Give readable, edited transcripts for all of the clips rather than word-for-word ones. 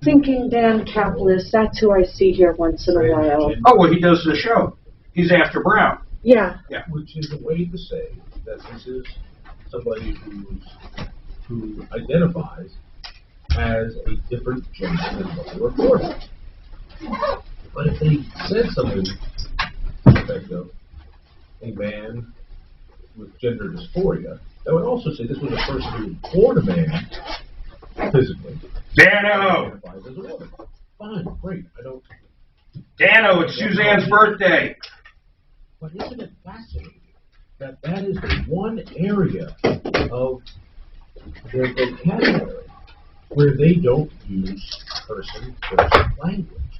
Thinking Dan Capitalist, that's who I see here once in a while. Oh, well, he does the show. He's after Brown. Yeah. Yeah. Which is a way to say that this is somebody who identifies as a different gender than what they were reporting. But if they said something like a man with gender dysphoria, that would also say this was a person who was born a man physically. Dano! Identifies as a woman. Fine, great. I don't. Dano, it's Suzanne's birthday. But isn't it fascinating that that is the one area of their vocabulary where they don't use person-person language?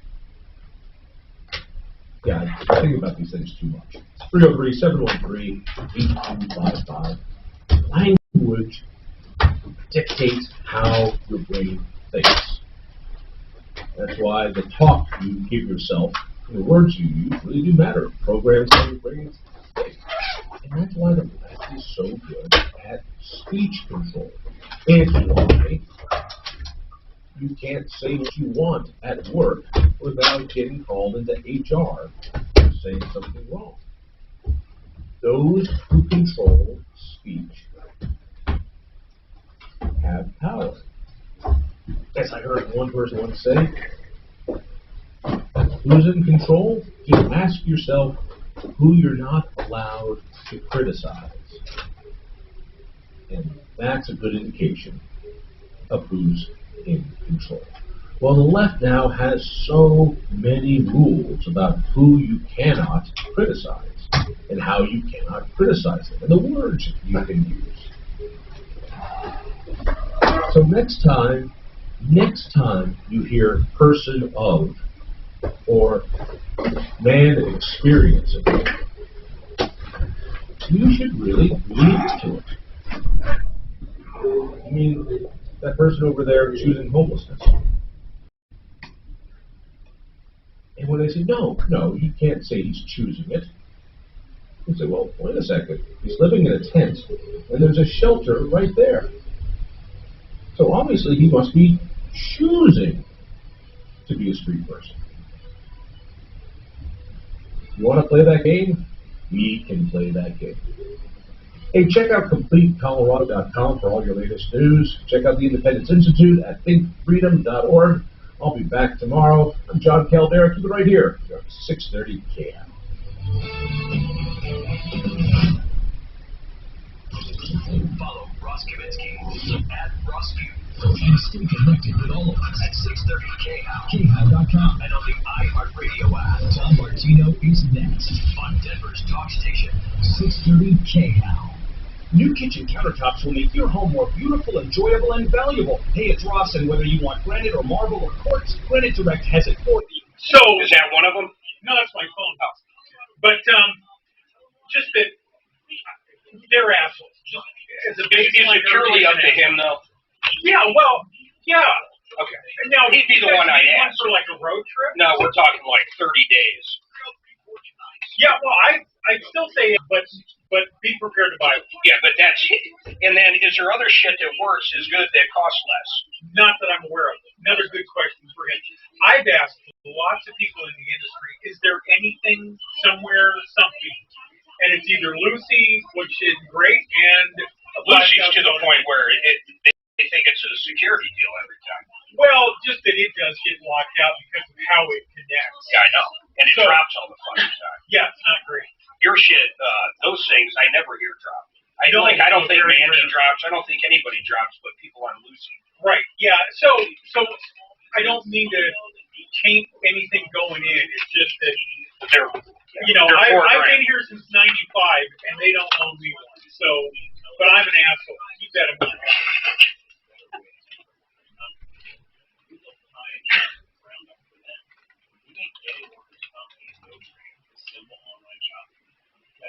Yeah, I think about these things too much. 303-713-8255. Language dictates how your brain thinks. That's why the talk you give yourself, the words you use, really do matter. Programs how your brain thinks. And that's why the left is so good at speech control. It's why you can't say what you want at work without getting called into HR for saying something wrong. Those who control speech have power. As I heard one person once say, who's in control? Just ask yourself who you're not allowed to criticize. And that's a good indication of who's in control. Well, the left now has so many rules about who you cannot criticize and how you cannot criticize them and the words you can use. So next time you hear person of or man experiencing, you should really lean into it. I mean, that person over there choosing homelessness. And when they say, no, you can't say he's choosing it. You say, well, wait a second. He's living in a tent, and there's a shelter right there. So obviously he must be choosing to be a street person. You want to play that game? We can play that game. Hey, check out CompleteColorado.com for all your latest news. Check out the Independence Institute at thinkfreedom.org. I'll be back tomorrow. I'm John Caldera. Keep it right here. 630 KM. Follow Ross Kaminsky at RossQ. And stay connected with all of us at 630KHOW, KHOW.com, and on the iHeartRadio app. Tom Martino is next on Denver's talk station, 630 KHOW. New kitchen countertops will make your home more beautiful, enjoyable, and valuable. Hey, it's Ross, and whether you want granite or marble or quartz, Granite Direct has it for you. So, is that one of them? No, that's my phone. But just that they're assholes. Just as a big Is it purely up to him, though? Yeah, well, yeah. Okay. Now He'd be the one I'd ask. For like a road trip? No, we're talking like 30 days. Yeah, well, I'd still say, but be prepared to buy one. Yeah, but that's it. And then is there other shit that works as good that costs less? Not that I'm aware of. Another good question for him. I've asked lots of people in the industry, is there anything somewhere, something? And it's either Lucy, which is great, and Lucy's to the point where they think it's a security deal every time. Well, just that it does get locked out because of how it connects. Yeah, I know. And it drops all the fucking time. Yeah, it's not great. Your shit, those things, I never hear drop. I don't think Mandy drops. I don't think anybody drops but people on Lucy. Right, yeah. So I don't mean to taint anything going in. It's just that, I've been here since 95, and they don't owe me one. So, but I'm an asshole. Keep that in mind.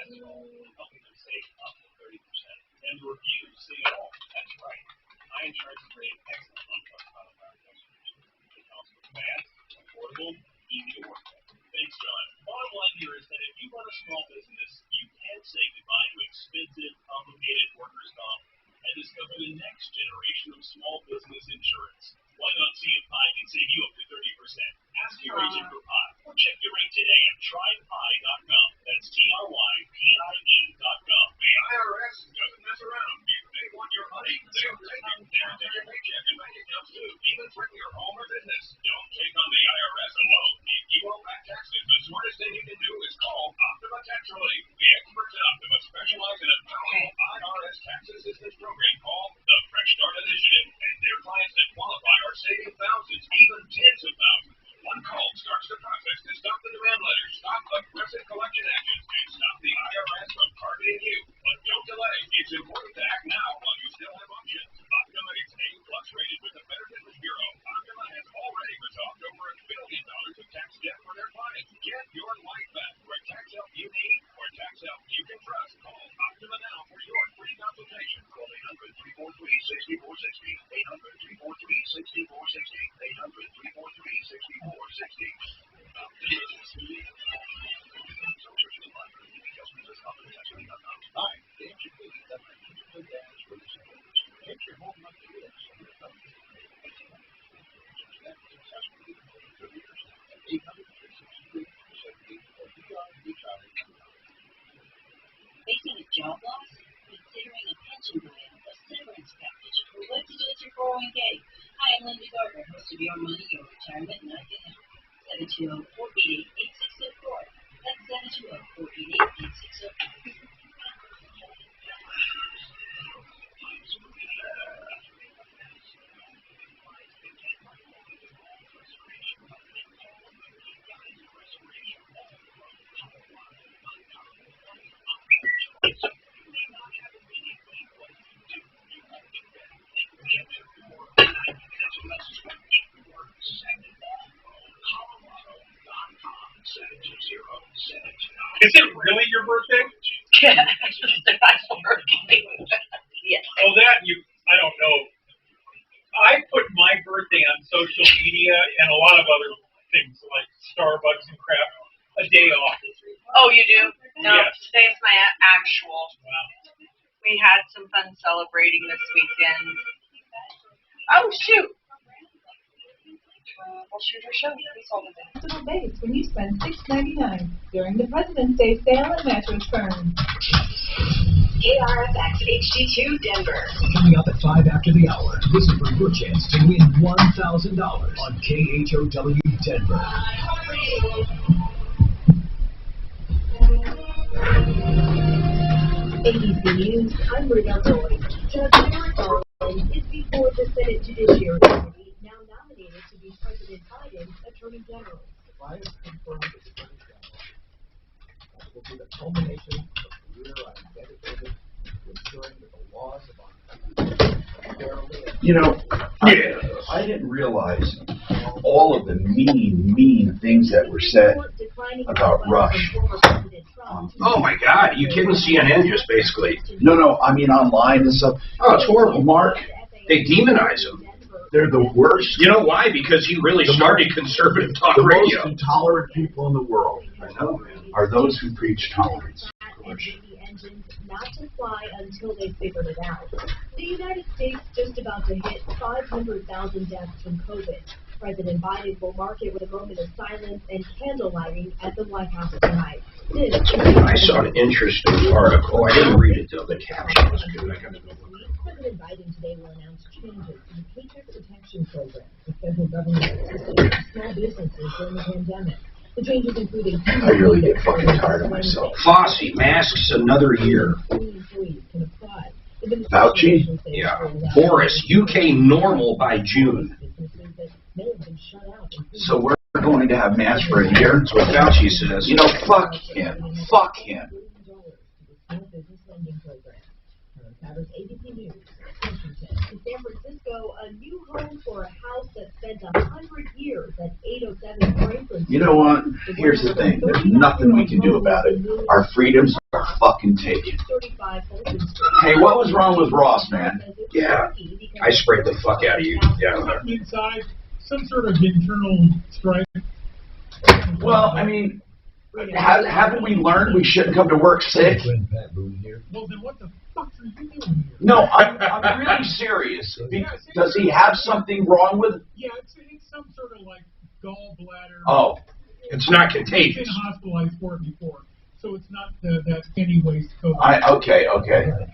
Helping them save up to 30%. And the reviews say it all. That's right. My insurance is rated excellent on Trustpilot by our customers. It comes with fast, affordable, easy to work with. Thanks, John. Bottom line here is that if you run a small business, you can say goodbye to expensive, complicated workers' comp and discover the next generation of small business insurance. Why not see if I can save you trypie.com. That's trypie.com. The IRS doesn't mess around. If they want your money, they'll take it. They'll take your paycheck and bank accounts too, even from your home or business. Don't take on the IRS alone. If you owe back taxes, the smartest thing you can do is call Optima Tax Relief. The experts at Optima specialize in a powerful IRS tax assistance program called the Fresh Start Initiative, and their clients that qualify are saving thousands, even tens of thousands. One call starts the process to stop the demand letters, stop aggressive collection actions, and stop the IRS from targeting you. But don't delay. It's important to act now while you still have options. Optima is A+ rated with the Better Business Bureau. Optima has already resolved over $1 billion of tax debt for their clients. Get your life back where tax help you need or tax help you can trust. Call Optima now for your free consultation. Call 800-343-6460. 800-343-6460. 800-343-6460. Hi, Dave Chapin. Get your home monthly bills. 800-363-70. Facing a job loss? Considering a pension plan, a severance package, or what to do with your 401k? Hi, I'm Linda Gardner, host of Your Money, Your Retirement, and I can help. 720-488-8604. That's 720-488-8604. Is it really your birthday? Yeah, that's working. Yes. Oh, I don't know. I put my birthday on social media and a lot of other things like Starbucks and crap a day off. Oh, you do? No, Yes. today's my actual. Wow. We had some fun celebrating this weekend. Oh, shoot. We'll shoot our show. We sold it. Personal base when you spend $6.99 during the President's Day sale at Mattress Firm. KRFX HD2 Denver. Coming up at 5 after the hour, this is for your chance to win $1,000 on KHOW Denver. ABC News, I'm Rita Roy. Judge Eric Garland is before the Senate Judiciary Committee, now nominated to be President Biden's Attorney General. If I am confirmed as Attorney General, that will be the culmination of the career I am dedicated to ensuring that the laws of our country are fairly and You know, I didn't realize all of the mean things that were said about Rush. Oh my God, you kidding? CNN just basically. No, I mean online and stuff. Oh, it's horrible. Mark, They demonize him. they're the worst. You know why? Because he really started conservative talk The radio. most intolerant people in the world I know, man. are those who preach tolerance. Engines not to fly until they figured it out. The United States just about to hit 500,000 deaths from COVID. President Biden will mark it with a moment of silence and candle lighting at the White House tonight. This I saw an interesting article. I didn't read it though. The caption was good. President Biden today will announce changes to the Paycheck Protection Program, the federal government assistance to small businesses during the pandemic. The changes including I really get fucking tired of myself. Fossey, masks another year. Fauci? Yeah. Boris, UK normal by June. So we're going to have masks for a year? That's what Fauci says. You know, fuck him. Fuck him. In San Francisco, a new home for a house that spent 100 years at 807 Franklin. You know what? Here's the thing. There's nothing we can do about it. Our freedoms are fucking taken. Hey, what was wrong with Ross, man? Yeah. I sprayed the fuck out of you. Yeah. Inside, some sort of internal strife. Well, I mean, haven't we learned we shouldn't come to work sick? Well, then what the fuck are you doing here? No, I'm really serious. Does he have something wrong with? Yeah, it's some sort of like gallbladder. Oh, It's not I've been contagious. hospitalized for it before, so it's not that anyways COVID. Okay.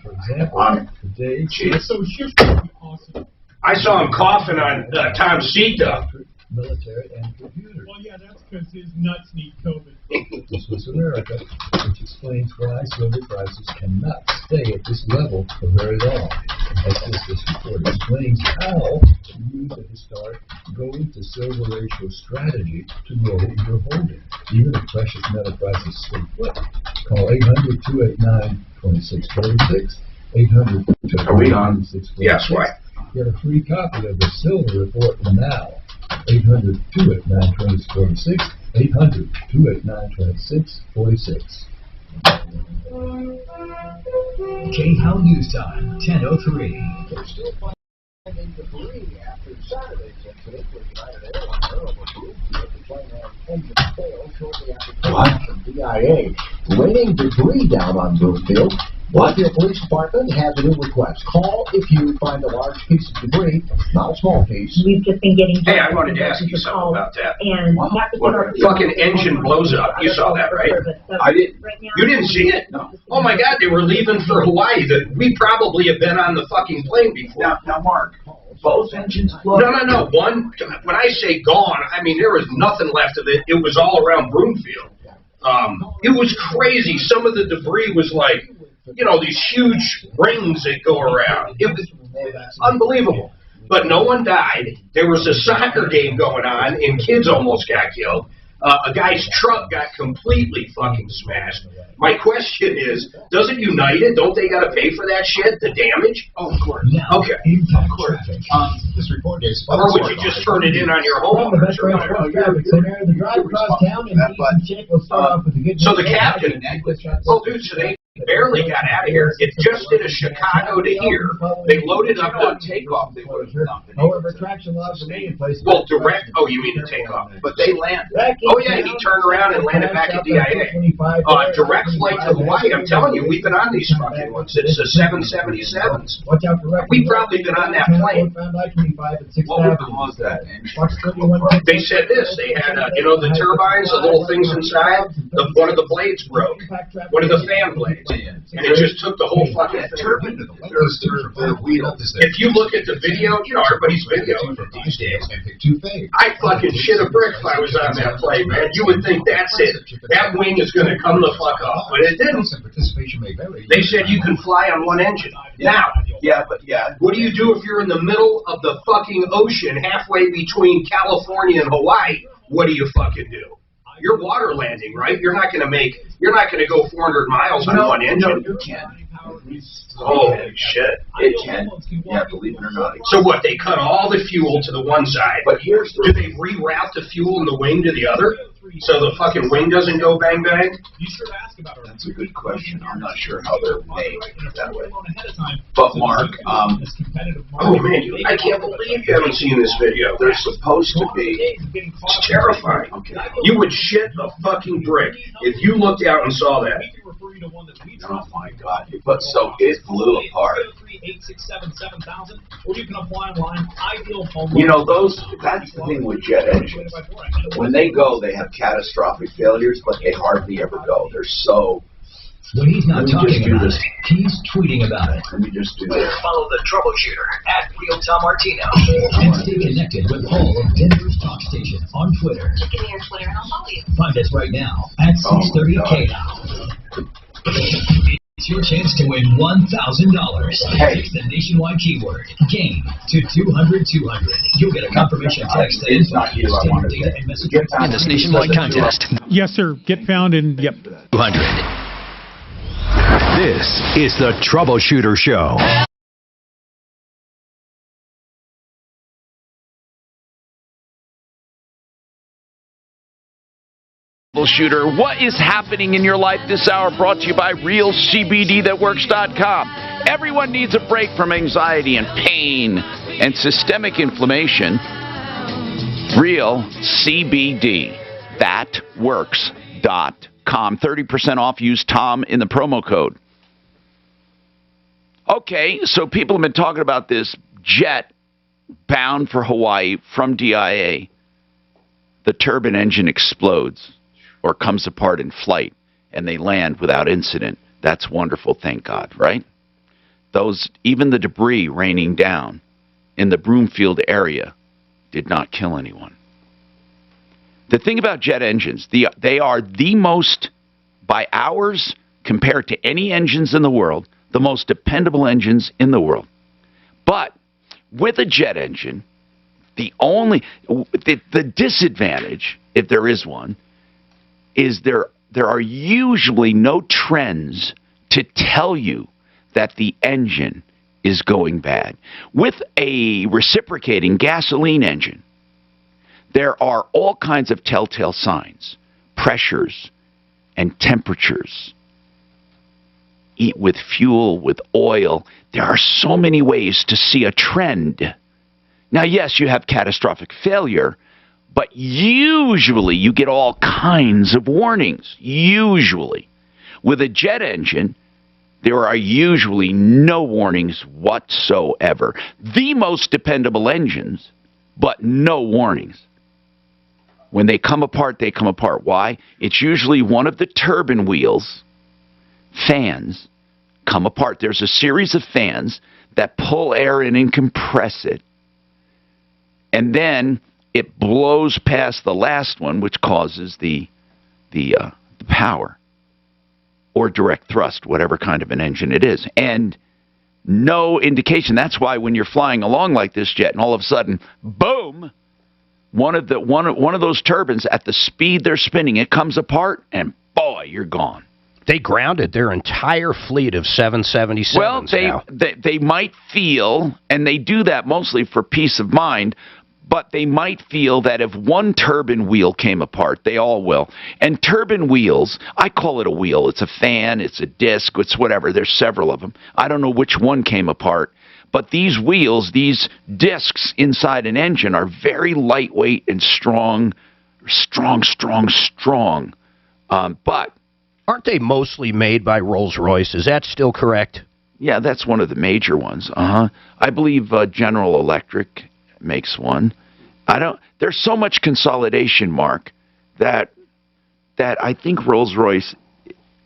For example, today, So shift would be awesome. I saw him coughing on Tom's seat, though. military, and computers. Well, yeah, that's because his nuts need COVID. This was America, which explains why silver prices cannot stay at this level for very long. As this report explains how to use a historic gold-to-silver ratio strategy to grow your holdings, even if precious metal prices stay put. Call 800-289-2646, 800-289-2646. Are we on? Yes, why? Get a free copy of the Silver Report now. 800-289-2646, 800-289-2646. K-How News Time, 10:03. They're still finding debris after Saturday's incident with United Airlines over Bloomfield. The plane had engine fail shortly after takeoff from DIA. Raining debris down on Bloomfield. Bloomfield Police Department has a new request. Call if you find a large piece of debris, not a small piece. We've just been getting. Hey, I wanted to ask you something about that. And Wow. Fucking engine blows up. You saw that, right? I didn't. You didn't see it? No. Oh my God, they were leaving for Hawaii. We probably have been on the fucking plane before. Now, Mark, both engines flow. No. One, when I say gone, I mean there was nothing left of it. It was all around Broomfield. It was crazy. Some of the debris was like, these huge rings that go around. It was unbelievable. But no one died. There was a soccer game going on, and kids almost got killed. A guy's truck got completely fucking smashed. My question is, doesn't United, don't they got to pay for that shit, the damage? Oh, of course. Okay. Of course. This report is. Or would you just turn it in on your homeowners or whatever? The drive across town in decent shape. We'll start off with the good news. So the captain, well, dude, so they barely got out of here. It just did a Chicago to here. They loaded up the takeoff. They would have done it. However, traction laws remain in place. well, direct. Oh, you mean the takeoff? But they landed. Oh yeah, he turned around and landed back at DIA. Direct flight to Hawaii. I'm telling you, we've been on these fucking ones. It's the 777s. Watch out for We've probably been on that plane. What would cause that engine? They said this. They had, the turbines, the little things inside. One of the blades broke. One of the fan blades. And it just took the whole fucking turbine to the wheel. If you look at the video, everybody's video these days. I fucking shit a brick if I was on that plane, man. You would think that's it. That wing is going to come the fuck off, but it didn't. They said you can fly on one engine. Now, what do you do if you're in the middle of the fucking ocean, halfway between California and Hawaii? What do you fucking do? You're water landing, right? You're not going to go 400 miles on one engine. No, you can. Oh, shit. It can. Yeah, believe it or not. So what, they cut all the fuel to the one side, But here's do they reroute the fuel in the wing to the other? So the fucking wing doesn't go bang bang? That's a good question. I'm not sure how they're made that way. But Mark, oh man, I can't believe you haven't seen this video. they're supposed to be. It's terrifying. Okay. You would shit a fucking brick if you looked out and saw that. Oh my God! But so it blew apart. That's the thing with jet engines. When they go, they have catastrophic failures, but they hardly ever go. They're so. When he's not Let me talking just do about this. it, he's tweeting about it. Let me just do this. Follow the Troubleshooter at Real Tom Martino. And stay connected with all of Denver's talk stations on Twitter. Give me your Twitter and I'll follow you. Find us right now at 630 KNOW. It's your chance to win $1,000. Hey. Text the nationwide keyword GAME to 200-200. You'll get a confirmation text that It's not you. I wanted data to and message get in this nationwide contest. Yes, sir. Get found and yep. 200. This is the Troubleshooter Show. Troubleshooter, what is happening in your life this hour? Brought to you by RealCBDThatWorks.com. Everyone needs a break from anxiety and pain and systemic inflammation. RealCBDThatWorks.com. 30% off. Use Tom in the promo code. Okay, so people have been talking about this jet bound for Hawaii from DIA. the turbine engine explodes or comes apart in flight and they land without incident, that's wonderful, thank God, right? Even the debris raining down in the Broomfield area did not kill anyone. The thing about jet engines, they are the most, by hours compared to any engines in the world, the most dependable engines in the world. But with a jet engine, the disadvantage, if there is one, is there are usually no trends to tell you that the engine is going bad. With a reciprocating gasoline engine, there are all kinds of telltale signs, pressures and temperatures. Eat with fuel, with oil. There are so many ways to see a trend. Now, yes, you have catastrophic failure, but usually you get all kinds of warnings. Usually. With a jet engine, there are usually no warnings whatsoever. The most dependable engines, but no warnings. When they come apart, they come apart. Why? It's usually one of the turbine wheels, fans, come apart. There's a series of fans that pull air in and compress it. And then it blows past the last one, which causes the power or direct thrust, whatever kind of an engine it is. And no indication. That's why when you're flying along like this jet and all of a sudden, boom, one of those turbines at the speed they're spinning, it comes apart and boy, you're gone. They grounded their entire fleet of 777s. Well, they might feel, and they do that mostly for peace of mind, but they might feel that if one turbine wheel came apart, they all will. And turbine wheels, I call it a wheel. It's a fan, it's a disc, it's whatever. There's several of them. I don't know which one came apart. But these wheels, these discs inside an engine are very lightweight and strong. But aren't they mostly made by Rolls-Royce? Is that still correct? Yeah, that's one of the major ones. I believe General Electric makes one. There's so much consolidation, Mark, that I think Rolls-Royce,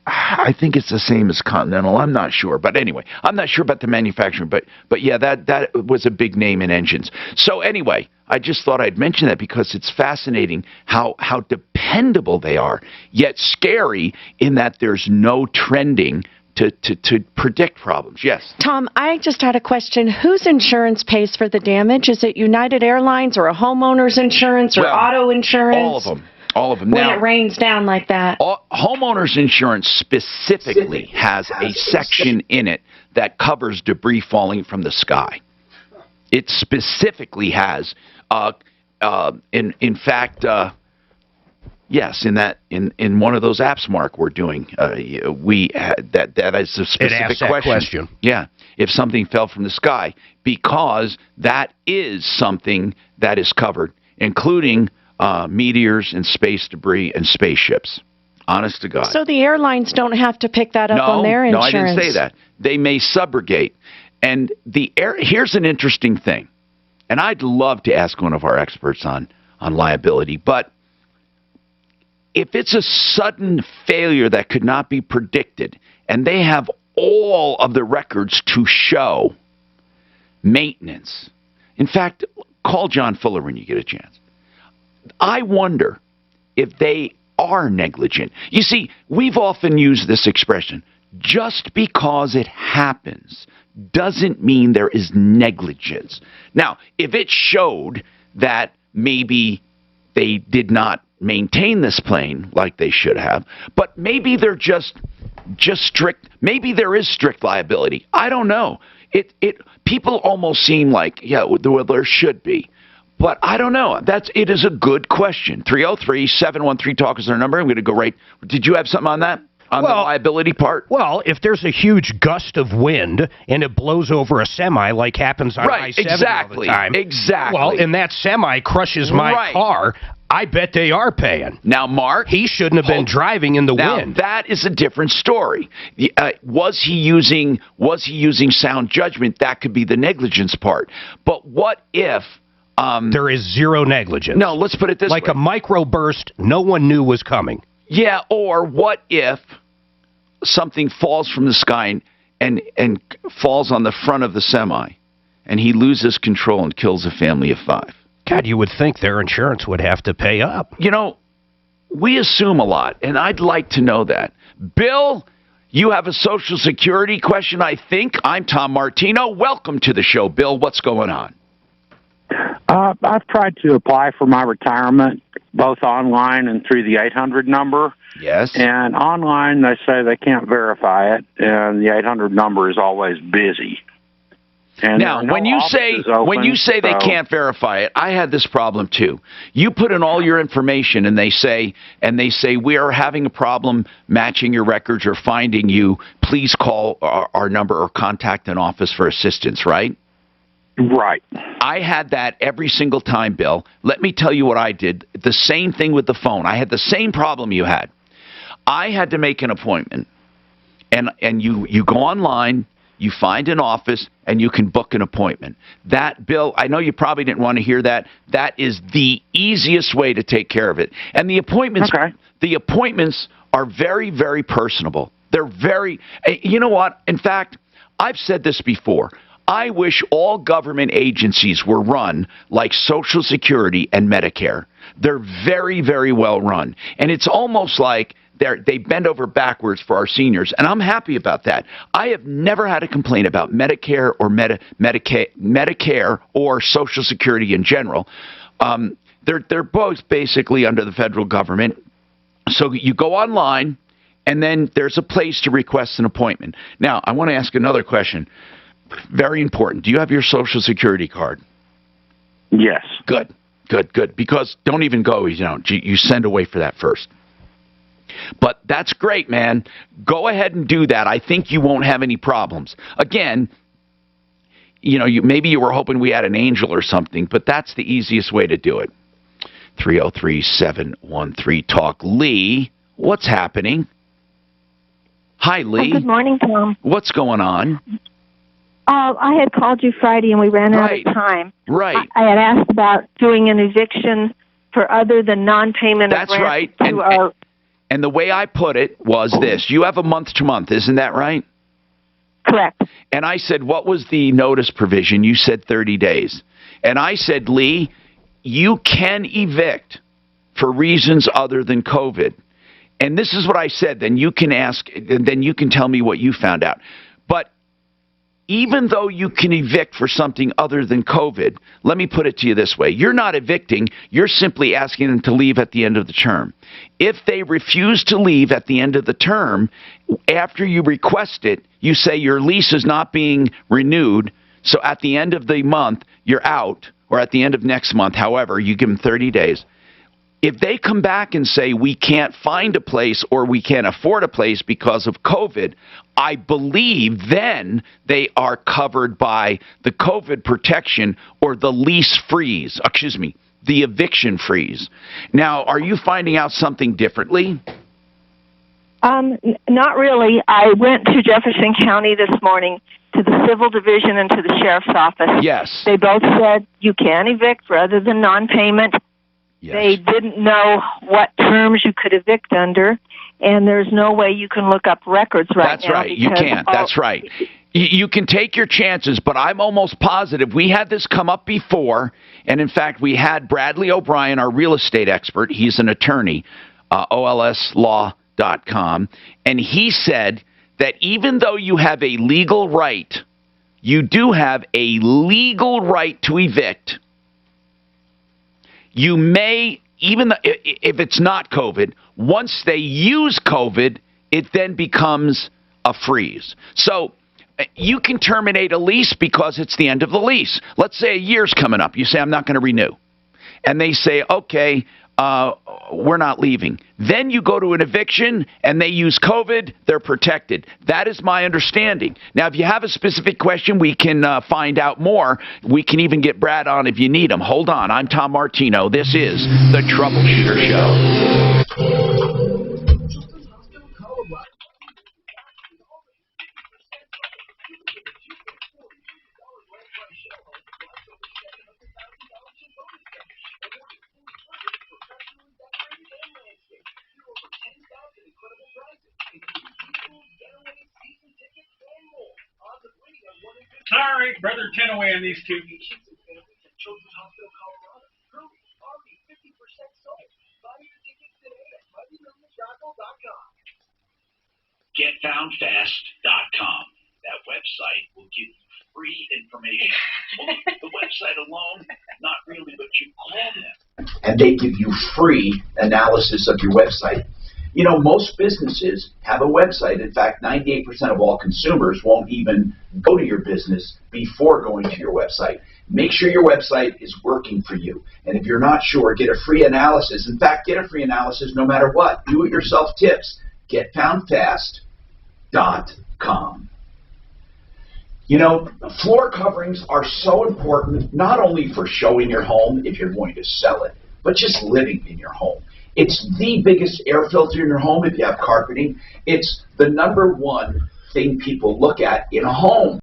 I think it's the same as Continental. I'm not sure. But anyway, I'm not sure about the manufacturing. But yeah, that was a big name in engines. So anyway, I just thought I'd mention that because it's fascinating how dependable they are, yet scary in that there's no trending to predict problems. Yes. Tom, I just had a question. Whose insurance pays for the damage? Is it United Airlines or a homeowner's insurance or auto insurance? All of them. All of them. When now, it rains down like that. Homeowners insurance specifically has a section in it that covers debris falling from the sky. It specifically has, in fact, yes, in one of those apps, Mark, we're doing, that is a specific question. Yeah, if something fell from the sky, because that is something that is covered, including meteors and space debris and spaceships. Honest to God. So the airlines don't have to pick that up on their insurance? No, I didn't say that. They may subrogate. And here's an interesting thing, and I'd love to ask one of our experts on liability, but if it's a sudden failure that could not be predicted, and they have all of the records to show maintenance. In fact, call John Fuller when you get a chance. I wonder if they are negligent. You see, we've often used this expression, just because it happens doesn't mean there is negligence. Now, if it showed that maybe they did not maintain this plane like they should have, but maybe they're just strict, maybe there is strict liability. I don't know. People almost seem like, yeah, well, there should be. But I don't know. It is a good question. 303-713-TALK is our number. I'm going to go right. Did you have something on that? On the liability part? Well, if there's a huge gust of wind and it blows over a semi like happens on I-70 all the time. Exactly. Well, and that semi crushes my car, I bet they are paying. Now, Mark, he shouldn't have been driving in the wind. That is a different story. Was he using sound judgment? That could be the negligence part. But what if There is zero negligence. No, let's put it this way. Like a microburst no one knew was coming. Yeah, or what if something falls from the sky and falls on the front of the semi, and he loses control and kills a family of 5? God, you would think their insurance would have to pay up. You know, we assume a lot, and I'd like to know that. Bill, you have a Social Security question, I think. I'm Tom Martino. Welcome to the show, Bill. What's going on? I've tried to apply for my retirement, both online and through the 800 number. Yes. And online, they say they can't verify it, and the 800 number is always busy. And now, when you say they can't verify it, I had this problem too. You put in all your information, and they say we are having a problem matching your records or finding you. Please call our number or contact an office for assistance. Right? Right. I had that every single time, Bill. Let me tell you what I did. The same thing with the phone. I had the same problem you had. I had to make an appointment, and you go online. You find an office, and you can book an appointment. That, Bill, I know you probably didn't want to hear that. That is the easiest way to take care of it. And the appointments, are very, very personable. They're very, you know what? In fact, I've said this before. I wish all government agencies were run like Social Security and Medicare. They're very, very well run. And it's almost like they bend over backwards for our seniors, and I'm happy about that. I have never had a complaint about Medicare or Medicare or Social Security in general. They're both basically under the federal government. So you go online, and then there's a place to request an appointment. Now, I want to ask another question. Very important. Do you have your Social Security card? Yes. Good. Because don't even go. You send away for that first. But that's great, man. Go ahead and do that. I think you won't have any problems. Again, maybe you were hoping we had an angel or something, but that's the easiest way to do it. 303-713-TALK. Lee, what's happening? Hi, Lee. Good morning, Tom. What's going on? I had called you Friday and we ran out of time. Right. I had asked about doing an eviction for other than non-payment of rent. That's right. And the way I put it was this. You have a month-to-month, isn't that right? Correct. And I said, what was the notice provision? You said 30 days. And I said, Lee, you can evict for reasons other than COVID. And this is what I said. Then you can ask, and then you can tell me what you found out. But even though you can evict for something other than COVID, let me put it to you this way. You're not evicting. You're simply asking them to leave at the end of the term. If they refuse to leave at the end of the term, after you request it, you say your lease is not being renewed, so at the end of the month, you're out, or at the end of next month, however, you give them 30 days. If they come back and say we can't find a place or we can't afford a place because of COVID, I believe then they are covered by the COVID protection or the lease freeze, the eviction freeze. Now, are you finding out something differently? Not really. I went to Jefferson County this morning to the civil division and to the sheriff's office. Yes. They both said you can evict rather than non-payment. Yes. They didn't know what terms you could evict under, and there's no way you can look up records right now. That's right. You can't. That's right. You can take your chances, but I'm almost positive we had this come up before, and in fact, we had Bradley O'Brien, our real estate expert. He's an attorney, olslaw.com, and he said that even though you have a legal right, you do have a legal right to evict. You may, even if it's not COVID, once they use COVID, it then becomes a freeze. So you can terminate a lease because it's the end of the lease. Let's say a year's coming up. You say, I'm not going to renew. And they say, okay, we're not leaving. Then you go to an eviction and they use COVID, they're protected. That is my understanding. Now, if you have a specific question, we can find out more. We can even get Brad on if you need him. Hold on. I'm Tom Martino. This is The Troubleshooter Show. right, brother, 10 away on these two. GetFoundFast.com. That website will give you free information. Well, the website alone, not really, but you call them. And they give you free analysis of your website. You know, most businesses have a website. In fact, 98% of all consumers won't even go to your business before going to your website. Make sure your website is working for you. And if you're not sure, get a free analysis. In fact, get a free analysis no matter what. Do-it-yourself tips. GetFoundFast.com. You know, floor coverings are so important, not only for showing your home if you're going to sell it, but just living in your home. It's the biggest air filter in your home if you have carpeting. It's the #1 thing people look at in a home.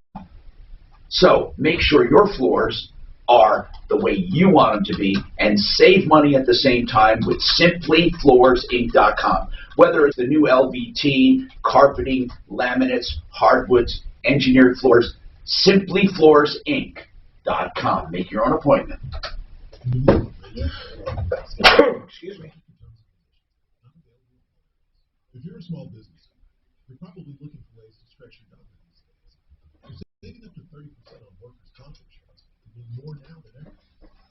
So make sure your floors are the way you want them to be and save money at the same time with SimplyFloorsInc.com. Whether it's the new LVT, carpeting, laminates, hardwoods, engineered floors, SimplyFloorsInc.com. Make your own appointment. Excuse me. If you're a small business, you're probably looking for ways to stretch your dollar these days. You're saving up to 30% on workers' comp insurance. You need more now than ever.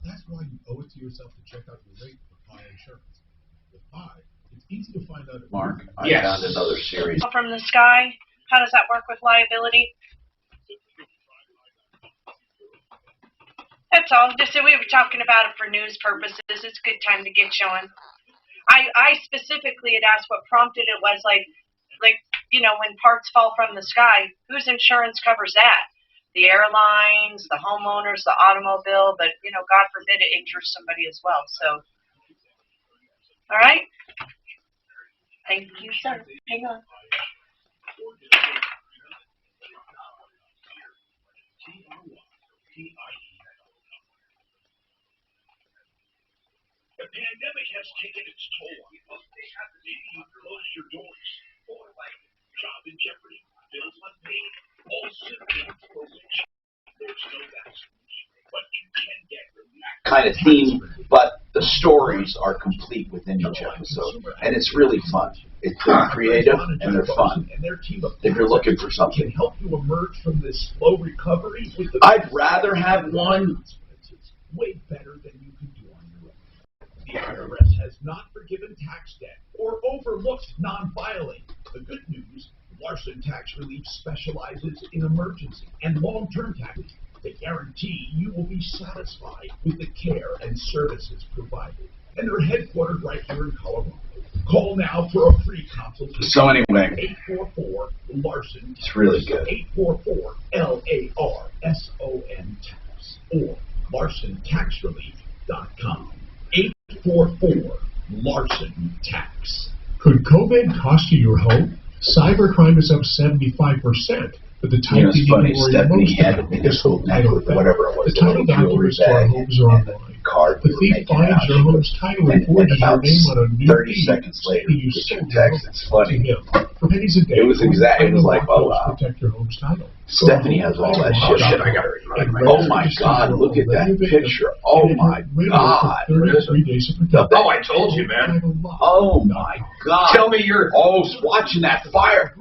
That's why you owe it to yourself to check out your rate for Pi Insurance. With Pi, it's easy to find out. Mark, I found another series. From the sky, how does that work with liability? That's all. Just we were talking about it for news purposes. It's a good time to get you on. I specifically had asked what prompted it was like, you know, when parts fall from the sky, whose insurance covers that? The airlines, the homeowners, the automobile, but, you know, God forbid it injures somebody as well. So, all right. Thank you, sir. Hang on. The pandemic has taken its toll on us. Maybe you close your doors, or like job in jeopardy, bills unpaid, all symptoms for which there's no vaccination, but you can get relief. Kind of theme, but the stories are complete within each episode, and it's really fun. It's creative and they're fun. If you're looking for something, help you emerge from this slow recovery. I'd rather have one. Way better than you can do on your own. The IRS has not forgiven tax debt or overlooked non-filing. The good news, Larson Tax Relief specializes in emergency and long-term taxes. They guarantee you will be satisfied with the care and services provided. And they're headquartered right here in Colorado. Call now for a free consultation. So anyway, 844-LARSON. It's really good. 844-LARSON tax or LarsonTaxRelief.com. 844-LARSON-TAX. Could COVID cost you your home? Cybercrime is up 75%. But the type it's funny, Stephanie handed me this little necklace, whatever it was. The title documents to our homes are online. The thief finds your home's title and forges your name on a new 30 seconds later, you get your text. It's funny. For pennies a day, it was like, oh wow. Protect your home's title. Stephanie has all that shit. I got it. Oh my God, look at that picture. Oh my God. Oh, I told you, man. Oh my God. Tell me you're watching that fire.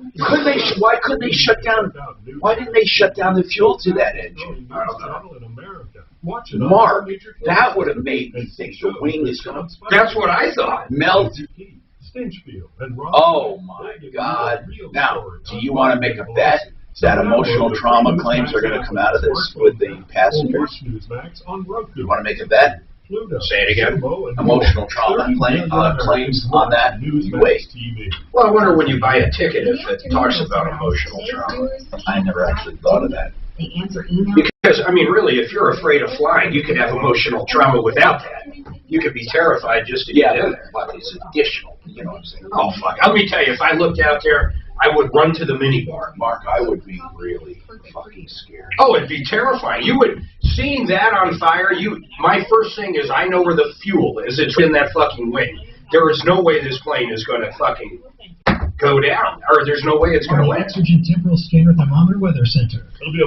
Why couldn't they shut down? Why didn't they shut down the fuel to that engine? I don't know. Mark, that would have made me think the wing is going to. That's what I thought. Melt. Oh my God. Now, do you want to make a bet that emotional trauma claims are going to come out of this with the passengers? You want to make a bet? Say it again. Emotional trauma claims on that. You wait. Well, I wonder when you buy a ticket if it talks about emotional trauma. I never actually thought of that. Because, I mean, really, if you're afraid of flying, you could have emotional trauma without that. You could be terrified just to get in there. But it's additional. You know what I'm saying? Oh, fuck. Let me tell you, if I looked out there, I would run to the minibar. Mark, I would be really fucking scared. Oh, it'd be terrifying. You would, seeing that on fire, my first thing is I know where the fuel is. It's in that fucking wing. There is no way this plane is going to fucking go down. or there's no way it's going to land. Oxygen temporal scanner thermometer weather center.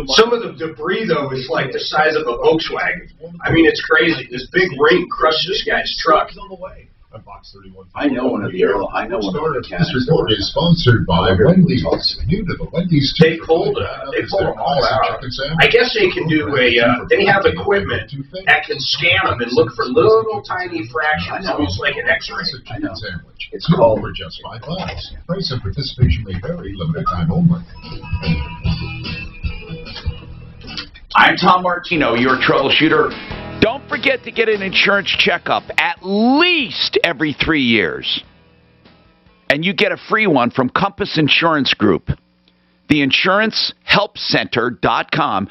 Some of the debris, though, is like the size of a Volkswagen. I mean, it's crazy. This big ring crushed this guy's truck. I know one of the This report is sponsored by Wendy's. New to the Wendy's. They pulled them all out. I guess they can do they have equipment that can scan them and look for little tiny fractions, almost like an X-ray. It's called for just $5. Price and participation may vary. Limited time only. I'm Tom Martino, your troubleshooter. Don't forget to get an insurance checkup at least every 3 years. And you get a free one from Compass Insurance Group. TheInsuranceHelpCenter.com.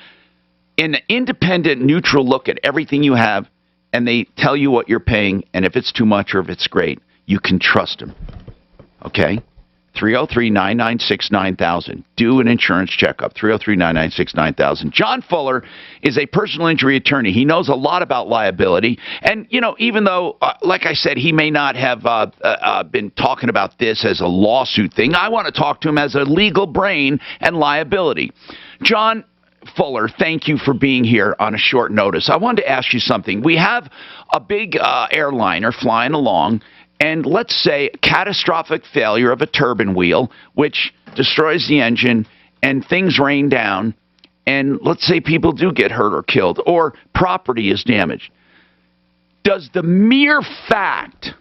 An independent, neutral look at everything you have, and they tell you what you're paying, and if it's too much or if it's great, you can trust them. Okay? 303-996-9000. Do an insurance checkup. 303-996-9000. John Fuller is a personal injury attorney. He knows a lot about liability. And, you know, even though, like I said, he may not have been talking about this as a lawsuit thing, I want to talk to him as a legal brain and liability. John Fuller, thank you for being here on a short notice. I wanted to ask you something. We have a big airliner flying along, and let's say catastrophic failure of a turbine wheel, which destroys the engine, and things rain down, and let's say people do get hurt or killed, or property is damaged. Does the mere fact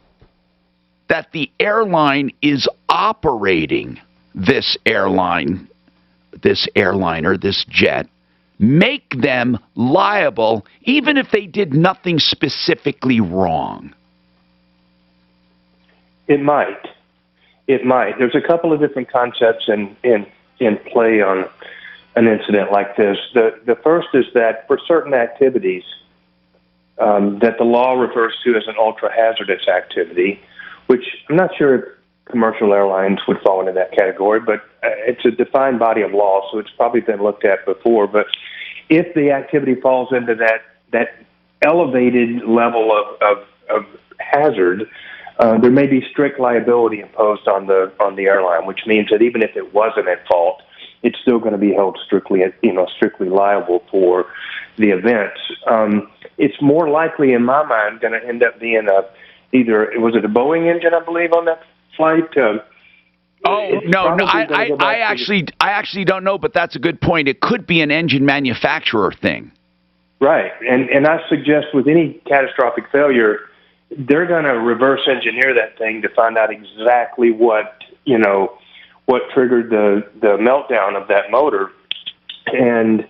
that the airline is operating this airliner, this jet, make them liable even if they did nothing specifically wrong? It might. It might. There's a couple of different concepts in play on an incident like this. The first is that for certain activities that the law refers to as an ultra-hazardous activity, which I'm not sure if commercial airlines would fall into that category, but it's a defined body of law, so it's probably been looked at before. But if the activity falls into that elevated level of hazard, there may be strict liability imposed on the airline, which means that even if it wasn't at fault, it's still going to be held strictly liable for the events. It's more likely, in my mind, going to end up being was it a Boeing engine, I believe, on that flight? I actually don't know, but that's a good point. It could be an engine manufacturer thing. Right, and I suggest with any catastrophic failure, they're going to reverse engineer that thing to find out exactly what triggered the meltdown of that motor. And,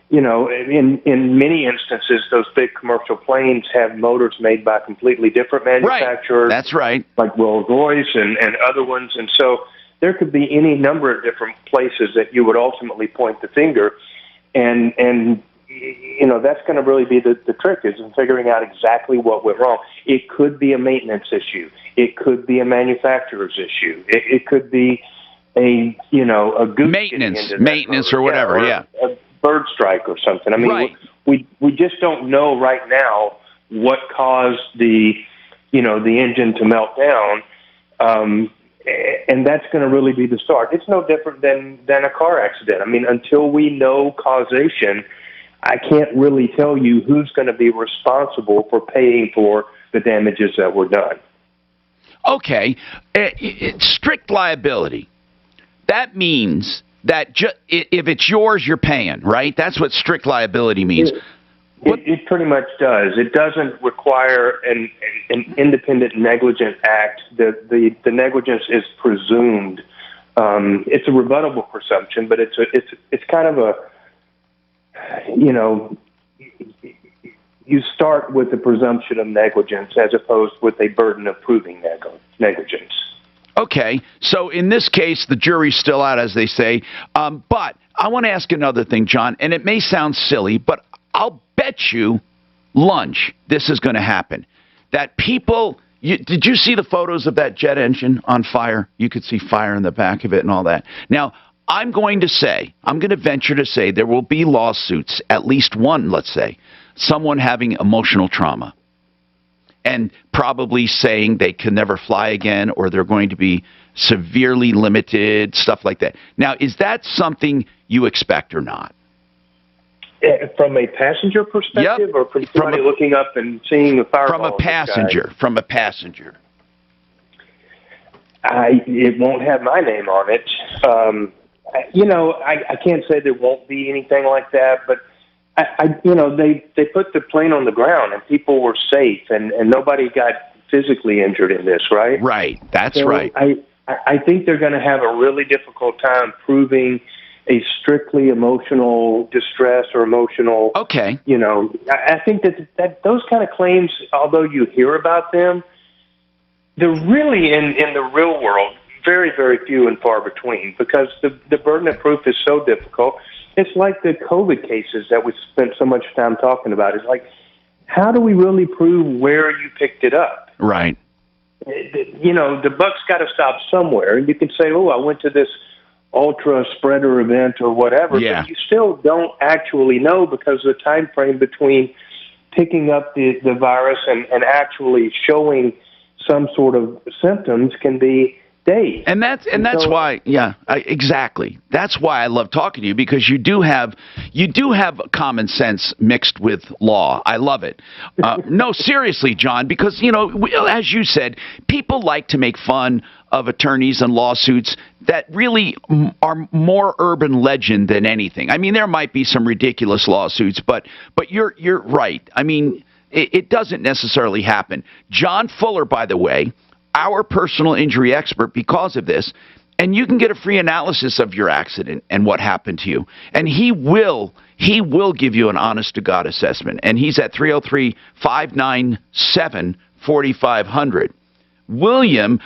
in many instances, those big commercial planes have motors made by completely different manufacturers. Right. That's right. Like Rolls-Royce and other ones. And so there could be any number of different places that you would ultimately point the finger. And that's going to really be the trick, is in figuring out exactly what went wrong. It could be a maintenance issue. It could be a manufacturer's issue. It could be a goose maintenance or whatever, a bird strike or something. I mean, right. we just don't know right now what caused the engine to melt down, and that's going to really be the start. It's no different than a car accident. I mean, until we know causation, I can't really tell you who's going to be responsible for paying for the damages that were done. Okay. Strict liability. That means that if it's yours, you're paying, right? That's what strict liability means. It pretty much does. It doesn't require an independent negligent act. The negligence is presumed. It's a rebuttable presumption, but it's kind of a, you start with the presumption of negligence as opposed with a burden of proving negligence. Okay, so in this case, the jury's still out, as they say. But I want to ask another thing, John, and it may sound silly, but I'll bet you lunch this is going to happen. That people, did you see the photos of that jet engine on fire? You could see fire in the back of it and all that. Now, I'm going to venture to say there will be lawsuits, at least one, let's say, someone having emotional trauma and probably saying they can never fly again, or they're going to be severely limited, stuff like that. Now, is that something you expect or not? From a passenger perspective, or from somebody looking up and seeing the fireball? From a passenger. From a passenger. It won't have my name on it. I can't say there won't be anything like that, but they put the plane on the ground and people were safe and nobody got physically injured in this, right? Right. That's right. I think they're going to have a really difficult time proving a strictly emotional distress or emotional. Okay. I think that those kind of claims, although you hear about them, they're really in the real world very, very few and far between, because the burden of proof is so difficult. It's like the COVID cases that we spent so much time talking about. It's like, how do we really prove where you picked it up? Right. The buck's got to stop somewhere. And you can say, oh, I went to this ultra spreader event or whatever, but you still don't actually know, because the time frame between picking up the virus and actually showing some sort of symptoms can be days. And that's why, exactly. That's why I love talking to you, because you do have common sense mixed with law. I love it. No, seriously, John, because as you said, people like to make fun of attorneys and lawsuits that really are more urban legend than anything. I mean, there might be some ridiculous lawsuits, but you're right. I mean, it doesn't necessarily happen. John Fuller, by the way, our personal injury expert because of this, and you can get a free analysis of your accident and what happened to you. And he will give you an honest-to-God assessment. And he's at 303-597-4500. William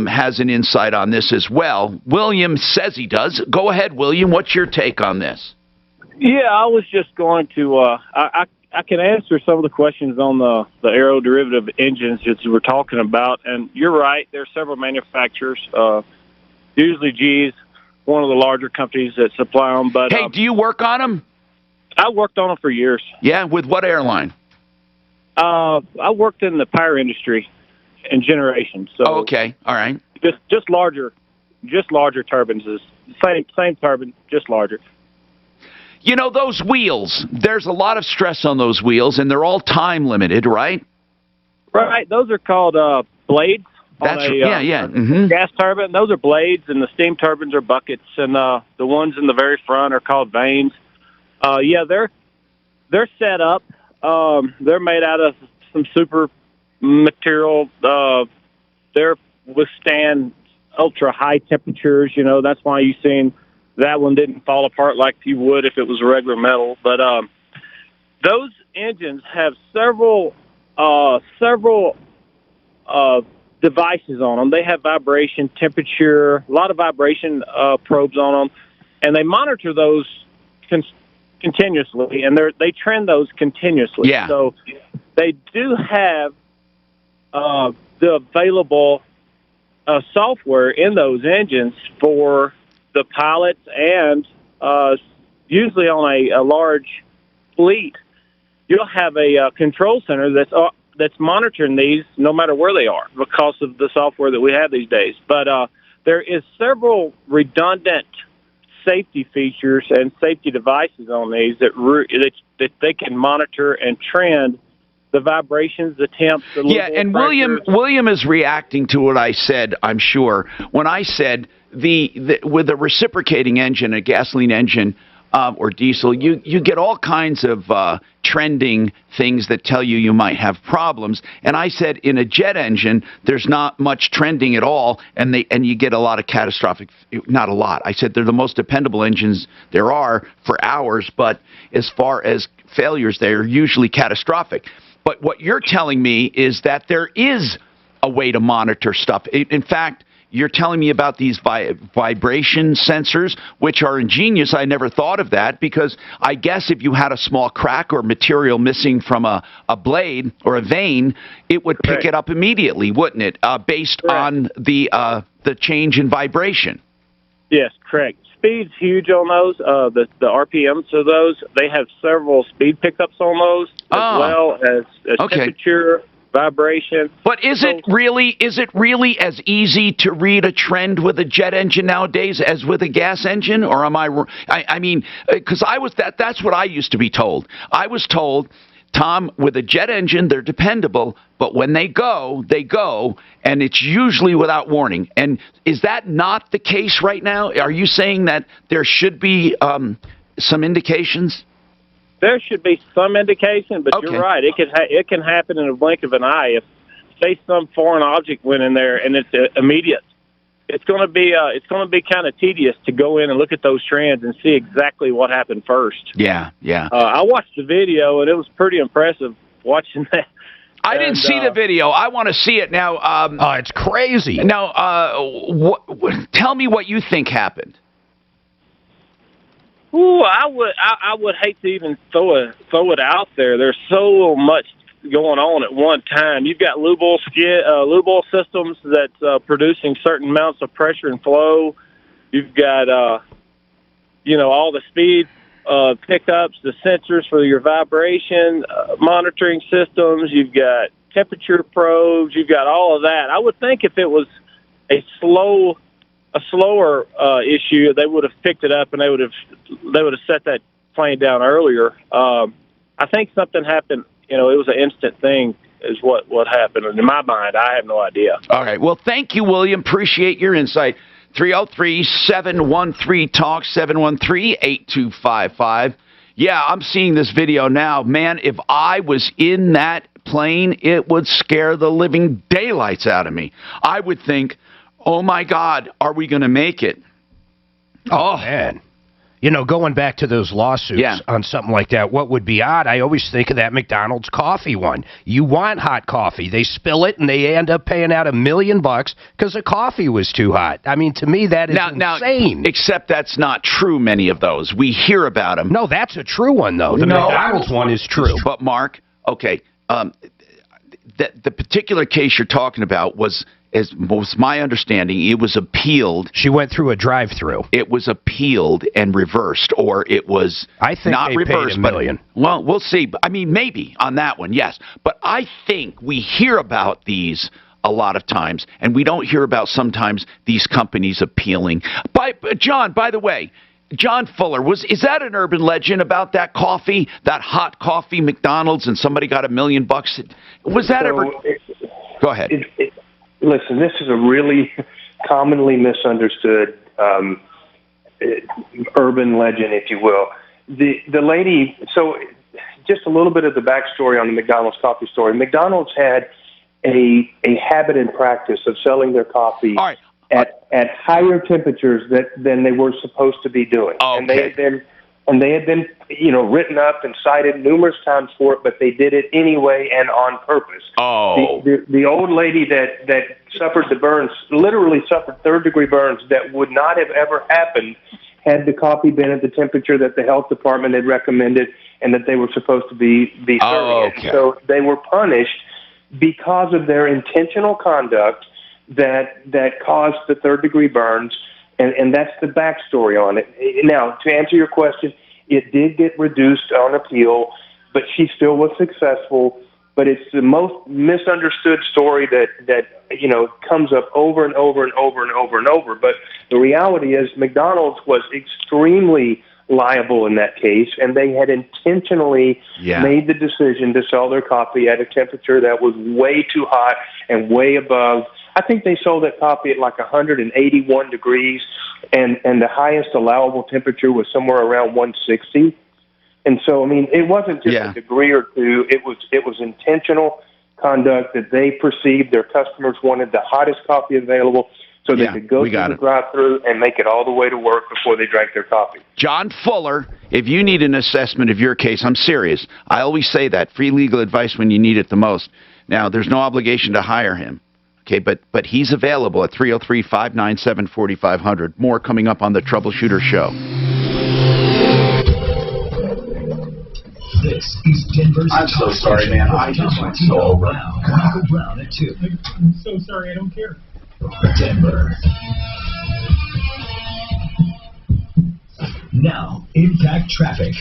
has an insight on this as well. William says he does. Go ahead, William. What's your take on this? Yeah, I was just going to I can answer some of the questions on the aeroderivative engines that you were talking about. And you're right, there are several manufacturers. Usually GE's one of the larger companies that supply them. But hey, do you work on them? I worked on them for years. Yeah, with what airline? I worked in the power industry and generation. So okay, all right. Just larger turbines. Is same turbine, just larger. Those wheels, there's a lot of stress on those wheels, and they're all time limited, right? Right. Those are called blades. That's gas turbine. Those are blades, and the steam turbines are buckets, and the ones in the very front are called vanes. They're set up. They're made out of some super material. They withstand ultra high temperatures. That's why you've seen that one didn't fall apart like you would if it was regular metal. But those engines have several devices on them. They have vibration, temperature, a lot of vibration probes on them, and they monitor those continuously, and they trend those continuously. Yeah. So they do have the available software in those engines for the pilots, and usually on a large fleet, you'll have a control center that's monitoring these no matter where they are because of the software that we have these days. But there is several redundant safety features and safety devices on these that they can monitor and trend the vibrations, the temps, the and William is reacting to what I said, I'm sure, when I said with a reciprocating engine, a gasoline engine or diesel, you get all kinds of trending things that tell you might have problems. And I said in a jet engine, there's not much trending at all, and you get a lot of catastrophic. Not a lot. I said they're the most dependable engines there are for hours, but as far as failures, they're usually catastrophic. But what you're telling me is that there is a way to monitor stuff. In fact, you're telling me about these vibration sensors, which are ingenious. I never thought of that, because I guess if you had a small crack or material missing from a blade or a vane, it would pick it up immediately, wouldn't it, based on the change in vibration? Yes, correct. Speed's huge on those. The RPMs of those, they have several speed pickups on those, as well as temperature, vibration. But is it really as easy to read a trend with a jet engine nowadays as with a gas engine? Or am I mean, because that's what I used to be told. I was told, Tom, with a jet engine, they're dependable, but when they go, and it's usually without warning. And is that not the case right now? Are you saying that there should be some indications? There should be some indication, but you're right. It can happen in a blink of an eye. If, say, some foreign object went in there and it's immediate, it's going to be kind of tedious to go in and look at those trends and see exactly what happened first. Yeah. I watched the video, and it was pretty impressive watching that. I didn't see the video. I want to see it now. It's crazy. Now, tell me what you think happened. Ooh, I would hate to even throw it out there. There's so much going on at one time. You've got lube oil systems that's producing certain amounts of pressure and flow. You've got all the speed pickups, the sensors for your vibration monitoring systems. You've got temperature probes. You've got all of that. I would think if it was a slower issue, they would have picked it up and they would have set that plane down earlier. I think something happened. It was an instant thing is what happened. And in my mind, I have no idea. All right. Well, thank you, William. Appreciate your insight. 303-713-TALK, 713-8255. Yeah, I'm seeing this video now. Man, if I was in that plane, it would scare the living daylights out of me. I would think, oh, my God, are we going to make it? Oh, man. Going back to those lawsuits on something like that, what would be odd, I always think of that McDonald's coffee one. You want hot coffee. They spill it, and they end up paying out $1 million because the coffee was too hot. I mean, to me, that is insane. Except that's not true, many of those. We hear about them. No, that's a true one, though. The McDonald's one is true. But, Mark, okay, the particular case you're talking about was my understanding, it was appealed. She went through a drive-through. It was appealed and reversed, or it was not reversed. Paid $1 million. Well, we'll see. I mean, maybe on that one, yes. But I think we hear about these a lot of times, and we don't hear about sometimes these companies appealing. John, by the way, John Fuller, is that an urban legend about that coffee, that hot coffee, McDonald's, and somebody got $1 million? Was that ever? Go ahead. Listen, this is a really commonly misunderstood urban legend, if you will. The lady, so just a little bit of the backstory on the McDonald's coffee story. McDonald's had a habit and practice of selling their coffee at higher temperatures than they were supposed to be doing. And they had been written up and cited numerous times for it, but they did it anyway and on purpose. Oh. The old lady that suffered the burns, literally suffered third-degree burns that would not have ever happened had the coffee been at the temperature that the health department had recommended and that they were supposed to be serving it. So they were punished because of their intentional conduct that caused the third-degree burns. And that's the backstory on it. Now, to answer your question, it did get reduced on appeal, but she still was successful. But it's the most misunderstood story that comes up over and over and over and over and over. But the reality is McDonald's was extremely liable in that case, and they had intentionally made the decision to sell their coffee at a temperature that was way too hot and way above. I think they sold that coffee at like 181 degrees, and the highest allowable temperature was somewhere around 160. And so, I mean, it wasn't just a degree or two. It was intentional conduct that they perceived their customers wanted the hottest coffee available so they could go through the drive-thru and make it all the way to work before they drank their coffee. John Fuller, if you need an assessment of your case, I'm serious. I always say that. Free legal advice when you need it the most. Now, there's no obligation to hire him. Okay, but he's available at 303-597-4500. More coming up on the Troubleshooter Show. This is Denver's I'm so sorry, man. I just went so over. Michael Brown at 2. I'm so sorry. I don't care. Denver. Now, Impact Traffic.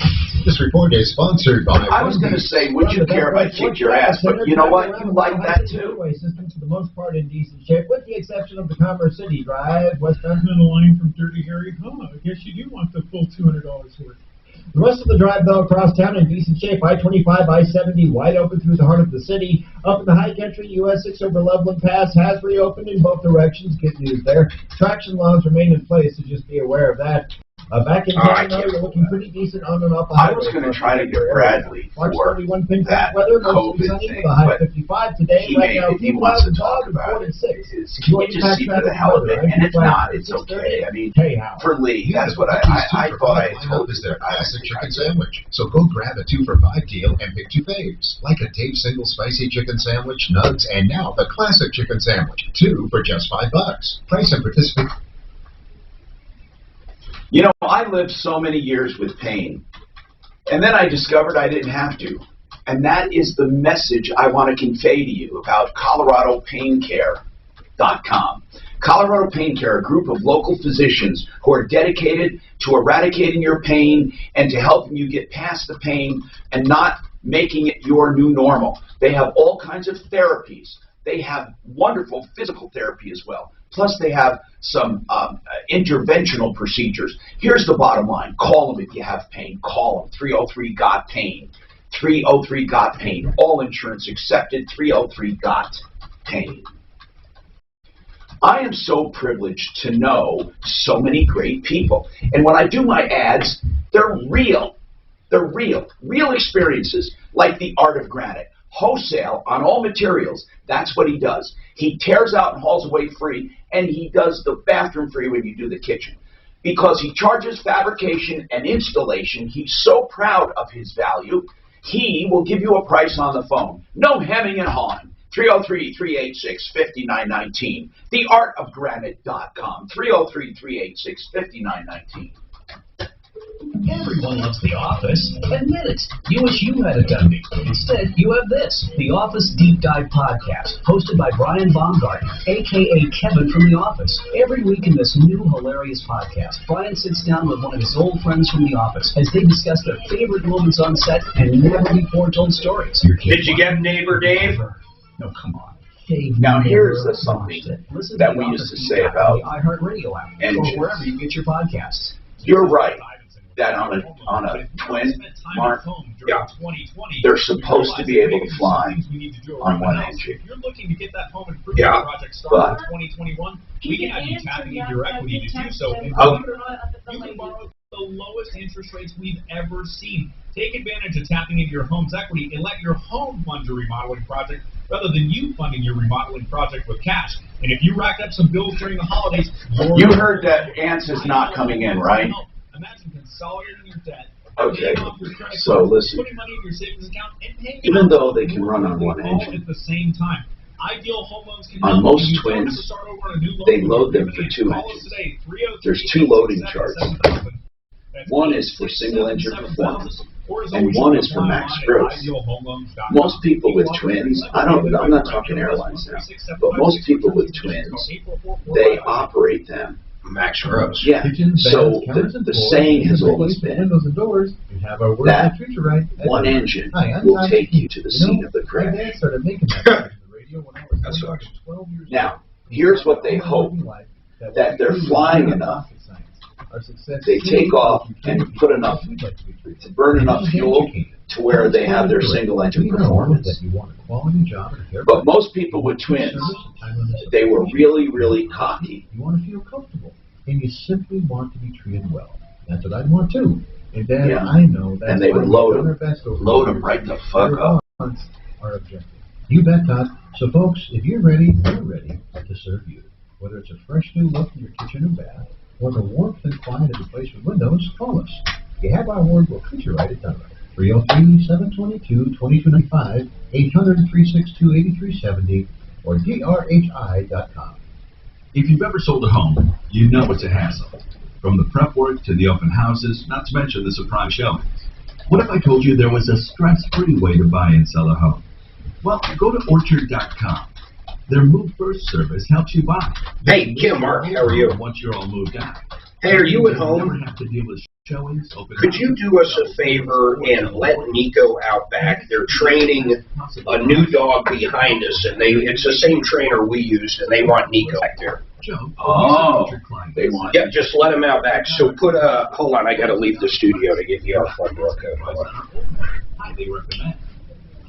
This report is sponsored by... I was going to say, would you care if I kicked your ass? But you know what? You like that too. Systems for the most part in decent shape, with the exception of the Commerce City Drive, West End. The line from Dirty Harry. I guess you do want the full $200 worth. The rest of the drive, though, across town in decent shape. I-25, I-70, wide open through the heart of the city. Up in the high country, US 6 over Loveland Pass has reopened in both directions. Good news there. Traction laws remain in place, so just be aware of that. Back in town, we're looking pretty decent on and off the I highway. was going to try to get Bradley for that weather, COVID sunny thing, with a high but 55 today. he, Right now, he wants to talk about it. Can you just see for the hell of it? And if not, it's okay. I mean, for Lee, that's what I thought I told is their classic chicken sandwich. So go grab a 2 for $5 deal and pick 2 faves. Like a Dave single spicy chicken sandwich, nugs, and now the classic chicken sandwich. 2 for just $5. Price and participate. You know, I lived so many years with pain, and then I discovered I didn't have to. And that is the message I want to convey to you about ColoradoPainCare.com. Colorado Pain Care, a group of local physicians who are dedicated to eradicating your pain and to helping you get past the pain and not making it your new normal. They have all kinds of therapies. They have wonderful physical therapy as well. Plus, they have some interventional procedures. Here's the bottom line. Call them if you have pain. Call them. 303-GOT-PAIN. 303-GOT-PAIN. All insurance accepted. 303-GOT-PAIN. I am so privileged to know so many great people. And when I do my ads, they're real. They're real. Real experiences, like the Art of Granite. Wholesale on all materials. That's what he does. He tears out and hauls away free, and he does the bathroom free when you do the kitchen. Because he charges fabrication and installation, he's so proud of his value, he will give you a price on the phone. No hemming and hawing. 303-386-5919. TheArtOfGranite.com. 303-386-5919. Everyone loves The Office. Admit it. You wish you had a dummy. Instead, you have this, The Office Deep Dive Podcast, hosted by Brian Baumgartner, a.k.a. Kevin from The Office. Every week in this new hilarious podcast, Brian sits down with one of his old friends from The Office as they discuss their favorite moments on set and never-before-told stories. Did you get Neighbor Dave? No, come on. Now, here's something that we used to say about the iHeartRadio app engines. or wherever you get your podcasts. You're right. That on a twin, Mark, yeah, they're supposed to be able to fly on one engine. Yeah, but we can have you tapping into your equity to do so. And you can borrow the lowest interest rates we've ever seen. Take advantage of tapping into your home's equity and let your home fund your remodeling project rather than you funding your remodeling project with cash. And if you rack up some bills during the holidays, you heard that Ants is not coming in, right? Imagine consolidating your debt. Okay, so listen, even though they can run on one engine, at the same time, Ideal Home Loans can on most twins, they load them for 2 engines. There's 2 loading charts. One is for single engine performance, and one is for max gross. Most people with twins, I'm not talking airlines now, but most people with twins, they operate them max gross. Yeah. So the saying has always been that one engine will take you to the scene of the crash. That's right. Now, here's what they hope, that they're flying enough, they take off and put enough, to burn enough fuel to where they have their single engine performance. But most people with twins, they were really, really cocky. You want to feel comfortable, and you simply want to be treated well. That's what I'd want too. And then I know that. And they would load them right the fuck up. Our objective. You bet, Todd. So, folks, if you're ready, we're ready to serve you. Whether it's a fresh new look in your kitchen or bath, or the warmth and quiet of the place with windows, call us. If you have our word, we'll treat you right at Dunlap. 303-722-2295, 800-362-8370, or drhi.com. If you've ever sold a home, you know it's a hassle. From the prep work to the open houses, not to mention the surprise showings. What if I told you there was a stress-free way to buy and sell a home? Well, go to Orchard.com. Their Move First service helps you buy. Hey, Kim, Mark, how are you? Once you're all moved out. Hey, are you at home? Never have to deal with showings, open Could you do us a favor and let Nico out back? They're training a new dog behind us, and it's the same trainer we used, and they want Nico back there. Oh, they want. Yeah, just let him out back. So hold on, I gotta leave the studio to give you our phone book. highly recommend.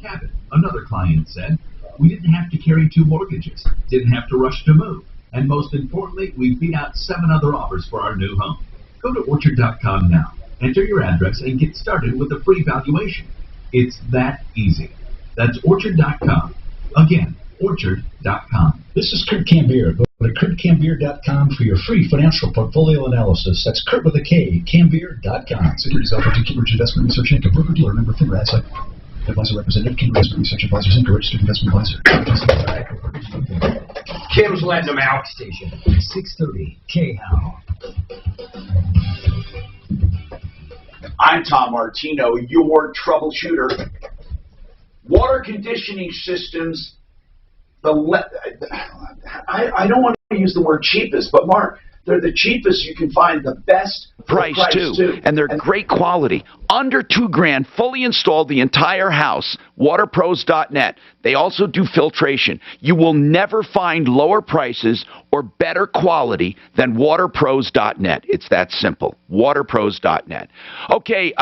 Cabot, another client said, we didn't have to carry 2 mortgages, didn't have to rush to move, and most importantly, we beat out 7 other offers for our new home. Go to Orchard.com now, enter your address, and get started with a free valuation. It's that easy. That's Orchard.com. Again, Orchard.com. This is Kurt Cambier. Go to KurtCambier.com for your free financial portfolio analysis. That's Kurt with a K, Cambier.com. Securities offered to Cambridge Investment Research Inc., a broker-dealer, member FINRA, advisor representative, Cambridge Investment Research Advisors Inc., a registered investment advisor. Kim's letting them out. Station 630 KHOW. I'm Tom Martino, your troubleshooter. Water conditioning systems, I don't want to use the word cheapest, but Mark, they're the cheapest you can find, the best price too. And they're great quality. Under $2,000, fully installed the entire house. Waterpros.net. They also do filtration. You will never find lower prices or better quality than Waterpros.net. It's that simple. Waterpros.net. Okay,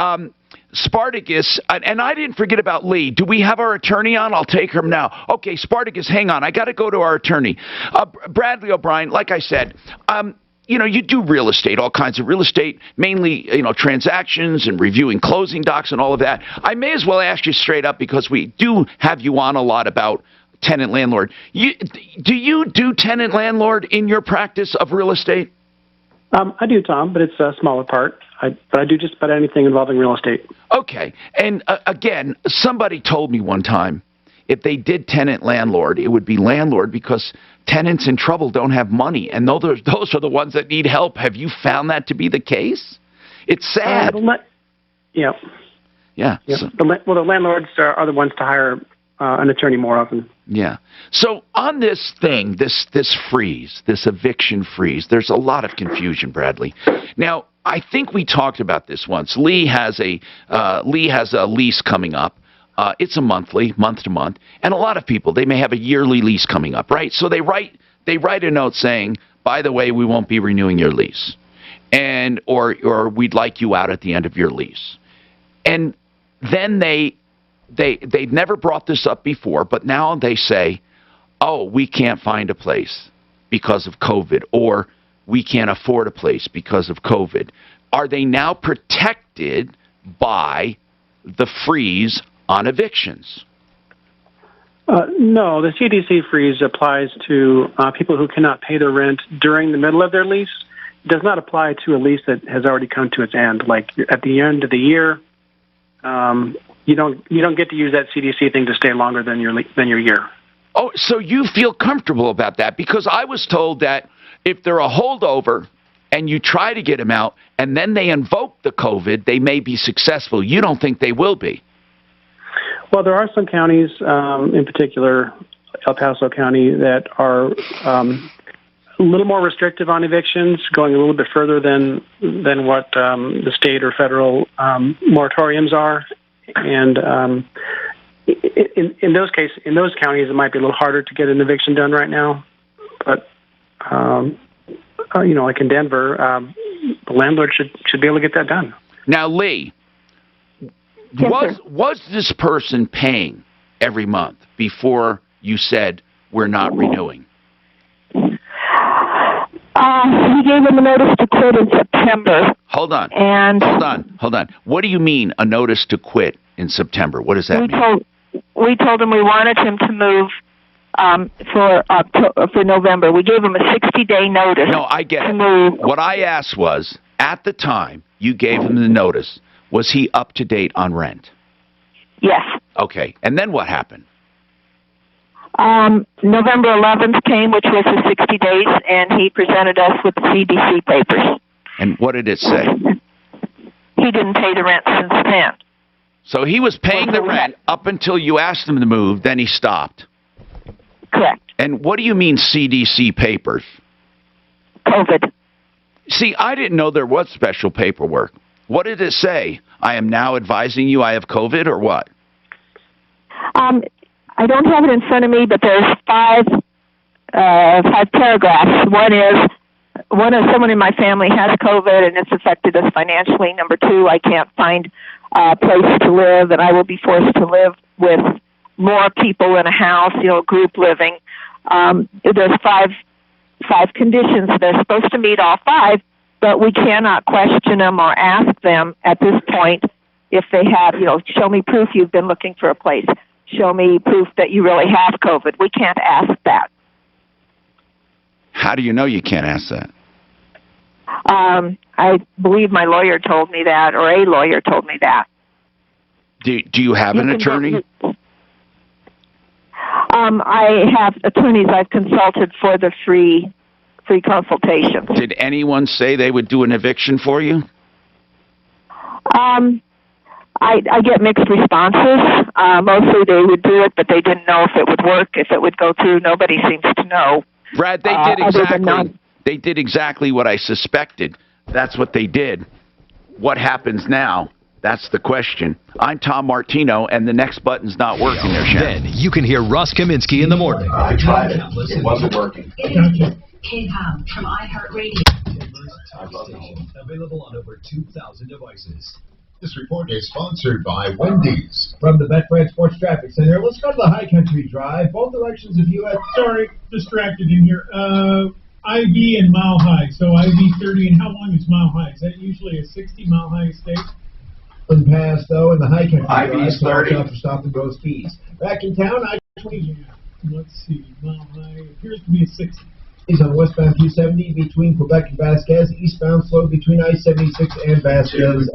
Spartacus, and I didn't forget about Lee. Do we have our attorney on? I'll take her now. Okay, Spartacus, hang on. I got to go to our attorney. Bradley O'Brien, like I said, you do real estate, all kinds of real estate, mainly, transactions and reviewing closing docs and all of that. I may as well ask you straight up because we do have you on a lot about tenant landlord. Do you do tenant landlord in your practice of real estate? I do, Tom, but it's a smaller part. But I do just about anything involving real estate. Okay. And again, somebody told me one time if they did tenant landlord, it would be landlord because tenants in trouble don't have money. And those are the ones that need help. Have you found that to be the case? It's sad. Yeah. Yeah. Yeah. So, the landlords are the ones to hire an attorney more often. Yeah. So on this thing, this freeze, this eviction freeze, there's a lot of confusion, Bradley. Now, I think we talked about this once. Lee has a lease coming up. It's a month to month, and a lot of people, they may have a yearly lease coming up, right? So they write a note saying, by the way, we won't be renewing your lease, and or we'd like you out at the end of your lease. And then they've never brought this up before, but now they say, oh, we can't find a place because of COVID, or we can't afford a place because of COVID. Are they now protected by the freeze on evictions? No, the CDC freeze applies to people who cannot pay their rent during the middle of their lease. It does not apply to a lease that has already come to its end. Like at the end of the year, you don't get to use that CDC thing to stay longer than your year. Oh, so you feel comfortable about that? Because I was told that if they're a holdover and you try to get them out and then they invoke the COVID, they may be successful. You don't think they will be? Well, there are some counties, in particular El Paso County, that are a little more restrictive on evictions, going a little bit further than what the state or federal moratoriums are. And in those counties, it might be a little harder to get an eviction done right now. But like in Denver, the landlord should be able to get that done. Now, Lee, was this person paying every month before you said we're not renewing? We gave him a notice to quit in September. Hold on. Hold on. What do you mean a notice to quit in September? What does that mean? We told him we wanted him to move for November. We gave him a 60-day notice. No, I get it. What I asked was, at the time you gave him the notice, was he up to date on rent? Yes. Okay. And then what happened? November 11th came, which was the 60 days, and he presented us with the CDC papers. And what did it say? He didn't pay the rent since then. So he was paying the rent up until you asked him to move, then he stopped. Correct. And what do you mean CDC papers? COVID. See, I didn't know there was special paperwork. What did it say? I am now advising you I have COVID, or what? I don't have it in front of me, but there's five paragraphs. One is someone in my family has COVID and it's affected us financially. Number two, I can't find a place to live, and I will be forced to live with more people in a house, group living. There's five conditions. They're supposed to meet all five, but we cannot question them or ask them at this point if they have, show me proof you've been looking for a place. Show me proof that you really have COVID. We can't ask that. How do you know you can't ask that? I believe my lawyer told me that, or a lawyer told me that. Do you have an attorney? I have attorneys I've consulted for the free consultations. Did anyone say they would do an eviction for you? I get mixed responses. Mostly they would do it, but they didn't know if it would work, if it would go through. Nobody seems to know. Brad, they did exactly what I suspected. That's what they did. What happens now? That's the question. I'm Tom Martino, and the next button's not working there, Shannon. Then you can hear Russ Kaminsky in the morning. I tried it. It wasn't working. K-Pop from iHeartRadio. Available on over 2,000 devices. This report is sponsored by Wendy's. From the Betfred Sports Traffic Center, let's go to the High Country Drive. Both directions of U.S. Sorry, distracted in here. IV and Mile High. So IV 30, and how long is Mile High? Is that usually a 60-mile high state? Pass, though, in the High Country Drive. IV's 30. For stop and go speeds. Back in town, I-20. Let's see. Mile High appears to be a 60. Is on westbound 270 between Quebec and Vasquez. Eastbound slow between I-76 and Vasquez.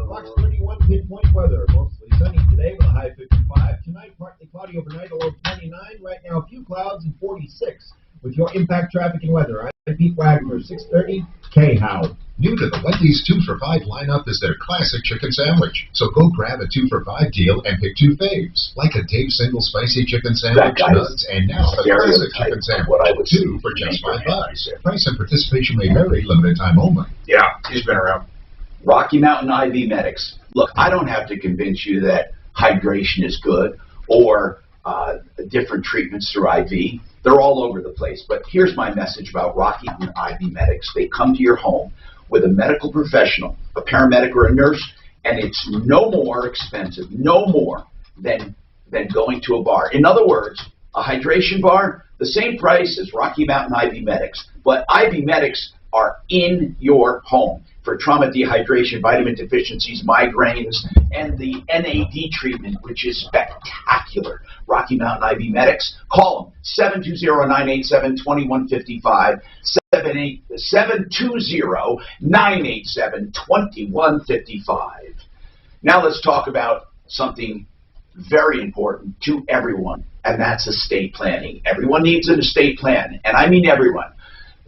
Fox 31 pinpoint weather. Mostly sunny today with a high 55. Tonight, partly cloudy overnight, a low of 29. Right now, a few clouds and 46. With your impact traffic and weather, I'm Pete Wagner, 630 K-How. New to the Wendy's 2 for $5 lineup is their classic chicken sandwich. So go grab a 2 for $5 deal and pick two faves, like a Dave's single spicy chicken sandwich, nuts, and now the classic chicken sandwich. 2 for just $5. Price and participation may vary, limited time only. Yeah, he's been around. Rocky Mountain IV Medics. Look, I don't have to convince you that hydration is good or different treatments through IV. They're all over the place. But here's my message about Rocky Mountain IV Medics. They come to your home with a medical professional, a paramedic or a nurse, and it's no more expensive, no more than going to a bar. In other words, a hydration bar, the same price as Rocky Mountain IV Medics, but IV Medics are in your home for trauma, dehydration, vitamin deficiencies, migraines, and the NAD treatment, which is spectacular. Rocky Mountain IV Medics, call them, 720-987-2155, 720-987-2155. Now let's talk about something very important to everyone, and that's estate planning. Everyone needs an estate plan, and I mean everyone.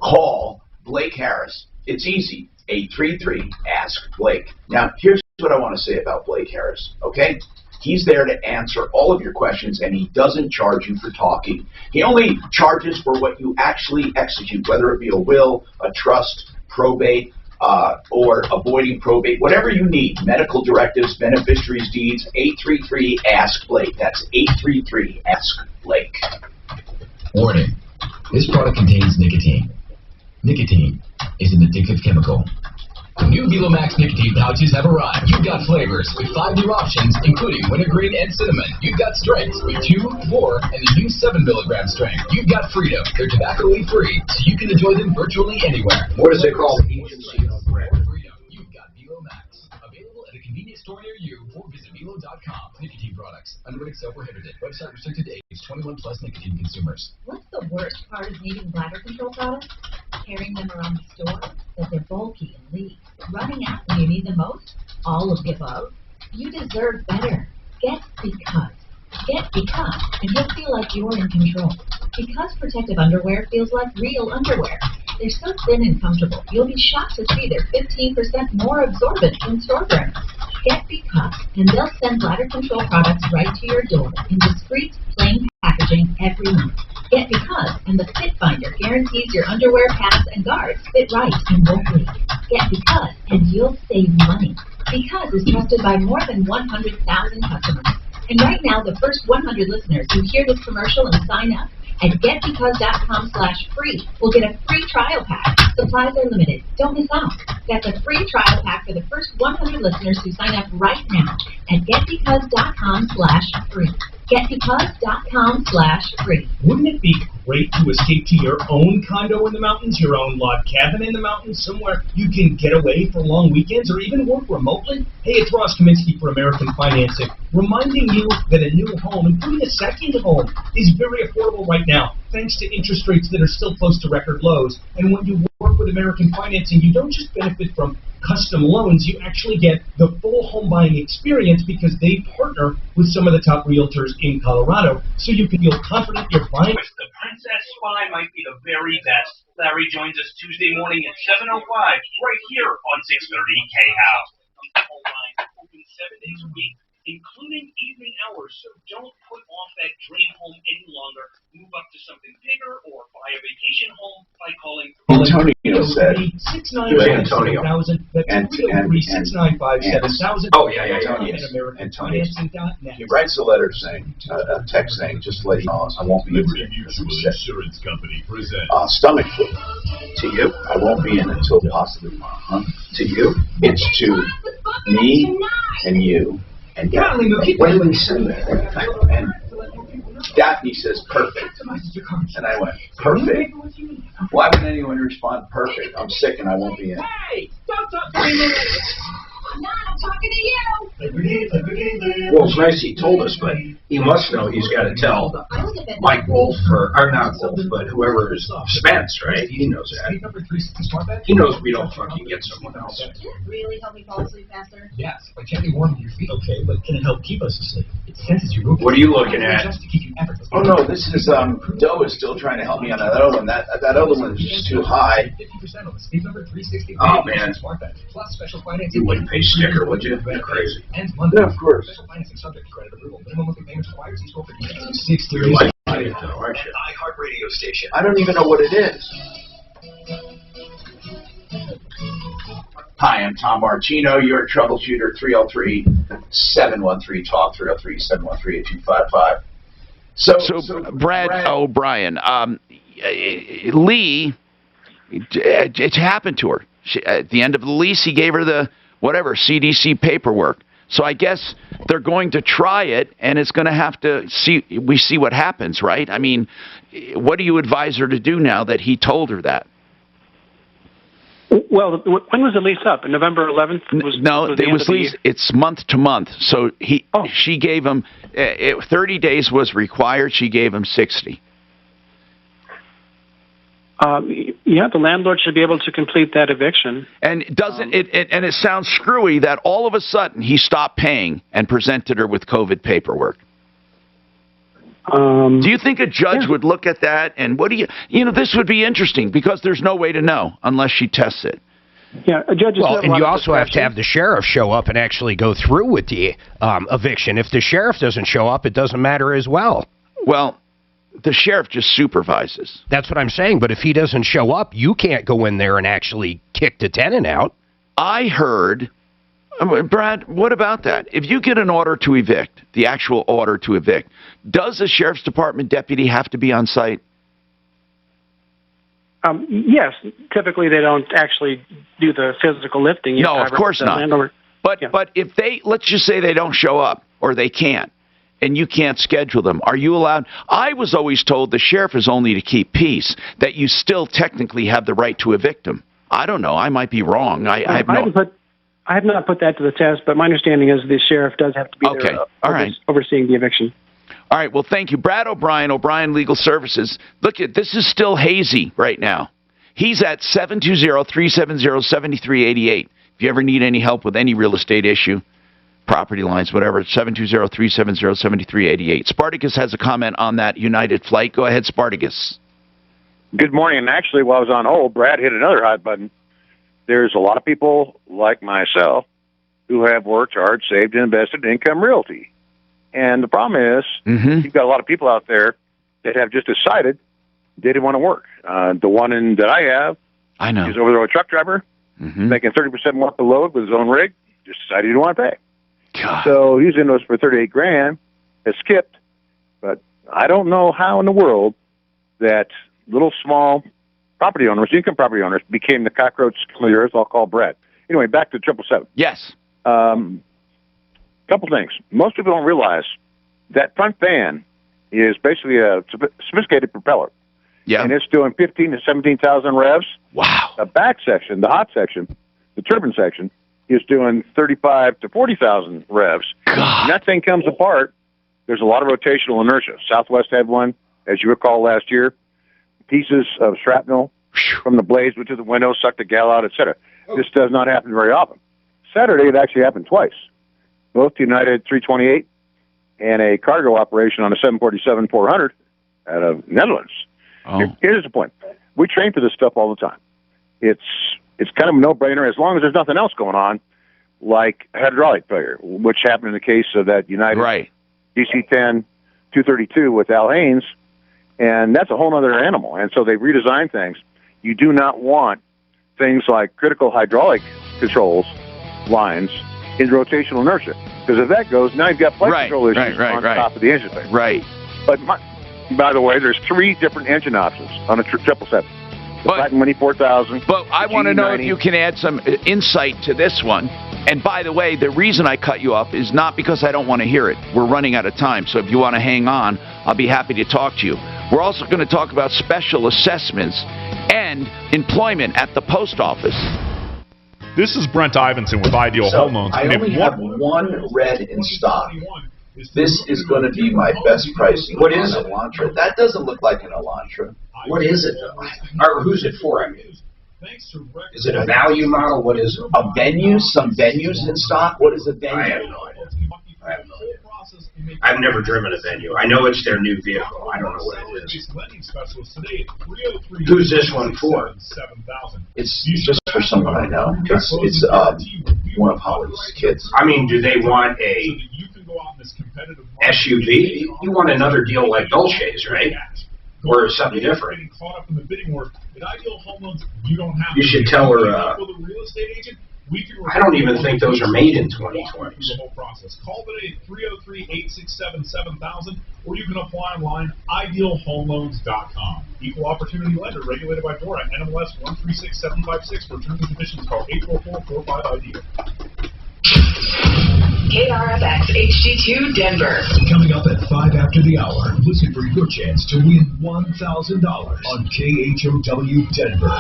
Call Blake Harris. It's easy. 833-ASK-BLAKE. Now, here's what I want to say about Blake Harris, okay? He's there to answer all of your questions, and he doesn't charge you for talking. He only charges for what you actually execute, whether it be a will, a trust, probate, or avoiding probate, whatever you need, medical directives, beneficiaries' deeds, 833-ASK-BLAKE. That's 833-ASK-BLAKE. Warning. This product contains nicotine. Nicotine is an addictive chemical. The new Velomax nicotine pouches have arrived. You've got flavors with 5 new options, including wintergreen and cinnamon. You've got strengths with 2, 4, and the new 7 milligram strength. You've got freedom. They're tobacco-free, so you can enjoy them virtually anywhere. What is it called? Agency of Freedom. You've got Velomax. Available at a convenience store near you or visit Velo.com. Nicotine products. Unrated, self-prohibited. Website restricted to age 21 plus nicotine consumers. What's the worst part of needing bladder control products? Carrying them around the store, that they're bulky and leak. Running out when you need them most? All of the above? You deserve better. Get Because. Get Because, and you'll feel like you're in control. Because protective underwear feels like real underwear. They're so thin and comfortable, you'll be shocked to see they're 15% more absorbent than store brands. Get Because, and they'll send bladder control products right to your door in discreet, plain packaging every month. Get Because, and the Fit Finder guarantees your underwear, pads, and guards fit right and won't leak. Get Because, and you'll save money. Because is trusted by more than 100,000 customers. And right now, the first 100 listeners who hear this commercial and sign up at getbecause.com/free will get a free trial pack. Supplies are limited. Don't miss out. That's a free trial pack for the first 100 listeners who sign up right now at getbecause.com/free. Getbecause.com/free. Wouldn't it be great to escape to your own condo in the mountains, your own log cabin in the mountains, somewhere you can get away for long weekends or even work remotely? Hey, it's Ross Kaminsky for American Financing, reminding you that a new home, including a second home, is very affordable right now, thanks to interest rates that are still close to record lows. And when you work with American Financing, you don't just benefit from custom loans, you actually get the full home buying experience because they partner with some of the top realtors in Colorado, so you can feel confident you're buying. The Princess Spy might be the very best. Larry joins us Tuesday morning at 7:05, right here on 630 K-House. Open 7 days a week, including evening hours, so don't put off that dream home any longer. Move up to something bigger or buy a vacation home by calling. Antonio said, Antonio. Oh, yeah. Antonio. He writes a letter saying, a text saying, just to let you know, I won't be in. Insurance Company presents Stomach flu. To you, I won't be in until possibly tomorrow. To you, it's to me and you. And when we send that, and Daphne says perfect, and I went, perfect? Why would anyone respond perfect? I'm sick and I won't be in. Hey, don't talk to me. I'm talking to you. Well, it's nice he told us, but he must know he's got to tell Mike Wolf, or not Wolf, but whoever is Spence, right? He knows that. He knows we don't fucking get someone else. Can it really help me fall asleep faster? Yes, but can it be warming your feet? Okay, but can it help keep us asleep? It senses your movement. What are you looking at? Just to keep you effortless. Oh no, this is Doe is still trying to help me on that other one. That other one is just too high. 50% on the Sleep Number 360. Oh man, plus special financing. You wouldn't pay sticker, would you? That's crazy. And yeah, of course. Special financing subject to credit approval. Minimum monthly payments required. See store for details. 630. You're like aren't you? iHeartRadio station. I don't even know what it is. Hi, I'm Tom Martino. You're a Troubleshooter. 303-713-TALK. 303-713-8255. So Brad O'Brien, Lee, it's happened to her. At the end of the lease, he gave her the CDC paperwork. So I guess they're going to try it, and it's going to have to see what happens, right? I mean, what do you advise her to do now that he told her that? Well, when was the lease up? November 11th? It's month to month. So she gave him 30 days was required. She gave him 60. Yeah, the landlord should be able to complete that eviction. And it sounds screwy that all of a sudden he stopped paying and presented her with COVID paperwork. Do you think a judge would look at that? And what do this would be interesting because there's no way to know unless she tests it. Yeah, a judge. Well, and you also have to have the sheriff show up and actually go through with the eviction. If the sheriff doesn't show up, it doesn't matter as well. Well, the sheriff just supervises. That's what I'm saying. But if he doesn't show up, you can't go in there and actually kick the tenant out. I heard, Brad, what about that? If you get an order to evict, the actual order to evict, does the sheriff's department deputy have to be on site? Yes. Typically, they don't actually do the physical lifting. No, of course not. But if let's just say they don't show up or they can't, and you can't schedule them, are you allowed? I was always told the sheriff is only to keep peace, that you still technically have the right to evict them. I don't know. I might be wrong. I have not put that to the test, but my understanding is the sheriff does have to be there overseeing the eviction. All right. Well, thank you. Brad O'Brien Legal Services. Look, this is still hazy right now. He's at 720-370-7388. If you ever need any help with any real estate issue, property lines, whatever, 720-370-7388. Spartacus has a comment on that United flight. Go ahead, Spartacus. Good morning. And actually, while I was on hold, Brad hit another hot button. There's a lot of people like myself who have worked hard, saved, and invested in Income Realty. And the problem is, you've got a lot of people out there that have just decided they didn't want to work. The one that I have, I know, he's over there with a truck driver, making 30% more per load with his own rig. Just decided he didn't want to pay. God. So he's in those for 38 grand. Has skipped, but I don't know how in the world that little small property owners, income property owners, became the cockroach scum of the earth. I'll call Brett. Anyway, back to 777. Yes. Couple things. Most people don't realize that front fan is basically a sophisticated propeller. Yeah. And it's doing 15 to 17,000 revs. Wow. The back section, the hot section, the turbine section, is doing 35 to 40,000 revs. God. When that thing comes apart, there's a lot of rotational inertia. Southwest had one, as you recall last year. Pieces of shrapnel from the blades went to the window, sucked the gal out, etc. This does not happen very often. Saturday, it actually happened twice. Both United 328 and a cargo operation on a 747-400 out of Netherlands. Oh. Here's the point. We train for this stuff all the time. It's kind of a no-brainer as long as there's nothing else going on, like hydraulic failure, which happened in the case of that United DC-10 232 with Al Haynes, and that's a whole other animal. And so they redesigned things. You do not want things like critical hydraulic controls lines in rotational inertia, because if that goes, now you've got flight control issues on top of the engine thing. Right. But by the way, there's 3 different engine options on a 777. The Pratt & Whitney 4000. But I want to know if you can add some insight to this one. And by the way, the reason I cut you off is not because I don't want to hear it. We're running out of time, so if you want to hang on, I'll be happy to talk to you. We're also going to talk about special assessments and employment at the post office. This is Brent Ivinson with Ideal Home Loans. I only have one red in stock. This is going to be my best pricing. What is it? Elantra. That doesn't look like an Elantra. What is it, though? Or who's it for, I mean? Is it a value model? What is it? A Venue? Some Venues in stock? What is a Venue? I have no idea. I've never driven a Venue. I know it's their new vehicle. I don't know what it is. Who's this one for? It's just for someone I know. It's one of Holly's kids. I mean, do they want a SUV? You want another deal like Dolce's, right? Or something different. You should tell her, I don't even think those are made in 2020s. Call today at 303-867-7000, or you can apply online, idealhomeloans.com. Equal opportunity lender, regulated by DORA, NMLS 136756. For terms and conditions, call 844-45-IDEAL. KRFX HD2 Denver. Coming up at 5 after the hour, listen for your chance to win $1,000 on KHOW Denver.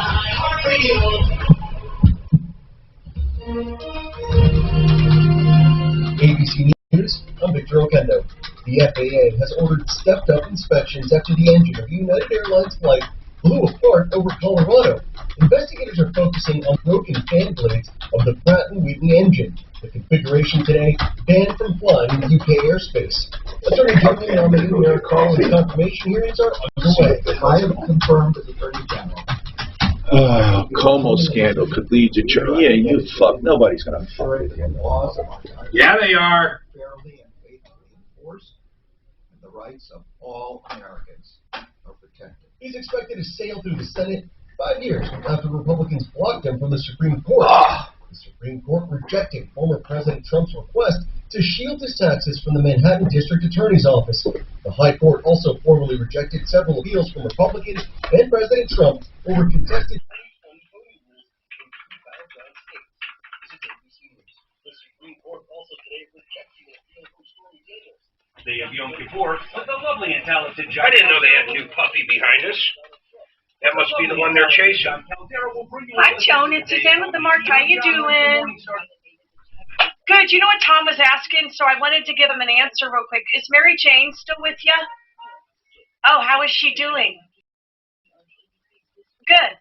ABC News, I'm Victor Okendo. The FAA has ordered stepped-up inspections after the engine of United Airlines flight blew apart over Colorado. Investigators are focusing on broken fan blades of the Pratt & Whitney engine. The configuration today banned from flying in UK airspace. Attorney General nominated Merrick Garland and confirmation hearings are underway. I have confirmed as Attorney General. Como scandal could lead to yeah, you fuck. Nobody's gonna fuck with him. Yeah, they are. Fairly and faithfully enforced, and the rights of all Americans are protected. He's expected to sail through the Senate 5 years after Republicans blocked him from the Supreme Court. The Supreme Court rejected former President Trump's request to shield his taxes from the Manhattan District Attorney's Office. The High Court also formally rejected several appeals from Republicans and President Trump over contested. Day of Yom Kippur with a lovely and talented I didn't know they had a new puppy behind us. That must be the one they're chasing. Hi, Joan. It's Suzanne with the Mark. How you doing? Good. You know what Tom was asking, so I wanted to give him an answer real quick. Is Mary Jane still with you? Oh, how is she doing? Good.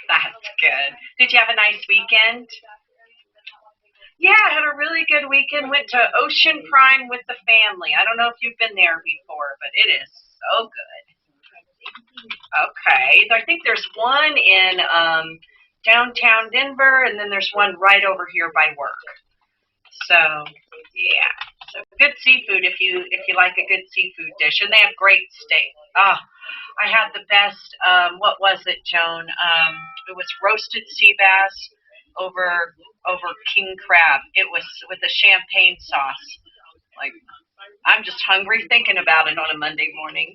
That's good. Did you have a nice weekend? Yeah, I had a really good weekend. Went to Ocean Prime with the family. I don't know if you've been there before, but it is so good. Okay. I think there's one in downtown Denver, and then there's one right over here by work. So Yeah. So good seafood if you like a good seafood dish, and they have great steak. I had the best. What was it, Joan? It was roasted sea bass over king crab. It was with a champagne sauce. Like, I'm just hungry thinking about it on a Monday morning.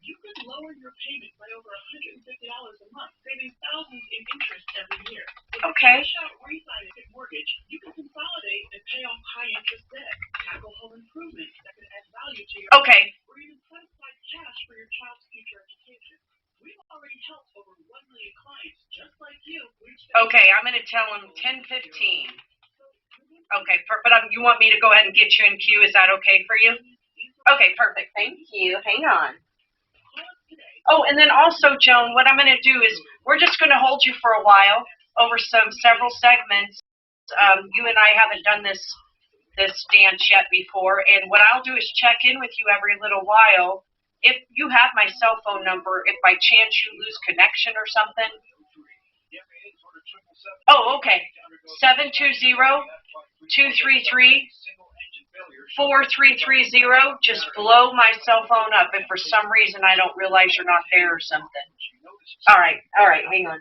You could lower your payment by over $150 a month, saving thousands in interest every year. Okay. Cash out refinance mortgage, you can consolidate and pay off high interest debt, tackle home improvements that can add value to your Okay. home, or even set aside cash for your child's future education. We've already helped over 1 million clients just like you. Okay, I'm going to tell them 10:15. Okay, but you want me to go ahead and get you in queue? Is that okay for you? Okay, perfect. Thank you. Hang on. Oh, and then also, Joan, what I'm going to do is we're just going to hold you for a while over several segments. You and I haven't done this dance yet before, and what I'll do is check in with you every little while. If you have my cell phone number, if by chance you lose connection or something. Oh, okay. 720-233-4330. Just blow my cell phone up if for some reason I don't realize you're not there or something. All right, hang on.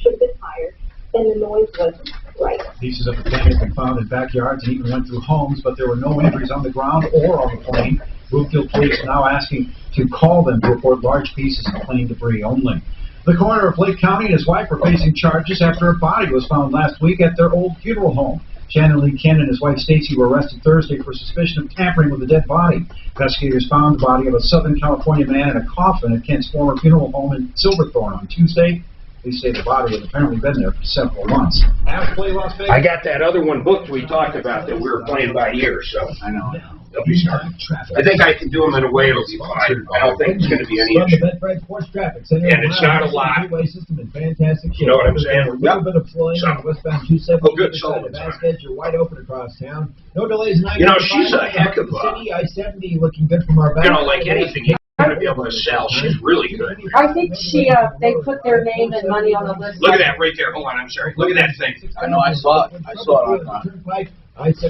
Should have been higher, and the noise wasn't right. Pieces of the plane have been found in backyards and even went through homes, but there were no injuries on the ground or on the plane. Brookfield police are now asking to call them to report large pieces of plane debris only. The coroner of Lake County and his wife are facing charges after a body was found last week at their old funeral home. Shannon Lee Ken and his wife Stacy were arrested Thursday for suspicion of tampering with a dead body. Investigators found the body of a Southern California man in a coffin at Ken's former funeral home in Silverthorne on Tuesday. Police say the body had apparently been there for several months. I got that other one booked we talked about that we were playing by ear, so I know. They'll be starting. I think I can do them in a way it'll be fine. I don't think it's going to be any issue. And it's not a lot. You know what I'm saying? A little bit of flooding on westbound 270. Oh, good. So you're wide open across town. No delays in you know, she's a heck of a city. I-70 looking good from our back. You know, like anything, you're going to be able to sell. She's really good. I think they put their name and money on the list. Look at that right there. Hold on, I'm sorry. Look at that thing. I know, I saw it. I saw it on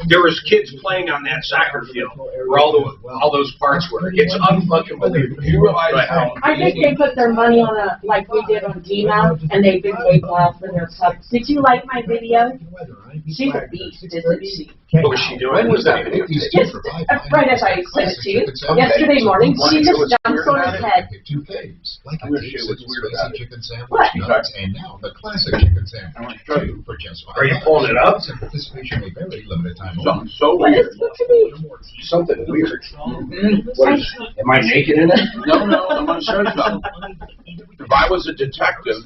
There was kids playing on that soccer field where all those parts were. It's unfucking believable. You realize how? I think they put their money on like we did on Dina, and they've been waiting out for their pups. Did you like my video? She's a beast, isn't she? What was she doing? When was that? Just right as I sent it to you. Yesterday morning, she just jumps on his head. Like a deep spicy chicken sandwich, What? nuts, and now the classic chicken sandwich. Two for just $5. Are you pulling it up? Participation may vary, limited time only. Something so What weird. is it to me? Something weird. What is, am I naked in it? No, I'm going to show you something. If I was a detective,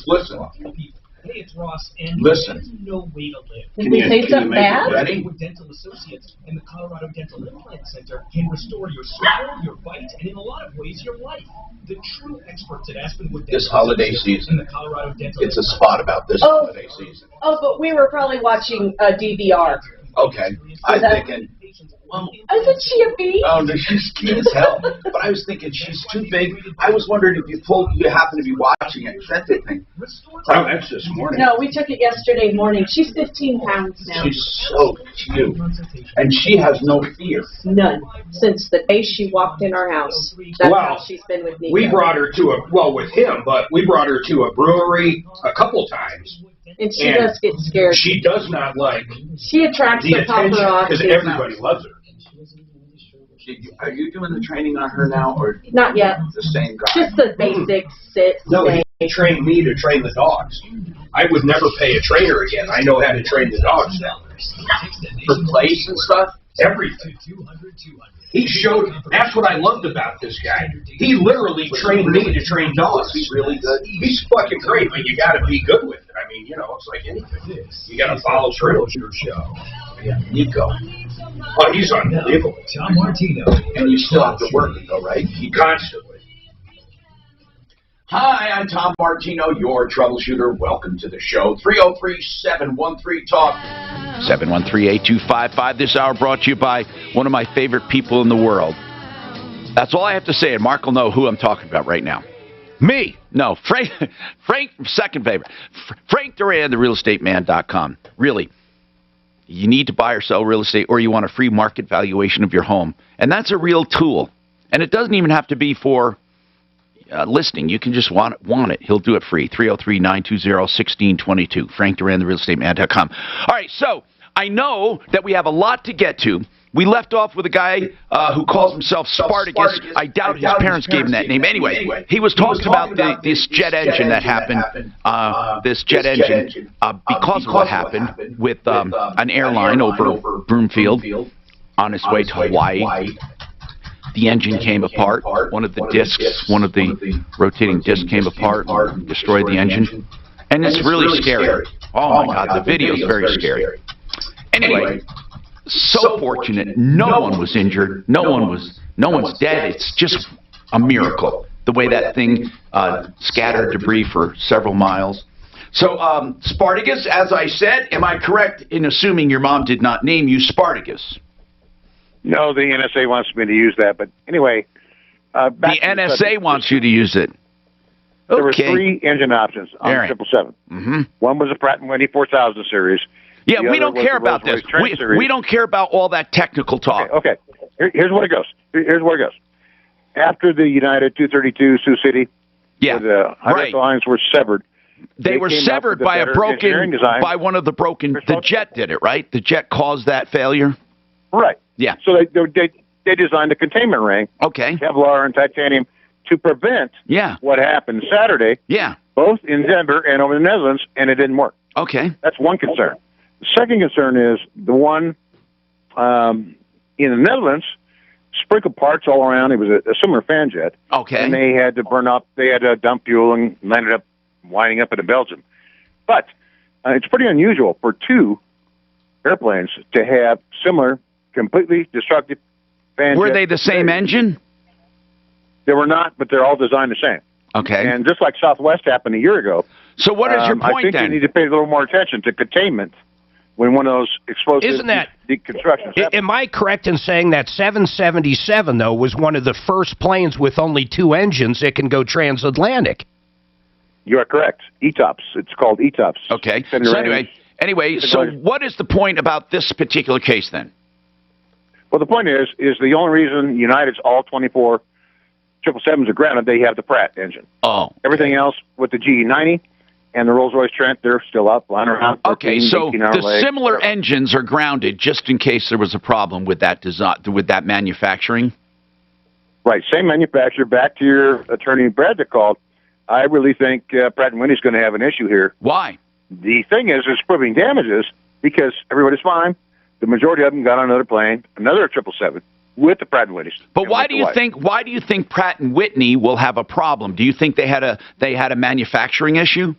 listen. Hey, it's Ross, and Listen. there's no way to live. Did we say something bad? Ready? Dental Associates and the Colorado Dental Implant Center can restore your smile, your bite, and in a lot of ways, your life. The true experts at Aspenwood Dental This holiday Associates season, and the Colorado Dental it's a spot about this holiday season. Oh, but we were probably watching DVR. Okay, I'm thinking, well, Isn't she a bee? oh, no, she's cute as hell. But I was thinking she's too big. I was wondering if you happen to be watching it. Sent it thing. Oh, that's this morning. No, we took it yesterday morning. She's 15 pounds now. She's so cute, and she has no fear. None. Since the day she walked in our house. That's how she's been with me. We brought her to with him, but we brought her to a brewery a couple times. And she does get scared. She does not like She attracts the the attention paparazzi. because everybody loves her. Are you doing the training on her now, or Not yet. the same guy? Just the basic sit, No, stay. he trained me to train the dogs. I would never pay a trainer again. I know how to train the dogs now. For place and stuff? Everything. He showed, that's what I loved about this guy. He literally trained me to train dogs. He's really good. He's fucking great, but you gotta be good with it. I mean, you know, it's like anything. You gotta follow through. Yeah, Nico. Oh, he's unbelievable. Tom Martino. And you still have to work it though, right? Constantly. Hi, I'm Tom Martino, your troubleshooter. Welcome to the show. 303-713-TALK. 713-8255. This hour brought to you by one of my favorite people in the world. That's all I have to say, and Mark will know who I'm talking about right now. Me? No, Frank, second favorite. Frank Duran, therealestateman.com. Really, you need to buy or sell real estate, or you want a free market valuation of your home. And that's a real tool. And it doesn't even have to be for listing. You can just want it. He'll do it free. 303-920-1622. Frank Duran, therealestateman.com. All right, so I know that we have a lot to get to. We left off with a guy who calls himself Spartacus. I doubt his parents gave him that name. Anyway, he was talking about this jet engine that happened, because of what happened with an airline over Broomfield on its way to Hawaii. The engine came apart. One of the rotating discs came apart, destroyed the engine. And it's really scary. Oh, my God, the video is very scary. Anyway, so fortunate. No one was injured. No one's dead. It's just a miracle, the way that thing scattered debris for several miles. So, Spartacus, as I said, am I correct in assuming your mom did not name you Spartacus? No, the NSA wants me to use that. But anyway, the NSA wants you to use it. There were 3 engine options on the 777. Mm-hmm. One was a Pratt & Whitney 4000 series. Yeah, we don't care about this. We don't care about all that technical talk. Okay. Here's where it goes. After the United 232 Sioux City, the hydraulic lines were severed. They were severed by one of the broken. The jet did it, right? The jet caused that failure. Right. Yeah. So they designed a containment ring. Okay. Kevlar and titanium to prevent what happened Saturday. Yeah. Both in Denver and over in the Netherlands, and it didn't work. Okay. That's one concern. The second concern is the one in the Netherlands sprinkled parts all around. It was a similar fan jet. Okay. And they had to burn up. They had to dump fuel and landed up winding up in Belgium. But it's pretty unusual for 2 airplanes to have similar, completely destructive fan jets. Were they the same engine? They were not, but they're all designed the same. Okay. And just like Southwest happened a year ago. So what is your point I think then? you need to pay a little more attention to containment when one of those explosive deconstructions happens. Am I correct in saying that 777, though, was one of the first planes with only 2 engines that can go transatlantic? You are correct. ETOPS. It's called ETOPS. Okay. So anyway, so what is the point about this particular case then? Well, the point is the only reason United's all 24 777s are grounded, they have the Pratt engine. Oh. Everything else with the GE90 and the Rolls-Royce Trent, they're still up, flying around. 13, okay, so the legs, similar engines are grounded just in case there was a problem with that design, with that manufacturing? Right, same manufacturer. Back to your attorney, Brad, that called. I really think Pratt & Whitney's going to have an issue here. Why? The thing is, it's proving damages because everybody's fine. The majority of them got on another plane, another 777, with the Pratt & Whitney's. But why do you think Pratt & Whitney will have a problem? Do you think they had a manufacturing issue?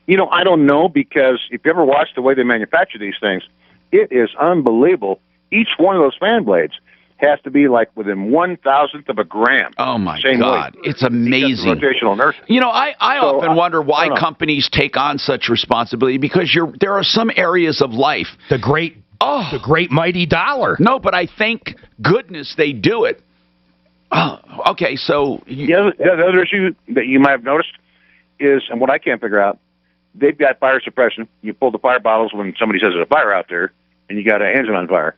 I don't know, because if you ever watch the way they manufacture these things, it is unbelievable. Each one of those fan blades has to be like within 1,000th of a gram. Oh, my God. Weight. It's amazing. Rotational inertia. I often wonder why companies take on such responsibility, because there are some areas of life. The great mighty dollar. No, but I thank goodness they do it. Okay, so... The other issue that you might have noticed is, and what I can't figure out, they've got fire suppression. You pull the fire bottles when somebody says there's a fire out there, and you got an engine on fire.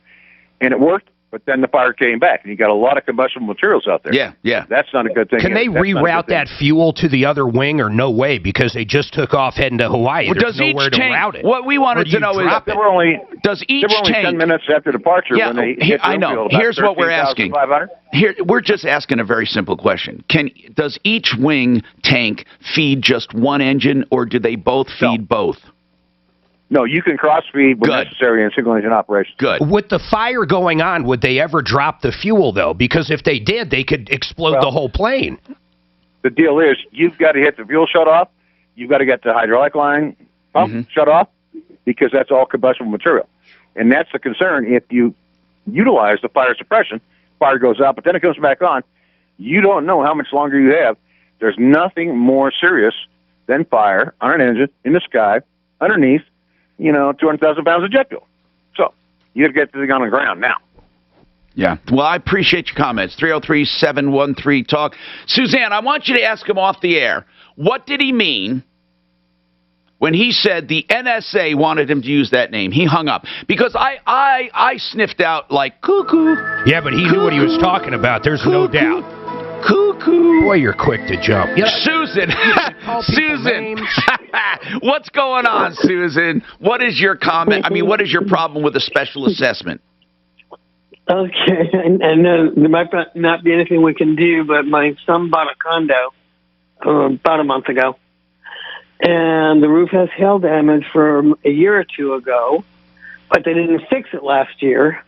And it worked, but then the fire came back, and you got a lot of combustible materials out there. Yeah. That's not a good thing. Can they reroute that fuel to the other wing, or no way, because they just took off heading to Hawaii? Well, There's nowhere to route it. What we wanted to know is, they were only 10 minutes after departure when they hit I know. Here's what we're asking. We're just asking a very simple question. Does each wing tank feed just one engine, or do they both feed both? No, you can cross-feed when necessary in single-engine operations. Good. With the fire going on, would they ever drop the fuel, though? Because if they did, they could explode the whole plane. The deal is, you've got to hit the fuel shut-off. You've got to get the hydraulic line pump shut off, because that's all combustible material. And that's the concern. If you utilize the fire suppression, fire goes out, but then it comes back on. You don't know how much longer you have. There's nothing more serious than fire on an engine, in the sky, underneath, 200,000 pounds of jet fuel. So you have to get the thing on the ground now. Yeah. Well, I appreciate your comments. 303-713-TALK. Suzanne, I want you to ask him off the air. What did he mean when he said the NSA wanted him to use that name? He hung up. Because I sniffed out like cuckoo. Yeah, but he knew what he was talking about. There's no doubt. Cuckoo. Boy, you're quick to jump. Susan. Susan. What's going on, Susan? What is your comment? I mean, what is your problem with a special assessment? Okay, and there might not be anything we can do, but my son bought a condo about a month ago, and the roof has hail damage from a year or two ago, but they didn't fix it last year.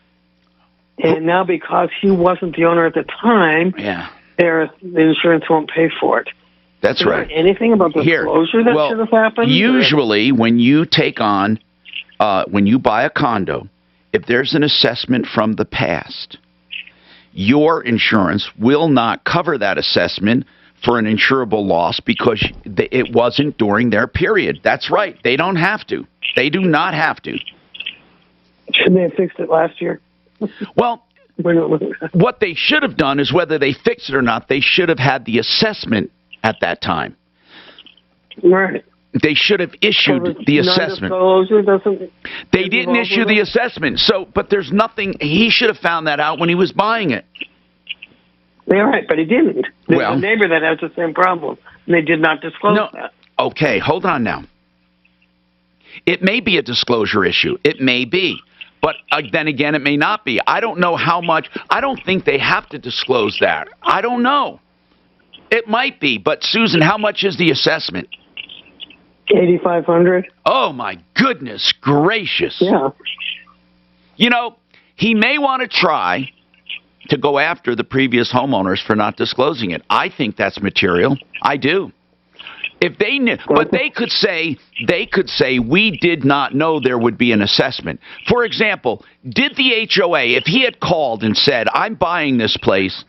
And now because he wasn't the owner at the time, the insurance won't pay for it. That's right. Anything about disclosure that should have happened? Usually, when you take on, when you buy a condo, if there's an assessment from the past, your insurance will not cover that assessment for an insurable loss because it wasn't during their period. That's right. They don't have to. They do not have to. Shouldn't they have fixed it last year? Well, what they should have done is, whether they fixed it or not, they should have had the assessment at that time. Right. They should have issued the assessment. They didn't issue the assessment. So, but there's nothing. He should have found that out when he was buying it. Yeah, right, but he didn't. There's a neighbor that has the same problem, and they did not disclose that. Okay, hold on now. It may be a disclosure issue. It may be. But then again, it may not be. I don't know how much. I don't think they have to disclose that. I don't know. It might be. But, Susan, how much is the assessment? $8,500. Oh, my goodness gracious. Yeah. You know, he may want to try to go after the previous homeowners for not disclosing it. I think that's material. I do. If they knew, but they could say we did not know there would be an assessment. For example, did the HOA, if he had called and said, I'm buying this place,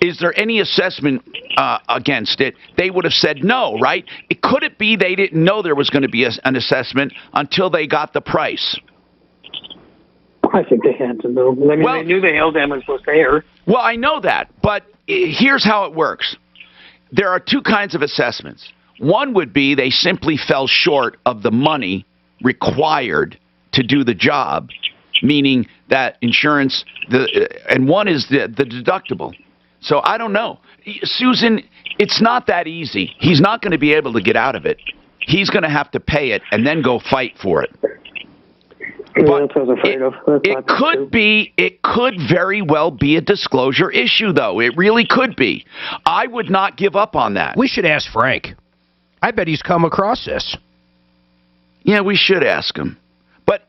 is there any assessment against it? They would have said no, right? Could it be they didn't know there was going to be an assessment until they got the price? I think they had to know. I mean, they knew the hail damage was there. Well, I know that, but here's how it works. There are two kinds of assessments. One would be they simply fell short of the money required to do the job, meaning that insurance, and one is the deductible. So I don't know. Susan, it's not that easy. He's not going to be able to get out of it. He's going to have to pay it and then go fight for it. But it could very well be a disclosure issue, though. It really could be. I would not give up on that. We should ask Frank. I bet he's come across this. Yeah, we should ask him. But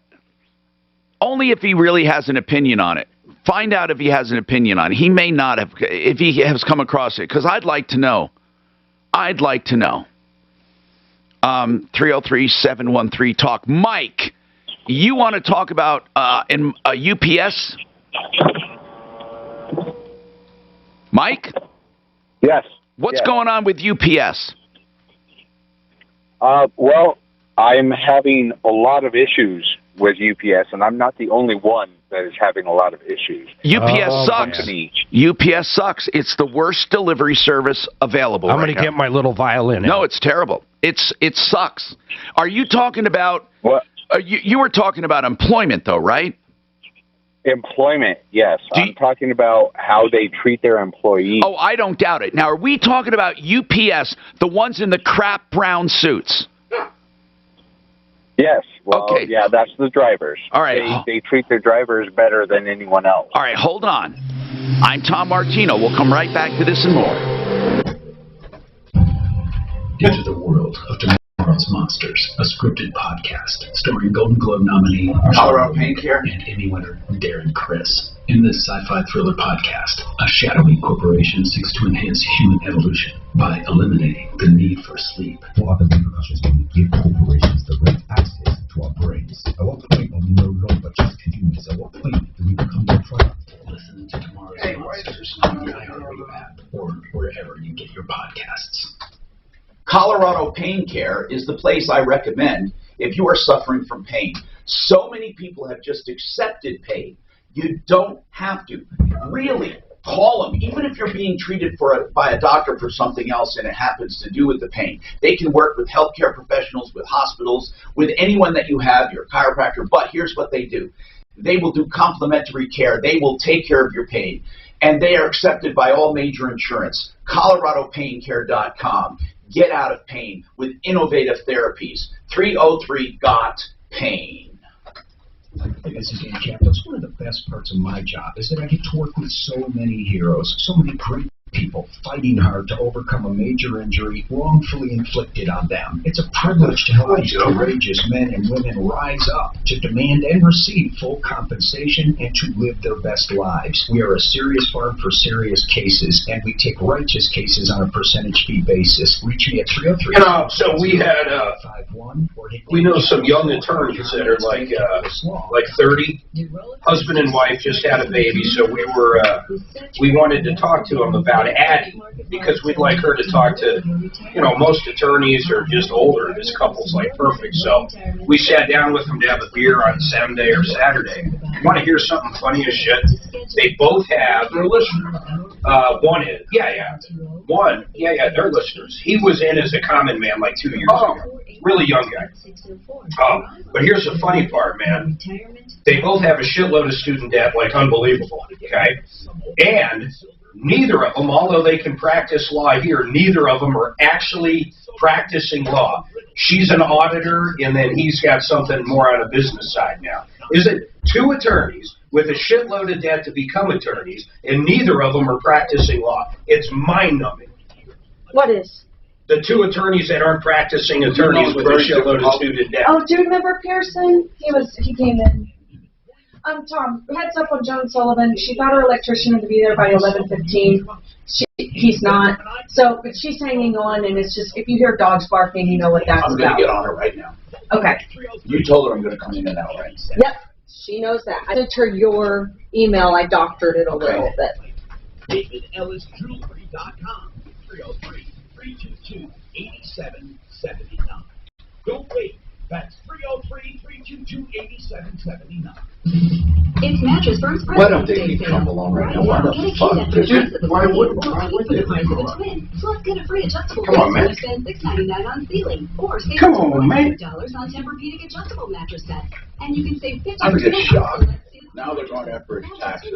only if he really has an opinion on it. Find out if he has an opinion on it. He may not have, if he has come across it, because I'd like to know. I'd like to know. 303-713-TALK. Mike, you want to talk about in UPS? Mike? Yes. What's going on with UPS? Well, I'm having a lot of issues with UPS, and I'm not the only one that is having a lot of issues. UPS sucks. UPS sucks. It's the worst delivery service available. I'm going to get my little violin. No, it's terrible. It sucks. Are you talking about what? You were talking about employment, though, right? Employment, yes. I'm talking about how they treat their employees. Oh, I don't doubt it. Now, are we talking about UPS, the ones in the crap brown suits? Yes. Well, okay. Yeah, that's the drivers. All right. They treat their drivers better than anyone else. All right, hold on. I'm Tom Martino. We'll come right back to this and more. Enter the world of Tomorrow's Monsters, a scripted podcast starring Golden Globe nominee Colorado Pain Care and Emmy winner Darren Criss. In this sci-fi thriller podcast, a shadowy corporation seeks to enhance human evolution by eliminating the need for sleep. What are the repercussions when we give corporations direct access to our brains? At what point are we no longer just consumers? At what point do we become their product? Listen to Tomorrow's Monsters on the iHeartRadio app or wherever you get your podcasts. Colorado Pain Care is the place I recommend if you are suffering from pain. So many people have just accepted pain. You don't have to. Really, call them. Even if you're being treated by a doctor for something else and it happens to do with the pain, they can work with healthcare professionals, with hospitals, with anyone that you have, your chiropractor. But here's what they do. They will do complimentary care. They will take care of your pain. And they are accepted by all major insurance. ColoradoPainCare.com. Get out of pain with innovative therapies. 303-GOT-PAIN. Hey, this is Ian Campos. One of the best parts of my job is that I get to work with so many heroes, so many great people fighting hard to overcome a major injury wrongfully inflicted on them. It's a privilege to help these courageous men and women rise up to demand and receive full compensation and to live their best lives. We are a serious firm for serious cases, and we take righteous cases on a percentage fee basis. Reach me at 303. So we had, we know some young attorneys that are like 30, husband and wife just had a baby, so we wanted to talk to them about Addie, because we'd like her to talk to, most attorneys are just older. This couple's like perfect. So we sat down with them to have a beer on Sunday or Saturday. You want to hear something funny as shit? They both have, they're listeners. One is, they're listeners. He was in as a common man like 2 years ago. Really young guy. But here's the funny part, man. They both have a shitload of student debt, like unbelievable, okay? And neither of them, although they can practice law here, neither of them are actually practicing law. She's an auditor, and then he's got something more on a business side now. Is it two attorneys with a shitload of debt to become attorneys, and neither of them are practicing law? It's mind-numbing. What is? The two attorneys that aren't practicing attorneys with a shitload of student debt. Oh, do you remember Pearson? He came in. Tom, heads up on Joan Sullivan. She got her electrician to be there by 11:15. He's not. So, but she's hanging on, and it's just, if you hear dogs barking, you know what that's about. I'm going to get on her right now. Okay. You told her I'm going to come in and out, right? Yep. She knows that. I sent her your email. I doctored it a little bit. DavidEllisJewelry.com. 303-322-8779. Don't wait. That's 303-322-8779. It's Mattress Firm's Why don't they come along right now? Why the fuck? Why wouldn't they? Plus, get a free adjustable Come on, man. spend $6.99 on ceiling, or save Come on, man. $5 on Tempur-Pedic adjustable mattress set, and you can save 50%. I'm just shocked. Now they're going after his taxes.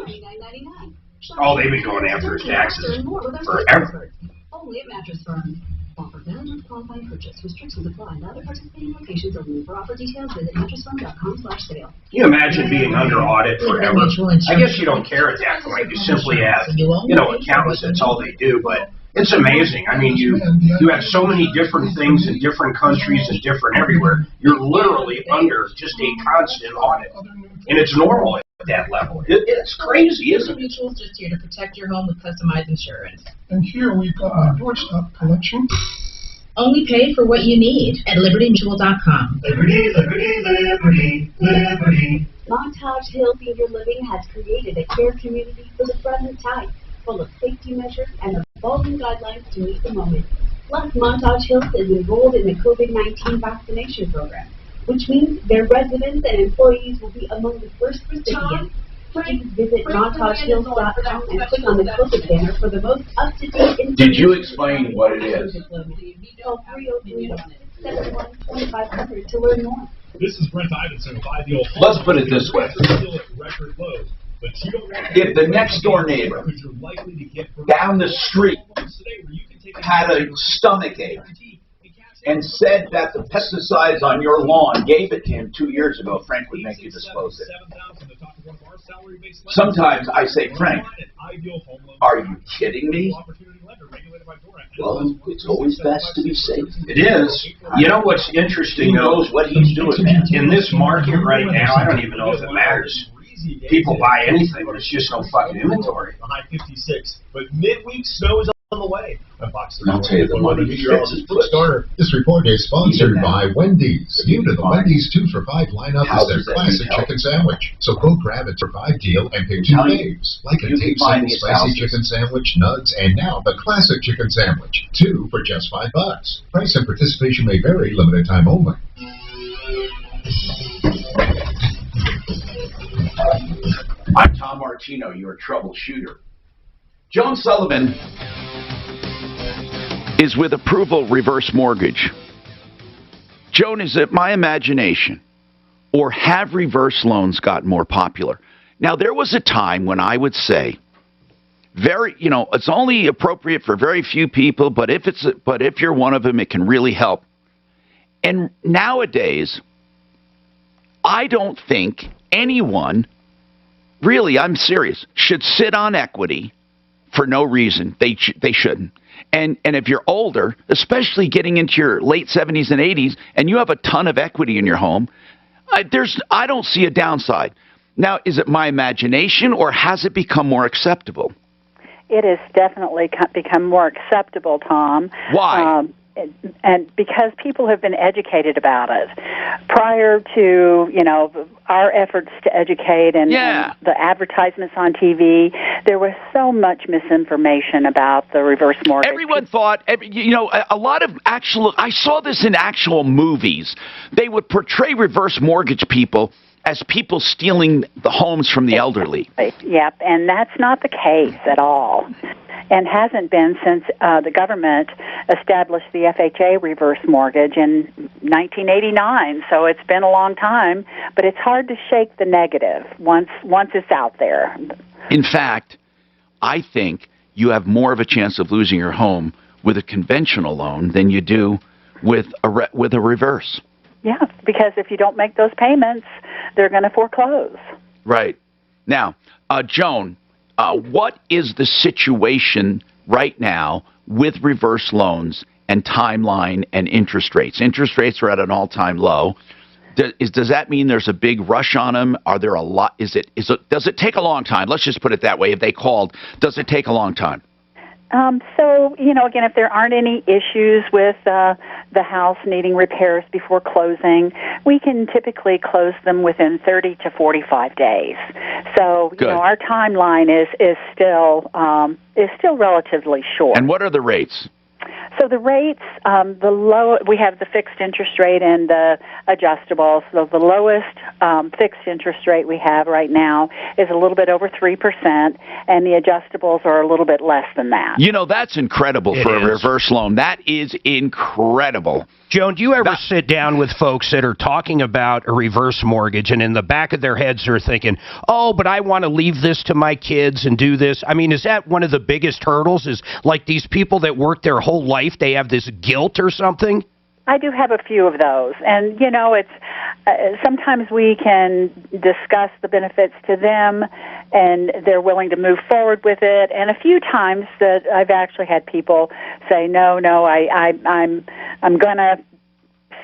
Oh, they've been going after his taxes forever. Only at Mattress Firm. Offer valid on qualifying purchase. Restrictions apply. Other participating locations only. For offer details, visit mattressfirm.com/sale. Can you imagine being under audit forever? I guess you don't care at that point. You simply have, accountants. That's all they do. But it's amazing. I mean, you have so many different things in different countries and different everywhere. You're literally under just a constant audit, and it's normal at that level. It's crazy, isn't it? Mutual's just here to protect your home with customized insurance. And here we've got our doorstop collection. Only pay for what you need at LibertyMutual.com. Liberty, liberty, liberty, liberty. Montage Hill Senior Living has created a care community for the present time, full of safety measures and evolving guidelines to meet the moment. Plus, Montage Hill is enrolled in the COVID-19 vaccination program, which means their residents and employees will be among the first recipients. Please visit MontageHills.com and click on the COVID banner for the most up-to-date information. Did you explain what it is? Call 303-771-2500 to learn more. This is Brent Ivinson with Ideal. Let's put it this way. If the next door neighbor down the street had a stomach ache and said that the pesticides on your lawn gave it to him 2 years ago, Frank would make you disclose it. Sometimes I say, Frank, are you kidding me? Well, it's always best to be safe. It is. You know what's interesting, He knows what he's doing, man. In this market right now, I don't even know if it matters. People buy anything, but it's just no fucking inventory. High 56, but midweek snow is on the way. I'll tell you, the money fixes Starter. This report is sponsored by Wendy's. New to the Wendy's 2 for $5 lineup is their classic chicken sandwich. So go grab it for $5 deal and pick two faves, like a tape single spicy chicken sandwich, nugs, and now the classic chicken sandwich. 2 for just $5. Price and participation may vary, limited time only. I'm Tom Martino, your troubleshooter. Joan Sullivan is with Approval Reverse Mortgage. Joan, is it my imagination, or have reverse loans gotten more popular? Now, there was a time when I would say, it's only appropriate for very few people, but if you're one of them, it can really help. And nowadays, I don't think anyone, really, I'm serious, should sit on equity for no reason. They shouldn't. And if you're older, especially getting into your late 70s and 80s, and you have a ton of equity in your home, I don't see a downside. Now, is it my imagination, or has it become more acceptable? It has definitely become more acceptable, Tom. Why? And because people have been educated about it. Prior to, our efforts to educate and the advertisements on TV, there was so much misinformation about the reverse mortgage. Everyone thought, a lot of I saw this in actual movies. They would portray reverse mortgage people as people stealing the homes from the elderly. Yep, and that's not the case at all, and hasn't been since the government established the FHA reverse mortgage in 1989. So it's been a long time, but it's hard to shake the negative once it's out there. In fact, I think you have more of a chance of losing your home with a conventional loan than you do with a reverse. Yeah, because if you don't make those payments, they're going to foreclose. Right. Now, Joan, what is the situation right now with reverse loans and timeline and interest rates? Interest rates are at an all-time low. Does that mean there's a big rush on them? Are there a lot? Does it take a long time? Let's just put it that way. If they called, does it take a long time? Again, if there aren't any issues with the house needing repairs before closing, we can typically close them within 30 to 45 days. So, our timeline is still relatively short. And what are the rates? So the rates, we have the fixed interest rate and the adjustable. So the lowest fixed interest rate we have right now is a little bit over 3%, and the adjustables are a little bit less than that. That's incredible for a reverse loan. That is incredible. Joan, do you ever sit down with folks that are talking about a reverse mortgage, and in the back of their heads they're thinking, oh, but I want to leave this to my kids and do this? I mean, is that one of the biggest hurdles, is like these people that work their whole life, they have this guilt or something? I do have a few of those, and it's sometimes we can discuss the benefits to them, and they're willing to move forward with it. And a few times that I've actually had people say, no, I'm going to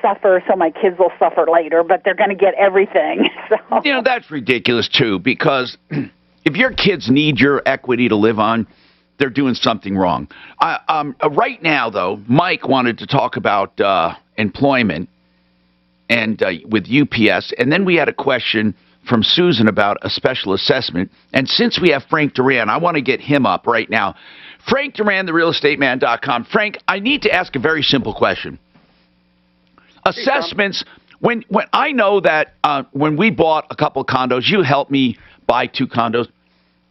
suffer, so my kids will suffer later, but they're going to get everything. So. That's ridiculous too, because if your kids need your equity to live on, they're doing something wrong. Right now, though, Mike wanted to talk about employment and with UPS, and then we had a question from Susan about a special assessment. And since we have Frank Duran, I want to get him up right now. Frank Duran, therealestateman.com. Frank, I need to ask a very simple question. Assessments, when I know that when we bought a couple condos, you helped me buy 2 condos.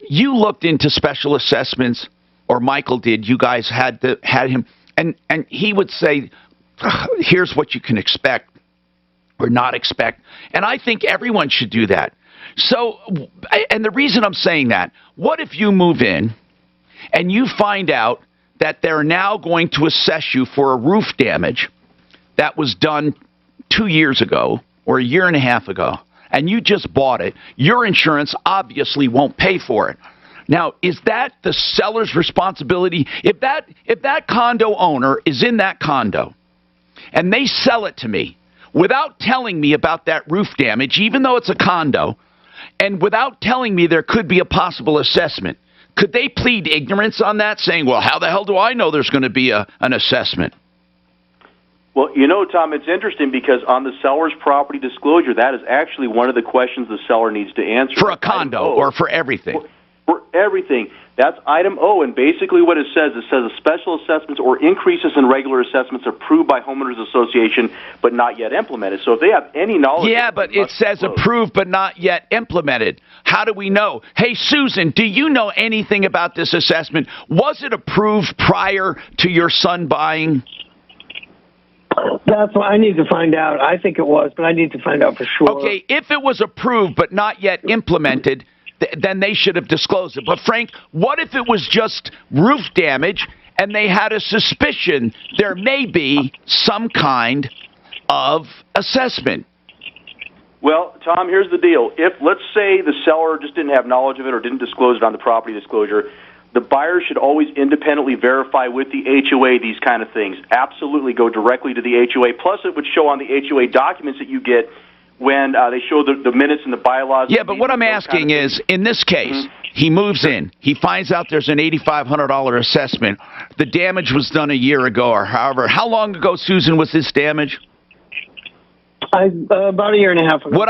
You looked into special assessments, or Michael did. You guys had him, and he would say, here's what you can expect or not expect. And I think everyone should do that. So, and the reason I'm saying that, what if you move in and you find out that they're now going to assess you for a roof damage that was done 2 years ago or a year and a half ago, and you just bought it? Your insurance obviously won't pay for it. Now, is that the seller's responsibility? If that condo owner is in that condo and they sell it to me without telling me about that roof damage, even though it's a condo, and without telling me there could be a possible assessment, could they plead ignorance on that, saying, well, how the hell do I know there's going to be an assessment? Well, Tom, it's interesting because on the seller's property disclosure, that is actually one of the questions the seller needs to answer. For a condo or for everything? for everything. That's item O, and basically what it says special assessments or increases in regular assessments approved by homeowners association but not yet implemented. So if they have any knowledge... Yeah, but it says approved but not yet implemented. How do we know? Hey, Susan, do you know anything about this assessment? Was it approved prior to your son buying? That's what I need to find out. I think it was, but I need to find out for sure. Okay, if it was approved but not yet implemented, then they should have disclosed it. But, Frank, what if it was just roof damage and they had a suspicion there may be some kind of assessment? Well, Tom, here's the deal. If, let's say, the seller just didn't have knowledge of it or didn't disclose it on the property disclosure, the buyer should always independently verify with the HOA these kind of things. Absolutely go directly to the HOA. Plus, it would show on the HOA documents that you get when they show the minutes and the bylaws. Yeah, but what I'm asking is, in this case, he moves in. He finds out there's an $8,500 assessment. The damage was done a year ago or however. How long ago, Susan, was this damage? About a year and a half ago.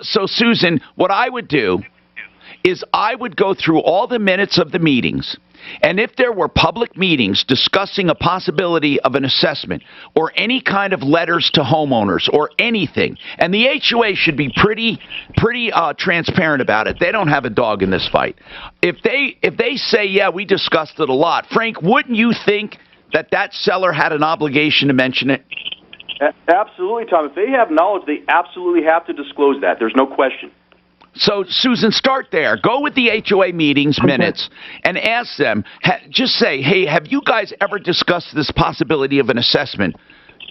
So, Susan, what I would do is I would go through all the minutes of the meetings, and if there were public meetings discussing a possibility of an assessment or any kind of letters to homeowners or anything, and the HOA should be pretty transparent about it. They don't have a dog in this fight. If they say, yeah, we discussed it a lot, Frank, wouldn't you think that seller had an obligation to mention it? Absolutely, Tom. If they have knowledge, they absolutely have to disclose that. There's no question. So, Susan, start there. Go with the HOA meetings minutes and ask them, just say, hey, have you guys ever discussed this possibility of an assessment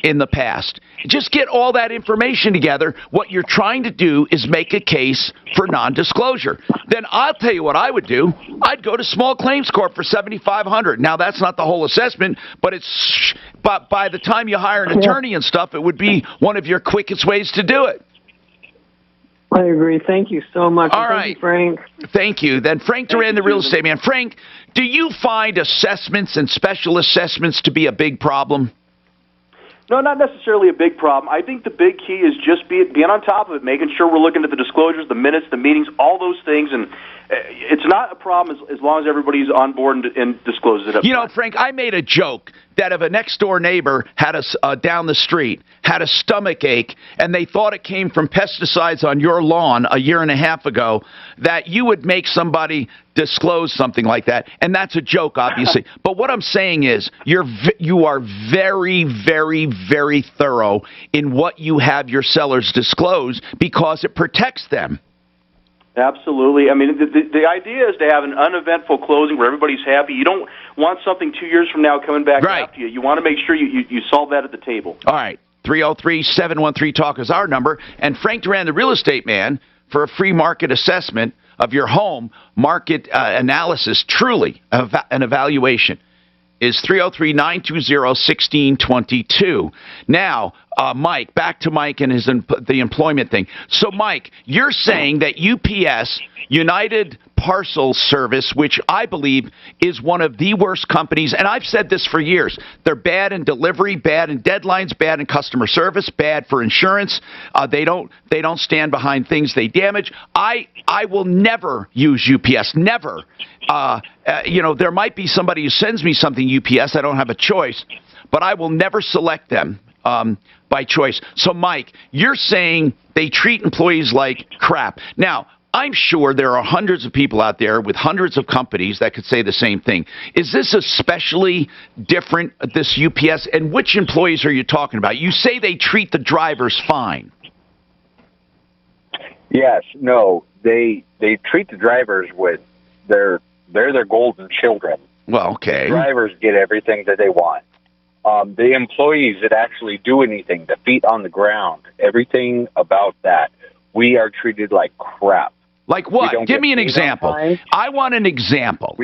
in the past? Just get all that information together. What you're trying to do is make a case for non-disclosure. Then I'll tell you what I would do. I'd go to Small Claims Corp for $7,500. Now, that's not the whole assessment, but by the time you hire an attorney and stuff, it would be one of your quickest ways to do it. I agree. Thank you so much. All right, thank you, Frank. Thank you. Then Frank Duran, the real estate man. Frank, do you find assessments and special assessments to be a big problem? No, not necessarily a big problem. I think the big key is just being on top of it, making sure we're looking at the disclosures, the minutes, the meetings, all those things, and it's not a problem as long as everybody's on board and discloses it up. You know, Frank, I made a joke that if a next-door neighbor had down the street had a stomach ache and they thought it came from pesticides on your lawn a year and a half ago, that you would make somebody disclose something like that. And that's a joke, obviously. But what I'm saying is you are very, very, very thorough in what you have your sellers disclose because it protects them. Absolutely. I mean, the idea is to have an uneventful closing where everybody's happy. You don't want something 2 years from now coming back after you. You want to make sure you solve that at the table. All right. 303-713-TALK is our number. And Frank Duran, the real estate man, for a free market assessment of your home, market analysis, truly an evaluation, is 303-920-1622. Now, Mike, back to Mike and the employment thing. So, Mike, you're saying that UPS, United Parcel Service, which I believe is one of the worst companies, and I've said this for years, they're bad in delivery, bad in deadlines, bad in customer service, bad for insurance. They don't stand behind things they damage. I will never use UPS, never. There might be somebody who sends me something UPS. I don't have a choice, but I will never select them by choice. So, Mike, you're saying they treat employees like crap. Now, I'm sure there are hundreds of people out there with hundreds of companies that could say the same thing. Is this especially different, this UPS? And which employees are you talking about? You say they treat the drivers fine. Yes, no, they treat the drivers with they're their golden children. Well, okay. The drivers get everything that they want. The employees that actually do anything, the feet on the ground, everything about that, we are treated like crap. Like what? Give me an example. I want an example.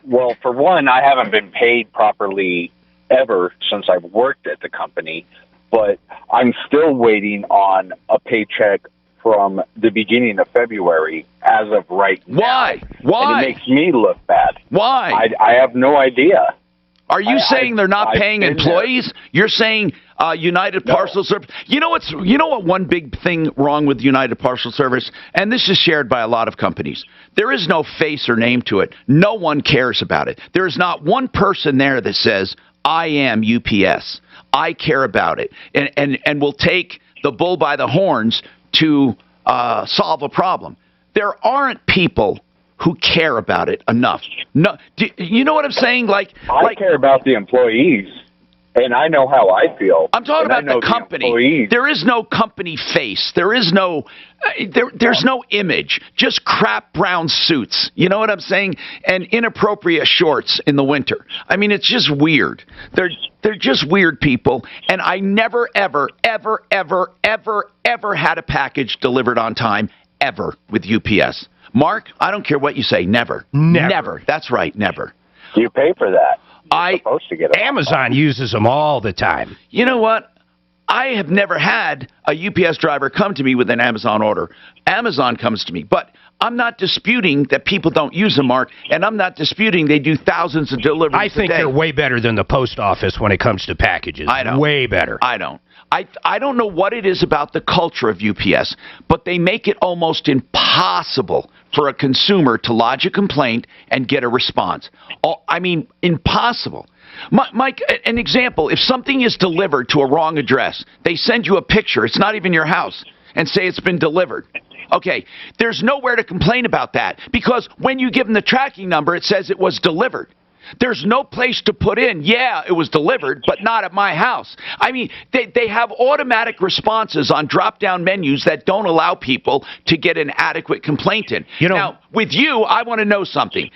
Well, for one, I haven't been paid properly ever since I've worked at the company, but I'm still waiting on a paycheck from the beginning of February as of right now. Why? And it makes me look bad. Why? I have no idea. Are you saying they're not paying employees? You're saying United Parcel Service. You know what? One big thing wrong with United Parcel Service, and this is shared by a lot of companies. There is no face or name to it. No one cares about it. There is not one person there that says, "I am UPS. I care about it," and will take the bull by the horns to solve a problem. There aren't people who care about it enough. No, you know what I'm saying? I care about the employees, and I know how I feel. I'm talking about the company. There is no company face. There is no there's no image. Just crap brown suits. You know what I'm saying? And inappropriate shorts in the winter. I mean, it's just weird. They're just weird people. And I never, ever, ever, ever, ever, ever had a package delivered on time ever with UPS. Mark, I don't care what you say. Never. Never. That's right. Never. You pay for that. You're supposed to get it. Amazon uses them all the time. You know what? I have never had a UPS driver come to me with an Amazon order. Amazon comes to me. But I'm not disputing that people don't use them, Mark, and I'm not disputing they do thousands of deliveries a day. I think they're way better than the post office when it comes to packages. I don't. Way better. I don't. I don't know what it is about the culture of UPS, but they make it almost impossible for a consumer to lodge a complaint and get a response. I mean, impossible. Mike, an example, if something is delivered to a wrong address, they send you a picture, it's not even your house, and say it's been delivered. Okay, there's nowhere to complain about that, because when you give them the tracking number, it says it was delivered. There's no place to put in, yeah, it was delivered, but not at my house. I mean, they have automatic responses on drop-down menus that don't allow people to get an adequate complaint in. Now, with you, I want to know something.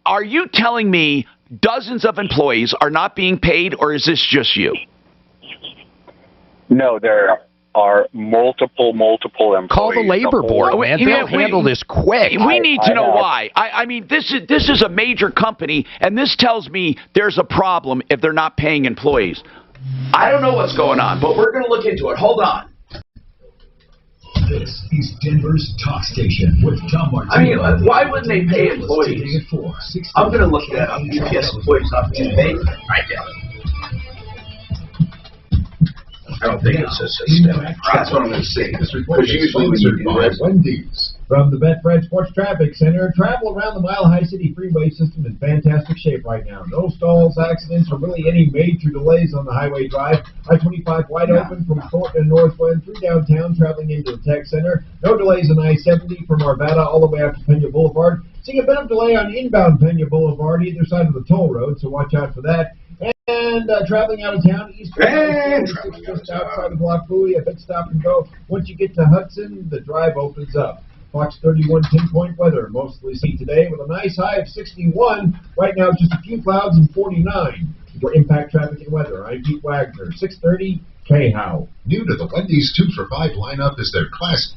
Are you telling me dozens of employees are not being paid, or is this just you? No, there are multiple employees. Call the labor board, man. They'll handle this quick. We need to know why. I mean, this is a major company, and this tells me there's a problem if they're not paying employees. I don't know what's going on, but we're going to look into it. Hold on. This is Denver's talk station with Tom Martin. I mean, why wouldn't they pay employees? I'm going to look at UPS employees not being paid. Right there. I don't think it's a systemic. That's what I'm going to say. Because usually when you do that, Wendy's. From the Betfred Sports Traffic Center, travel around the Mile High City freeway system in fantastic shape right now. No stalls, accidents, or really any major delays on the highway drive. I-25 wide open from Thornton and Northland through downtown, traveling into the Tech Center. No delays on I-70 from Arvada all the way out to Pena Boulevard. Seeing a bit of delay on inbound Pena Boulevard, either side of the toll road, so watch out for that. And traveling out of town, east just outside of Block Buoy, a pit stop and go. Once you get to Hudson, the drive opens up. Fox 31 pinpoint weather, mostly sunny today with a nice high of 61. Right now, just a few clouds and 49. For impact traffic and weather, I'm Pete Wagner, 630 K-How. New to the Wendy's 2 for $5 lineup is their classic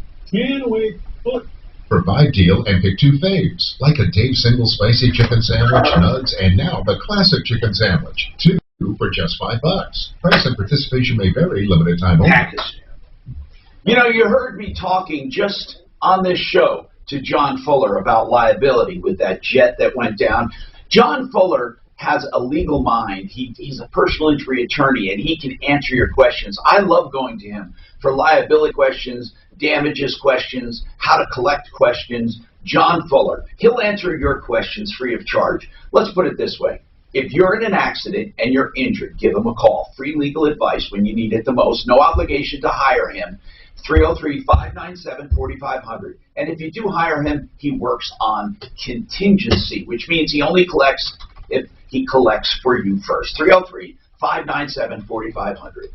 Look. for $5 deal and pick 2 faves, like a Dave single spicy chicken sandwich, nugs, and now the classic chicken sandwich. 2 for just $5. Price and participation may vary, limited time only. You know, you heard me talking just on this show to John Fuller about liability with that jet that went down. John Fuller has a legal mind. He's a personal injury attorney, and he can answer your questions. I love going to him for liability questions, damages questions, how to collect questions. John Fuller. He'll answer your questions free of charge. Let's put it this way. If you're in an accident and you're injured, give him a call. Free legal advice when you need it the most. No obligation to hire him. 303-597-4500. And if you do hire him, he works on contingency, which means he only collects if he collects for you first. 303-597-4500.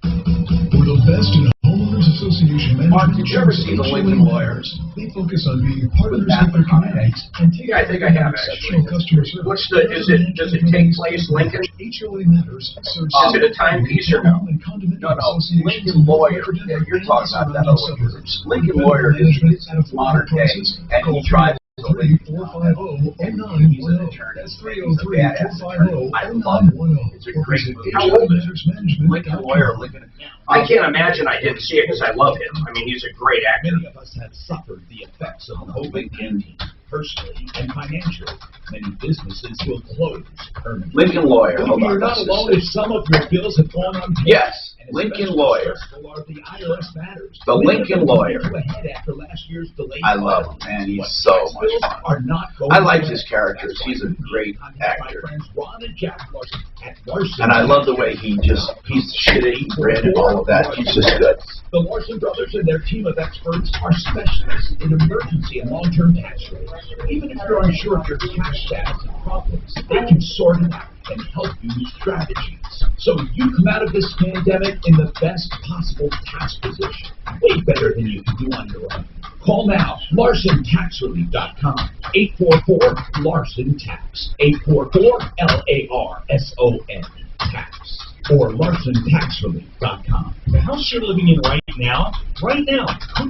For the best in homeowners association management. Mark, did you ever see the Lincoln Lawyers? They focus on being partners with their communities and take I think I have actually. Customer service. What's the? Does it take place, Lincoln? HOA matters. Is it a timepiece or no? No. Lincoln Lawyer. Yeah, you're talking about that other group. Lincoln Lawyer is modern day, and he drives. 3-450-0910. That's 303-450-0910. It's a great. How old is it? Lincoln Lawyer. I can't imagine I didn't see it because I love him. I mean, he's a great actor. Many of us have suffered the effects of COVID-19. personally and financially. Many businesses will close permanently. Lincoln Lawyer. Believe me, you're not alone if some of your bills have gone unpaid. Yes, Lincoln Lawyer. Are the IRS matters. The Lincoln Lawyer. Ahead after last year's delayed I love him, man. He's so much fun. Are not going I like his characters. He's a great actor. Ron and Jack Larson at Larson. And I love the way he just, he's shitty, red, and all of that. He's just good. The Larson brothers and their team of experts are specialists in emergency and long-term tax rates. Even if you're unsure of your tax status and problems, they can sort it out and help you with strategies. So you come out of this pandemic in the best possible tax position. Way better than you can do on your own. Call now, LarsonTaxRelief.com, 844-LARSON-TAX, 844-LARSON, tax, or LarsonTaxRelief.com. The house you're living in right now could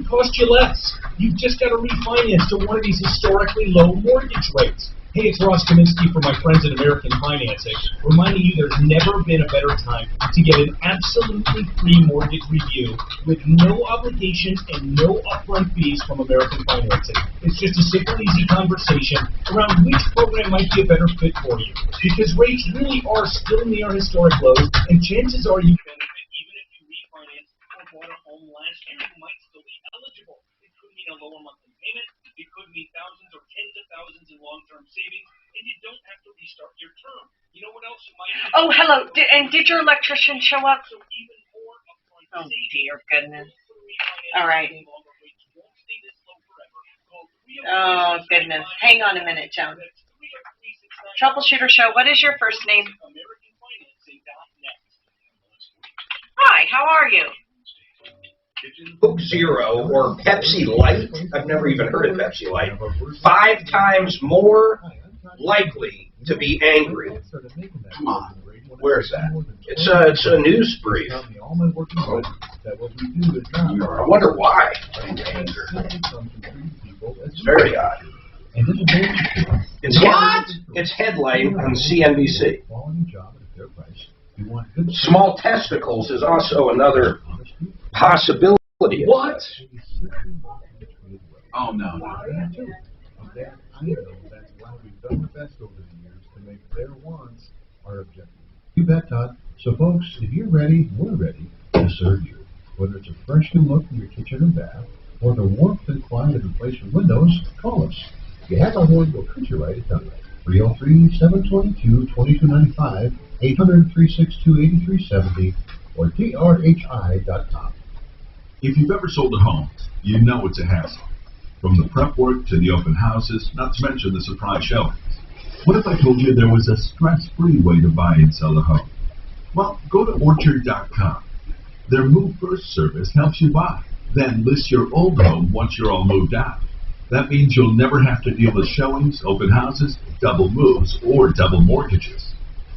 cost you less. You've just got to refinance to one of these historically low mortgage rates. Hey, it's Ross Kaminsky from my friends at American Financing, reminding you there's never been a better time to get an absolutely free mortgage review with no obligation and no upfront fees from American Financing. It's just a simple, easy conversation around which program might be a better fit for you, because rates really are still near historic lows, and chances are you benefit even if you refinance or bought a home last year. You might still be eligible. It could mean a lower monthly payment. It could mean thousands or tens of thousands in long-term savings, and you don't have to restart your term. You know what else you might need? Oh, hello. Did your electrician show up? So even more upfront Oh, savings. dear goodness. All right. Won't stay this low forever. Call Oh, goodness. Hang on a minute, Joan. Troubleshooter Show, what is your first name? AmericanFinancing.net. Hi, how are you? Coke Zero or Pepsi Light, I've never even heard of Pepsi Light, 5 times more likely to be angry. Come on. Where's that? It's a news brief. I wonder why. Anger. It's very odd. It's headline on CNBC. Small testicles is also another possibility. What? Oh, no. I know that's why we've done the best over the years to make their wants our objective. You bet, Todd. So, folks, if you're ready, we're ready to serve you. Whether it's a fresh new look in your kitchen or bath, or the warmth and quiet of replacement windows, call us. If you have a horn, we'll put you right at done. 303-722-2295, 800-362-8370, or drhi.com. If you've ever sold a home, you know it's a hassle. From the prep work to the open houses, not to mention the surprise showings. What if I told you there was a stress-free way to buy and sell a home? Well, go to Orchard.com. Their Move First service helps you buy, then list your old home once you're all moved out. That means you'll never have to deal with showings, open houses, double moves, or double mortgages.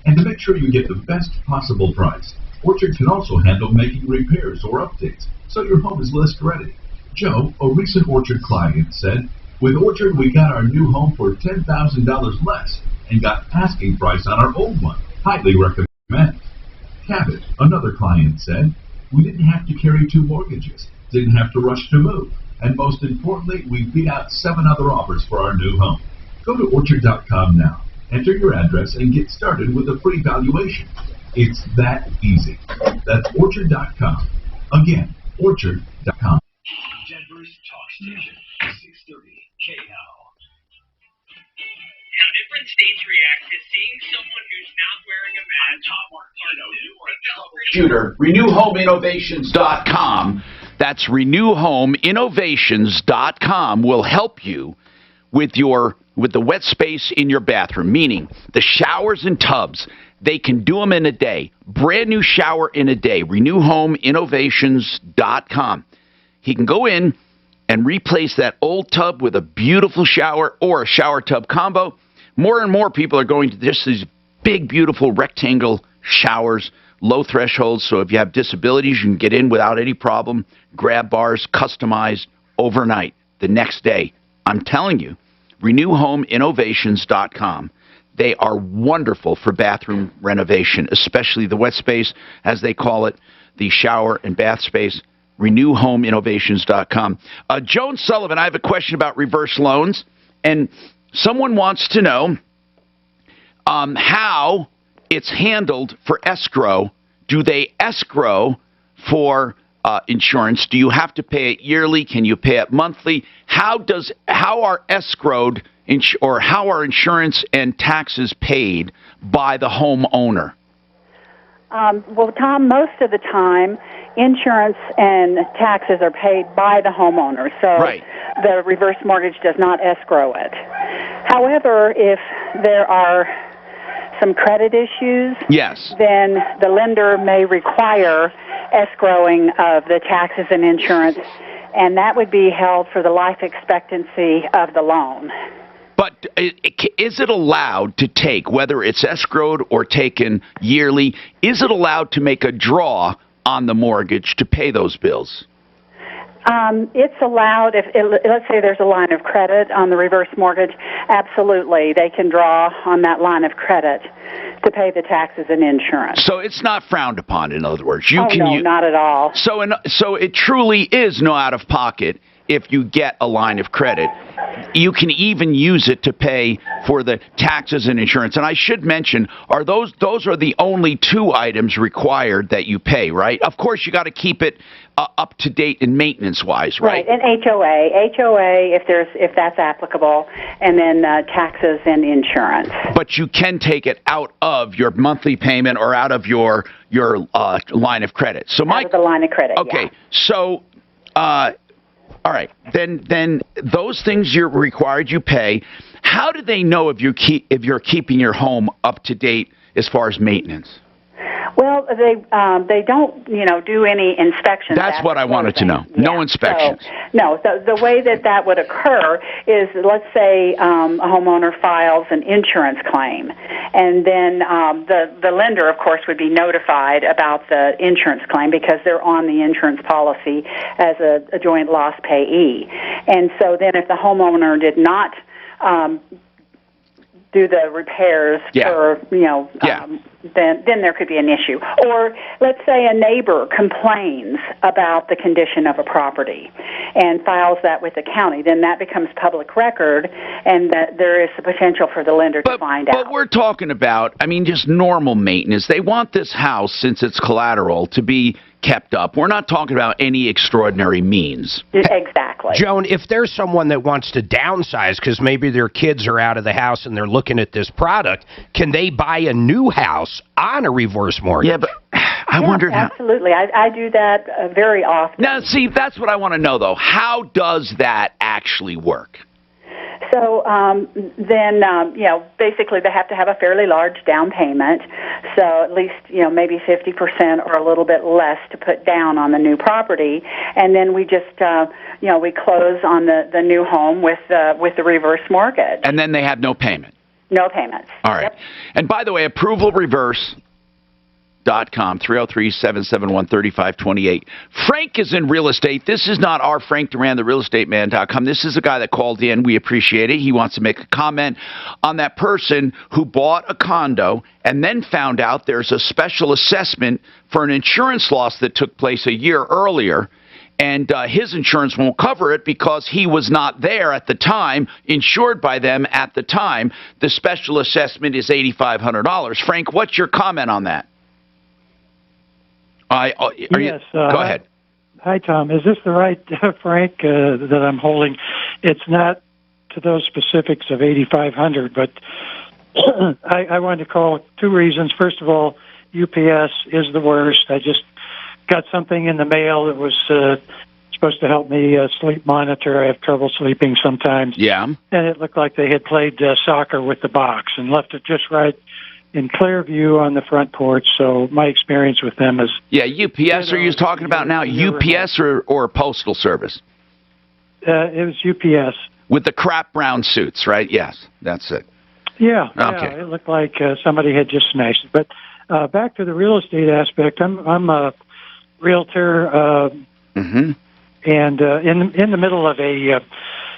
And to make sure you get the best possible price, Orchard can also handle making repairs or updates, so your home is list ready. Joe, a recent Orchard client, said, "With Orchard, we got our new home for $10,000 less and got asking price on our old one. Highly recommend." Cabot, another client, said, "We didn't have to carry 2 mortgages, didn't have to rush to move, and most importantly, we beat out 7 other offers for our new home." Go to Orchard.com now, enter your address, and get started with a free valuation. It's that easy. That's Orchard.com. Again, Orchard.com. Denver's talk station, 630 KNOW. How different states react to seeing someone who's not wearing a mask. I'm Tom Martino. Troubleshooter, RenewHomeInnovations.com. That's RenewHomeInnovations.com will help you with the wet space in your bathroom, meaning the showers and tubs. They can do them in a day. Brand new shower in a day. RenewHomeInnovations.com. He can go in and replace that old tub with a beautiful shower or a shower tub combo. More and more people are going to just these big, beautiful rectangle showers, low thresholds. So if you have disabilities, you can get in without any problem. Grab bars, customized overnight, the next day. I'm telling you, RenewHomeInnovations.com. They are wonderful for bathroom renovation, especially the wet space, as they call it, the shower and bath space. RenewHomeInnovations.com. Joan Sullivan, I have a question about reverse loans. And someone wants to know how it's handled for escrow. Do they escrow for insurance? Do you have to pay it yearly? Can you pay it monthly? How are escrowed or how are insurance and taxes paid by the homeowner? Well, Tom, most of the time, insurance and taxes are paid by the homeowner, so the reverse mortgage does not escrow it. However, if there are some credit issues, then the lender may require escrowing of the taxes and insurance, and that would be held for the life expectancy of the loan. But is it allowed to take, whether it's escrowed or taken yearly, is it allowed to make a draw on the mortgage to pay those bills? It's allowed, let's say there's a line of credit on the reverse mortgage, absolutely. They can draw on that line of credit to pay the taxes and insurance. So it's not frowned upon, in other words. No, not at all. So it truly is no out-of-pocket if you get a line of credit. You can even use it to pay for the taxes and insurance. And I should mention, those are the only two items required that you pay, right? Of course, you got to keep it up to date and maintenance-wise, right? And HOA if that's applicable, and then taxes and insurance. But you can take it out of your monthly payment or out of your line of credit. So out of the line of credit. Okay, so. All right, then those things you're required you pay. How do they know if you're keeping your home up to date as far as maintenance? Well, they don't do any inspections. That's what I wanted to know. No inspections. No, the way that would occur is, let's say a homeowner files an insurance claim, and then the lender, of course, would be notified about the insurance claim because they're on the insurance policy as a joint loss payee. And so then if the homeowner did not do the repairs then there could be an issue. Or let's say a neighbor complains about the condition of a property and files that with the county, then that becomes public record, and that there is the potential for the lender to find out. But we're talking about, just normal maintenance. They want this house, since it's collateral, to be kept up. We're not talking about any extraordinary means. Exactly. Joan, if there's someone that wants to downsize because maybe their kids are out of the house and they're looking at this product, can they buy a new house on a reverse mortgage? Yeah, but I wondered how. Absolutely. I do that very often. Now, see, that's what I want to know, though. How does that actually work? So then, basically they have to have a fairly large down payment. So at least, maybe 50% or a little bit less to put down on the new property. And then we just, we close on the new home with the reverse mortgage. And then they have no payment? No payments. All right. Yep. And by the way, ApprovalReverse.com, 303-771-3528. Frank is in real estate. This is not our Frank Duran, the realestateman.com. This is a guy that called in. We appreciate it. He wants to make a comment on that person who bought a condo and then found out there's a special assessment for an insurance loss that took place a year earlier. And his insurance won't cover it because he was not there at the time, insured by them at the time. The special assessment is $8,500. Frank, what's your comment on that? Yes. Go ahead. Hi, Tom. Is this the right Frank that I'm holding? It's not to those specifics of 8,500, but I wanted to call two reasons. First of all, UPS is the worst. I just got something in the mail that was supposed to help me sleep monitor. I have trouble sleeping sometimes. Yeah. And it looked like they had played soccer with the box and left it just right in clear view on the front porch. So my experience with them is... Yeah, UPS are you talking about now? UPS or Postal Service? It was UPS. With the crap brown suits, right? Yes, that's it. Yeah, okay. It looked like somebody had just smashed it. But back to the real estate aspect, I'm a realtor, and in the middle of a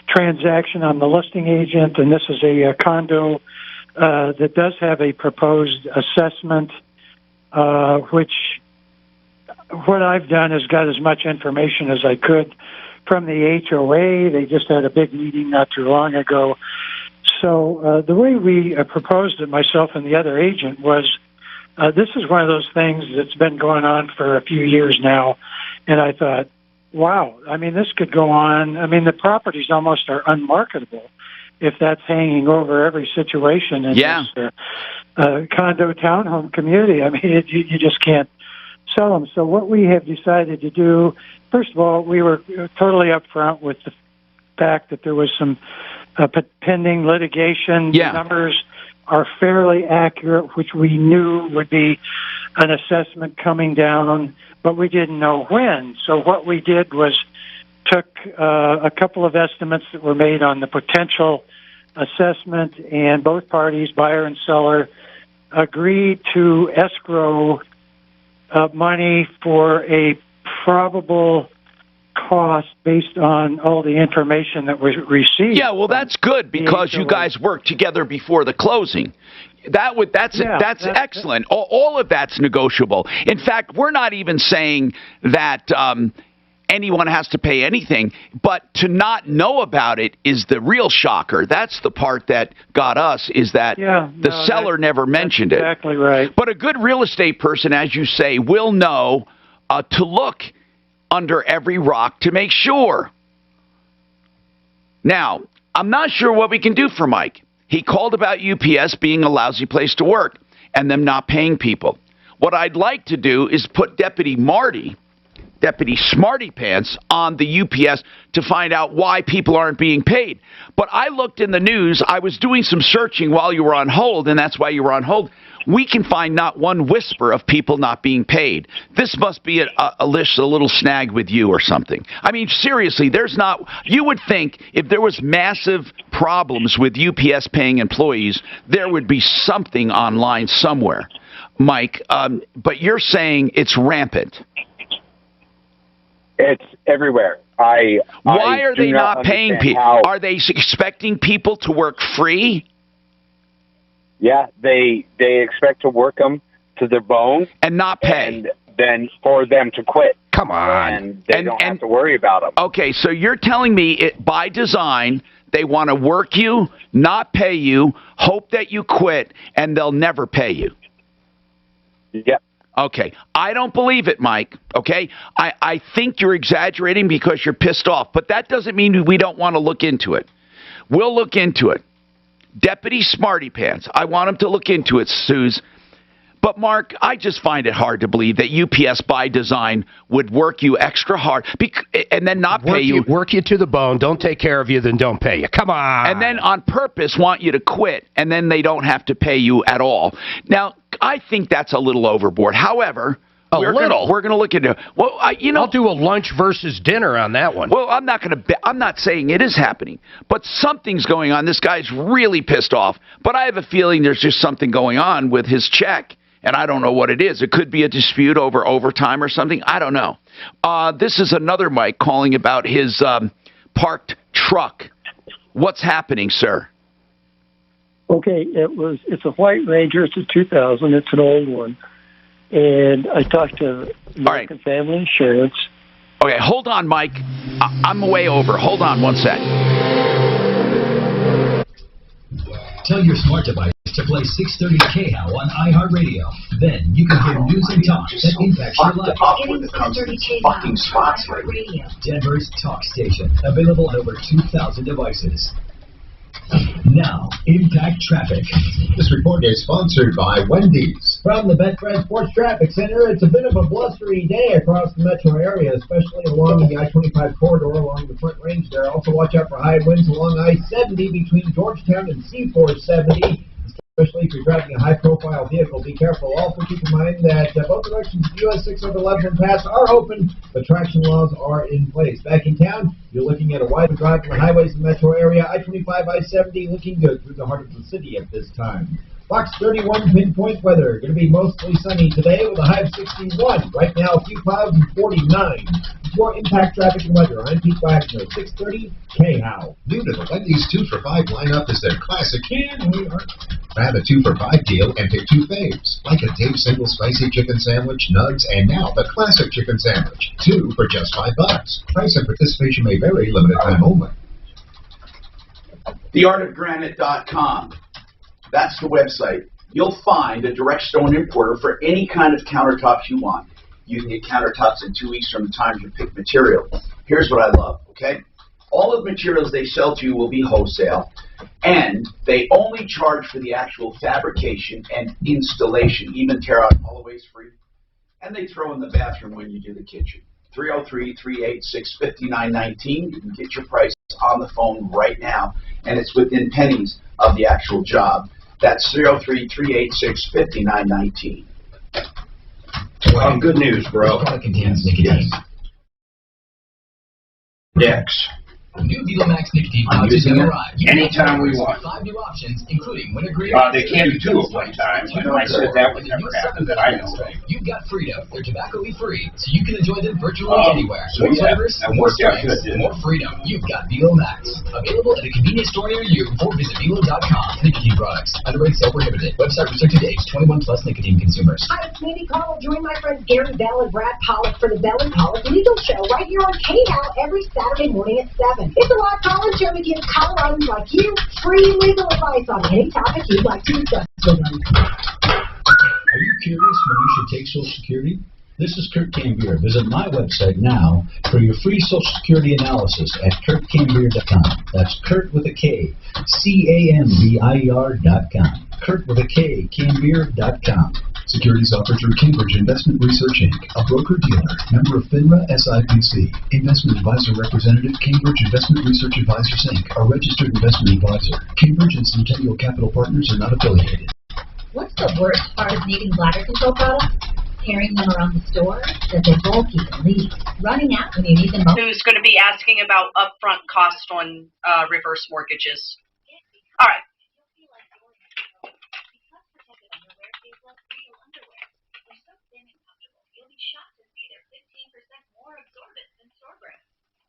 transaction, I'm the listing agent, and this is a condo that does have a proposed assessment, which what I've done is got as much information as I could from the HOA. They just had a big meeting not too long ago. So the way we proposed it, myself and the other agent, was this is one of those things that's been going on for a few years now. And I thought, wow, I mean, this could go on. I mean, the properties almost are unmarketable if that's hanging over every situation in this condo townhome community. I mean, you just can't sell them. So what we have decided to do, first of all, we were totally upfront with the fact that there was some pending litigation. The numbers are fairly accurate, which we knew would be an assessment coming down, but we didn't know when. So what we did was took a couple of estimates that were made on the potential assessment, and both parties, buyer and seller, agreed to escrow money for a probable cost based on all the information that was received. Yeah, well, that's good because you guys worked together before the closing. That's excellent. All of that's negotiable. In fact, we're not even saying that anyone has to pay anything, but to not know about it is the real shocker. That's the part that got us, is that the seller never mentioned it. Exactly right. But a good real estate person, as you say, will know to look under every rock to make sure. Now, I'm not sure what we can do for Mike. He called about UPS being a lousy place to work and them not paying people. What I'd like to do is put Deputy Smarty Pants on the UPS to find out why people aren't being paid. But I looked in the news. I was doing some searching while you were on hold, and that's why you were on hold. We can find not one whisper of people not being paid. This must be a little snag with you or something. I mean, seriously, you would think if there was massive problems with UPS paying employees, there would be something online somewhere, Mike. But you're saying it's rampant. It's everywhere. Why are they not paying people? Are they expecting people to work free? Yeah, they expect to work them to their bone and not pay, and then for them to quit. Come on, and they don't have to worry about them. Okay, so you're telling me by design they want to work you, not pay you, hope that you quit, and they'll never pay you. Yep. Okay, I don't believe it, Mike, okay? I think you're exaggerating because you're pissed off, but that doesn't mean we don't want to look into it. We'll look into it. Deputy Smarty Pants, I want him to look into it, Suze. But, Mark, I just find it hard to believe that UPS by design would work you extra hard and then not pay you. Work you to the bone, don't take care of you, then don't pay you. Come on. And then on purpose want you to quit, and then they don't have to pay you at all. Now, I think that's a little overboard. However, we're going to look into it. Well, I'll do a lunch versus dinner on that one. Well, I'm not saying it is happening, but something's going on. This guy's really pissed off, but I have a feeling there's just something going on with his check, and I don't know what it is. It could be a dispute over overtime or something. I don't know. This is another Mike calling about his parked truck. What's happening, sir? Okay, it's a white Ranger. It's a 2000. It's an old one. And I talked to American Family Insurance. Okay, hold on, Mike. I'm way over. Hold on one sec. Tell your smart device to play 630 KHOW on iHeartRadio. Then you can hear news and talk that impacts your life. Fucking spots radio. Denver's talk station. Available on over 2,000 devices. Now, Impact Traffic. This report is sponsored by Wendy's. From the Betfred Sports Traffic Center, it's a bit of a blustery day across the metro area, especially along the I-25 corridor along the Front Range there. Also watch out for high winds along I-70 between Georgetown and C-470. Especially if you're driving a high-profile vehicle, be careful. Also keep in mind that both directions of US 611 Pass are open, but traction laws are in place. Back in town, you're looking at a wide drive on the highways in the metro area. I-25, I-70 looking good through the heart of the city at this time. Fox 31 pinpoint weather. Going to be mostly sunny today with a high of 61. Right now, a few clouds and 49. For Impact Traffic and Weather, I'm Pete Wagner, 630 KHOW. New to the Wendy's 2 for $5 lineup is their classic can we are Grab a 2 for $5 deal and pick 2 faves, like a Dave Single Spicy Chicken Sandwich, Nugs, and now the Classic Chicken Sandwich. 2 for just $5. Price and participation may vary, limited time only. TheArtOfGranite.com. That's the website. You'll find a direct stone importer for any kind of countertops you want. You can get countertops in 2 weeks from the time you pick material. Here's what I love, okay? All of the materials they sell to you will be wholesale, and they only charge for the actual fabrication and installation, even tear out hallways free. And they throw in the bathroom when you do the kitchen. 303-386-5919. You can get your price on the phone right now, and it's within pennies of the actual job. That's 303-386-5919. Good news, bro. Product contains nicotine. Dex. New Velomax nicotine I'm pouches using have it arrived. anytime we want. 5 new options, including wintergreen. They can do 2 at one time. I said that would never happen that I know of. You've got freedom. They're tobacco-free, so you can enjoy them virtually anywhere. So More yeah, flavors, that more worked out strengths, good, didn't more freedom. You've got Velomax. Available at a convenience store near you or visit Velo.com. Nicotine products. Underage sale prohibited. Website restricted to age 21 plus nicotine consumers. Hi, it's Mandy Connell. Join my friends Gary Bell and Brad Pollock for the Bell and Pollock Legal Show right here on KNOW every Saturday morning at 7. It's a live call-in show to give Coloradans like you free legal advice on any topic you'd like to discuss with them. Are you curious when you should take Social Security? This is Kurt Cambier. Visit my website now for your free Social Security analysis at KurtCambier.com. That's Kurt with a K, CAMBIER.com. Kurt with a K, Cambier.com. Securities offered through Cambridge Investment Research Inc., a broker-dealer, member of FINRA SIPC. Investment advisor representative, Cambridge Investment Research Advisors Inc., a registered investment advisor. Cambridge and Centennial Capital Partners are not affiliated. What's the worst part of needing bladder control products? Carrying them around the store, that they're bulky and leak, running out when you need them most. Who's going to be asking about upfront cost on reverse mortgages? All right.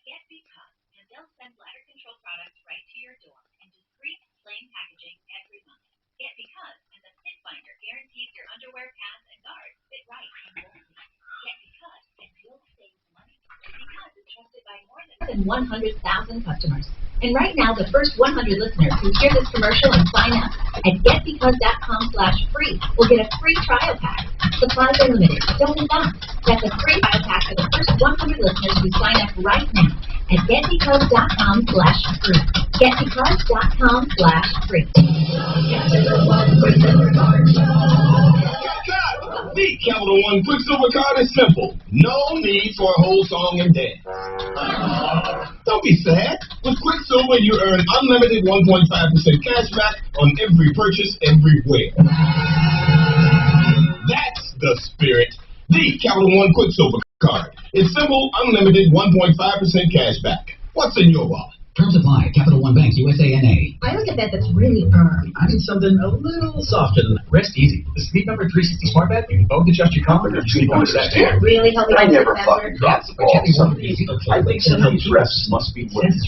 Get Because, and they'll send bladder control products right to your door in discreet, plain packaging every month. Get Because, and the Fit Finder guarantees your underwear, pads, and guards fit right and won't leak. Get Because, and you'll save money. Because is trusted by more than 100,000 customers. And right now, the first 100 listeners who hear this commercial and sign up at getbecause.com/free will get a free trial pack. Supplies are limited. Don't be bummed. That's a free trial pack for the first 100 listeners who sign up right now at getbecause.com/free. Getbecause.com/free. The Capital One Quicksilver card is simple. No need for a whole song and dance. Don't be sad. With Quicksilver, you earn unlimited 1.5% cash back on every purchase everywhere. That's the spirit. The Capital One Quicksilver card. It's simple, unlimited 1.5% cash back. What's in your wallet? Terms apply. Capital One Bank, USA NA. I like a bed that's really firm. I need something a little softer than that. Rest easy. The Sleep Number 360 Smart Bed, you can both adjust your comfort and sleep on set. Really help me I sleep never better. fucking got the ball. I think some of these refs must be winning.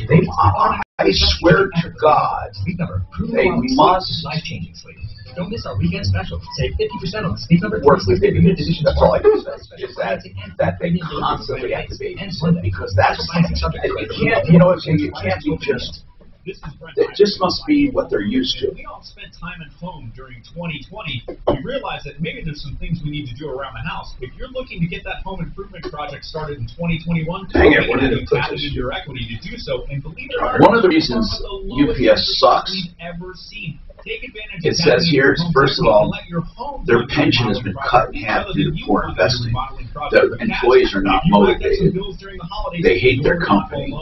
I swear to God, Sleep Number. they must Life-changing sleep. Don't miss our weekend special. Save 50% on the Sleep Number. work with it. That's all I can say. Is that they constantly have to be, because that's it can't. You know, you can't be just. It just must be what they're used to. We all spent time at home during 2020. We realized that maybe there's some things we need to do around the house. If you're looking to get that home improvement project started in 2021, Dang it, what did it put tap this? into your equity to do so. And believe it or not, One of the reasons UPS sucks, we've ever seen. Take advantage it of says here, first of all, let your home their pension has been cut in half due to poor investing. The employees are not motivated. They hate their company.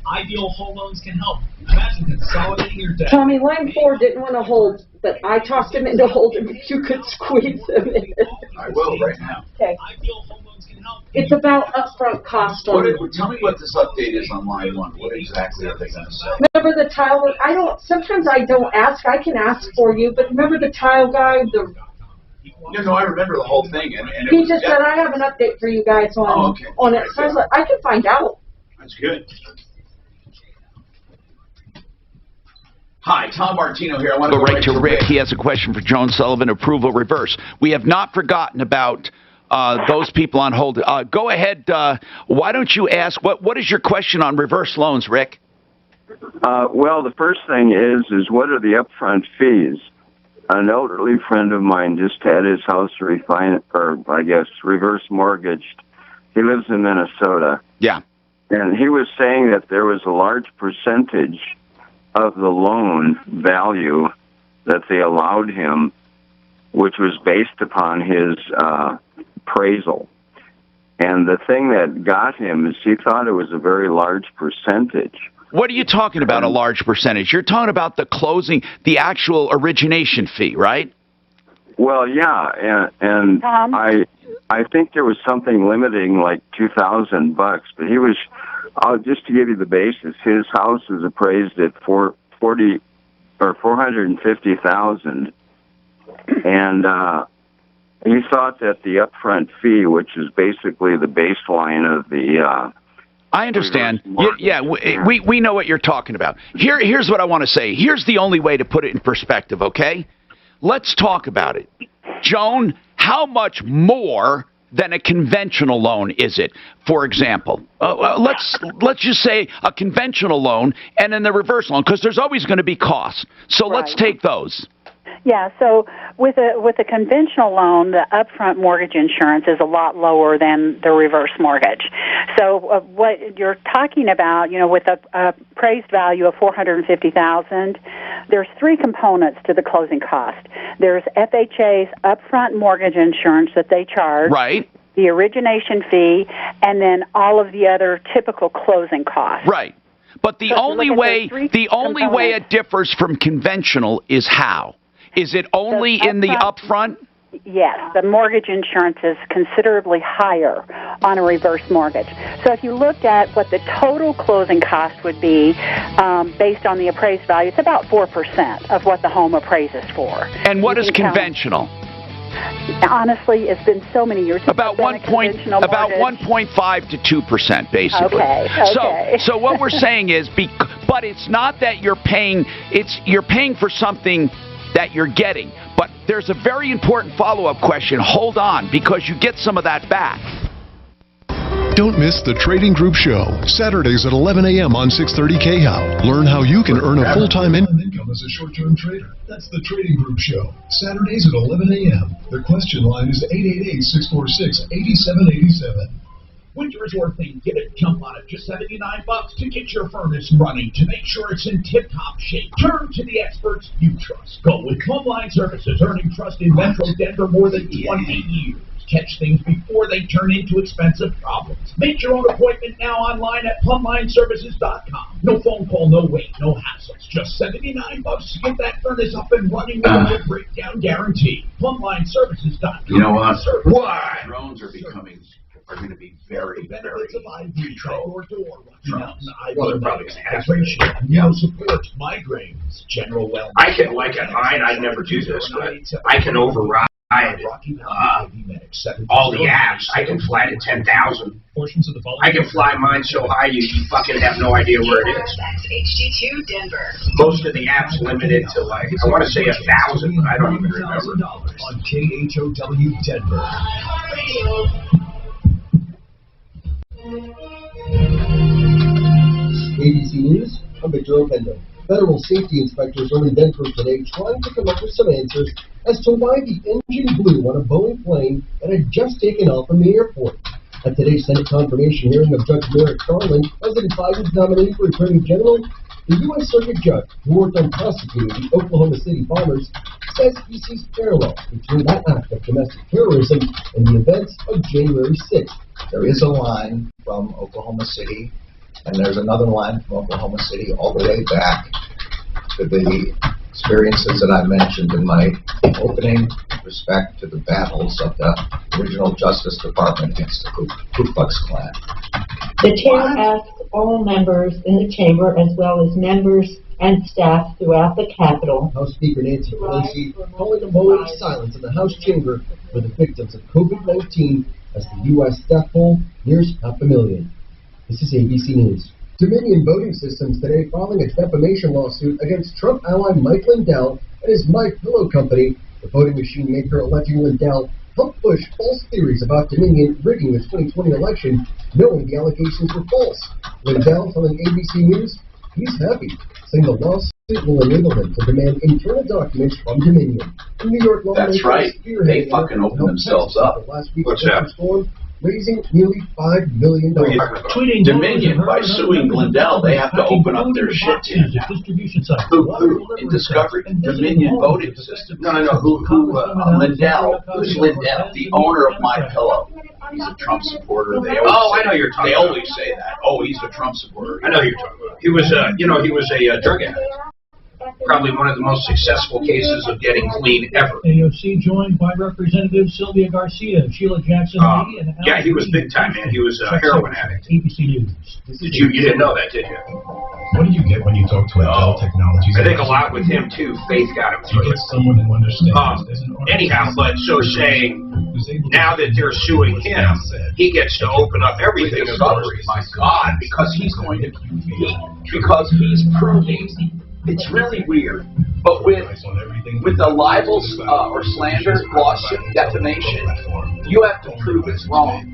Ideal Home Loans can help. Imagine consolidating your debt. Tommy, line 4 didn't want to hold, but I talked him into holding if you could squeeze him in. I will right now. Okay. It's about upfront cost on Tell me what this update is on line 1. What exactly are they going to say? Remember the tile? Sometimes I don't ask. I can ask for you, but remember the tile guy? No, I remember the whole thing. And He just said, I have an update for you guys on it. So I was like, I can find out. That's good. Hi, Tom Martino here. I want to go right to Rick. He has a question for Joan Sullivan. Approval reverse. We have not forgotten about those people on hold. Go ahead. Why don't you ask what is your question on reverse loans, Rick? Well, the first thing is what are the upfront fees? An elderly friend of mine just had his house reverse mortgaged. He lives in Minnesota. Yeah. And he was saying that there was a large percentage of the loan value that they allowed him, which was based upon his appraisal. And the thing that got him is he thought it was a very large percentage. What are you talking about, a large percentage? You're talking about the closing, the actual origination fee, right? Well, yeah, and I think there was something limiting like $2,000, but he was, just to give you the basis, his house was appraised at $450,000, and he thought that the upfront fee, which is basically the baseline of the I understand. Yeah, we know what you're talking about. Here's what I want to say. Here's the only way to put it in perspective, okay? Let's talk about it. Joan, how much more than a conventional loan is it? For example, let's just say a conventional loan and then the reverse loan, because there's always going to be costs. So let's take those. Yeah, so with a conventional loan, the upfront mortgage insurance is a lot lower than the reverse mortgage. So what you're talking about, with a appraised value of $450,000, there's three components to the closing cost. There's FHA's upfront mortgage insurance that they charge. Right. The origination fee, and then all of the other typical closing costs. Right. But the only way it differs from conventional is how? Is it only in the upfront? Yes, the mortgage insurance is considerably higher on a reverse mortgage. So if you looked at what the total closing cost would be based on the appraised value, it's about 4% of what the home appraises for. And what is conventional? Honestly, it's been so many years. About 1.5 to 2%, basically. Okay. So what we're saying is, but it's not that you're paying for something that you're getting. But there's a very important follow-up question. Hold on, because you get some of that back. Don't miss the Trading Group Show, Saturdays at 11 a.m. on 630 KHOW. Learn how you can earn a full-time income as a short-term trader. That's the Trading Group Show, Saturdays at 11 a.m. The question line is 888-646-8787. Winter resort thing, get it, jump on it. Just $79 to get your furnace running, to make sure it's in tip-top shape. Turn to the experts you trust. Go with Plumbline Services, earning trust in Metro Denver more than 20 years. Catch things before they turn into expensive problems. Make your own appointment now online at PlumblineServices.com. No phone call, no wait, no hassles. Just $79 to get that furnace up and running with a breakdown guarantee. PlumblineServices.com. You know what? What? Drones are going to be very, very controlled. Well, they're probably going to have no support, migraines, general wellness. I can, like at mine, I'd never do this, but I can override all the apps. I can fly to 10,000. I can fly mine so high you fucking have no idea where it is. HD2 Denver. Most of the apps limited to I want to say 1,000, but I don't even remember. On KHOW Denver. ABC News, I'm Victor Opendo. Federal safety inspectors are in Denver today trying to come up with some answers as to why the engine blew on a Boeing plane that had just taken off from the airport. At today's Senate confirmation hearing of Judge Merrick Garland, President Biden's nominee for Attorney General, the U.S. Circuit Judge who worked on prosecuting the Oklahoma City bombers says he sees parallels between that act of domestic terrorism and the events of January 6th. There is a line from Oklahoma City, and there's another line from Oklahoma City all the way back to the experiences that I mentioned in my opening with respect to the battles of the original Justice Department against the Ku Klux Klan. The chair asks all members in the chamber, as well as members and staff throughout the Capitol. House Speaker Nancy Pelosi calling a moment of silence in the House chamber for the victims of COVID-19 as the U.S. death toll nears 500,000. This is ABC News. Dominion Voting Systems today filing a defamation lawsuit against Trump ally Mike Lindell and his My Pillow company. The voting machine maker alleging Lindell helped push false theories about Dominion rigging the 2020 election, knowing the allegations were false. Lindell telling ABC News he's happy, saying the lawsuit will enable him to demand internal documents from Dominion. In New York, That's right. They fucking opened themselves up. What's that? Raising nearly $5 million. Dominion, by suing Glendale, they have to open up their shit to who in Discovery, Dominion voting system. No, Lindell. Who's Lindell? The owner of My Pillow. He's a Trump supporter. I know you're talking. They always say that. Oh, he's a Trump supporter. I know you're talking about. He was a drug addict. Probably one of the most successful cases of getting clean ever. AOC joined by Representatives Sylvia Garcia, Sheila Jackson Lee, and yeah, he was big time, man. He was a heroin addict. ABC News. You didn't know that, did you? What do you get when you talk to Adele Technologies? I think a lot with him too. Faith got him through it. Someone who understands. Anyhow, but so saying now that they're suing him, he gets to open up everything. Discovery, my God, because he's going to because he's proving. It's really weird, but with the libel or slander lawsuit, defamation, you have to prove it's wrong.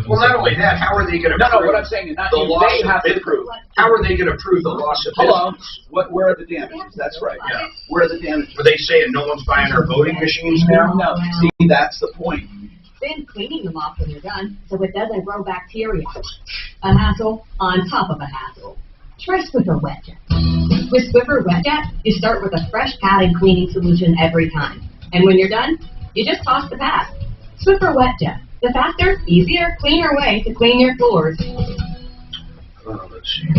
Well, not only that, how are they going to prove? No, what I'm saying is not the loss they have to prove. How are they going to prove the loss of business? Where are the damages? That's right. Yeah. Where are the damages? Are they saying no one's buying our voting machines now? No. See, that's the point. Then cleaning them off when you're done so it doesn't grow bacteria. A hassle on top of a hassle. Try Swiffer Wet Jet. With Swiffer Wet Jet, you start with a fresh pad and cleaning solution every time. And when you're done, you just toss the pad. Swiffer Wet Jet. The faster, easier, cleaner way to clean your floors. Let's see.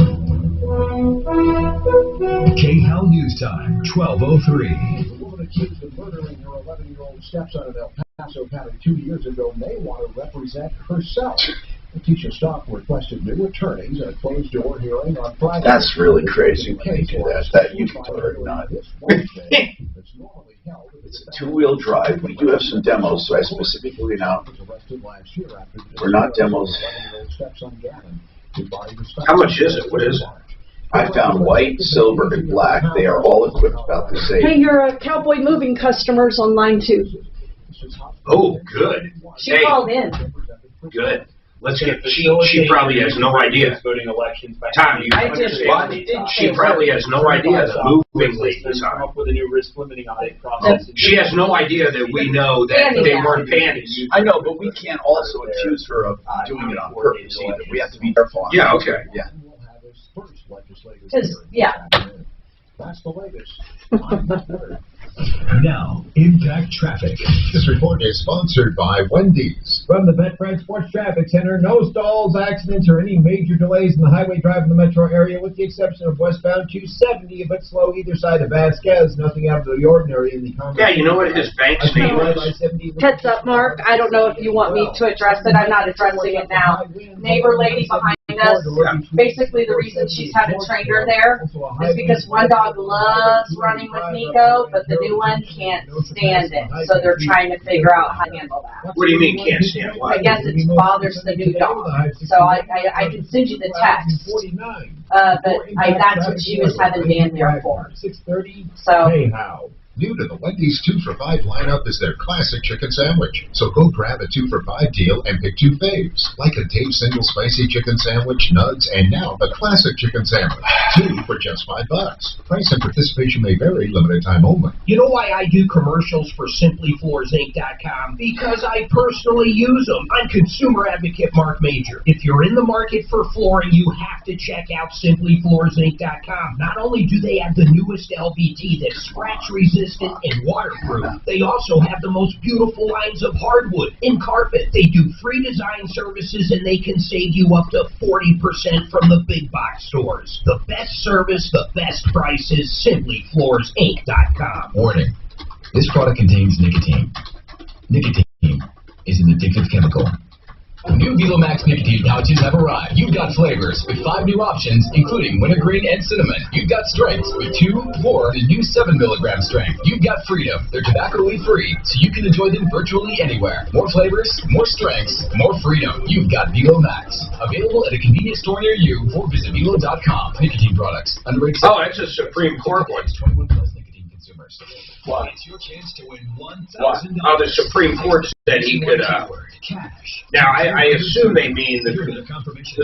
KHAL News Time, 12:03. The woman accused of murdering her 11-year-old stepson in El Paso County 2 years ago may want to represent herself. Letitia Stock requested new attorneys at a closed-door hearing on Friday. That's really crazy when they do that. That you are not. It's a two-wheel drive. We do have some demos, so I specifically went out. We're not demos. How much is it? What is it? I found white, silver, and black. They are all equipped about the same. Hey, your Cowboy Moving customers on line 2. Oh, good. She called in. Good. Let's get. She probably has no idea. Tom, you understand? She probably has no idea the moving ladies are. Up with a new risk limiting audit process. She has no idea that we know that they weren't panties. I know, but we can't also accuse her of doing it on purpose either. We have to be careful. Yeah. Okay. Yeah. Yeah. That's the latest. Now, Impact Traffic. This report is sponsored by Wendy's. From the VetFriend Sports Traffic Center, no stalls, accidents, or any major delays in the highway drive in the metro area, with the exception of westbound 270, a bit slow either side of Vasquez. Nothing out of the ordinary in the Yeah, you know what his bank's name is? Heads up, Mark. I don't know if you want me to address it. I'm not addressing it now. Neighbor lady behind us, basically the reason she's had a trainer there is because one dog loves running with Nico, but the new one can't stand it. So they're trying to figure out how to handle that. What do you mean can't stand it? I guess it bothers the new dog. So I can send you the text. But that's what she was having Dan there for. So. New to the Wendy's 2 for $5 lineup is their classic chicken sandwich. So go grab a 2 for $5 deal and pick 2 faves, like a Dave's single spicy chicken sandwich, nugs, and now the classic chicken sandwich. 2 for just $5. Price and participation may vary, limited time only. You know why I do commercials for SimplyFloorsInc.com? Because I personally use them. I'm consumer advocate Mark Major. If you're in the market for flooring, you have to check out SimplyFloorsInc.com. Not only do they have the newest LVT that's scratch resistant and waterproof, they also have the most beautiful lines of hardwood and carpet. They do free design services and they can save you up to 40% from the big box stores. The best service, the best prices, SimplyFloorsInc.com. Warning. This product contains nicotine. Nicotine is an addictive chemical. New VeloMax nicotine pouches have arrived. You've got flavors with 5 new options, including wintergreen and cinnamon. You've got strengths with 2, 4, and new 7 milligram strength. You've got freedom. They're tobacco leaf free, so you can enjoy them virtually anywhere. More flavors, more strengths, more freedom. You've got VeloMax. Available at a convenience store near you or visit Velo.com. Nicotine products. Underage. Oh, that's a Supreme Court one. 21 plus nicotine consumers. What? It's your chance to win $1,000. Oh, the Supreme Court said he could. Now, I assume they mean the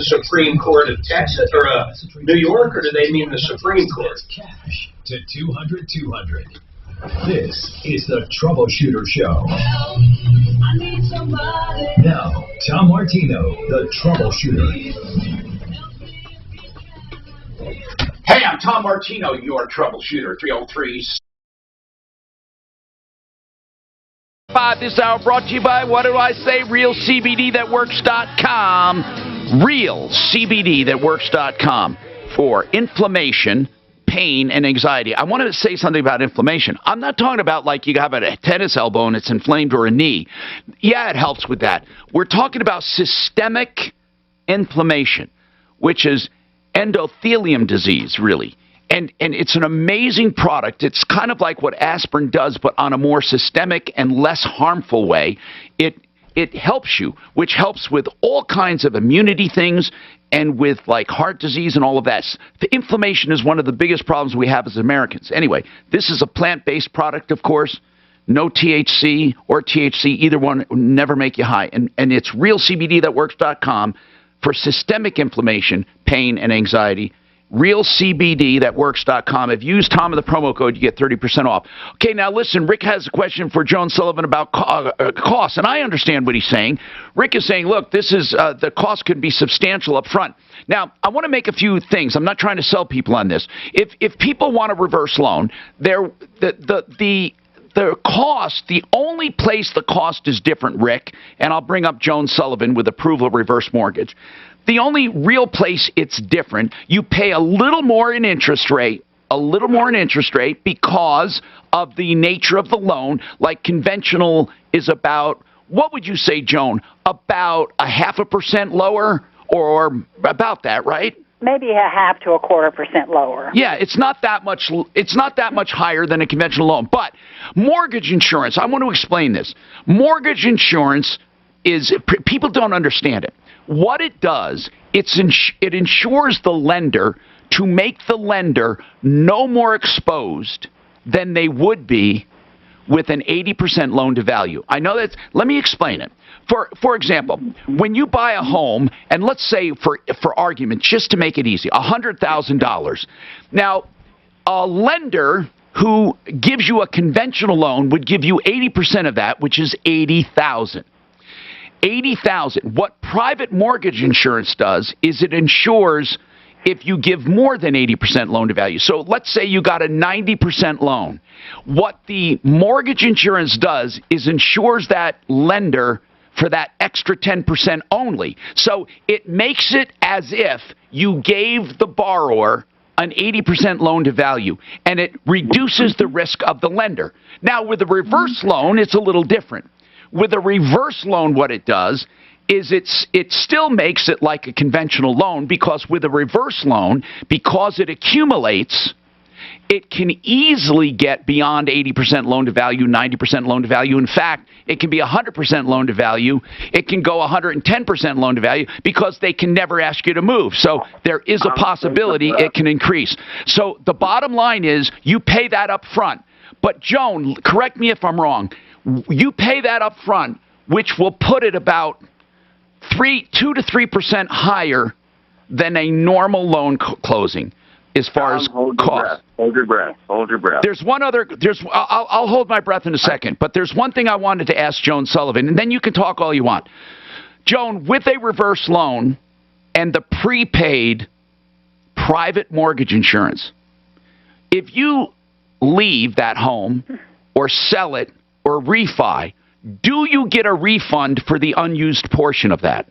Supreme Court of Texas or New York, or do they mean the Supreme Court? Cash to 200-200. This is the Troubleshooter Show. Now, Tom Martino, the Troubleshooter. Hey, I'm Tom Martino, your Troubleshooter. 303. This hour brought to you by, what do I say, RealCBDThatWorks.com. RealCBDThatWorks.com for inflammation, pain, and anxiety. I want to say something about inflammation. I'm not talking about like you have a tennis elbow and it's inflamed or a knee. Yeah, it helps with that. We're talking about systemic inflammation, which is endothelium disease, really. And it's an amazing product. It's kind of like what aspirin does, but on a more systemic and less harmful way. It helps you, which helps with all kinds of immunity things and with like heart disease and all of that. The inflammation is one of the biggest problems we have as Americans. Anyway, this is a plant-based product, of course. No THC or THC, either one will never make you high. And it's realcbdthatworks.com for systemic inflammation, pain, and anxiety. RealCBDThatWorks.com. If you use Tom in the promo code, you get 30% off. Okay, now listen, Rick has a question for Joan Sullivan about costs, and I understand what he's saying. Rick is saying, look, this is the cost could be substantial up front. Now, I want to make a few things. I'm not trying to sell people on this. If people want a reverse loan, the cost, the only place the cost is different, Rick, and I'll bring up Joan Sullivan with approval of reverse mortgage. The only real place it's different, you pay a little more in interest rate, because of the nature of the loan. Like conventional is about, what would you say, Joan, about 0.5% lower or about that, right? Maybe 0.5 to 1/4% lower. Yeah, it's not that much higher than a conventional loan. But mortgage insurance, I want to explain this. Mortgage insurance is, people don't understand it. What it does, it insures the lender to make the lender no more exposed than they would be with an 80% loan to value. I know that. Let me explain it. For example, when you buy a home, and let's say for argument, just to make it easy, $100,000. Now, a lender who gives you a conventional loan would give you 80% of that, which is $80,000. $80,000. What private mortgage insurance does is it insures if you give more than 80% loan to value. So let's say you got a 90% loan. What the mortgage insurance does is insures that lender for that extra 10% only. So it makes it as if you gave the borrower an 80% loan to value, and it reduces the risk of the lender. Now, with a reverse loan, it's a little different. With a reverse loan, what it does is it still makes it like a conventional loan, because with a reverse loan, because it accumulates, it can easily get beyond 80% loan to value, 90% loan to value. In fact, it can be 100% loan to value. It can go 110% loan to value, because they can never ask you to move. So there is a possibility it can increase. So the bottom line is you pay that up front. But Joan, correct me if I'm wrong, you pay that up front, which will put it about 2 to 3% higher than a normal loan closing as far as cost. Hold your breath. There's one other, I'll hold my breath in a second, but there's one thing I wanted to ask Joan Sullivan, and then you can talk all you want. Joan, with a reverse loan and the prepaid private mortgage insurance, if you leave that home or sell it or refi, do you get a refund for the unused portion of that?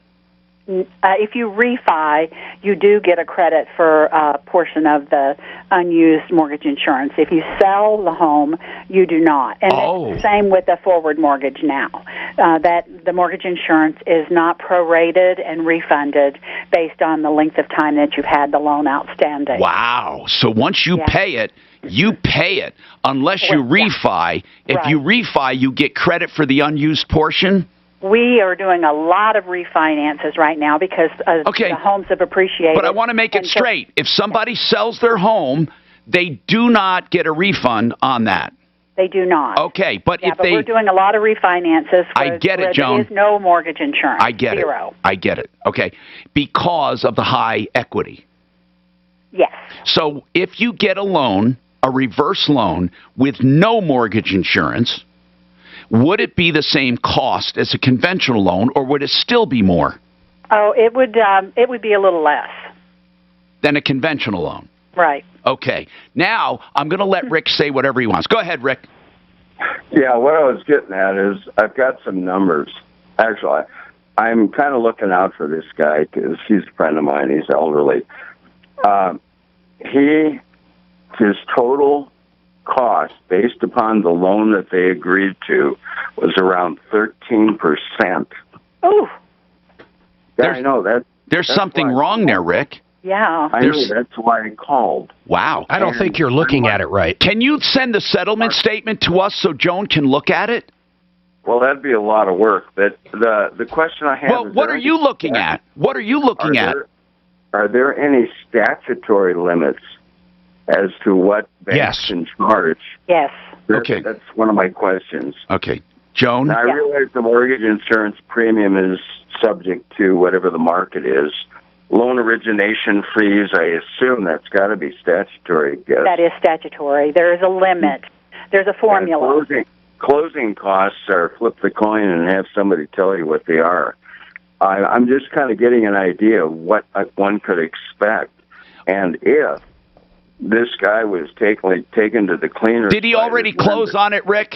If you refi, you do get a credit for a portion of the unused mortgage insurance. If you sell the home, you do not. And it's the same with the forward mortgage now. That the mortgage insurance is not prorated and refunded based on the length of time that you've had the loan outstanding. Wow. So once you pay it, you pay it unless you refi. If you refi, you get credit for the unused portion? We are doing a lot of refinances right now because the homes have appreciated. But I want to make it straight. If somebody sells their home, they do not get a refund on that. They do not. Okay, but if but we're doing a lot of refinances I get it, Joan. There is no mortgage insurance. I get Zero. it. I get it. Okay, because of the high equity. Yes. So if you get a loan, a reverse loan, with no mortgage insurance, would it be the same cost as a conventional loan, or would it still be more? Oh, it would be a little less than a conventional loan. Right. Okay. Now I'm going to let Rick say whatever he wants. Go ahead, Rick. Yeah, what I was getting at is I've got some numbers. Actually, I'm kind of looking out for this guy because he's a friend of mine. He's elderly. His total cost based upon the loan that they agreed to was around 13%. Oh. Yeah, I know that. There's something wrong there, Rick. Yeah. I know, that's why I called. Wow. I don't think you're looking at it right. Can you send the settlement statement to us so Joan can look at it? Well, that'd be a lot of work. But the question I have Well, is... what are you looking at? What are you looking at? Are there any statutory limits as to what banks can charge? Yes. Okay. That's one of my questions. Okay. Joan? Now, I realize the mortgage insurance premium is subject to whatever the market is. Loan origination fees, I assume that's got to be statutory, I guess. That is statutory. There is a limit. There's a formula. Closing costs are flip the coin and have somebody tell you what they are. I'm just kind of getting an idea of what one could expect. And if this guy was taken to the cleaner... Did he already close on it, Rick?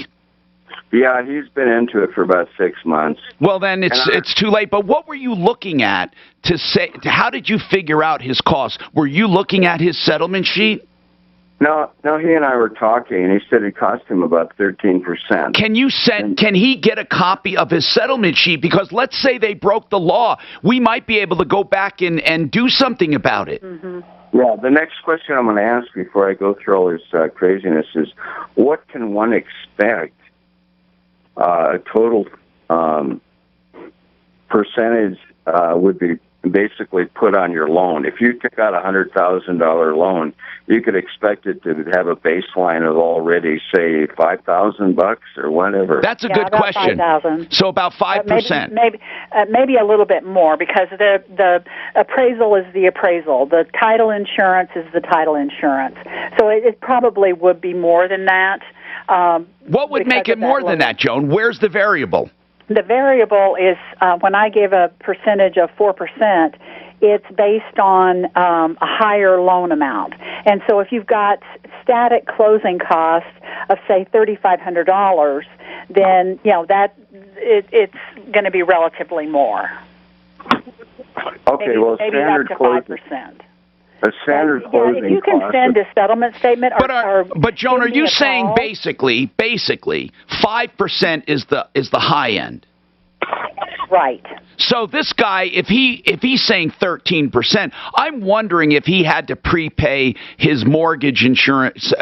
Yeah, he's been into it for about 6 months. Well, then it's too late. But what were you looking at to say? How did you figure out his costs? Were you looking at his settlement sheet? No, he and I were talking, and he said it cost him about 13%. Can he get a copy of his settlement sheet? Because let's say they broke the law. We might be able to go back and do something about it. Mm-hmm. Yeah, the next question I'm going to ask before I go through all this craziness is, what can one expect a total percentage would be basically put on your loan? If you took out a $100,000 loan, you could expect it to have a baseline of already, say, $5,000 or whatever. That's a good question. 5,000. So about 5%. Maybe a little bit more, because the appraisal is the appraisal. The title insurance is the title insurance. So it probably would be more than that. What would make it more than that, Joan? Where's the variable? The variable is when I give a percentage of 4%, it's based on a higher loan amount. And so if you've got static closing costs of, say, $3,500, then it's going to be relatively more. Okay, well, maybe standard up to closing. 5%. A standard closing if you can cost send a settlement statement, but Joan, are you saying basically 5% is the high end? Right. So this guy, if he's saying 13%, I'm wondering if he had to prepay his mortgage insurance,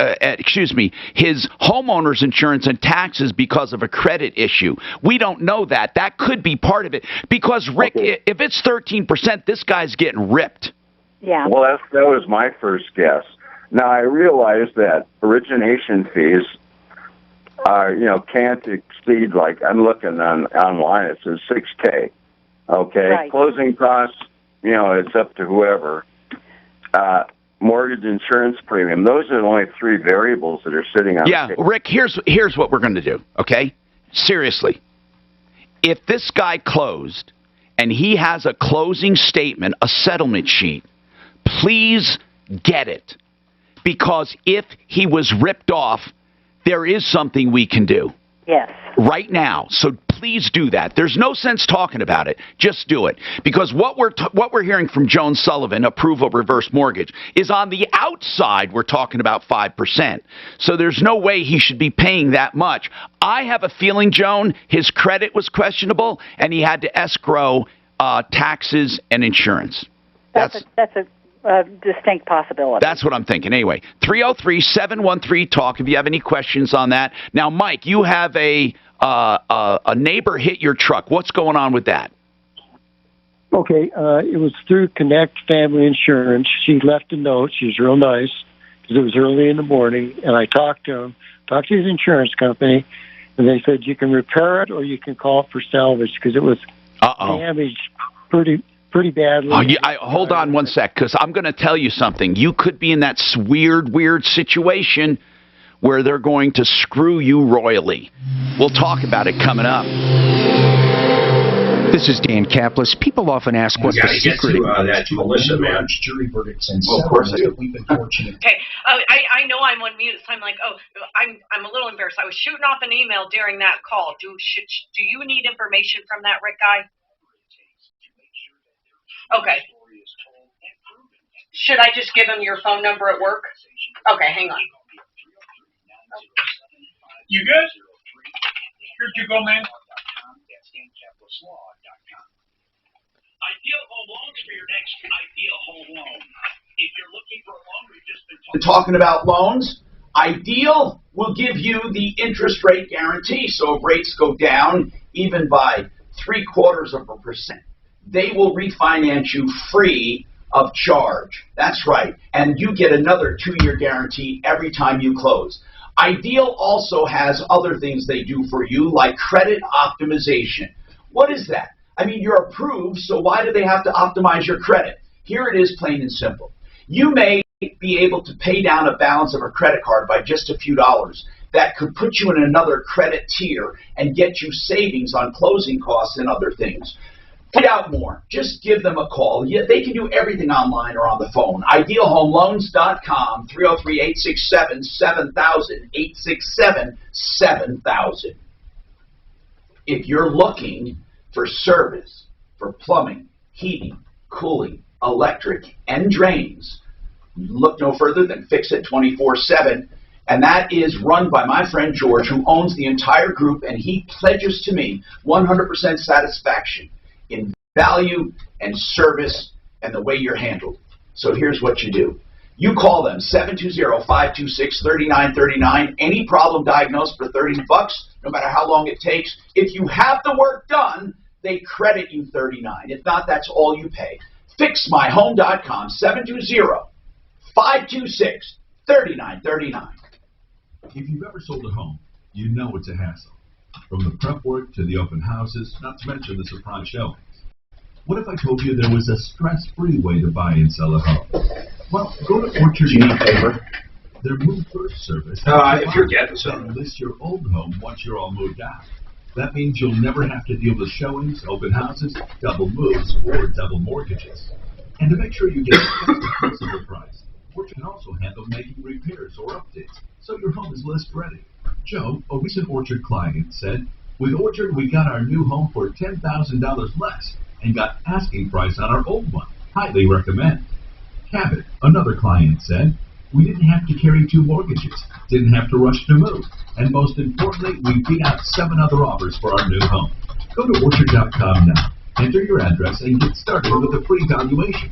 his homeowner's insurance and taxes because of a credit issue. We don't know that. That could be part of it. Because, Rick, if it's 13%, this guy's getting ripped. Yeah. Well, that was my first guess. Now, I realize that origination fees can't exceed, like, I'm looking online, it says $6,000. Okay? Right. Closing costs, it's up to whoever. Mortgage insurance premium, those are the only three variables that are sitting on the table. Rick, here's what we're going to do, okay? Seriously. If this guy closed and he has a closing statement, a settlement sheet, please get it. Because if he was ripped off, there is something we can do. Yes. Right now. So please do that. There's no sense talking about it. Just do it. Because what we're hearing from Joan Sullivan, approval reverse mortgage, is on the outside we're talking about 5%. So there's no way he should be paying that much. I have a feeling, Joan, his credit was questionable, and he had to escrow taxes and insurance. That's a distinct possibility. That's what I'm thinking. Anyway, 303-713-TALK if you have any questions on that. Now, Mike, you have a neighbor hit your truck. What's going on with that? Okay, it was through Connect Family Insurance. She left a note. She was real nice because it was early in the morning, and I talked to his insurance company, and they said you can repair it or you can call for salvage because it was damaged pretty badly. Hold on one sec, because I'm going to tell you something. You could be in that weird situation where they're going to screw you royally. We'll talk about it coming up. This is Dan Kaplis. People often ask what the secret is. That Melissa, man. Jury verdicts and of course we've been fortunate. Okay, I know I'm on mute, so I'm like, I'm a little embarrassed. I was shooting off an email during that call. Do you need information from that Rick guy? Okay. Should I just give him your phone number at work? Okay, hang on. You good? Where'd you go, man? Ideal Home Loans for your next ideal home loan. If you're looking for a loan, we've just been talking about loans. Ideal will give you the interest rate guarantee. So if rates go down even by 0.75%, they will refinance you free of charge. That's right. And you get another 2-year guarantee every time you close. Ideal also has other things they do for you, like credit optimization. What is that? I mean, you're approved, so why do they have to optimize your credit? Here it is, plain and simple. You may be able to pay down a balance of a credit card by just a few dollars. That could put you in another credit tier and get you savings on closing costs and other things. Find out more. Just give them a call. They can do everything online or on the phone. IdealHomeLoans.com, 303-867-7000, 867-7000. If you're looking for service for plumbing, heating, cooling, electric, and drains, look no further than Fix It 24/7. And that is run by my friend George, who owns the entire group, and he pledges to me 100% satisfaction in value and service and the way you're handled. So here's what you do. You call them, 720-526-3939. Any problem diagnosed for $30, no matter how long it takes. If you have the work done, they credit you $39. If not, that's all you pay. FixMyHome.com, 720-526-3939. If you've ever sold a home, you know it's a hassle. From the prep work to the open houses, not to mention the surprise showings. What if I told you there was a stress-free way to buy and sell a home? Well, go to Orchard. Their Move First service. If you're getting some. List your old home once you're all moved out. That means you'll never have to deal with showings, open houses, double moves, or double mortgages. And to make sure you get the principal price, Orchard can also handle making repairs or updates, so your home is list ready. Joe, a recent Orchard client, said, "With Orchard, we got our new home for $10,000 less and got asking price on our old one. Highly recommend." Cabot, another client, said, "We didn't have to carry 2 mortgages, didn't have to rush to move, and most importantly, we beat out 7 other offers for our new home." Go to Orchard.com now, enter your address, and get started with a free valuation.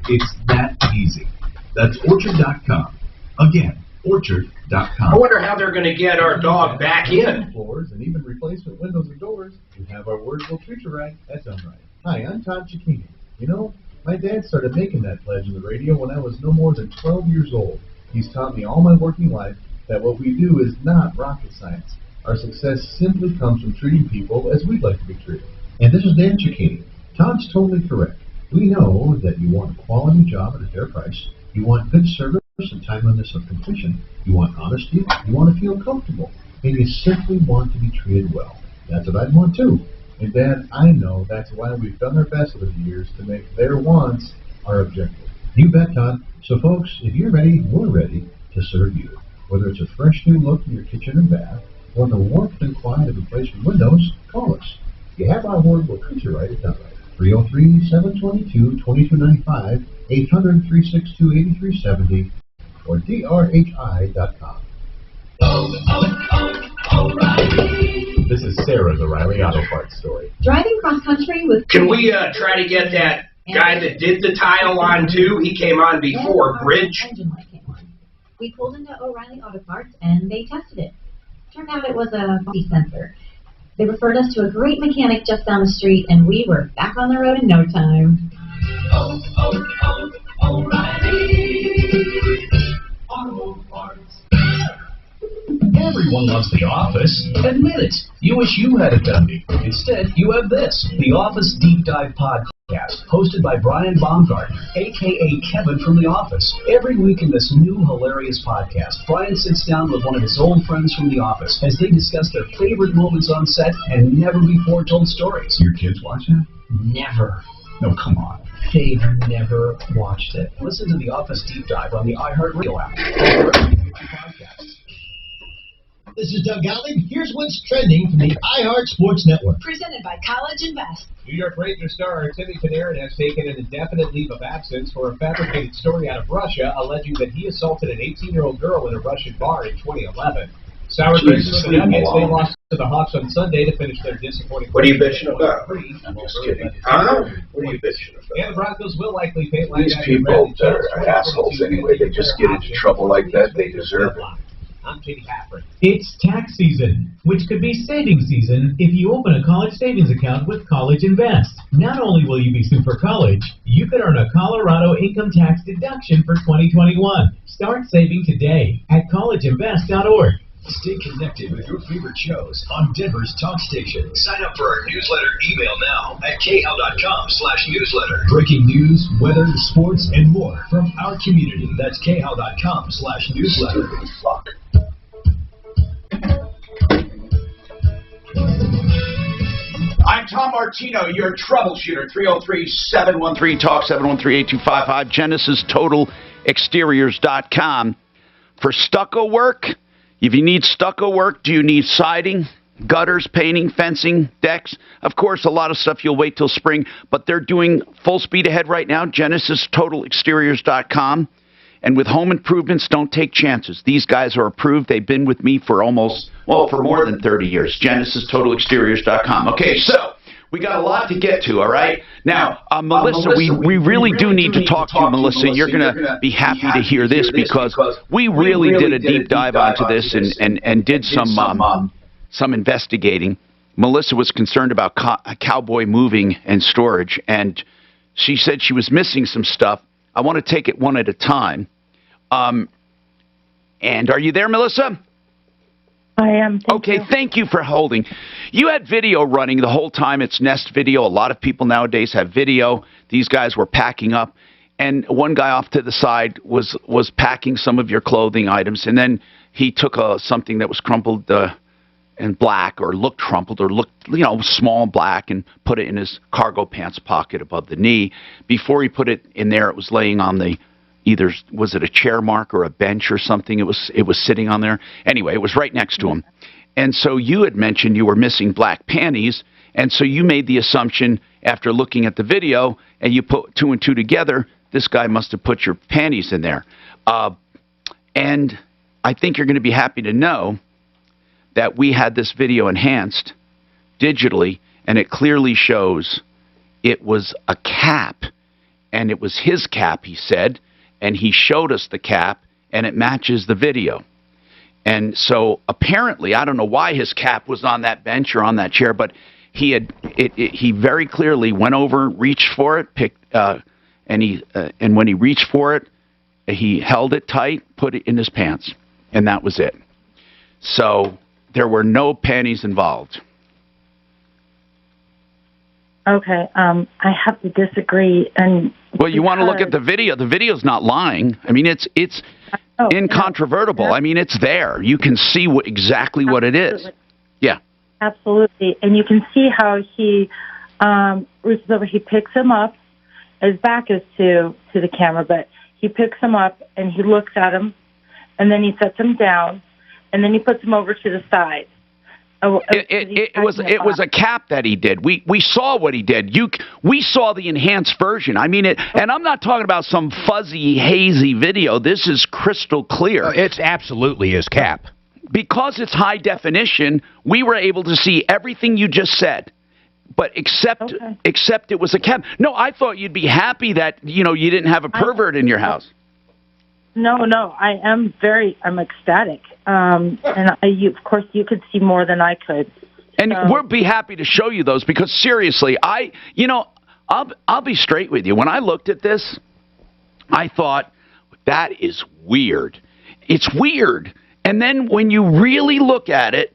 It's that easy. That's Orchard.com. Again, Orchard.com. I wonder how they're going to get our dog back in. Floors and even replacement windows and doors. You have our words will treat you right. That sounds right. Hi, I'm Todd Cicchini. You know, my dad started making that pledge on the radio when I was no more than 12 years old. He's taught me all my working life that what we do is not rocket science. Our success simply comes from treating people as we'd like to be treated. And this is Dan Cicchini. Todd's totally correct. We know that you want a quality job at a fair price. You want good service and timeliness of completion. You want honesty. You want to feel comfortable. And you simply want to be treated well. That's what I'd want too. And Dad, I know that's why we've done our best over the years to make their wants our objective. You bet, Todd. So folks, if you're ready, we're ready to serve you. Whether it's a fresh new look in your kitchen and bath, For the warmth and quiet of replacement windows, call us. If you have our word, we'll treat you right at that. 303-722-2295, 800-362-8370, or drhi.com. This is Sarah's O'Reilly Auto Parts story. Driving cross country with. Can we try to get that guy that did the tile on too? He came on before Bridge. Engine light came on. We pulled into O'Reilly Auto Parts and they tested it. Turned out it was a faulty sensor. They referred us to a great mechanic just down the street, and we were back on the road in no time. O'Reilly Auto Parts. Everyone loves The Office. Admit it. You wish you had a Dundee. Instead, you have this, The Office Deep Dive Podcast, hosted by Brian Baumgartner, a.k.a. Kevin from The Office. Every week in this new hilarious podcast, Brian sits down with one of his old friends from The Office as they discuss their favorite moments on set and never-before-told stories. Your kids watch that? Never. No, come on. They've never watched it. Listen to The Office Deep Dive on the iHeartRadio app. Podcasts. This is Doug Gottlieb. Here's what's trending from the iHeart Sports Network. Presented by College Invest. New York Rangers star Timmy Panarin has taken an indefinite leave of absence for a fabricated story out of Russia alleging that he assaulted an 18-year-old girl in a Russian bar in 2011. Sour grapes for the Nuggets. They lost to the Hawks on Sunday to finish their disappointing. What are you bitching about? I'm just kidding. Huh? What are you bitching about? And the Broncos will likely pay These people are assholes anyway. They just get into trouble like that. They deserve it. I'm J.D. Hafford. It's tax season, which could be savings season if you open a college savings account with College Invest. Not only will you be super college, you could earn a Colorado income tax deduction for 2021. Start saving today at collegeinvest.org. Stay connected with your favorite shows on Denver's talk station. Sign up for our newsletter email now at khal.com/newsletter. Breaking news, weather, sports, and more from our community. That's khal.com/newsletter. Fuck. I'm Tom Martino, your troubleshooter. 303-713 Talk 713-8255. GenesisTotalExteriors.com. For stucco work, if you need stucco work, do you need siding, gutters, painting, fencing, decks? Of course, a lot of stuff you'll wait till spring, but they're doing full speed ahead right now. GenesisTotalExteriors.com. And with home improvements, don't take chances. These guys are approved. They've been with me for for more than 30 years. GenesisTotalExteriors.com. Okay, so we got a lot to get to, all right? Now, Melissa, we really do need to talk to you, Melissa. You're going to be happy to hear this because we really did a deep dive onto this and did some investigating. Melissa was concerned about cowboy moving and storage, and she said she was missing some stuff. I want to take it one at a time. And are you there, Melissa? I am. Thank you for holding. You had video running the whole time. It's Nest Video. A lot of people nowadays have video. These guys were packing up, and one guy off to the side was packing some of your clothing items, and then he took something that was crumpled and black, or looked crumpled, or looked small and black, and put it in his cargo pants pocket above the knee. Before he put it in there, it was laying on the was it a chair mark or a bench or something? It was sitting on there. Anyway, it was right next to him. And so you had mentioned you were missing black panties, and so you made the assumption after looking at the video, and you put two and two together, this guy must have put your panties in there. And I think you're going to be happy to know that we had this video enhanced digitally, and it clearly shows it was a cap, and it was his cap, he said, and he showed us the cap, and it matches the video. And so apparently, I don't know why his cap was on that bench or on that chair, but he very clearly went over, reached for it, and when he reached for it, he held it tight, put it in his pants, and that was it. So there were no panties involved. Okay, I have to disagree. Well, you want to look at the video. The video's not lying. I mean, it's incontrovertible. Yeah. I mean, it's there. You can see exactly what it is. Yeah. Absolutely. And you can see how he reaches over, he picks him up. His back is to the camera, but he picks him up and he looks at him, and then he sets him down, and then he puts him over to the side. It was a cap that he did. We saw what he did. We saw the enhanced version. I mean it, and I'm not talking about some fuzzy, hazy video. This is crystal clear. It's absolutely his cap. Because it's high definition, we were able to see everything you just said. But except it was a cap. No, I thought you'd be happy that you didn't have a pervert in your house. No, I'm ecstatic. And of course, you could see more than I could. And we'll be happy to show you those because seriously, I'll be straight with you. When I looked at this, I thought that is weird. It's weird. And then when you really look at it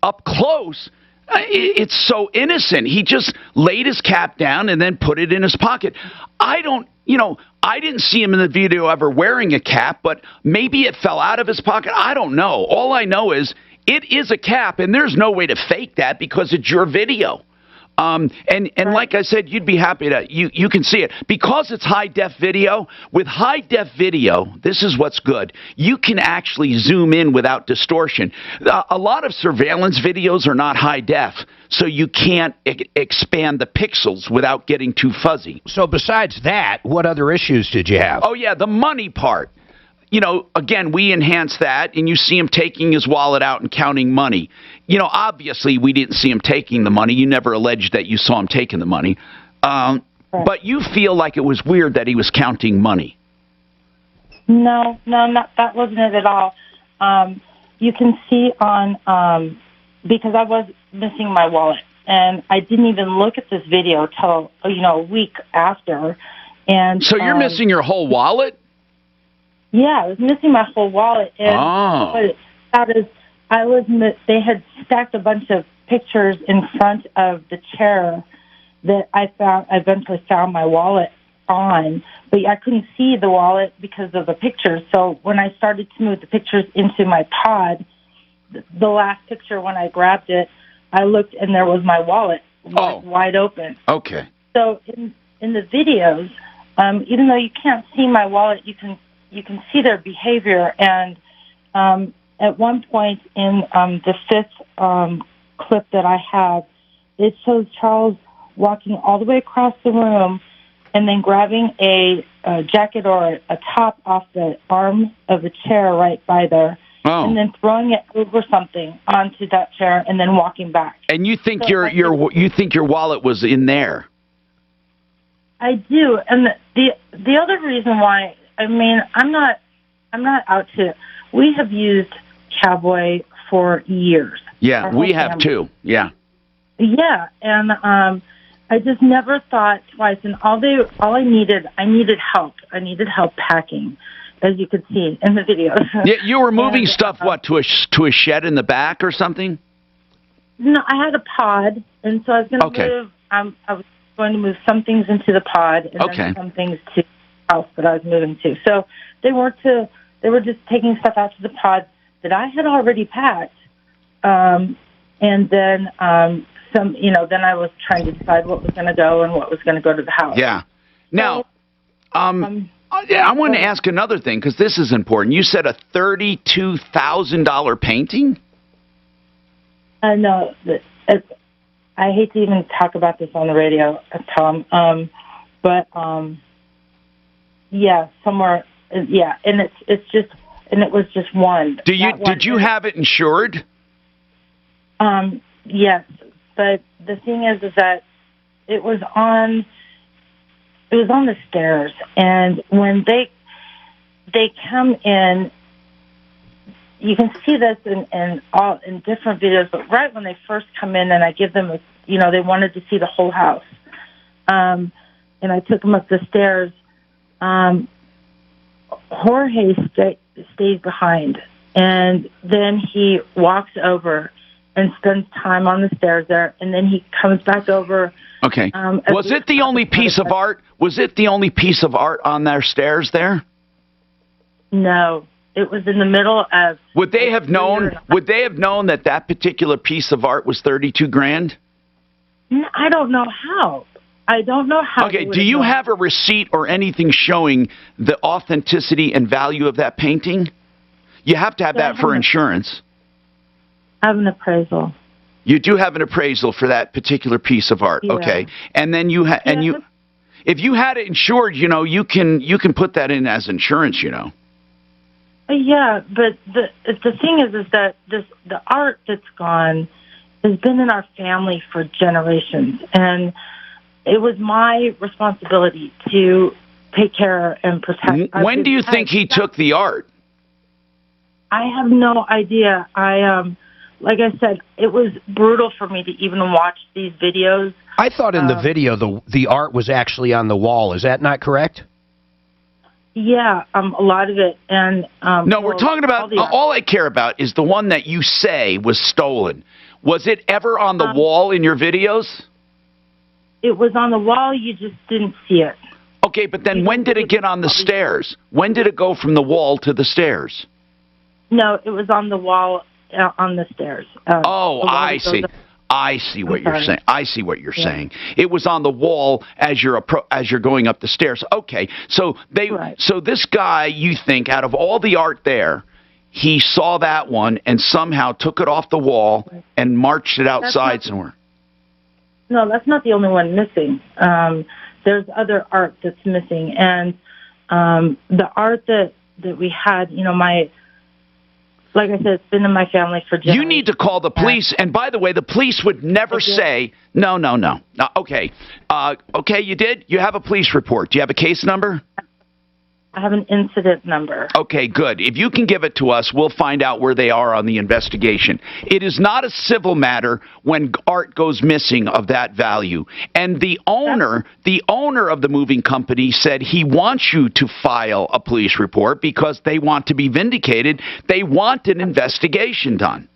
up close, it's so innocent. He just laid his cap down and then put it in his pocket. I didn't see him in the video ever wearing a cap, but maybe it fell out of his pocket. I don't know. All I know is it is a cap, and there's no way to fake that because it's your video. And like I said, you'd be happy that you can see it. Because it's high-def video, with high-def video, this is what's good. You can actually zoom in without distortion. A lot of surveillance videos are not high-def, so you can't expand the pixels without getting too fuzzy. So besides that, what other issues did you have? Oh, yeah, the money part. Again, we enhanced that, and you see him taking his wallet out and counting money. Obviously, we didn't see him taking the money. You never alleged that you saw him taking the money. But you feel like it was weird that he was counting money. No, that wasn't it at all. You can see on, because I was missing my wallet, and I didn't even look at this video till, a week after. And so you're missing your whole wallet? Yeah, I was missing my whole wallet. And they had stacked a bunch of pictures in front of the chair that I eventually found my wallet on, but I couldn't see the wallet because of the pictures. So when I started to move the pictures into my pod, the last picture when I grabbed it, I looked and there was my wallet wide open. Okay. So in the videos, even though you can't see my wallet, you can see their behavior. And at one point in the fifth clip that I have, it shows Charles walking all the way across the room and then grabbing a jacket or a top off the arm of the chair right by there, and then throwing it over something onto that chair and then walking back. And you think you think your wallet was in there? I do, and the other reason why, I mean, I'm not out to. We have used Cowboy for years. Yeah, we have too. Yeah. Yeah, and I just never thought twice. And I needed help. I needed help packing, as you could see in the videos. Yeah, you were moving stuff to a shed in the back or something? No, I had a pod, and so I was going to move. I was going to move some things into the pod, and then some things to the house that I was moving to. So they were just taking stuff out to the pod that I had already packed, and then then I was trying to decide what was going to go and what was going to go to the house. Yeah. Now, I want to ask another thing because this is important. You said a $32,000 painting? No, I hate to even talk about this on the radio, Tom. But yeah, somewhere, yeah, and it was just one. Did you have it insured? Yes, but the thing is that it was on the stairs, and when they come in, you can see this in different videos. But right when they first come in, and I give them they wanted to see the whole house, and I took them up the stairs. Jorge stays behind, and then he walks over and spends time on the stairs there, and then he comes back over. Okay. Was it the only piece of art? Was it the only piece of art on their stairs there? No, it was in the middle of. Would they have known? Would they have known that particular piece of art was $32,000? I don't know how. I don't know how. Okay. Do you have a receipt or anything showing the authenticity and value of that painting? You have to have that for insurance. I have an appraisal. You do have an appraisal for that particular piece of art, Yeah. okay? And then you if you had it insured, you know, you can put that in as insurance, you know. Yeah, but the thing is that the art that's gone has been in our family for generations, and it was my responsibility to take care and protect. When do you think he took the art? I have no idea. Like I said, it was brutal for me to even watch these videos. I thought in the video the art was actually on the wall. Is that not correct? Yeah, a lot of it. And no, we're talking about, all I care about is the one that you say was stolen. Was it ever on the wall in your videos? It was on the wall, you just didn't see it. Okay, but then when did it get on the stairs? When did it go from the wall to the stairs? No, it was on the wall on the stairs. I see. I see what you're saying. I see what you're saying. It was on the wall as you're going up the stairs. Okay, so so this guy, you think, out of all the art there, he saw that one and somehow took it off the wall and marched it outside somewhere. No, that's not the only one missing. There's other art that's missing, and the art that we had, you know, like I said, it's been in my family for generations. You need to call the police. And by the way, the police would never say, no. Okay. Okay, you did? You have a police report. Do you have a case number? I have an incident number. Okay, good. If you can give it to us, we'll find out where they are on the investigation. It is not a civil matter when art goes missing of that value. And the owner of the moving company said he wants you to file a police report because they want to be vindicated. They want an investigation done.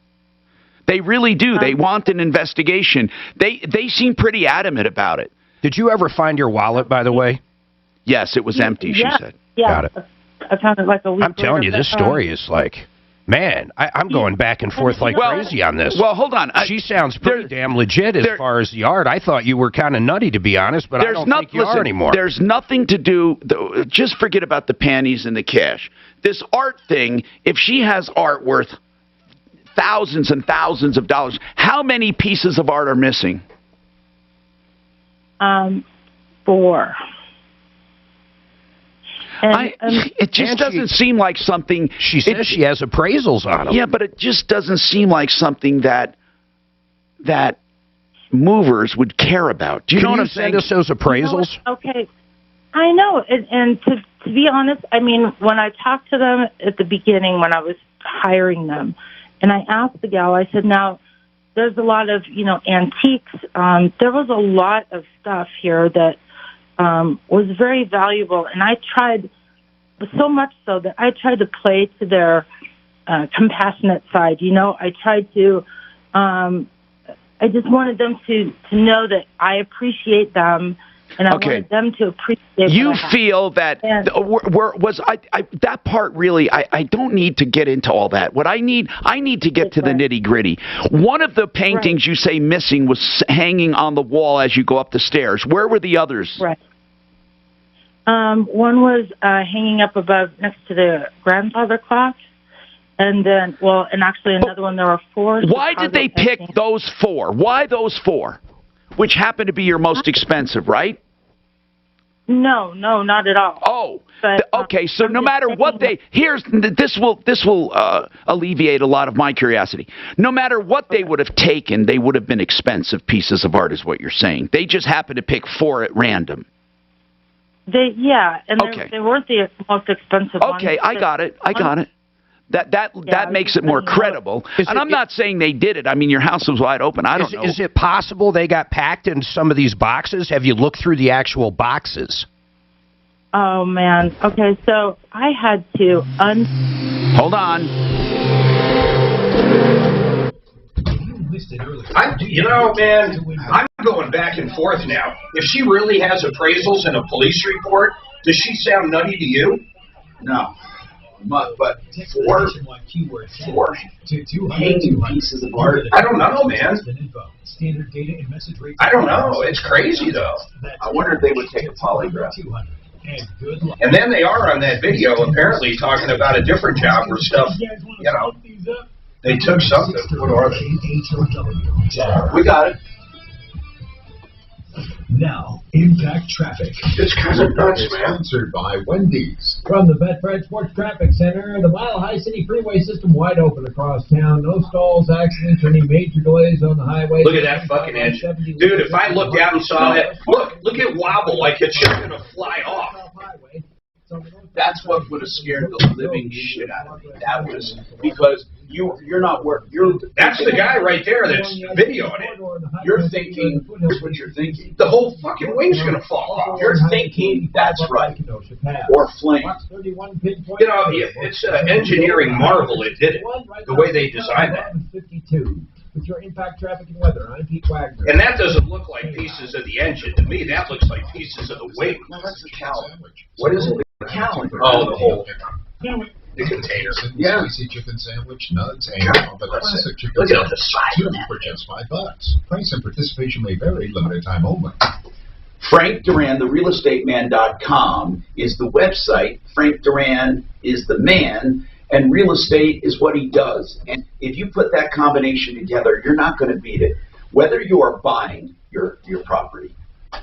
They really do. They want an investigation. They seem pretty adamant about it. Did you ever find your wallet, by the way? Yes, it was empty, she said. Yeah, Got it. I found it like a week I'm telling you, this story is like, man, I'm going back and forth like crazy on this. Well, hold on. She sounds pretty damn legit as far as the art. I thought you were kind of nutty, to be honest, but I don't think you are anymore. There's nothing to do. Just forget about the panties and the cash. This art thing, if she has art worth thousands and thousands of dollars, how many pieces of art are missing? 4. It just doesn't seem like something... She says she has appraisals on them. Yeah, but it just doesn't seem like something that movers would care about. Do you know what I'm saying? Can you send us those appraisals? Okay. I know. And to be honest, I mean, when I talked to them at the beginning, when I was hiring them, and I asked the gal, I said, now, there's a lot of, you know, antiques. There was a lot of stuff here that was very valuable, and I tried so much so that I tried to play to their compassionate side. You know, I tried to. I just wanted them to know that I appreciate them, and I wanted them to appreciate. You feel that that part really? I don't need to get into all that. What I need to get to the nitty gritty. One of the paintings you say missing was hanging on the wall as you go up the stairs. Where were the others? Right. One was hanging up above next to the grandfather clock, and then, and actually another one, there were 4. Why did they pick those 4? Why those 4? Which happen to be your most expensive, right? No, not at all. Oh, but, okay. So no matter what this will alleviate a lot of my curiosity. No matter what they would have taken, they would have been expensive pieces of art, is what you're saying. They just happened to pick 4 at random. They weren't the most expensive ones. Okay, I got it. That makes it more credible. And I'm not saying they did it. I mean, your house was wide open. I don't know. Is it possible they got packed in some of these boxes? Have you looked through the actual boxes? Oh, man. Okay, so I had to Hold on. You know, man, I'm going back and forth now. If she really has appraisals and a police report, does she sound nutty to you? No. But 4 hanging pieces of art. I don't know, man. I don't know. It's crazy, though. I wonder if they would take a polygraph. And then they are on that video, apparently talking about a different job where stuff, you know. They took something. What are they? We got it. Now, Impact Traffic. It's kind of nuts, man. Sponsored by Wendy's. From the Betfred Sports Traffic Center, the Mile High City Freeway system wide open across town. No stalls, accidents, or any major delays on the highway. Look at that fucking engine. Dude, if I looked out and saw that, look at wobble like it's just going to fly off. That's what would have scared the living shit out of me. That was because you're not working. That's the guy right there that's videoing it. You're thinking. Here's what you're thinking. The whole fucking wing's gonna fall off. You're thinking that's right. Or flame. You know, it's an engineering marvel. It did it. The way they designed that. With your Impact Traffic and Weather, I'm Pete Wagner. And that doesn't look like pieces of the engine to me. That looks like pieces of the wing. No, that's the calendar. What is it? The calendar. Oh, the whole. The container. Yeah. Spicy chicken sandwich, nuts, and the classic chicken Look at the sandwich. size of that. For just $5. Price and participation may vary. Limited time only. Frank Duran, therealestateman.com is the website. Frank Duran is the man, and real estate is what he does. And if you put that combination together, you're not going to beat it. Whether you are buying your property,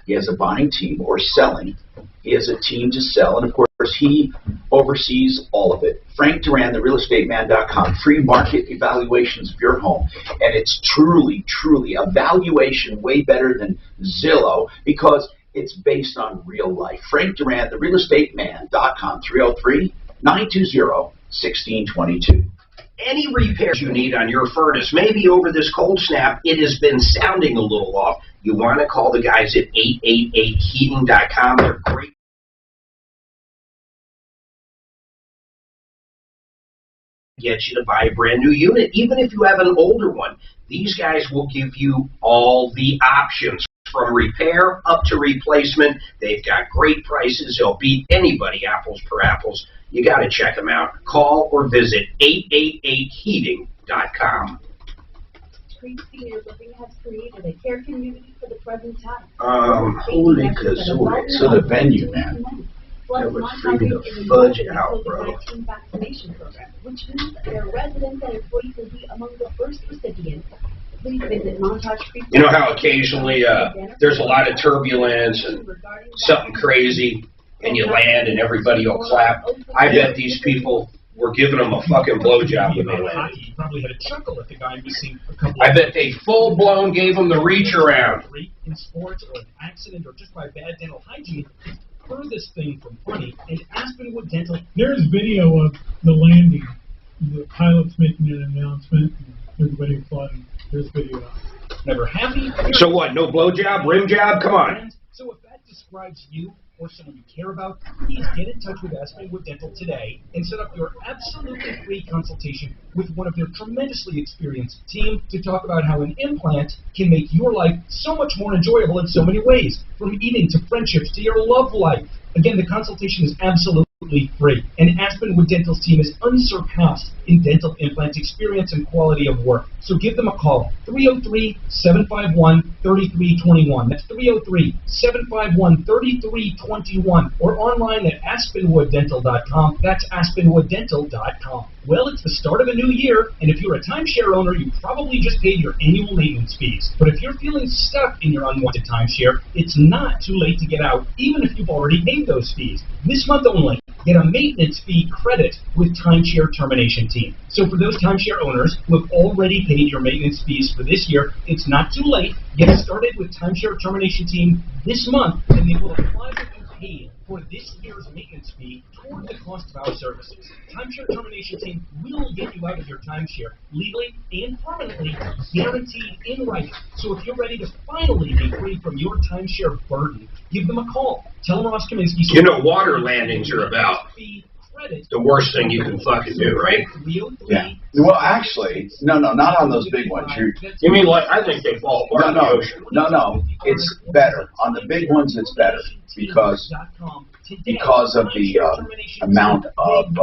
he has a buying team, or selling, he has a team to sell, and of course he oversees all of it. Frank Duran, therealestateman.com, free market evaluations of your home, and it's truly a valuation way better than Zillow because it's based on real life. Frank Duran, therealestateman.com, 303-920-1622. Any repairs you need on your furnace, maybe over this cold snap, it has been sounding a little off. You want to call the guys at 888heating.com. They're great. Get you to buy a brand new unit, even if you have an older one. These guys will give you all the options. From repair up to replacement, they've got great prices. They'll beat anybody apples per apples. You got to check them out. Call or visit 888heating.com. Creek Senior Living has created a care community for the present time. Holy kazooie. So the venue, man. That was free to fudge it out, bro. Vaccination program, which means their residents and employees will be among the first recipients. Please visit Montage Creek. You know how occasionally there's a lot of turbulence and something crazy, and you land and everybody will clap? I bet these people were giving them a fucking blowjob when they landed. You probably had a chuckle at the guy missing a couple. I bet they full-blown gave him the reach around. In sports or an accident or just by bad dental hygiene. Furthest thing from funny, and Aspenwood Dental. There's video of the landing. The pilot's making an announcement. Everybody applauding. There's video. Never happy. So what? No blowjob, rim job? Come on. So if that describes you or someone you care about, please get in touch with Aspenwood Dental today and set up your absolutely free consultation with one of their tremendously experienced team to talk about how an implant can make your life so much more enjoyable in so many ways, from eating to friendships to your love life. Again, the consultation is absolutely free, and Aspenwood Dental's team is unsurpassed in dental implant experience and quality of work. So give them a call, 303-751-3321. That's 303-751-3321, or online at aspenwooddental.com. That's aspenwooddental.com. Well, it's the start of a new year, and if you're a timeshare owner, you probably just paid your annual maintenance fees. But if you're feeling stuck in your unwanted timeshare, it's not too late to get out, even if you've already paid those fees. This month only, get a maintenance fee credit with Timeshare Termination Team. So for those timeshare owners who have already paid your maintenance fees for this year, it's not too late. Get started with Timeshare Termination Team this month, and they will apply what you paid for this year's maintenance fee toward the cost of our services. Timeshare Termination Team will get you out of your timeshare legally and permanently, guaranteed in writing. So if you're ready to finally be free from your timeshare burden, give them a call. Tell them Ross Kaminsky. You know, water landings are about the worst thing you can fucking do, right? Yeah. Well, actually, no, not on those big ones. You mean like, I think they fall apart in the ocean. No, it's better. On the big ones, it's better because of the amount of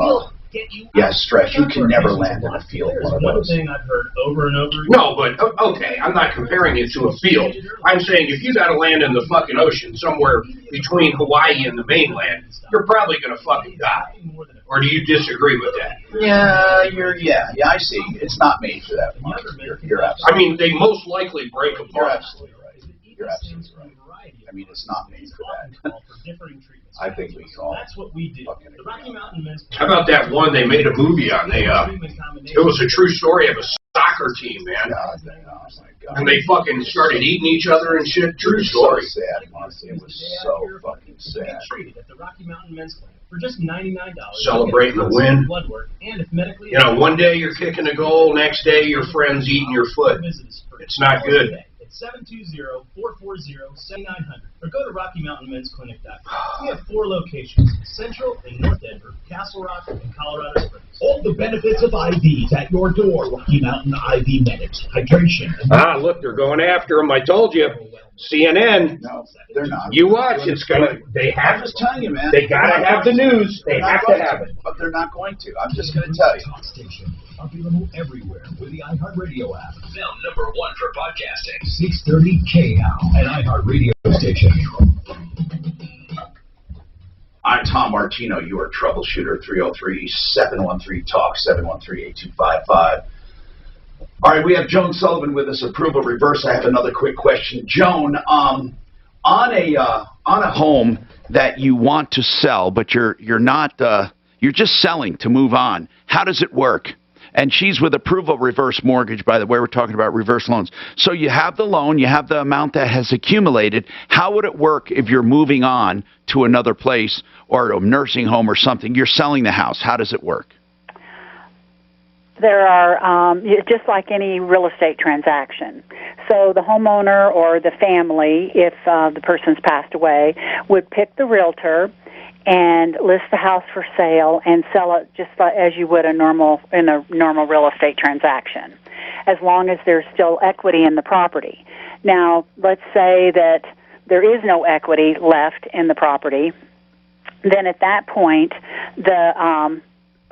get you. Yeah, stress. You can never land in a field. There's one thing I've heard over and over. No, but okay, I'm not comparing it to a field. I'm saying if you got to land in the fucking ocean somewhere between Hawaii and the mainland, you're probably going to fucking die. Or do you disagree with that? Yeah, I see. It's not made for that. You're absolutely. I mean, they most likely break apart. You're absolutely right. You're absolutely right. I mean, it's not made for that. I think we can all. That's what we do. The Rocky Mountain Men's. How about that one they made a movie on? It was a true story of a soccer team, man. Oh my God. And they fucking started eating each other and shit. True story. So sad, Marcy. It was so fucking sad. Treated at the Rocky Mountain Men's Clinic for just $99. Celebrating the win. Blood work and if medically. You know, one day you're kicking a goal, next day your friend's eating your foot. It's not good. 720-440-7900 or go to RockyMountainMen'sClinic.com. We have 4 locations, Central and North Denver, Castle Rock, and Colorado Springs. All the benefits of IVs at your door. Rocky Mountain IV Medics. Hydration. Look, they're going after them. I told you. CNN. No, they're not. You watch. It's gonna. They have. I'm just telling you, man. They gotta have the news. They have to have it. But they're not going to. I'm just going to tell you. Station. Available everywhere with the iHeartRadio app. Now #1 for podcasting. 630 KHOW, an iHeartRadio station. I'm Tom Martino, your troubleshooter, 303-713-TALK, 713-8255. All right, we have Joan Sullivan with us, Approval Reverse. I have another quick question. Joan, on a home that you want to sell, but you're not, you're just selling to move on, how does it work? And she's with Approval Reverse Mortgage, by the way. We're talking about reverse loans. So you have the loan, you have the amount that has accumulated. How would it work if you're moving on to another place or a nursing home or something? You're selling the house. How does it work? There are, just like any real estate transaction. So the homeowner or the family, if the person's passed away, would pick the realtor and list the house for sale and sell it just as you would in a normal real estate transaction, as long as there's still equity in the property. Now, let's say that there is no equity left in the property, then at that point, the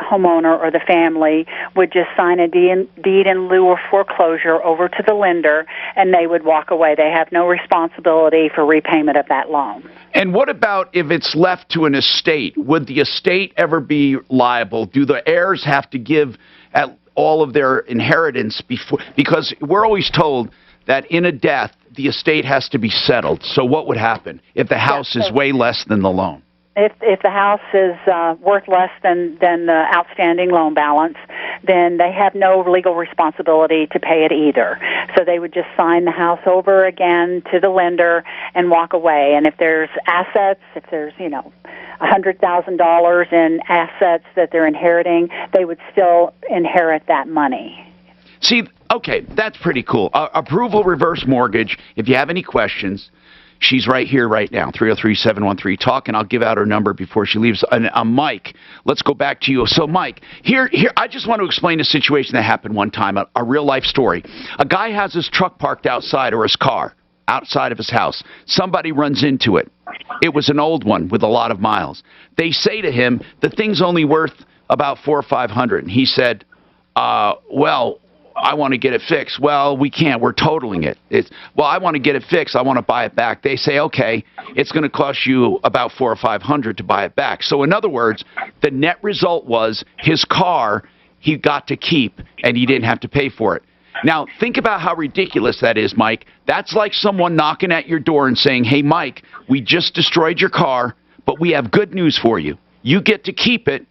homeowner or the family would just sign a deed in lieu of foreclosure over to the lender, and they would walk away. They have no responsibility for repayment of that loan. And what about if it's left to an estate? Would the estate ever be liable? Do the heirs have to give all of their inheritance before? Because we're always told that in a death, the estate has to be settled. So what would happen if the house is way less than the loan? If the house is worth less than the outstanding loan balance, then they have no legal responsibility to pay it either. So they would just sign the house over again to the lender and walk away. And if there's assets, if there's, $100,000 in assets that they're inheriting, they would still inherit that money. See, okay, that's pretty cool. Approval Reverse Mortgage, if you have any questions, she's right here right now, 303-713-TALK, and I'll give out her number before she leaves. Mike, let's go back to you. So, Mike, here, I just want to explain a situation that happened one time, a real-life story. A guy has his truck parked outside, or his car, outside of his house. Somebody runs into it. It was an old one with a lot of miles. They say to him, the thing's only worth about $400 or $500. And he said, well, I want to get it fixed. Well, we can't. We're totaling it. Well, I want to get it fixed. I want to buy it back. They say, okay, it's going to cost you about $400 or $500 to buy it back. So in other words, the net result was his car he got to keep, and he didn't have to pay for it. Now, think about how ridiculous that is, Mike. That's like someone knocking at your door and saying, hey, Mike, we just destroyed your car, but we have good news for you. You get to keep it,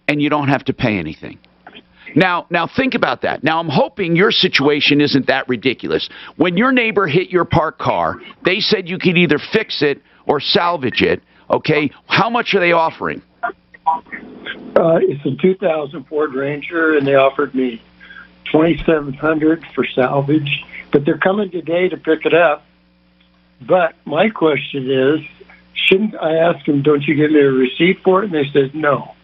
and you don't have to pay anything. Now think about that. Now, I'm hoping your situation isn't that ridiculous. When your neighbor hit your parked car, they said you could either fix it or salvage it, okay? How much are they offering? It's a 2000 Ford Ranger, and they offered me $2,700 for salvage, but they're coming today to pick it up. But my question is, shouldn't I ask them, don't you give me a receipt for it? And they said no.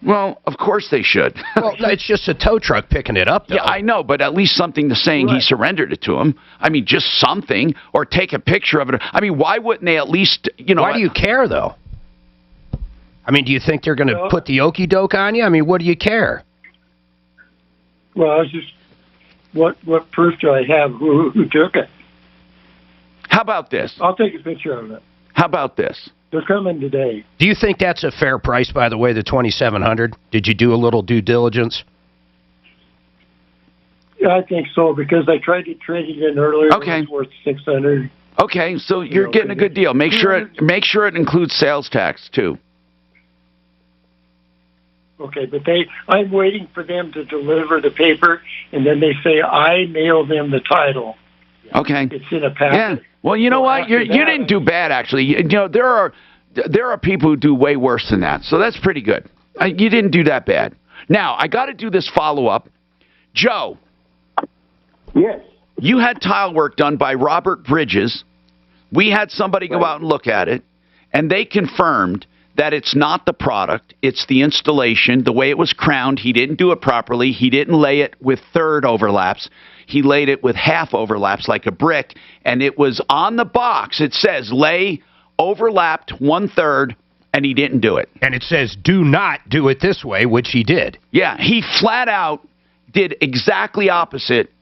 Well, of course they should. Well, it's just a tow truck picking it up, though. Yeah, I know, but at least something to saying he surrendered it to him. I mean, just something, or take a picture of it. I mean, why wouldn't they at least, Why do you care, though? I mean, do you think they're going to put the okie doke on you? I mean, what do you care? Well, I was just, what proof do I have who took it? How about this? I'll take a picture of it. How about this? They're coming today. Do you think that's a fair price, by the way, the $2,700? Did you do a little due diligence? Yeah, I think so, because I tried to trade it in earlier. Okay. It was worth $600. Okay, so you're getting a good deal. Make sure it includes sales tax too. Okay, but I'm waiting for them to deliver the paper, and then they say I mail them the title. Okay. It's in a packet. Yeah. Well, you know what? You didn't do bad, actually. You know, there are people who do way worse than that, so that's pretty good. You didn't do that bad. Now, I got to do this follow-up. Joe. Yes. You had tile work done by Robert Bridges. We had somebody go out and look at it, and they confirmed that it's not the product, it's the installation, the way it was crowned. He didn't do it properly. He didn't lay it with third overlaps. He laid it with half overlaps like a brick, and it was on the box. It says lay overlapped 1/3, and he didn't do it. And it says do not do it this way, which he did. Yeah, he flat out did exactly opposite,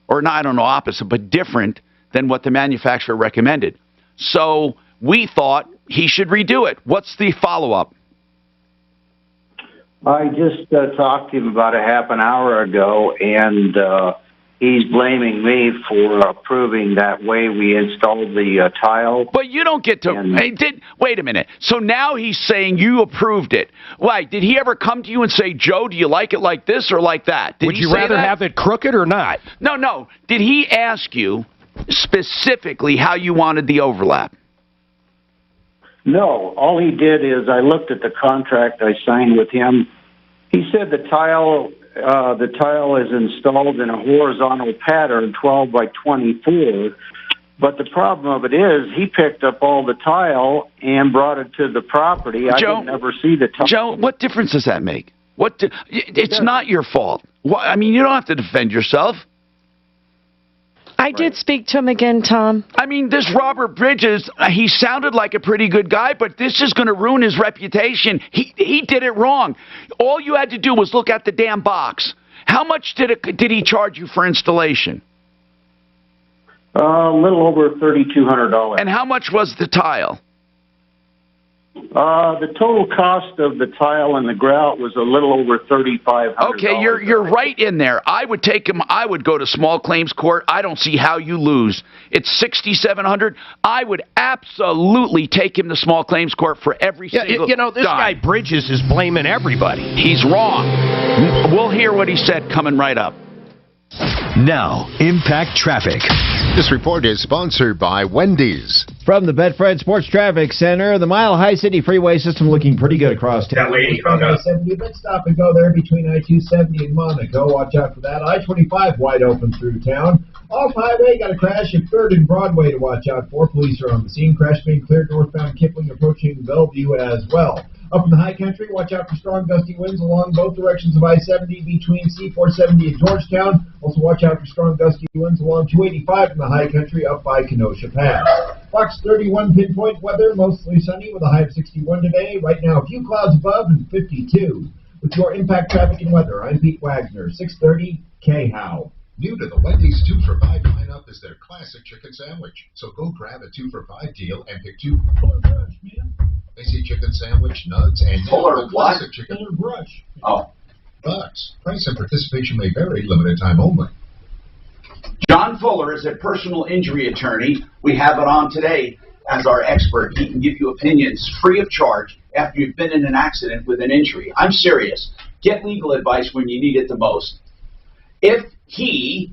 or not, I don't know, opposite, but different than what the manufacturer recommended. So we thought he should redo it. What's the follow-up? I just talked to him about a half an hour ago, and he's blaming me for approving that way we installed the tile. But you don't get to... wait a minute. So now he's saying you approved it. Why? Did he ever come to you and say, Joe, do you like it like this or like that? Would you rather have it crooked or not? No. Did he ask you specifically how you wanted the overlap? No. All he did is I looked at the contract I signed with him. He said the tile is installed in a horizontal pattern, 12 by 24. But the problem of it is he picked up all the tile and brought it to the property. I didn't ever see the tile. Joe, what difference does that make? It's not your fault. I mean, you don't have to defend yourself. I did speak to him again, Tom. I mean, this Robert Bridges, he sounded like a pretty good guy, but this is going to ruin his reputation. He did it wrong. All you had to do was look at the damn box. How much did he charge you for installation? A little over $3,200. And how much was the tile? The total cost of the tile and the grout was a little over $3,500. Okay, you're right in there. I would take him. I would go to small claims court. I don't see how you lose. It's $6,700. I would absolutely take him to small claims court for every single. You know, this guy Bridges is blaming everybody. He's wrong. We'll hear what he said coming right up. Now, Impact Traffic. This report is sponsored by Wendy's. From the Betfred Sports Traffic Center, the Mile High City freeway system looking pretty good across town. That lady hung up. I-70, but stop and go there between I-270 and Monaco. Watch out for that. I-25 wide open through town. Off-highway, got a crash at 3rd and Broadway to watch out for. Police are on the scene. Crash being cleared northbound Kipling approaching Bellevue as well. Up in the high country, watch out for strong gusty winds along both directions of I-70 between C-470 and Georgetown. Also watch out for strong gusty winds along 285 in the high country up by Kenosha Pass. Fox 31 pinpoint weather, mostly sunny with a high of 61 today. Right now, a few clouds above and 52. With your Impact Traffic and Weather, I'm Pete Wagner, 630 K-How. New to the Wendy's 2 for $5 lineup is their classic chicken sandwich. So go grab a 2 for $5 deal and pick 2. Basic chicken sandwich, nuts, and Fuller classic what? chicken. Fuller brush. Oh. Bucks. Price and participation may vary. Limited time only. John Fuller is a personal injury attorney. We have it on today as our expert. He can give you opinions free of charge after you've been in an accident with an injury. I'm serious. Get legal advice when you need it the most. If he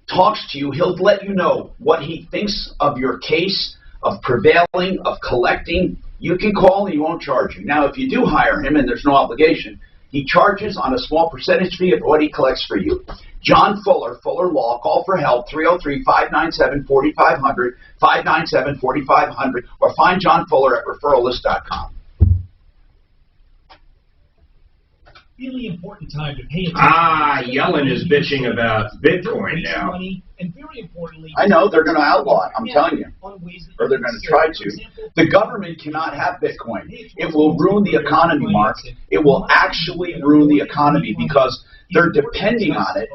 talks to you, he'll let you know what he thinks of your case, of prevailing, of collecting. You can call and he won't charge you. Now, if you do hire him and there's no obligation, he charges on a small percentage fee of what he collects for you. John Fuller, Fuller Law. Call for help, 303-597-4500, 597-4500, or find John Fuller at referrallist.com. really important time to pay attention. Yellen is bitching about Bitcoin now. And very importantly, I know they're going to outlaw it. I'm telling you, or they're going to try to. The government cannot have Bitcoin. It will ruin the economy, Mark. It will actually ruin the economy because they're depending on it.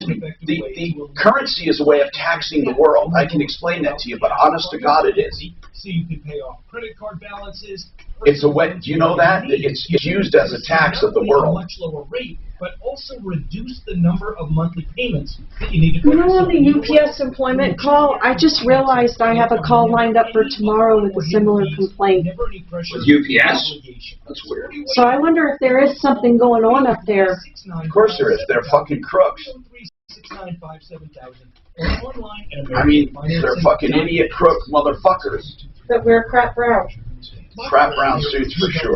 The currency is a way of taxing the world. I can explain that to you, but honest to God, it is. So you can pay off credit card balances. It's a way. Do you know that it's used as a tax of the world? Much lower rate, but also reduce the number of monthly payments that you need to pay. You know the UPS employment call? I just realized I have a call lined up for tomorrow with a similar complaint. With UPS? That's weird. So I wonder if there is something going on up there. Of course there is. They're fucking crooks. I mean, they're fucking idiot crook motherfuckers. That wear crap brown. Crap brown suits for sure.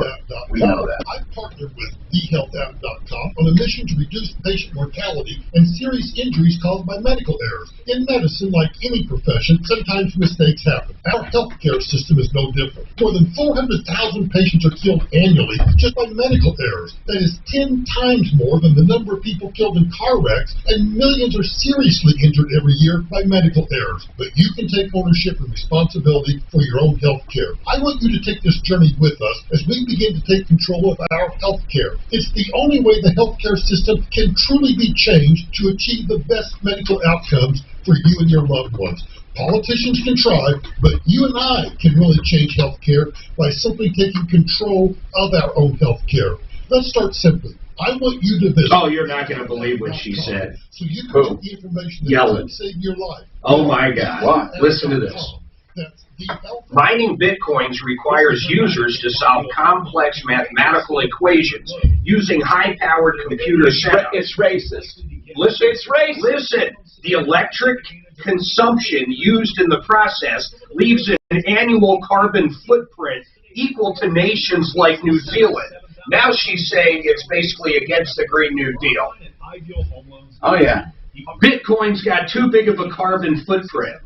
We know that. I partnered with thehealthapp.com on a mission to reduce patient mortality and serious injuries caused by medical errors. In medicine, like any profession, sometimes mistakes happen. Our healthcare system is no different. More than 400,000 patients are killed annually just by medical errors. That is 10 times more than the number of people killed in car wrecks, and millions are seriously injured every year by medical errors. But you can take ownership and responsibility for your own healthcare. I want you to take this journey with us as we begin to take control of our health care. It's the only way the healthcare system can truly be changed to achieve the best medical outcomes for you and your loved ones. Politicians can try, but you and I can really change healthcare by simply taking control of our own healthcare. Let's start simply. I want you to visit. Oh, you're not going to believe what she said. So you can get the information that can save your life. Oh my God. What? Listen to this. Mining bitcoins requires users to solve complex mathematical equations using high-powered computer setup. It's racist. Listen, it's racist. Listen, the electric consumption used in the process leaves an annual carbon footprint equal to nations like New Zealand. Now she's saying it's basically against the Green New Deal. Oh, yeah. Bitcoin's got too big of a carbon footprint.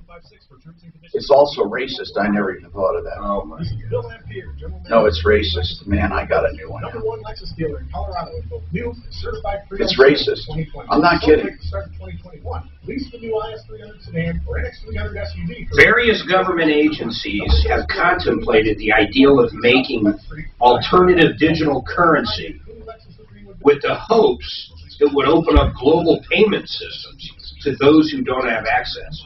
It's also racist. I never even thought of that. Oh, my God. No, it's racist. Man, I got a new one. Number one Lexus dealer in Colorado with both new and certified pre-owned. It's racist. I'm not kidding. Start in 2021. Lease the new IS300 sedan or NX300 SUV. Various government agencies have contemplated the ideal of making alternative digital currency with the hopes it would open up global payment systems to those who don't have access.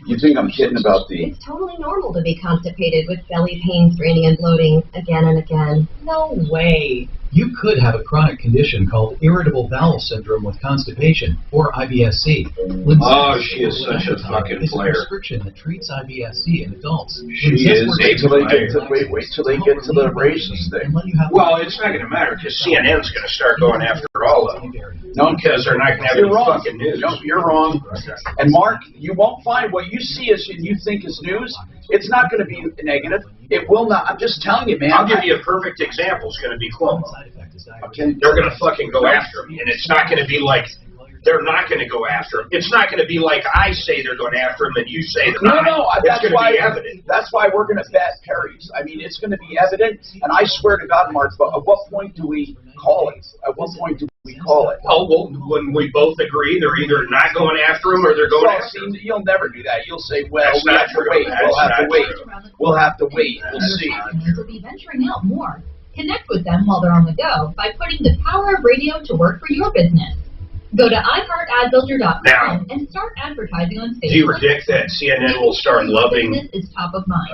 You think I'm kidding about the... It's totally normal to be constipated with belly pain, straining, and bloating again and again. No way. You could have a chronic condition called irritable bowel syndrome with constipation, or IBS-C. Oh, she is such a fucking player. It's a prescription that treats IBS-C in adults. She is a player. Wait till they get to the racist thing. Well, it's not going to matter because CNN's going to start going after all of them. No, because they're not going to have any fucking news. No, you're wrong. And Mark, you won't find what you see as you think is news. It's not going to be negative. It will not. I'm just telling you, man. I'll give you a perfect example. It's going to be Cuomo. Okay. They're going to fucking go after him, and it's not going to be like they're not going to go after him. It's not going to be like I say they're going after him and you say they're not. No, it's going to be evident. That's why we're going to bet Perry's. I mean, it's going to be evident, and I swear to God, Mark, but at what point do we call it? At what point do we call it? Oh, well, when we both agree they're either not going after him or they're going after him. You'll never do that. You'll say, well, we have to wait. We'll have to wait. We'll have to wait. We'll see. Will be venturing out more. Connect with them while they're on the go by putting the power of radio to work for your business. Go to iHeartAdBuilder.com and start advertising on Facebook. Do you predict that CNN will start loving is top of mind.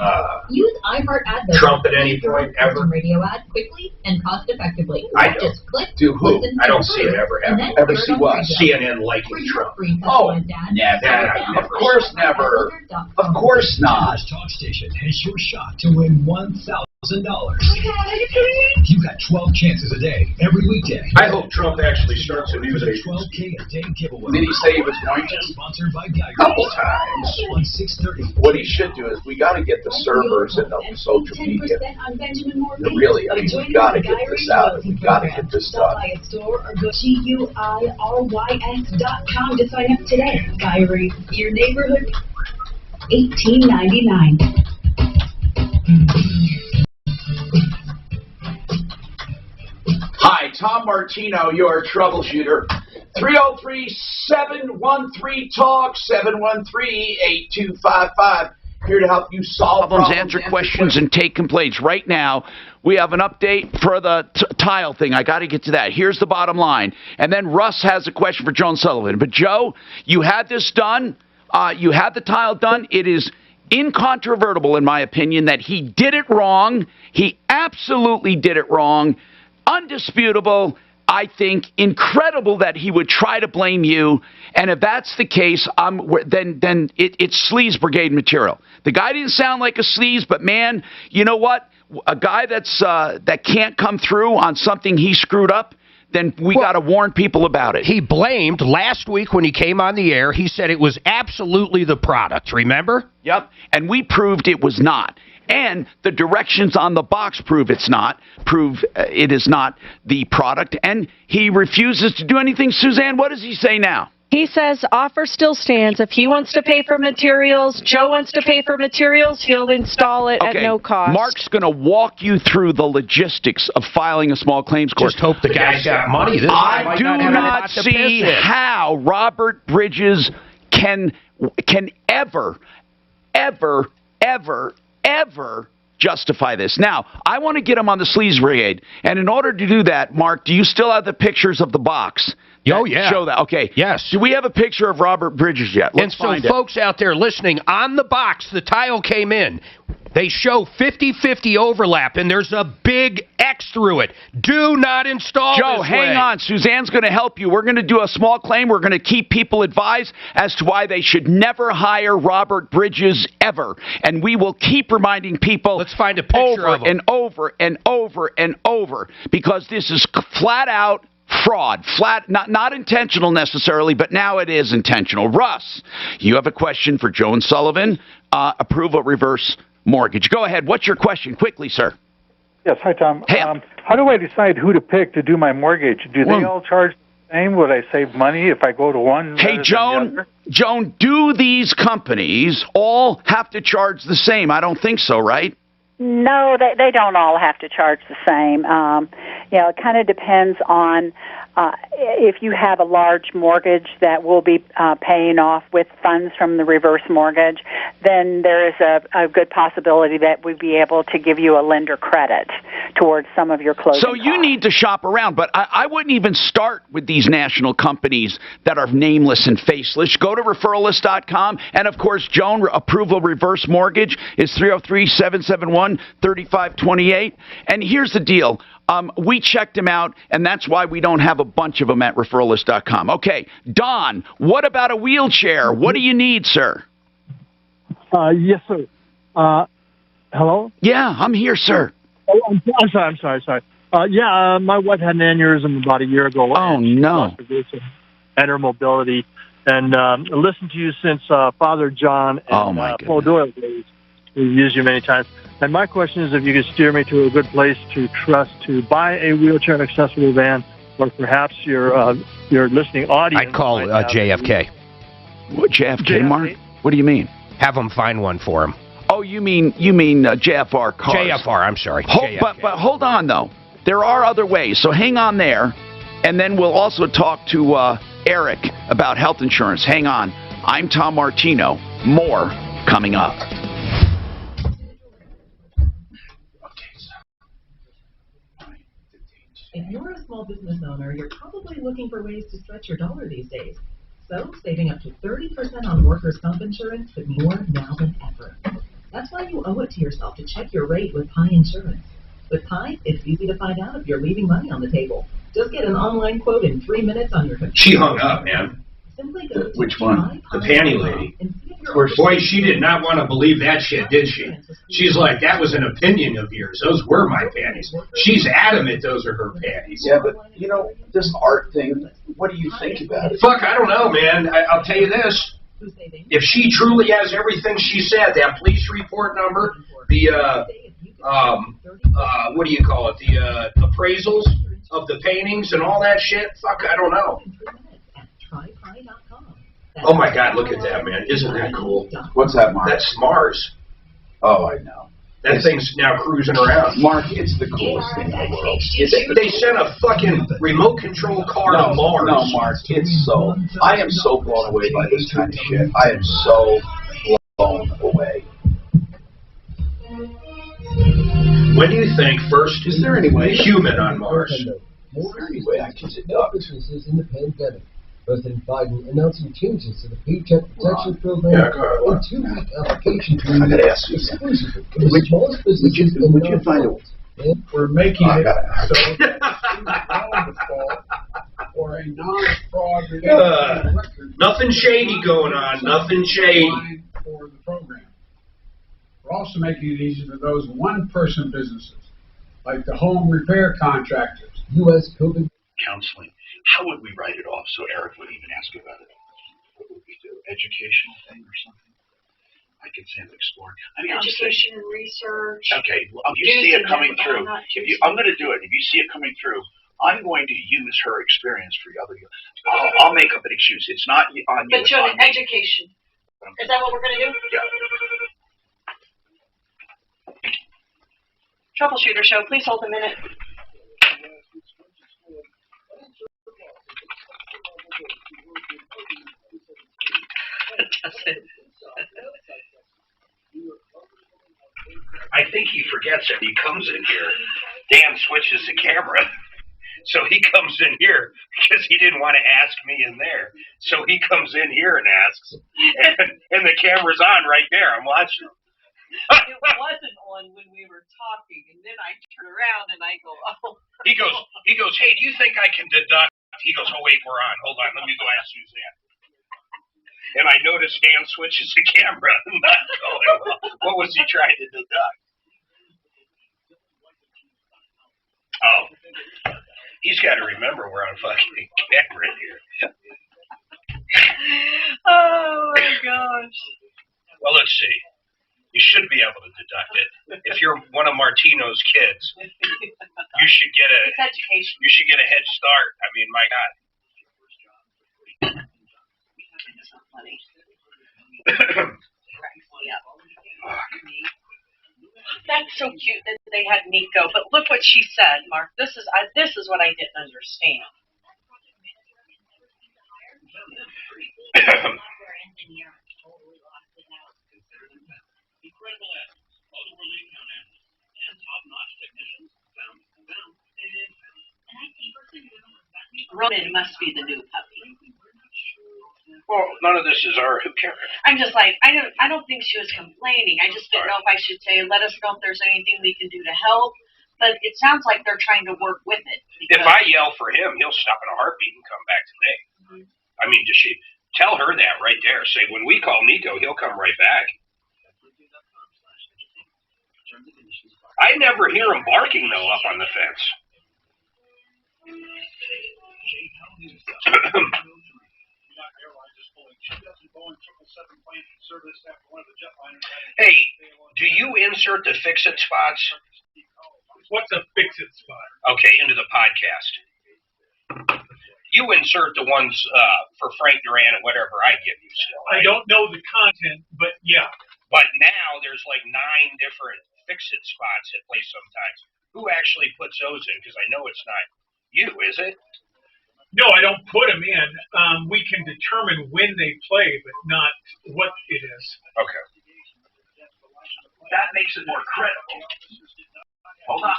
Use iHeartAdBuilder Trump at any point ever? Radio ad quickly and cost effectively. I don't. Just click. Do who? I don't see it ever happen. Ever see what? CNN liking Trump. Oh, never. Of course never. Of course not. This talk station has your shot to win $1,000. You got 12 chances a day, every weekday. I hope Trump actually starts a news agency. $12K a day giveaway. Did he say he was going to? Sponsored by Geiger. Couple times. On 630. What he should do is we got to get the servers and the social media. Really, I mean, we got to get this out. We got to get this done. Buy a store or go GUIRYS.com to sign up today. Geiger, your neighborhood, $18.99. Tom Martino, your troubleshooter. 303-713-TALK, 713-8255. Here to help you solve problems, answer questions, and take complaints. Right now, we have an update for the tile thing. I got to get to that. Here's the bottom line. And then Russ has a question for Joe Sullivan. But, Joe, you had this done. You had the tile done. It is incontrovertible, in my opinion, that he did it wrong. He absolutely did it wrong. Undisputable. I think incredible that he would try to blame you. And if that's the case, then it's sleaze brigade material. The guy didn't sound like a sleaze, but man, you know what? A guy that can't come through on something he screwed up, then we got to warn people about it. He blamed last week when he came on the air. He said it was absolutely the product. Remember? Yep. And we proved it was not. And the directions on the box prove it is not the product. And he refuses to do anything. Suzanne, what does he say now? He says offer still stands. If he wants to pay for materials, Joe wants to pay for materials, he'll install it at no cost. Mark's going to walk you through the logistics of filing a small claims court. Just hope the guy's got money. I do not see how Robert Bridges can ever justify this. Now, I want to get him on the sleaze brigade. And in order to do that, Mark, do you still have the pictures of the box? Oh, yeah. Show that. Okay. Yes. Do we have a picture of Robert Bridges yet? Let's find it. Folks out there listening, on the box, the tile came in. They show 50-50 overlap, and there's a big X through it. Do not install Joe, this hang on. Suzanne's going to help you. We're going to do a small claim. We're going to keep people advised as to why they should never hire Robert Bridges ever. And we will keep reminding people. Let's find a picture of him. And over and over and over, because this is flat out fraud. Not intentional necessarily, but now it is intentional. Russ, you have a question for Joe and Sullivan. Approval reverse mortgage. Go ahead. What's your question? Quickly, sir. Yes. Hi, Tom. How do I decide who to pick to do my mortgage? Do they all charge the same? Would I save money if I go to one? Hey, Joan, do these companies all have to charge the same? I don't think so, right? No, they don't all have to charge the same. It kind of depends on if you have a large mortgage that will be paying off with funds from the reverse mortgage, then there is a good possibility that we'd be able to give you a lender credit towards some of your closing costs. You need to shop around, but I wouldn't even start with these national companies that are nameless and faceless. Go to referralist.com, and of course, Joan, approval reverse mortgage is 303-771-3528. And here's the deal. We checked them out, and that's why we don't have a bunch of them at referralist.com. Okay, Don, what about a wheelchair? What do you need, sir? Yes, sir. Hello? Yeah, I'm here, sir. Oh, I'm sorry. My wife had an aneurysm about a year ago. Oh, no. And her mobility. And listened to you since Father John and Paul Doyle days. We've used you many times. And my question is if you could steer me to a good place to trust to buy a wheelchair and accessible van, or perhaps your listening audience. I'd call JFK. What, JFK, Mark? What do you mean? Have them find one for him. Oh, you mean JFR cars? JFR, I'm sorry. But hold on, though. There are other ways, so hang on there. And then we'll also talk to Eric about health insurance. Hang on. I'm Tom Martino. More coming up. If you're a small business owner, you're probably looking for ways to stretch your dollar these days. So, saving up to 30% on workers' comp insurance could be more now than ever. That's why you owe it to yourself to check your rate with Pi Insurance. With Pi, it's easy to find out if you're leaving money on the table. Just get an online quote in 3 minutes on your computer. She hung up, man. Simply go to Which one? The panty lady. Boy, she did not want to believe that shit, did she? She's like, that was an opinion of yours. Those were my panties. She's adamant those are her panties. Yeah, but, this art thing, what do you think about it? Fuck, I don't know, man. I'll tell you this. If she truly has everything she said, that police report number, the, what do you call it, the appraisals of the paintings and all that shit, fuck, I don't know. Oh my God, look at that, man. Isn't that cool? What's that, Mark? That's Mars. Oh, I know. That thing's now cruising around. Mark, it's the coolest thing in the world. They sent a fucking remote control car to Mars. No, Mark, I am so blown away by this kind of shit. I am so blown away. When do you think first is there any way human on Mars? Is there any way I can deduct businesses in the pandemic? President Biden announcing changes to the Paycheck Protection Program and 2-week application period exclusively for the smallest businesses and nonprofits. We're making it so or a non-fraud related record. Nothing shady going on. Nothing shady. For the program. We're also making it easy for those one-person businesses, like the home repair contractors. U.S. COVID counseling. How would we write it off so Eric would even ask about it? What would we do? Educational thing or something? I could say I'm exploring. I mean, education and research. Okay, well, if you see it coming through, I'm going to do it. If you see it coming through, I'm going to use her experience for the other. I'll make up an excuse. It's not on you. But you're education. Is that what we're going to do? Yeah. Troubleshooter show. Please hold a minute. I think he forgets that he comes in here. Dan switches the camera. So he comes in here because he didn't want to ask me in there. So he comes in here and asks. And the camera's on right there. I'm watching. It wasn't on when we were talking, and then I turn around and I go, oh. He goes, hey, do you think I can deduct? He goes, oh, wait, we're on. Hold on, let me go ask Suzanne. And I noticed Dan switches the camera. What was he trying to deduct? Oh, he's got to remember we're on fucking camera here. Oh, my gosh. Well, let's see. You should be able to deduct it. If you're one of Martino's kids, you should get a education. You should get a head start. I mean, my God. That's so cute that they had Nico. But look what she said, Mark. This is what I didn't understand. Ronan must be the new puppy. Well, none of this is our. Who cares? I'm just like, I don't think she was complaining. I just didn't know if I should say, let us know if there's anything we can do to help. But it sounds like they're trying to work with it. If I yell for him, he'll stop in a heartbeat and come back to me. I mean, does she tell her that right there? Say, when we call Nico, he'll come right back. I never hear him barking, though, up on the fence. Hey, do you insert the fix-it spots? What's a fix-it spot? Okay, into the podcast. You insert the ones for Frank Duran and whatever I give you still. Right? I don't know the content, but yeah. But now there's like 9 different fix-it spots that play sometimes. Who actually puts those in? Because I know it's not you, is it? No, I don't put them in. We can determine when they play, but not what it is. Okay. That makes it more credible. Hold on.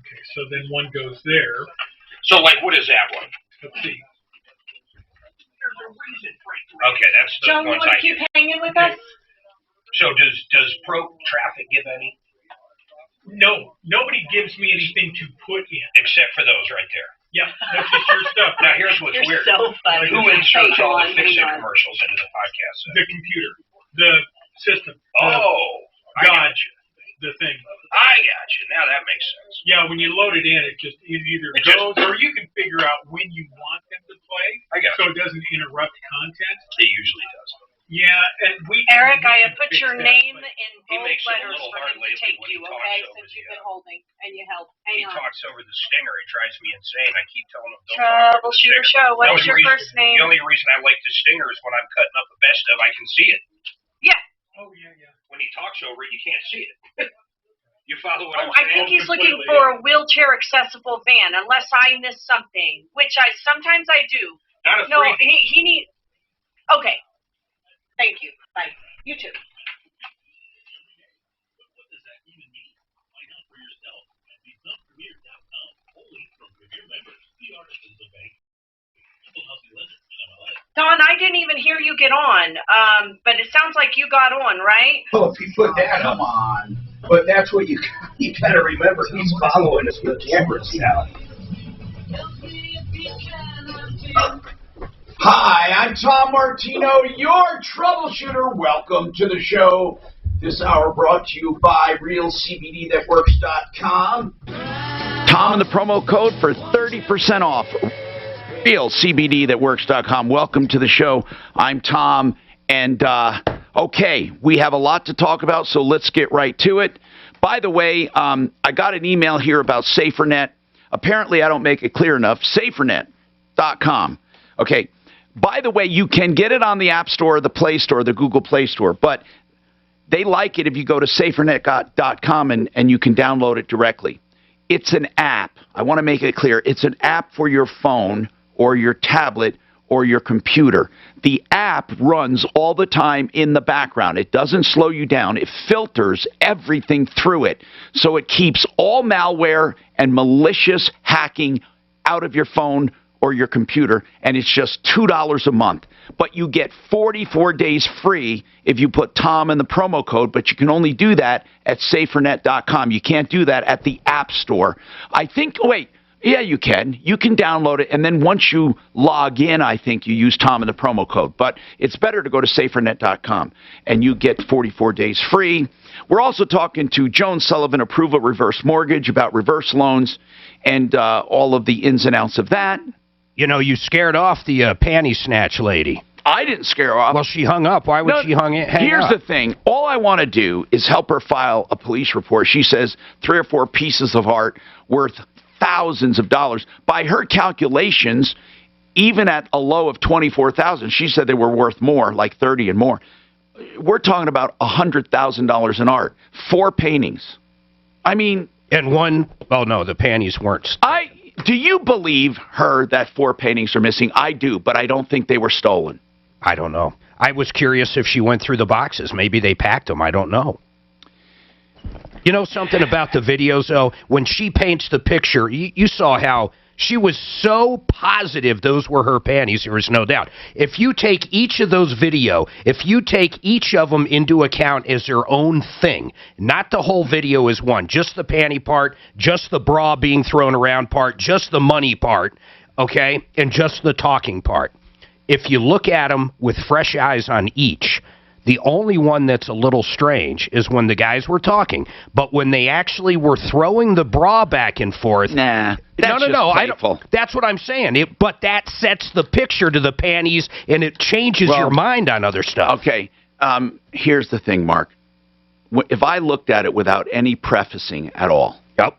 Okay, so then one goes there. So, like, what is that one? Let's see. Okay, that's the Joan, ones you want to keep hanging with us? So does Pro Traffic give any? No, nobody gives me anything to put in. Except for those right there. Yeah, that's just your stuff. Now, here's what's You're weird. So funny. Who inserts all the fix-it commercials into the podcast? The computer. The system. I got you. The thing. I got you. Now that makes sense. Yeah, when you load it in, it either goes, or you can figure out when you want them to play. I got so it doesn't interrupt content. It usually does. Yeah, and Eric, I have put your name in bold makes it a letters little for hard him to lately take when you, he talks okay? over Since the, you've been holding and you held. He Hang on. talks over the stinger. It drives me insane. I keep telling him, don't Troubleshooter show. What is your first name? The only reason I like the stinger is when I'm cutting up a best of, I can see it. Yeah. Oh, yeah, yeah. when he talks over it, you can't see it. You follow what I'm I saying? think he's looking for a wheelchair accessible van, unless I missed something, which sometimes I do. Not a No, free. he needs. Okay. Thank you. Bye. You too. Don, I didn't even hear you get on, but it sounds like you got on, right? Oh, if you put that up. Come on. But that's what you got to remember. He's following us with cameras now. Hi, I'm Tom Martino, your troubleshooter. Welcome to the show. This hour brought to you by RealCBDThatWorks.com. Tom and the promo code for 30% off. RealCBDThatWorks.com. Welcome to the show. I'm Tom, and okay, we have a lot to talk about, so let's get right to it. By the way, I got an email here about SaferNet. Apparently, I don't make it clear enough. SaferNet.com. Okay. By the way, you can get it on the App Store, the Play Store, the Google Play Store, but they like it if you go to SaferNet.com and you can download it directly. It's an app. I want to make it clear. It's an app for your phone or your tablet or your computer. The app runs all the time in the background. It doesn't slow you down. It filters everything through it. So it keeps all malware and malicious hacking out of your phone or your computer, and it's just $2 a month. But you get 44 days free if you put Tom in the promo code, but you can only do that at SaferNet.com. You can't do that at the App Store. I think, wait, yeah, you can. You can download it, and then once you log in, I think you use Tom in the promo code. But it's better to go to SaferNet.com, and you get 44 days free. We're also talking to Joan Sullivan, Approval Reverse Mortgage, about reverse loans and all of the ins and outs of that. You know, you scared off the panty snatch lady. I didn't scare her off. Well, she hung up. Why would she hang up? Here's the thing. All I want to do is help her file a police report. She says 3 or 4 pieces of art worth thousands of dollars. By her calculations, even at a low of $24,000, she said they were worth more, like 30 and more. We're talking about $100,000 in art. 4 paintings. I mean... And one... Oh, no, the panties weren't... Do you believe her that 4 paintings are missing? I do, but I don't think they were stolen. I don't know. I was curious if she went through the boxes. Maybe they packed them. I don't know. You know something about the videos, though? When she paints the picture, you saw how she was so positive those were her panties, there is no doubt. If you take each of those if you take each of them into account as their own thing, not the whole video as one, just the panty part, just the bra being thrown around part, just the money part, okay, and just the talking part. If you look at them with fresh eyes on each, the only one that's a little strange is when the guys were talking. But when they actually were throwing the bra back and forth... Nah, that's no, that's what I'm saying. But that sets the picture to the panties, and it changes your mind on other stuff. Okay, here's the thing, Mark. If I looked at it without any prefacing at all... Yep.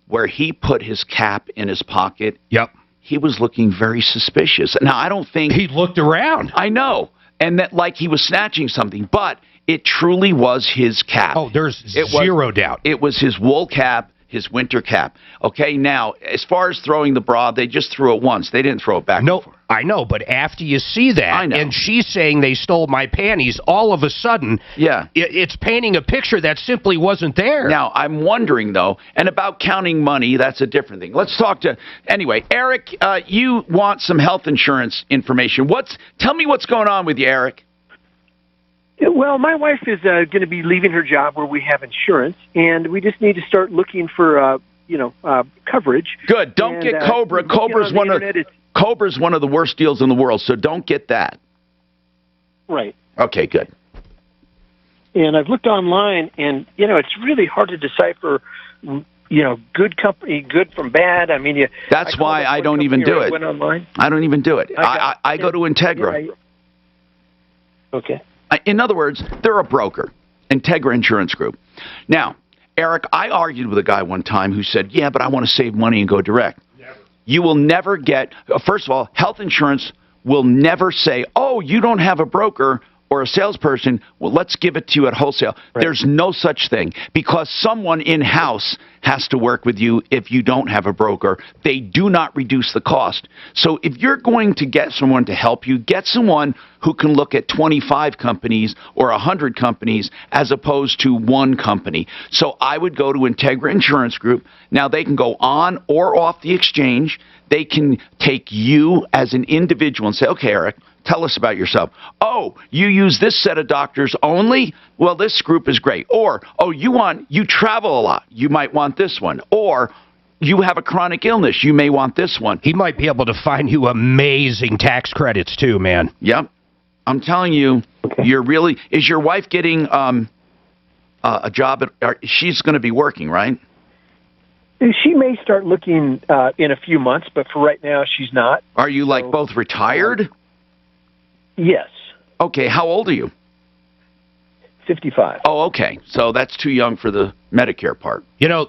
Where he put his cap in his pocket... Yep. He was looking very suspicious. Now, I don't think... He looked around. I know. And that like he was snatching something, but it truly was his cap. Oh, there's zero doubt. It was his wool cap, his winter cap. Okay, now, as far as throwing the bra, they just threw it once. They didn't throw it back. No, I know, but after you see that, and she's saying they stole my panties, all of a sudden, it's painting a picture that simply wasn't there. Now, I'm wondering, though, and about counting money, that's a different thing. Let's talk to, anyway, Eric, you want some health insurance information. Tell me what's going on with you, Eric. Well, my wife is going to be leaving her job where we have insurance, and we just need to start looking for, coverage. Good. Don't get Cobra. Cobra's one of the worst deals in the world, so don't get that. Right. Okay, good. And I've looked online, and, it's really hard to decipher, good company, good from bad. I mean, that's why I don't even do it. Went online. I don't even do it. I go to Integra. Okay. In other words, they're a broker, Integra Insurance Group. Now, Eric, I argued with a guy one time who said, yeah, but I want to save money and go direct. Never. You will never get, first of all, health insurance will never say, oh, you don't have a broker or a salesperson, well, let's give it to you at wholesale. Right. There's no such thing because someone in-house has to work with you if you don't have a broker. They do not reduce the cost. So if you're going to get someone to help you, get someone who can look at 25 companies or 100 companies as opposed to one company. So I would go to Integra Insurance Group. Now they can go on or off the exchange. They can take you as an individual and say, okay, Eric, tell us about yourself. Oh, you use this set of doctors only? Well, this group is great. Or, oh, you travel a lot. You might want this one. Or you have a chronic illness. You may want this one. He might be able to find you amazing tax credits too, man. Yep. I'm telling you, you're really... Is your wife getting a job? She's going to be working, right? She may start looking in a few months, but for right now, she's not. Are you both retired? Yes. Okay, how old are you? 55. Oh, okay. So that's too young for the Medicare part. You know,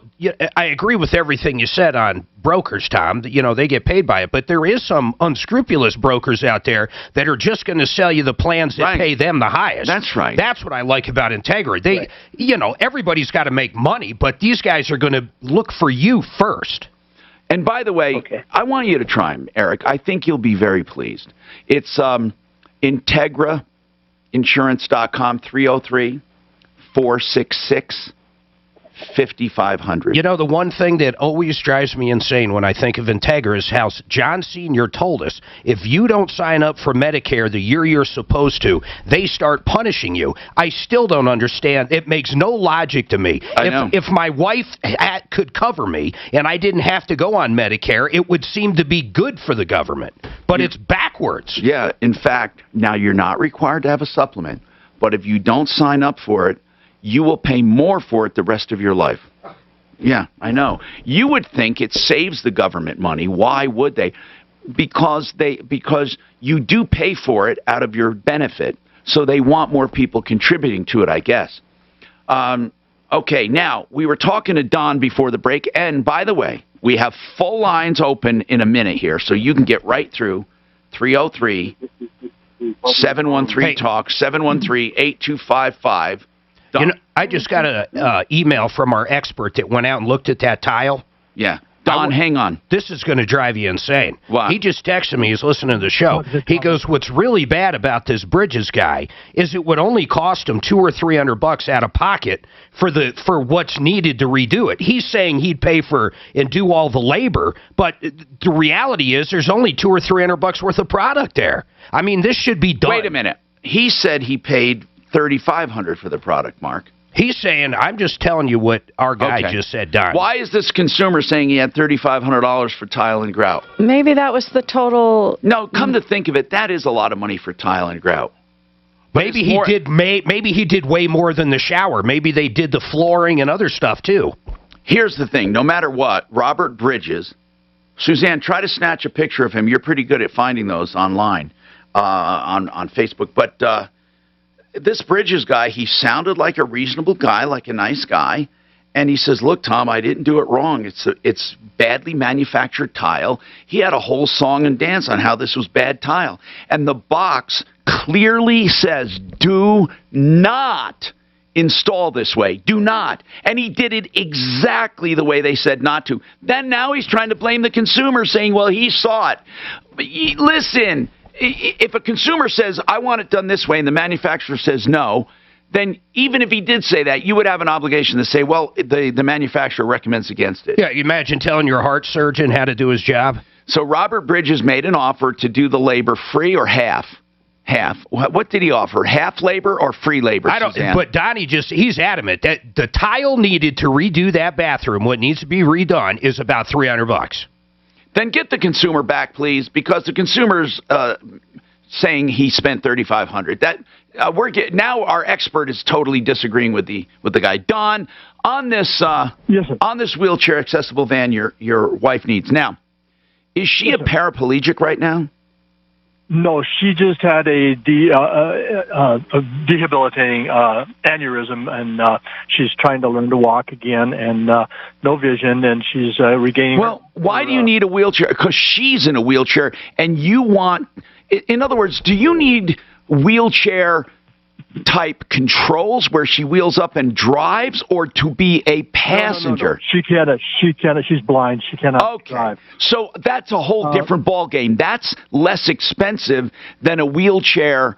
I agree with everything you said on brokers, Tom. You know, they get paid by it, but there is some unscrupulous brokers out there that are just going to sell you the plans that pay them the highest. That's right. That's what I like about Integra. You know, everybody's got to make money, but these guys are going to look for you first. And by the way, I want you to try them, Eric. I think you'll be very pleased. It's IntegraInsurance.com, 303-466-5500. You know, the one thing that always drives me insane when I think of Integra is how John Sr. told us, if you don't sign up for Medicare the year you're supposed to, they start punishing you. I still don't understand. It makes no logic to me. If my wife could cover me and I didn't have to go on Medicare, it would seem to be good for the government. But it's backwards. Yeah, in fact, now you're not required to have a supplement, but if you don't sign up for it, you will pay more for it the rest of your life. Yeah, I know. You would think it saves the government money. Why would they? Because you do pay for it out of your benefit, so they want more people contributing to it, I guess. Okay, now, we were talking to Don before the break, and by the way, we have full lines open in a minute here, so you can get right through 303-713-TALK, 713-8255. You know, I just got an email from our expert that went out and looked at that tile. Yeah. Don, hang on. This is going to drive you insane. What? He just texted me. He's listening to the show. He goes, what's really bad about this Bridges guy is it would only cost him $200 or $300 out of pocket for what's needed to redo it. He's saying he'd pay for and do all the labor, but the reality is there's only $200 or $300 worth of product there. I mean, this should be done. Wait a minute. He said he paid $3,500 for the product, Mark. He's saying, I'm just telling you what our guy just said, Don. Why is this consumer saying he had $3,500 for tile and grout? Maybe that was the total. No, come to think of it, that is a lot of money for tile and grout. Maybe he did way more than the shower. Maybe they did the flooring and other stuff, too. Here's the thing. No matter what, Robert Bridges, Suzanne, try to snatch a picture of him. You're pretty good at finding those online on Facebook. But this Bridges guy, he sounded like a reasonable guy, like a nice guy. And he says, look, Tom, I didn't do it wrong. It's badly manufactured tile. He had a whole song and dance on how this was bad tile. And the box clearly says, do not install this way. Do not. And he did it exactly the way they said not to. Then now he's trying to blame the consumer, saying, well, he saw it. But listen, if a consumer says, I want it done this way, and the manufacturer says no, then even if he did say that, you would have an obligation to say, well, the manufacturer recommends against it. Yeah, you imagine telling your heart surgeon how to do his job? So Robert Bridges made an offer to do the labor free or half. Half. What did he offer? Half labor or free labor, Suzanne? But Donnie he's adamant that the tile needed to redo that bathroom, what needs to be redone, is about $300. Then get the consumer back, please, because the consumer's saying he spent $3,500. Now our expert is totally disagreeing with the guy. Don, on this on this wheelchair accessible van your wife needs. Now, is she a paraplegic right now? No, she just had a debilitating aneurysm, and she's trying to learn to walk again, and no vision, and she's regaining. Well, why do you need a wheelchair? Because she's in a wheelchair, and you want. In other words, do you need wheelchair type controls where she wheels up and drives, or to be a passenger? No. She cannot. She's blind. She cannot drive. So that's a whole different ball game. That's less expensive than a wheelchair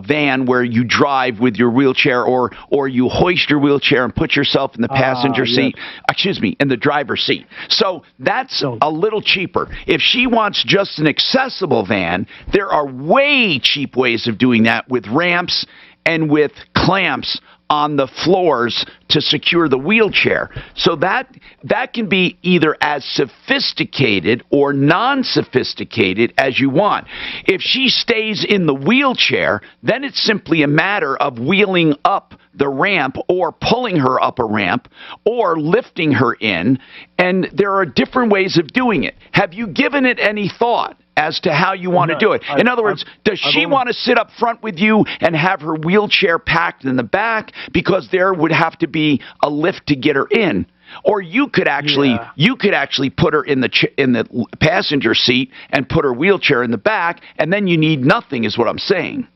van where you drive with your wheelchair, or you hoist your wheelchair and put yourself in the passenger seat. Excuse me, in the driver's seat. So that's a little cheaper. If she wants just an accessible van, there are way cheap ways of doing that with ramps and with clamps on the floors to secure the wheelchair. So that can be either as sophisticated or non-sophisticated as you want. If she stays in the wheelchair, then it's simply a matter of wheeling up the ramp or pulling her up a ramp or lifting her in, and there are different ways of doing it. Have you given it any thought as to how you want to do it? In other words, does she want to sit up front with you and have her wheelchair packed in the back, because there would have to be a lift to get her in? Or you could actually put her in the passenger seat and put her wheelchair in the back, and then you need nothing, is what I'm saying.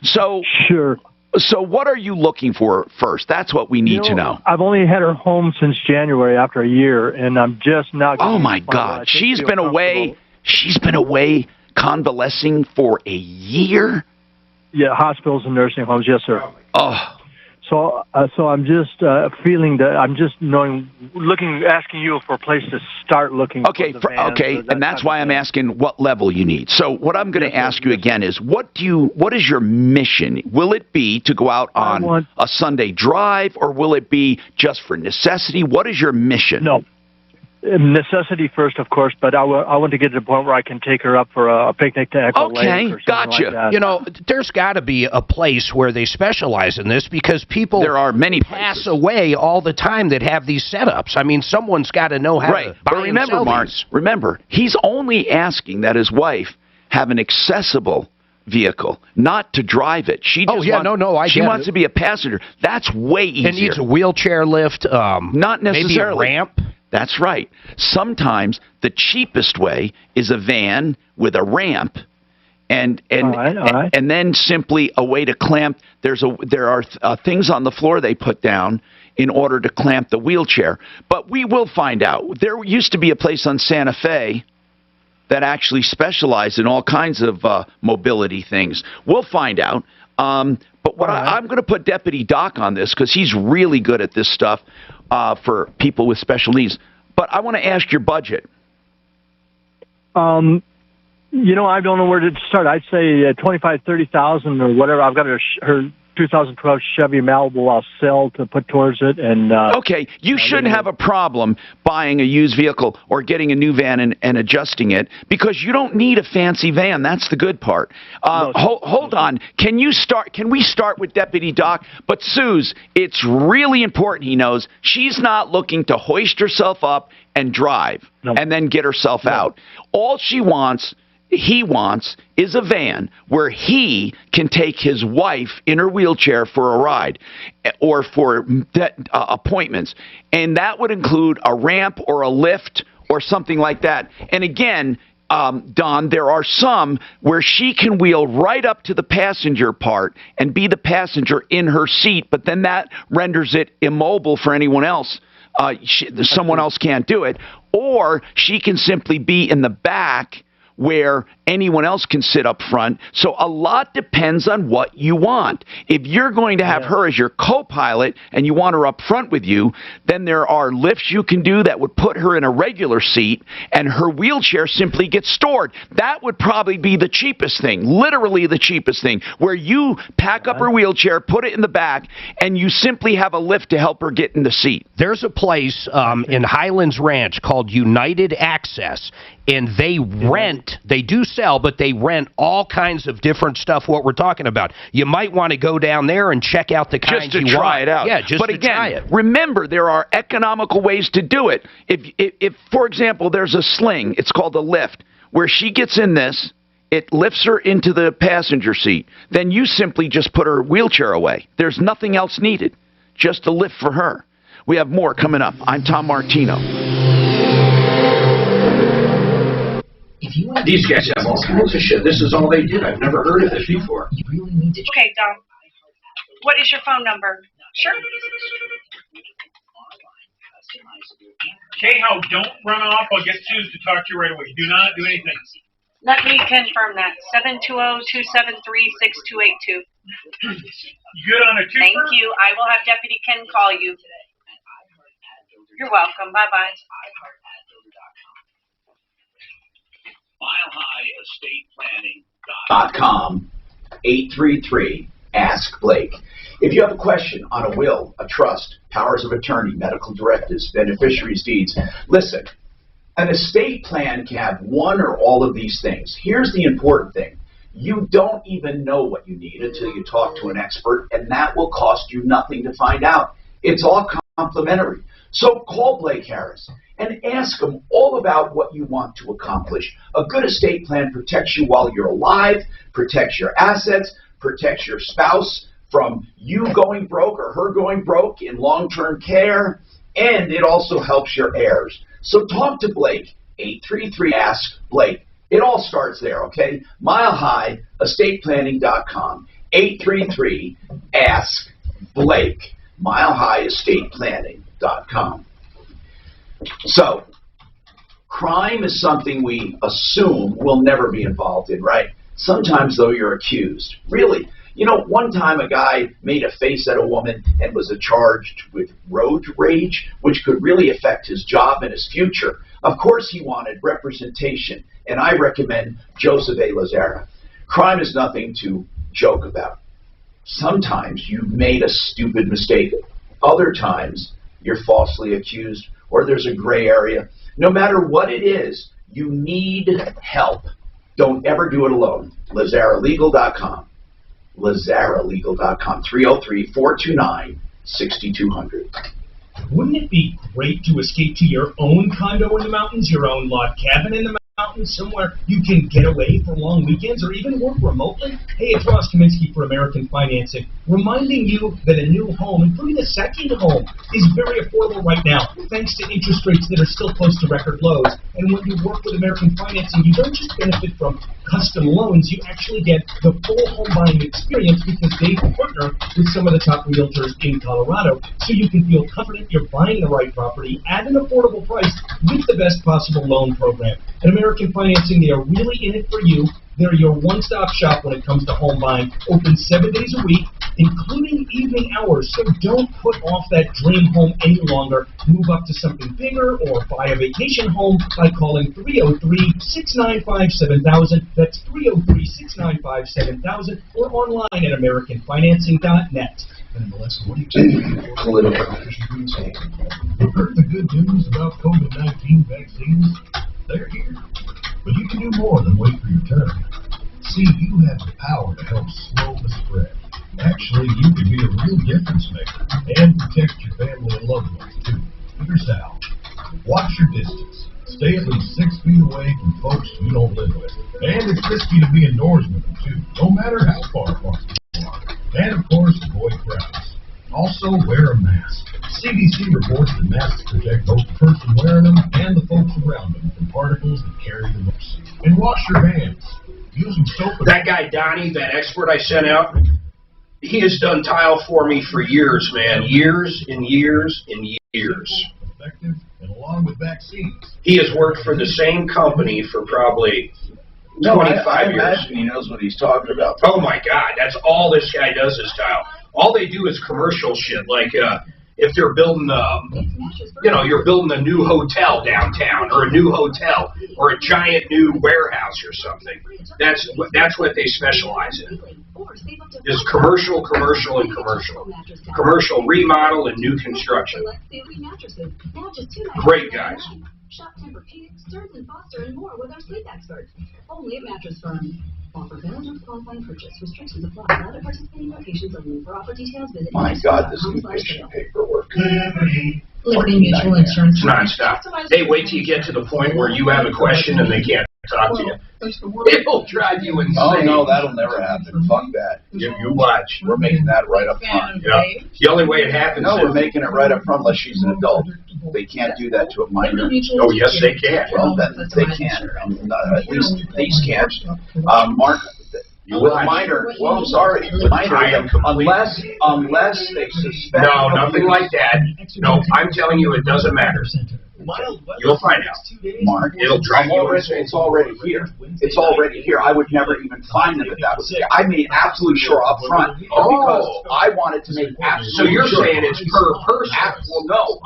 So sure. So what are you looking for first? That's what we need to know. I've only had her home since January after a year, and I'm just not. Oh my God, she's been away. She's been away convalescing for a year? Yeah, hospitals and nursing homes, yes, sir. Oh. So I'm just feeling that I'm just asking you for a place to start looking. Okay, and that's why I'm asking what level you need. So what I'm going to ask you again is, what is your mission? Will it be to go out on a Sunday drive, or will it be just for necessity? What is your mission? No. Necessity first, of course, but I want to get to the point where I can take her up for a picnic to Echo Lake or something gotcha. like that. You know, there's got to be a place where they specialize in this, because people pass away all the time that have these setups. I mean, someone's got to know how to buy and sell these. Remember, he's only asking that his wife have an accessible vehicle, not to drive it. She just she wants to be a passenger. That's way easier. It needs a wheelchair lift, not necessarily. Maybe a ramp. That's right. Sometimes the cheapest way is a van with a ramp, and then simply a way to clamp. There are things on the floor they put down in order to clamp the wheelchair. But we will find out. There used to be a place on Santa Fe that actually specialized in all kinds of mobility things. We'll find out. But what I'm going to put Deputy Doc on this, because he's really good at this stuff for people with special needs. But I want to ask your budget. You know, I don't know where to start. I'd say 25,000, 30,000 or whatever. I've got her 2012 Chevy Malibu I'll sell to put towards it. And okay, you shouldn't have a problem buying a used vehicle or getting a new van and adjusting it, because you don't need a fancy van. That's the good part. Hold on. Can we start with Deputy Doc? But Suze, it's really important he knows she's not looking to hoist herself up and drive and then get herself out. All he wants is a van where he can take his wife in her wheelchair for a ride or for appointments. And that would include a ramp or a lift or something like that. And again, Don, there are some where she can wheel right up to the passenger part and be the passenger in her seat, but then that renders it immobile for anyone else. Someone else can't do it. Or she can simply be in the back where anyone else can sit up front. So a lot depends on what you want. If you're going to have her as your co-pilot and you want her up front with you, then there are lifts you can do that would put her in a regular seat, and her wheelchair simply gets stored. That would probably be the cheapest thing, literally the cheapest thing, where you pack up her wheelchair, put it in the back, and you simply have a lift to help her get in the seat. There's a place in Highlands Ranch called United Access, and they do sell, but they rent all kinds of different stuff, what we're talking about. You might want to go down there and check out the kinds you want. Just to try it out. Yeah, just to try it. Remember, there are economical ways to do it. If, for example, there's a sling, it's called a lift, where she gets in this, it lifts her into the passenger seat. Then you simply just put her wheelchair away. There's nothing else needed, just a lift for her. We have more coming up. I'm Tom Martino. These guys have all kinds of shit. This is all they did. I've never heard of this before. Okay, Dom. What is your phone number? Sure. Cahill, don't run off. I'll get Suze to talk to you right away. Do not do anything. Let me confirm that. 720-273-6282. Good on a twofer? Thank you. I will have Deputy Ken call you. You're welcome. Bye-bye. MileHighEstatePlanning.com 833-ASK-BLAKE. If you have a question on a will, a trust, powers of attorney, medical directives, beneficiaries' deeds, listen, an estate plan can have one or all of these things. Here's the important thing. You don't even know what you need until you talk to an expert, and that will cost you nothing to find out. It's all complimentary. So call Blake Harris and ask him all about what you want to accomplish. A good estate plan protects you while you're alive, protects your assets, protects your spouse from you going broke or her going broke in long-term care, and it also helps your heirs. So talk to Blake, 833-ASK-BLAKE. It all starts there, okay? MileHighEstatePlanning.com, 833-ASK-BLAKE, MileHighEstatePlanning.com. So, crime is something we assume we'll never be involved in, right? Sometimes, though, you're accused. Really? You know, one time a guy made a face at a woman and was charged with road rage, which could really affect his job and his future. Of course he wanted representation, and I recommend Joseph A. Lazara. Crime is nothing to joke about. Sometimes you've made a stupid mistake. Other times you're falsely accused, or there's a gray area. No matter what it is, you need help. Don't ever do it alone. LazaraLegal.com. LazaraLegal.com. 303-429-6200. Wouldn't it be great to escape to your own condo in the mountains, your own log cabin in the mountains, somewhere you can get away for long weekends or even work remotely? Hey, it's Ross Kaminsky for American Financing, reminding you that a new home, including a second home, is very affordable right now, thanks to interest rates that are still close to record lows. And when you work with American Financing, you don't just benefit from custom loans, you actually get the full home buying experience because they partner with some of the top realtors in Colorado, so you can feel confident you're buying the right property at an affordable price with the best possible loan program. At American Financing, they are really in it for you. They're your one-stop shop when it comes to home buying, open 7 days a week, including evening hours, so don't put off that dream home any longer. Move up to something bigger or buy a vacation home by calling 303-695-7000. That's 303-695-7000 or online at AmericanFinancing.net. And Melissa, what do you think? You've heard the good news about COVID-19 vaccines? They're here. But you can do more than wait for your turn. See, you have the power to help slow the spread. Actually, you can be a real difference maker and protect your family and loved ones, too. Here's how. Watch your distance. Stay at least 6 feet away from folks you don't live with. And it's risky to be indoors with them, too, no matter how far apart you are. And, of course, avoid crowds. Also, wear a mask. CDC reports that masks protect both the person wearing them and the folks around them from particles that carry the virus. And wash your hands. Using soap. That guy, Donnie, that expert I sent out, he has done tile for me for years, man. Years and years and years. Effective, and along with vaccines. He has worked for the same company for probably 25 years. I imagine he knows what he's talking about. Oh, my God. That's all this guy does is tile. All they do is commercial shit, like if they're building, you're building a new hotel downtown, or a new hotel, or a giant new warehouse or something. That's what they specialize in. Is commercial, and commercial. Commercial remodel and new construction. Great guys. Shop Tempur-Pedic, Stearns & Foster, and more with our sleep experts. Only at Mattress Firm. Offer valid on qualifying purchase. Restrictions apply. Not at participating locations only. For offer details, visit My God, this new mission paperwork. Liberty Mutual Insurance. Nonstop. Hey, wait till you get to the point where you have a question and they can't talk to you. It'll drive you insane. Oh, no, that'll never happen. Fuck that. You watch. We're making that right up front. Yeah. The only way it happens No, we're making it right up front unless she's an adult. They can't do that to a minor. Oh, yes, they can. Well, then they can. At least these can't. Mark, With a minor, well, I'm sorry, unless they suspect. No, nothing like that. No, I'm telling you, it doesn't matter. You'll find out. Mark, It'll drive you insane. It's already here. It's already here. I would never even find them if that was there. I made absolutely sure up front because I wanted to make absolutely So you're sure. saying it's per person? Well, no,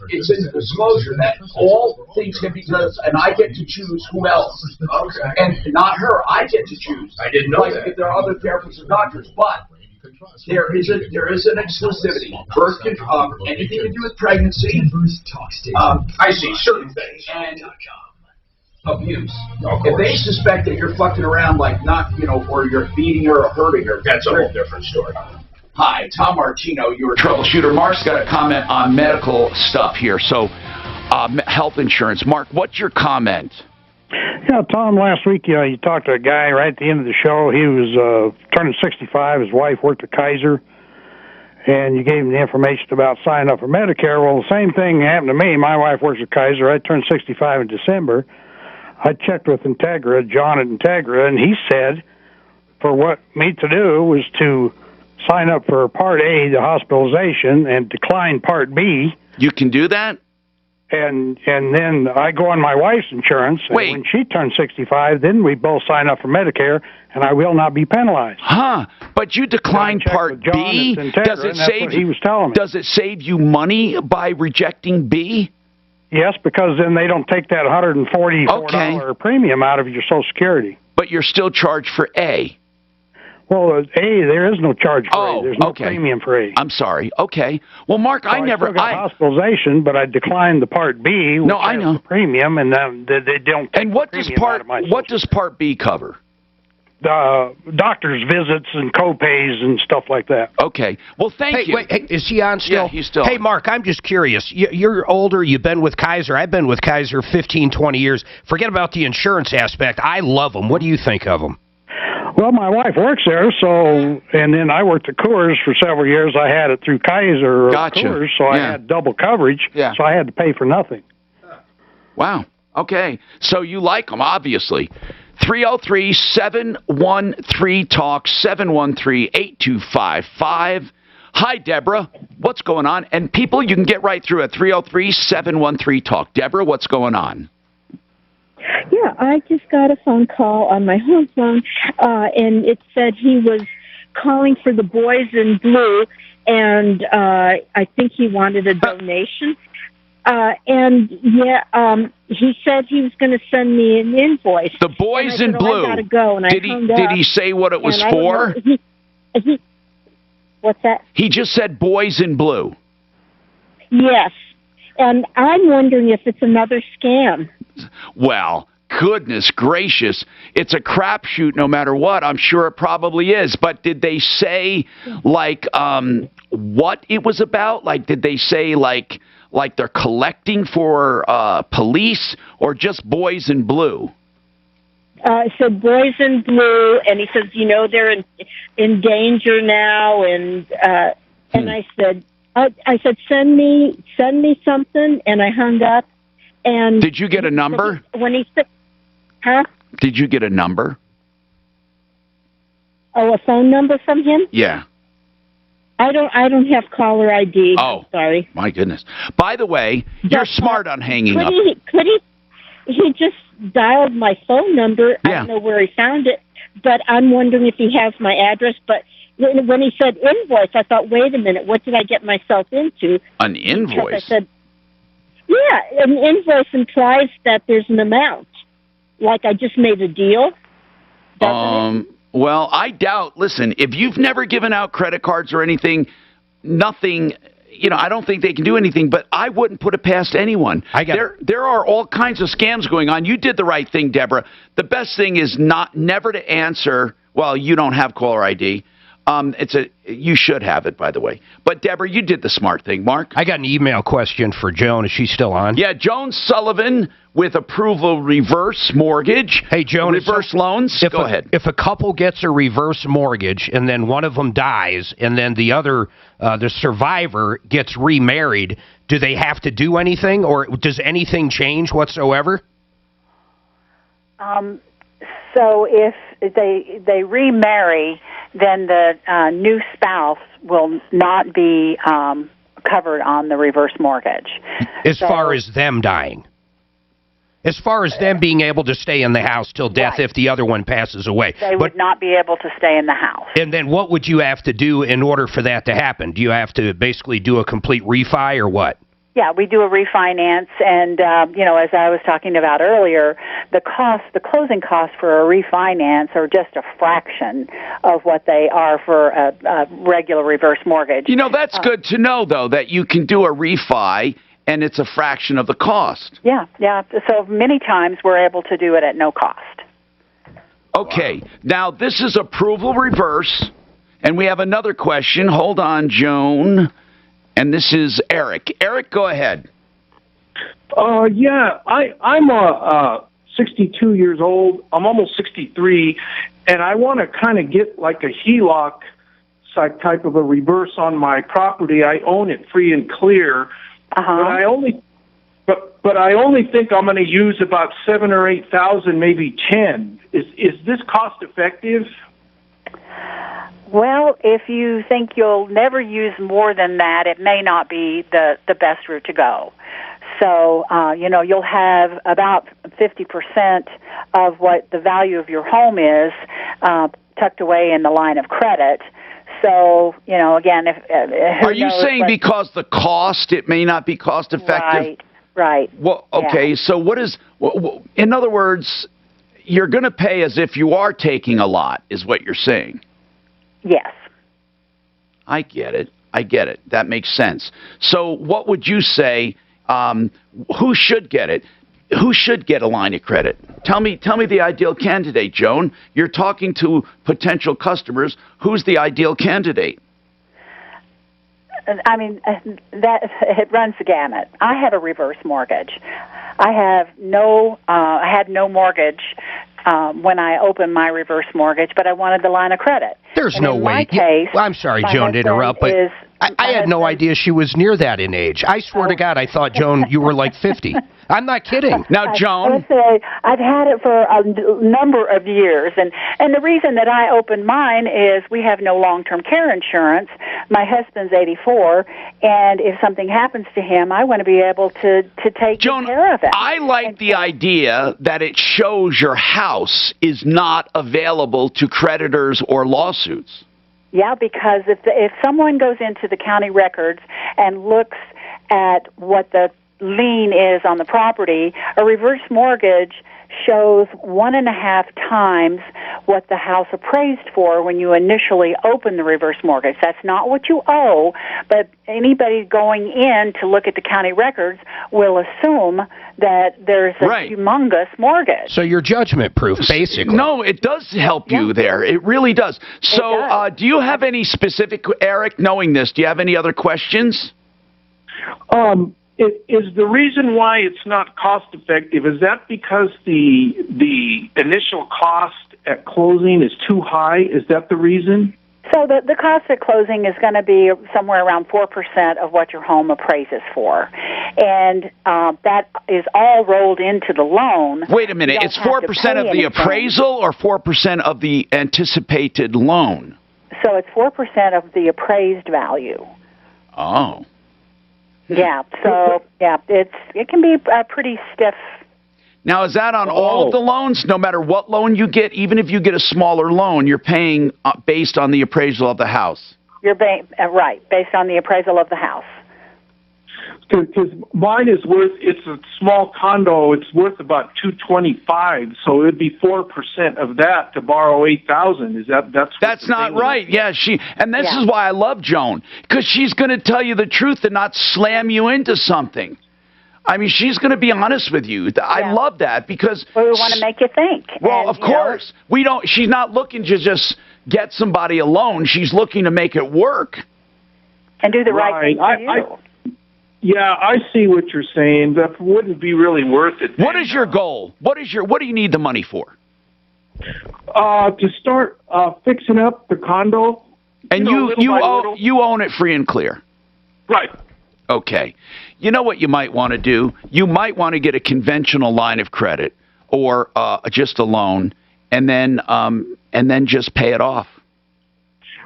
it's in the disclosure that all things can be done, and I get to choose who else. Okay. And not her. I get to choose. I didn't know like that. If there are other therapists and doctors, but there is an exclusivity. Birth control, anything to do with pregnancy. I see certain things. And abuse. If they suspect that you're fucking around, like not, or you're beating her or hurting her, that's a whole different story. Hi, Tom Martino, your Troubleshooter. Mark's got a comment on medical stuff here. So, health insurance. Mark, what's your comment? Yeah, Tom, last week you talked to a guy right at the end of the show. He was turning 65. His wife worked at Kaiser, and you gave him the information about signing up for Medicare. Well, the same thing happened to me. My wife works at Kaiser. I turned 65 in December. I checked with Integra, John at Integra, and he said for what me to do was to sign up for Part A, the hospitalization, and decline Part B. You can do that? And then I go on my wife's insurance. And when she turns 65, then we both sign up for Medicare, and I will not be penalized. Huh? But you declined Part B. Does it save? He was telling me. Does it save you money by rejecting B? Yes, because then they don't take that $144 premium out of your Social Security. But you're still charged for A. Well, A, there is no charge for A. There's no premium for A. I'm sorry. Okay. Well, Mark, So I still got hospitalization, but I declined the Part B, which I know. has the premium, and they don't take And what the does premium out of my What does Part B cover? Doctor's visits and co-pays and stuff like that. Okay. Well, thank you. Wait, hey, is he on still? Yeah, he's still Hey, on. Mark, I'm just curious. You're older. You've been with Kaiser. I've been with Kaiser 15, 20 years. Forget about the insurance aspect. I love them. What do you think of them? Well, my wife works there, so, and then I worked at Coors for several years. I had it through Kaiser or Gotcha. Coors, so I had double coverage, so I had to pay for nothing. Wow. Okay. So you like them, obviously. 303-713-TALK, 713-8255. Hi, Deborah. What's going on? And people, you can get right through at 303-713-TALK. Deborah, what's going on? Yeah, I just got a phone call on my home phone, and it said he was calling for the Boys in Blue, and I think he wanted a donation. He said he was going to send me an invoice. The Boys in I Blue. gotta go, and Did he say what it was for? What's that? He just said Boys in Blue. Yes, and I'm wondering if it's another scam. Well, goodness gracious, it's a crapshoot no matter what. I'm sure it probably is. But did they say, like, what it was about? Like, did they say, like they're collecting for police or just Boys in Blue? So Boys in Blue, and he says, they're in danger now, and I said, send me something, and I hung up. And did you get a number? When he said, huh? Did you get a number? Oh, a phone number from him? Yeah. I don't have caller ID. Oh, sorry. My goodness. By the way, you're smart on hanging up. He just dialed my phone number. I don't know where he found it, but I'm wondering if he has my address. But when he said invoice, I thought, wait a minute, what did I get myself into? An invoice? I said, yeah, an invoice implies that there's an amount. Like I just made a deal. Well, I doubt. Listen, if you've never given out credit cards or anything, nothing. I don't think they can do anything. But I wouldn't put it past anyone. There are all kinds of scams going on. You did the right thing, Deborah. The best thing is never to answer. Well, you don't have caller ID. You should have it, by the way. But Deborah, you did the smart thing. Mark? I got an email question for Joan. Is she still on? Yeah, Joan Sullivan with Approval Reverse Mortgage. Hey, Joan. Reverse loans. Go ahead. If a couple gets a reverse mortgage and then one of them dies and then the other, the survivor, gets remarried, do they have to do anything or does anything change whatsoever? So if they remarry, then the new spouse will not be covered on the reverse mortgage. As far as them dying. As far as them being able to stay in the house till death if the other one passes away. They would not be able to stay in the house. And then what would you have to do in order for that to happen? Do you have to basically do a complete refi or what? Yeah, we do a refinance, and as I was talking about earlier, the closing costs for a refinance are just a fraction of what they are for a regular reverse mortgage. That's good to know, though, that you can do a refi and it's a fraction of the cost. Yeah. So many times we're able to do it at no cost. Okay. Now, this is approval reverse, and we have another question. Hold on, Joan. And this is Eric. Eric, go ahead. Yeah, I'm 62 years old. I'm almost 63, and I want to kind of get like a HELOC type of a reverse on my property. I own it free and clear, but I only think I'm going to use about 7,000 or 8,000, maybe 10. Is this cost effective? Well, if you think you'll never use more than that, it may not be the best route to go. So, you'll have about 50% of what the value of your home is tucked away in the line of credit. So, again, are you saying because the cost, it may not be cost effective? Right. Well, okay, yeah. So what is, in other words, you're going to pay as if you are taking a lot, is what you're saying? Yes. I get it. That makes sense. So what would you say, who should get it? Who should get a line of credit? Tell me the ideal candidate, Joan. You're talking to potential customers. Who's the ideal candidate? I mean, it runs the gamut. I have a reverse mortgage. I had no mortgage when I opened my reverse mortgage, but I wanted the line of credit. There's no way. I'm sorry, Joan, to interrupt, but I had no idea she was near that in age. I swear to God, I thought, Joan, you were like 50. I'm not kidding. Now, Joan. I've had it for a number of years, and the reason that I opened mine is we have no long-term care insurance. My husband's 84, and if something happens to him, I want to be able to take care of it. I like the idea that it shows your house is not available to creditors or lawsuits. Yeah, because if someone goes into the county records and looks at what the lien is on the property, a reverse mortgage shows 1.5 times what the house appraised for when you initially open the reverse mortgage. That's not what you owe, but anybody going in to look at the county records will assume that there's a humongous mortgage. So you're judgment proof, basically. No, it does help you there. It really does. So do you have any specific, Eric, knowing this, do you have any other questions? Is the reason why it's not cost effective, is that because the initial cost at closing is too high? Is that the reason? So the cost at closing is going to be somewhere around 4% of what your home appraises for. And that is all rolled into the loan. Wait a minute. It's 4% of the appraisal or 4% of the anticipated loan? So it's 4% of the appraised value. Oh. Yeah, so it can be pretty stiff. Now, is that on all of the loans? No matter what loan you get, even if you get a smaller loan, you're paying based on the appraisal of the house? You're right, based on the appraisal of the house. Because mine is it's a small condo, it's worth about $225, so it'd be 4% of that to borrow $8,000. That's not right. Yeah, this is why I love Joan, because she's going to tell you the truth and not slam you into something. I mean, she's going to be honest with you. I love that because we want to make you think. Well, of course, we don't. She's not looking to just get somebody a loan. She's looking to make it work and do the right thing for you. Yeah, I see what you're saying. That wouldn't be really worth it. What is your goal? What do you need the money for? To start fixing up the condo. And you own it free and clear. Right. Okay. You know what you might want to do? You might want to get a conventional line of credit or just a loan and then just pay it off.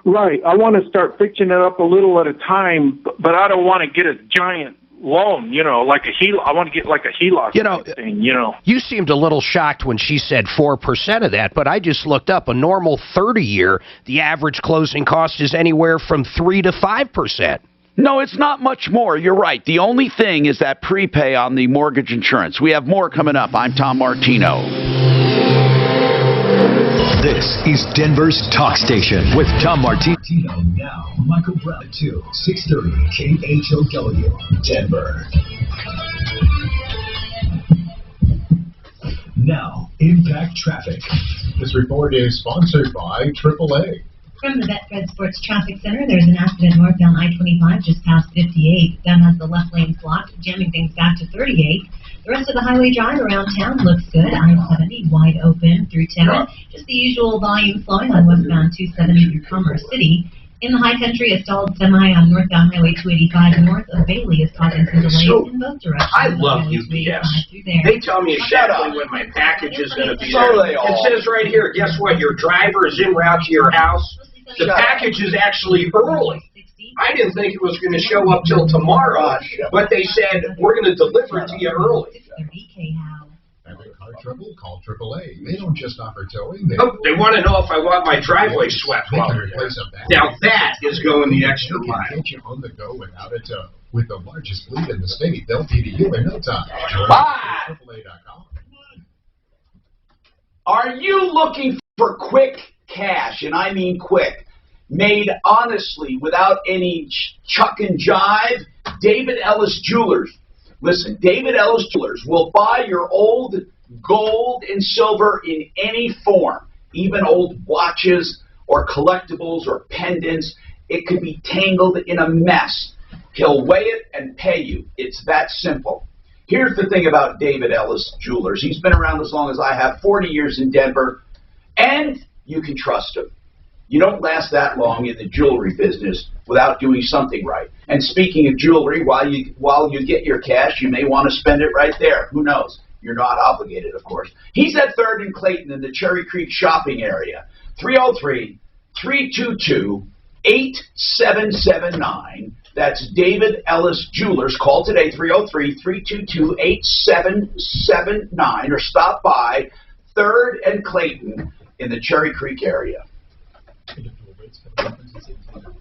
Right. I want to start fixing it up a little at a time, but I don't want to get a giant loan, like a HELOC. I want to get like a HELOC thing, You seemed a little shocked when she said 4% of that, but I just looked up a normal 30-year, the average closing cost is anywhere from 3 to 5%. No, it's not much more. You're right. The only thing is that prepay on the mortgage insurance. We have more coming up. I'm Tom Martino. This is Denver's Talk Station with Tom Martino. Now, Michael Brown, 630 KHOW, Denver. Now, Impact Traffic. This report is sponsored by AAA. From the Betfred Sports Traffic Center, there's an accident northbound I-25 just past 58. That has the left lane blocked, jamming things back to 38. The rest of the highway drive around town looks good. I-70 wide open through town. Just the usual volume flowing on westbound 270 through Commerce City. In the high country, a stalled semi on northbound Highway 285 north of Bailey is causing some delays in both directions. I love UPS. They tell me exactly when my package is going to be there. It says right here, guess what? Your driver is en route to your house. The package is actually early. I didn't think it was going to show up till tomorrow, but they said, we're going to deliver it to you early. Having car trouble? Call AAA. They don't just offer towing. They want to know if I want my driveway swept while they're there. Now that is going the extra mile. Get you on the go without a tow. With the largest fleet in the state, they'll be to you in no time. AAA.com. Are you looking for quick cash, and I mean quick, made honestly without any chuck and jive? David Ellis Jewelers. Listen, David Ellis Jewelers will buy your old gold and silver in any form, even old watches or collectibles or pendants. It could be tangled in a mess. He'll weigh it and pay you. It's that simple. Here's the thing about David Ellis Jewelers. He's been around as long as I have, 40 years in Denver, and you can trust him. You don't last that long in the jewelry business without doing something right. And speaking of jewelry, while you get your cash, you may want to spend it right there. Who knows? You're not obligated, of course. He's at 3rd and Clayton in the Cherry Creek shopping area. 303-322-8779. That's David Ellis Jewelers. Call today, 303-322-8779, or stop by 3rd and Clayton in the Cherry Creek area.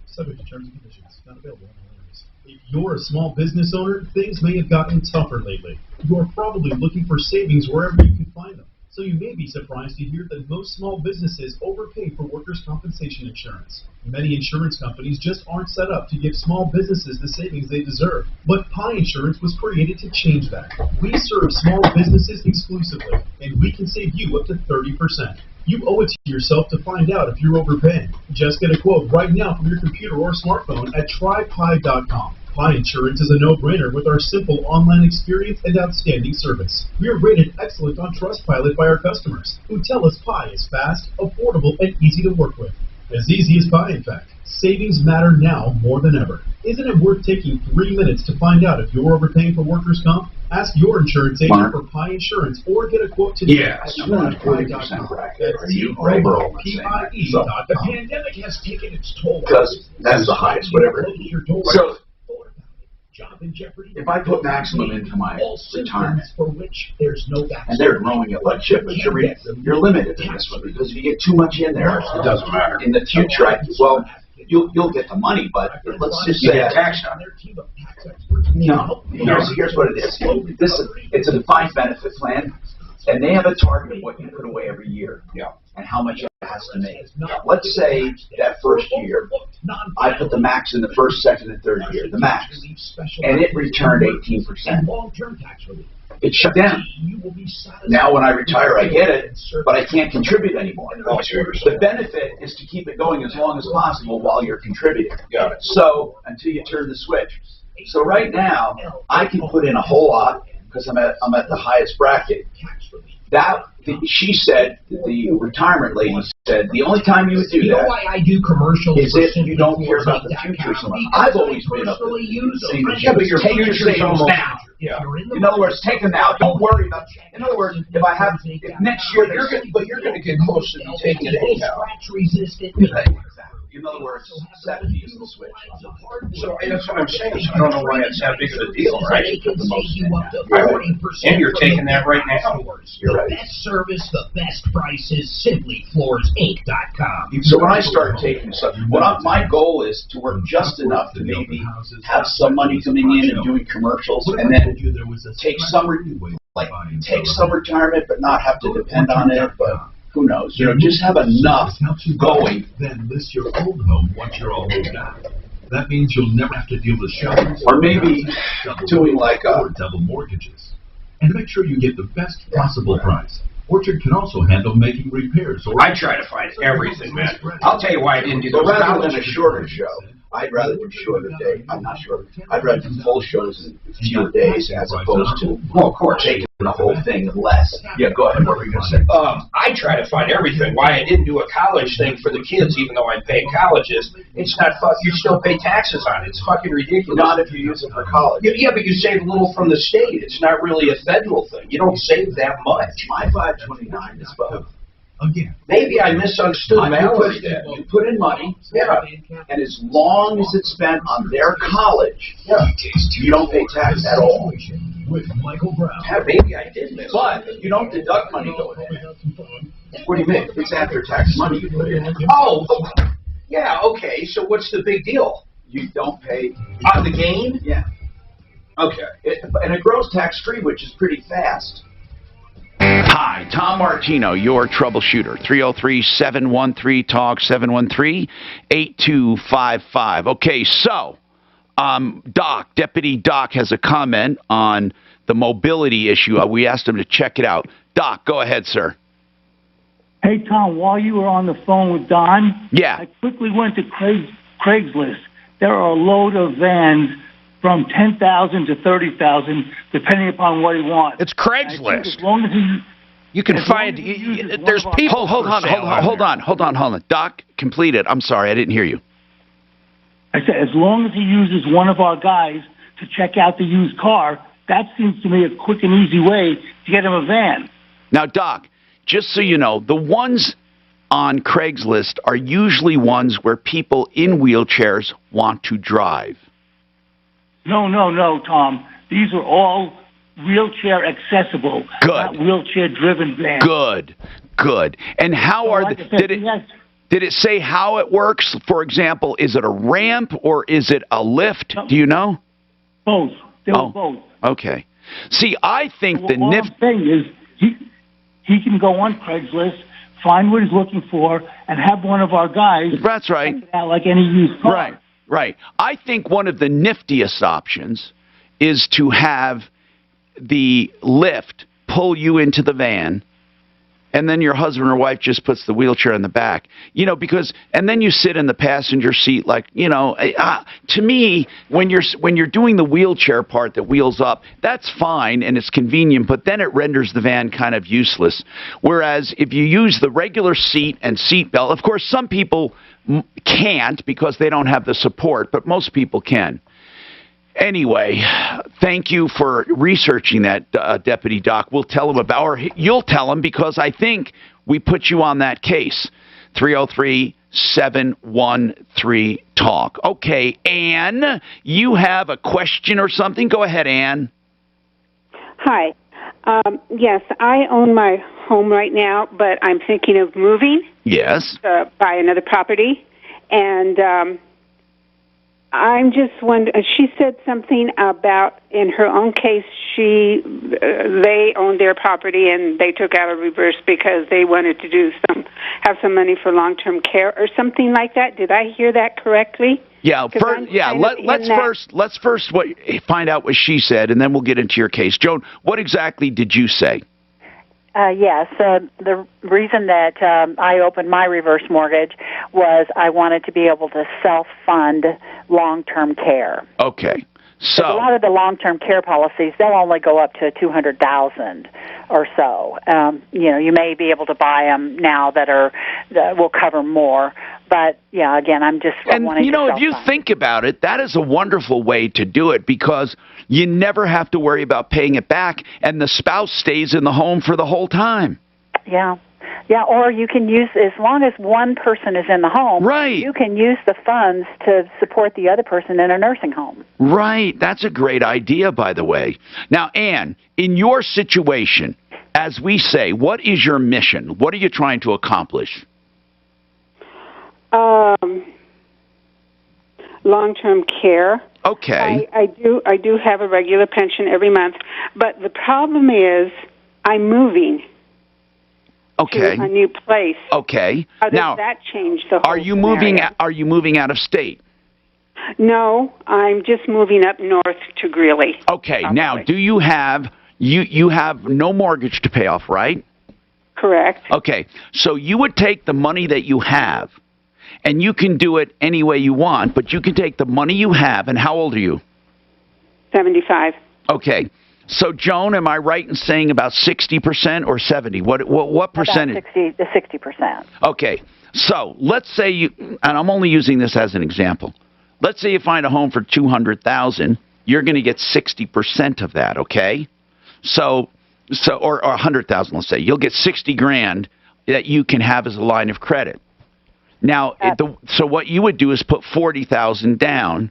Subject to terms and conditions. Not available on alerts. If you're a small business owner, things may have gotten tougher lately. You're probably looking for savings wherever you can find them. So you may be surprised to hear that most small businesses overpay for workers' compensation insurance. Many insurance companies just aren't set up to give small businesses the savings they deserve. But Pi Insurance was created to change that. We serve small businesses exclusively, and we can save you up to 30%. You owe it to yourself to find out if you're overpaying. Just get a quote right now from your computer or smartphone at trypi.com. Pi Insurance is a no-brainer with our simple online experience and outstanding service. We are rated excellent on Trustpilot by our customers, who tell us Pi is fast, affordable, and easy to work with. As easy as Pi, in fact. Savings matter now more than ever. Isn't it worth taking 3 minutes to find out if you're overpaying for workers' comp? Ask your insurance agent for Pi Insurance or get a quote today at trypi.com. That's TRYPIE.com. The pandemic has taken its toll. Because that's the highest, whatever. So, if I put maximum into my retirement, for which there's no vaccine, and they're growing it like shit, but you're limited in this one, because if you get too much in there, it doesn't matter. In the future, you'll get the money, but let's just say tax on it. No, here's what it is. It's a defined benefit plan, and they have a target of what you put away every year, and how much it has to make. Let's say that first year, I put the max in the first, second, and third year, the max, and it returned 18%. It shut down. Now when I retire, I get it, but I can't contribute anymore. The benefit is to keep it going as long as possible while you're contributing. So until you turn the switch. So right now, I can put in a whole lot because I'm at the highest bracket. She said, the retirement lady said, the only time you would do that, know why I do commercials is if you don't care about the future so much. I've always been up to but your future's almost now. Yeah. In other words, take them out. Don't worry about. In other words, if next year, you're going to get close to taking it anyhow. In other words, 70 is the switch. So that's what I'm saying. So I don't know why it's that big of a deal, right? And you're taking that right now. You're right. The best service, the best prices, simplyfloorsinc.com. So when I start taking stuff, my goal is to work just enough to maybe have some money coming in and doing commercials, and then take some retirement, but not have to depend on it. But who knows? Just have enough going. Then list your old home once you're all moved out. That means you'll never have to deal with shelters. Or maybe doing like double mortgages. And make sure you get the best possible price. Orchard can also handle making repairs. I try to find everything, man. I'll tell you why I didn't do those. Rather than a shorter show, I'd rather do shorter days. I'm not sure. I'd rather do full shows in fewer days as opposed to, of course, taking the whole thing less. Yeah, go ahead. What were you going to say? I try to find everything. Why I didn't do a college thing for the kids, even though I pay colleges. It's not you still pay taxes on it. It's fucking ridiculous. Not if you use it for college. Yeah, but you save a little from the state. It's not really a federal thing. You don't save that much. My 529 is both. Again, maybe I misunstood Mallory there. You put in money, yeah, and as long as it's spent on their college, you don't pay tax at all. With Michael Brown. Yeah, maybe I did miss. But you don't deduct money going in. What do you mean? It's after tax money you put in. Oh, yeah, okay. So what's the big deal? You don't pay on the gain. Yeah. Okay. And it grows tax-free, which is pretty fast. Hi, Tom Martino, your troubleshooter. 303-713-TALK, 713-8255. Okay, so, Deputy Doc has a comment on the mobility issue. We asked him to check it out. Doc, go ahead, sir. Hey, Tom, while you were on the phone with Don, I quickly went to Craigslist. There are a load of vans from 10,000 to 30,000, depending upon what he wants. It's Craigslist. As long as you can find. There's people. Hold on. Doc, complete it. I'm sorry, I didn't hear you. I said, as long as he uses one of our guys to check out the used car, that seems to me a quick and easy way to get him a van. Now, Doc, just so you know, the ones on Craigslist are usually ones where people in wheelchairs want to drive. No, Tom. These are all wheelchair accessible, not wheelchair driven vans. Good. And how did it say how it works? For example, is it a ramp or is it a lift? No. Do you know? Both. They're both. Okay. See, I think the I'm saying is he can go on Craigslist, find what he's looking for, and have one of our guys. That's right. Check it out like any used car. Right. I think one of the niftiest options is to have the lift pull you into the van, and then your husband or wife just puts the wheelchair in the back. And then you sit in the passenger seat to me, when you're doing the wheelchair part that wheels up, that's fine and it's convenient, but then it renders the van kind of useless. Whereas if you use the regular seat and seat belt, of course, some people can't because they don't have the support, but most people can. Anyway, thank you for researching that, Deputy Doc. We'll tell him or you'll tell him, because I think we put you on that case. 303-713-TALK. Okay, Ann, you have a question or something? Go ahead, Ann. Hi. Yes, I own my home right now, but I'm thinking of moving. Yes. Buy another property. And I'm just wondering, she said something about, in her own case, they owned their property and they took out a reverse because they wanted to have some money for long-term care or something like that. Did I hear that correctly? Yeah. Let's first find out what she said, and then we'll get into your case. Joan, what exactly did you say? Yes. The reason that I opened my reverse mortgage was I wanted to be able to self-fund long-term care. Okay. So a lot of the long-term care policies, they'll only go up to $200,000 or so. You may be able to buy them now that will cover more. But yeah, again, I'm just wanting to if you think about it, that is a wonderful way to do it, because you never have to worry about paying it back, and the spouse stays in the home for the whole time. Yeah. Yeah, or you can use, as long as one person is in the home, right, you can use the funds to support the other person in a nursing home. Right. That's a great idea, by the way. Now, Ann, in your situation, as we say, what is your mission? What are you trying to accomplish? Long-term care. Okay. I do have a regular pension every month, but the problem is I'm moving. Okay. To a new place. Okay. How does now, that change the whole Are you moving? Are you moving out of state? No, I'm just moving up north to Greeley. Okay. Probably. Now, do you have you have no mortgage to pay off, right? Correct. Okay. So you would take the money that you have, and you can do it any way you want, but you can take the money you have, and how old are you? 75. Okay. So, Joan, am I right in saying about 60% or 70? What percentage? About 60%. Okay. So, let's say you, and I'm only using this as an example. Let's say you find a home for $200,000. You're going to get 60% of that, okay? So or 100,000, let's say. You'll get 60 grand that you can have as a line of credit. Now, so what you would do is put 40,000 down,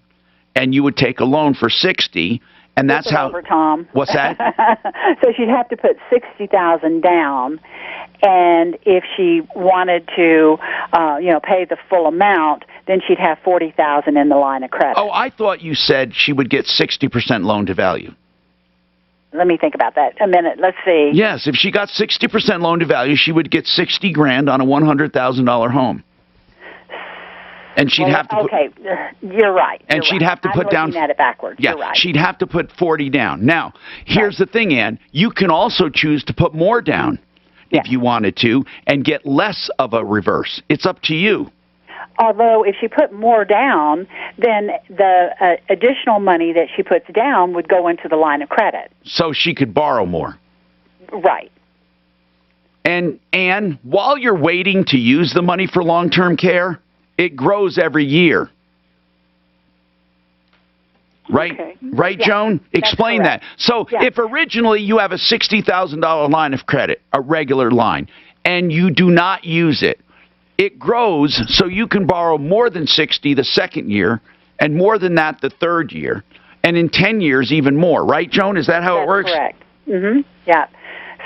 and you would take a loan for 60. And that's how. Over, Tom. What's that? So she'd have to put 60,000 down, and if she wanted to, pay the full amount, then she'd have 40,000 in the line of credit. Oh, I thought you said she would get 60% loan to value. Let me think about that a minute. Let's see. Yes, if she got 60% loan to value, she would get 60 grand on a $100,000 home. And she'd have to. Okay, you're right. And she'd have to put down. I'm looking at it backwards. Yeah, you're right. She'd have to put 40 down. Now, here's the thing, Ann. You can also choose to put more down if you wanted to, and get less of a reverse. It's up to you. Although, if she put more down, then the additional money that she puts down would go into the line of credit. So she could borrow more. Right. And while you're waiting to use the money for long-term care, it grows every year. Right? Okay. Right, Joan? Explain that. So if originally you have a $60,000 line of credit, a regular line, and you do not use it, it grows so you can borrow more than 60 the second year and more than that the third year, and in 10 years even more. Right, Joan? Is that how it works? Correct. Mm-hmm. Yeah.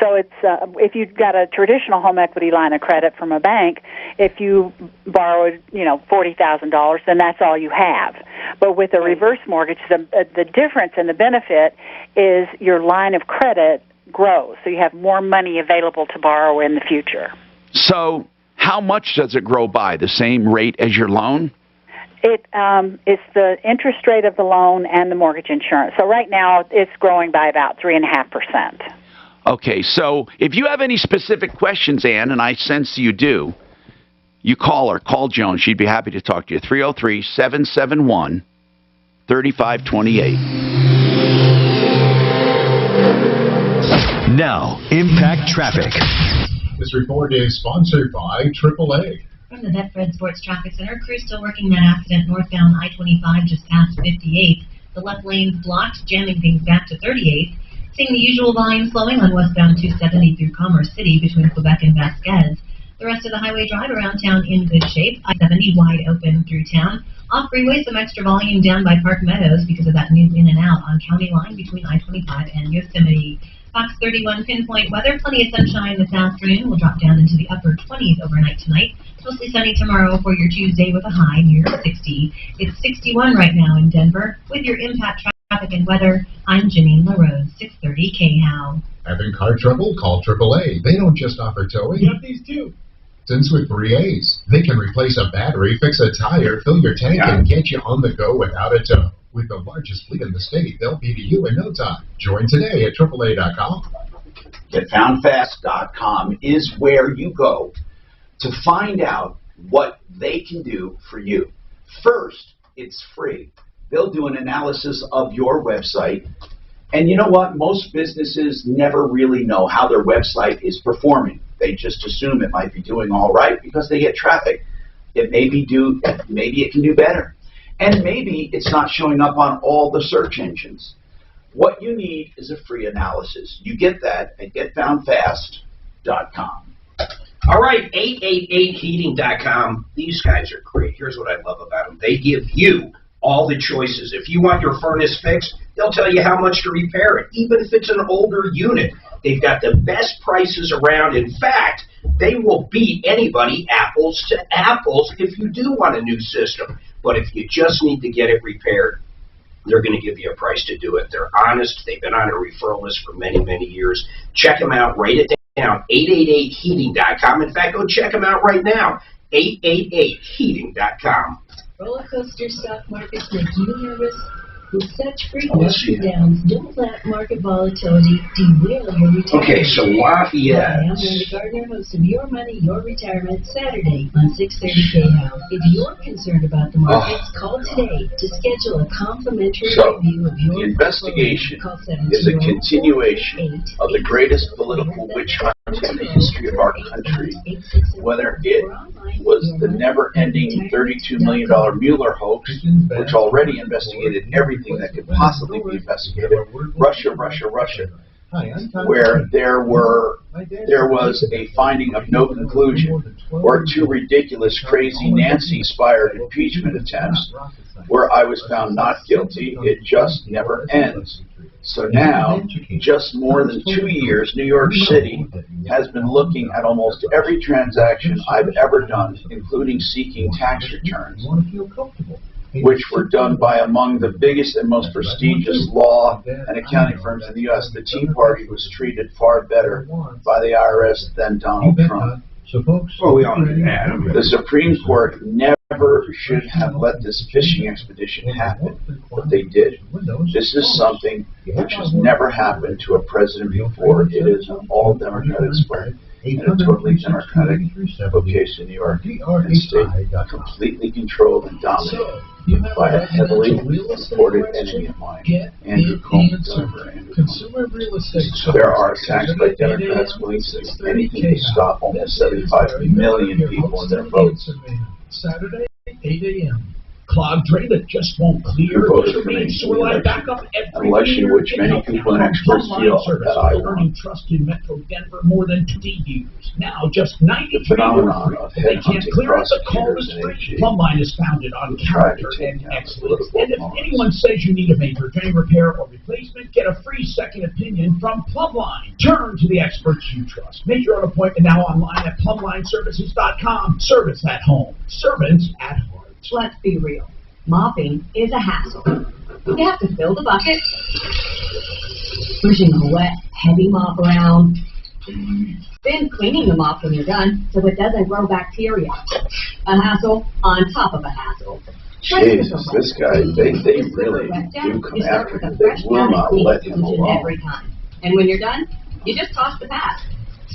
So it's if you've got a traditional home equity line of credit from a bank, if you borrowed, $40,000, then that's all you have. But with a reverse mortgage, the difference and the benefit is your line of credit grows, so you have more money available to borrow in the future. So how much does it grow by? The same rate as your loan? It's the interest rate of the loan and the mortgage insurance. So right now it's growing by about 3.5%. Okay, so if you have any specific questions, Ann, and I sense you do, you call her. Call Joan. She'd be happy to talk to you. 303-771-3528. Now, Impact Traffic. This report is sponsored by AAA. From the Betfred Sports Traffic Center, crews still working that accident northbound I-25 just past 58. The left lane's blocked, jamming things back to 38. Seeing the usual volume slowing on westbound 270 through Commerce City between Quebec and Vasquez. The rest of the highway drive around town in good shape. I-70 wide open through town. Off freeway, some extra volume down by Park Meadows because of that new in and out on County Line between I-25 and Yosemite. Fox 31 pinpoint weather, plenty of sunshine this afternoon. We'll drop down into the upper 20s overnight tonight. Mostly sunny tomorrow for your Tuesday with a high near 60. It's 61 right now in Denver. With your Impact Traffic and weather, I'm Janine LaRose, 630 KHOW. Having car trouble? Call AAA. They don't just offer towing. You got these too. Since with 3 A's, they can replace a battery, fix a tire, fill your tank, and get you on the go without a tow. With the largest fleet in the state, they'll be to you in no time. Join today at AAA.com. GetFoundFast.com is where you go to find out what they can do for you. First, it's free. They'll do an analysis of your website. And you know what? Most businesses never really know how their website is performing. They just assume it might be doing all right because they get traffic. Maybe it can do better. And maybe it's not showing up on all the search engines. What you need is a free analysis. You get that at getfoundfast.com. All right, 888heating.com. These guys are great. Here's what I love about them. They give you all the choices. If you want your furnace fixed, they'll tell you how much to repair it, even if it's an older unit. They've got the best prices around. In fact, they will beat anybody apples to apples if you do want a new system. But if you just need to get it repaired, they're going to give you a price to do it. They're honest. They've been on a referral list for many, many years. Check them out. Write it down. 888heating.com. In fact, go check them out right now. 888heating.com. Roller coaster stock markets make you nervous? With such frequent ups and downs, no flat market volatility, derail your retirement. Okay, so Lafayette. Hi, I'm Linda Gardner, host of Your Money, Your Retirement, Saturday on 630 KHOW. If you're concerned about the markets, call today to schedule a complimentary review of your the investigation is a continuation of the greatest political witch hunt in the history of our country, whether it was the never-ending $32 million Mueller hoax, which already investigated everything that could possibly be investigated, Russia, where there was a finding of no conclusion, or two ridiculous, crazy, Nancy-inspired impeachment attempts, where I was found not guilty. It just never ends. So now, just more than 2 years, New York City has been looking at almost every transaction I've ever done, including seeking tax returns, which were done by among the biggest and most prestigious law and accounting firms in the U.S. The Tea Party was treated far better by the IRS than Donald Trump. Well, we all knew that. The Supreme Court never should have let this fishing expedition happen, but they did. This is something which has never happened to a president before. It is an all-Democratic spread and a totally Democratic vocation in New York and state, completely controlled and dominated by a heavily supported enemy of mine, Andrew Coleman. There are attacks by Democrats willing to do anything to stop almost 75 million people in their votes. Saturday, 8 a.m. Clogged drain that just won't clear. An election which many people and experts feel that I won. Trust in Metro Denver more than 20 years. Now just 93 the phenomenon of they can't headhunting clear it. The call prosecutors is and free. Plumline is founded on character and excellence. And if norms. anyone says you need a major drain repair or replacement, get a free second opinion from Plumline. Turn to the experts you trust. Make your own appointment now online at plumlineservices.com. Service at home. Servants at home. Let's be real. Mopping is a hassle. You have to fill the bucket, pushing a wet, heavy mop around, then cleaning the mop when you're done so it doesn't grow bacteria. A hassle on top of a hassle. Jesus, this guy, they really do come after him. They will not let him alone. Every time. And when you're done, you just toss the pad.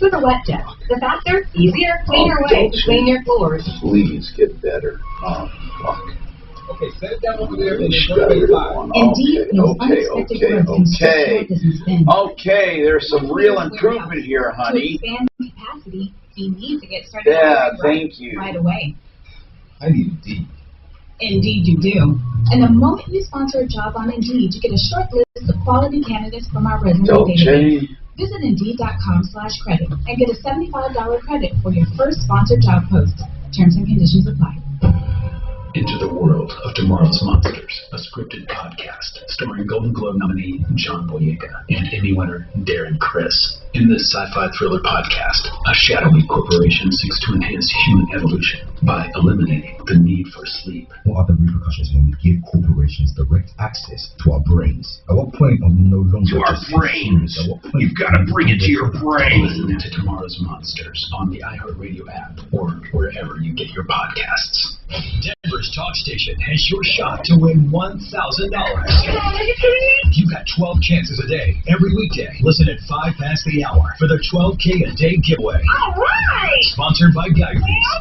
With a wet jet. The faster, easier, cleaner way to clean your floors. Please get better. Oh, fuck. Okay, set it down over there. Okay, there's some real improvement here, honey. To expand capacity, you need to get started thank you. right away. I need Indeed. Indeed you do. And the moment you sponsor a job on Indeed, you get a short list of quality candidates from our resume database. Visit Indeed.com/credit and get a $75 credit for your first sponsored job post. Terms and conditions apply. Into the world of Tomorrow's Monsters, a scripted podcast starring Golden Globe nominee John Boyega and Emmy winner Darren Criss. In this sci-fi thriller podcast, a shadowy corporation seeks to enhance human evolution by eliminating the need for sleep. What are the repercussions when we give corporations direct access to our brains? At what point are we no longer to our brains? You've got to bring it to your brain. Listen to Tomorrow's Monsters on the iHeartRadio app or wherever you get your podcasts. Denver's talk station has your shot to win $1,000. You've got 12 chances a day, every weekday. Listen at 5 past the hour for the 12K a day giveaway. All right. Sponsored by Guy Reese.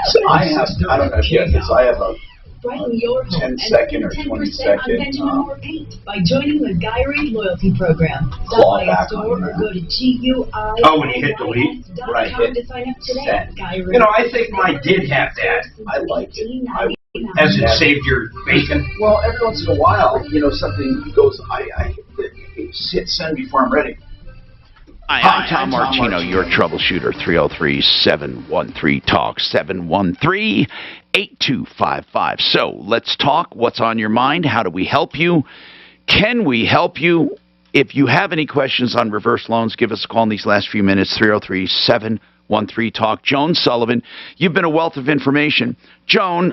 So I don't know if you get this, I have a Brighten your home 10-second or 20-second paint by joining the Guy Reed loyalty program. Stop by a store or go to GUI. Oh, when you hit delete, right? To sign up today. Guy Reed. You know, I think mine did have that. I like it. As it saved your bacon. Well, every once in a while, you know, something goes. send before I'm ready. Hi, I'm Tom Martino, your troubleshooter. 303-713-TALK, 713-8255. So let's talk. What's on your mind? How do we help you? Can we help you? If you have any questions on reverse loans, give us a call in these last few minutes, 303-713-TALK. Joan Sullivan, you've been a wealth of information. Joan,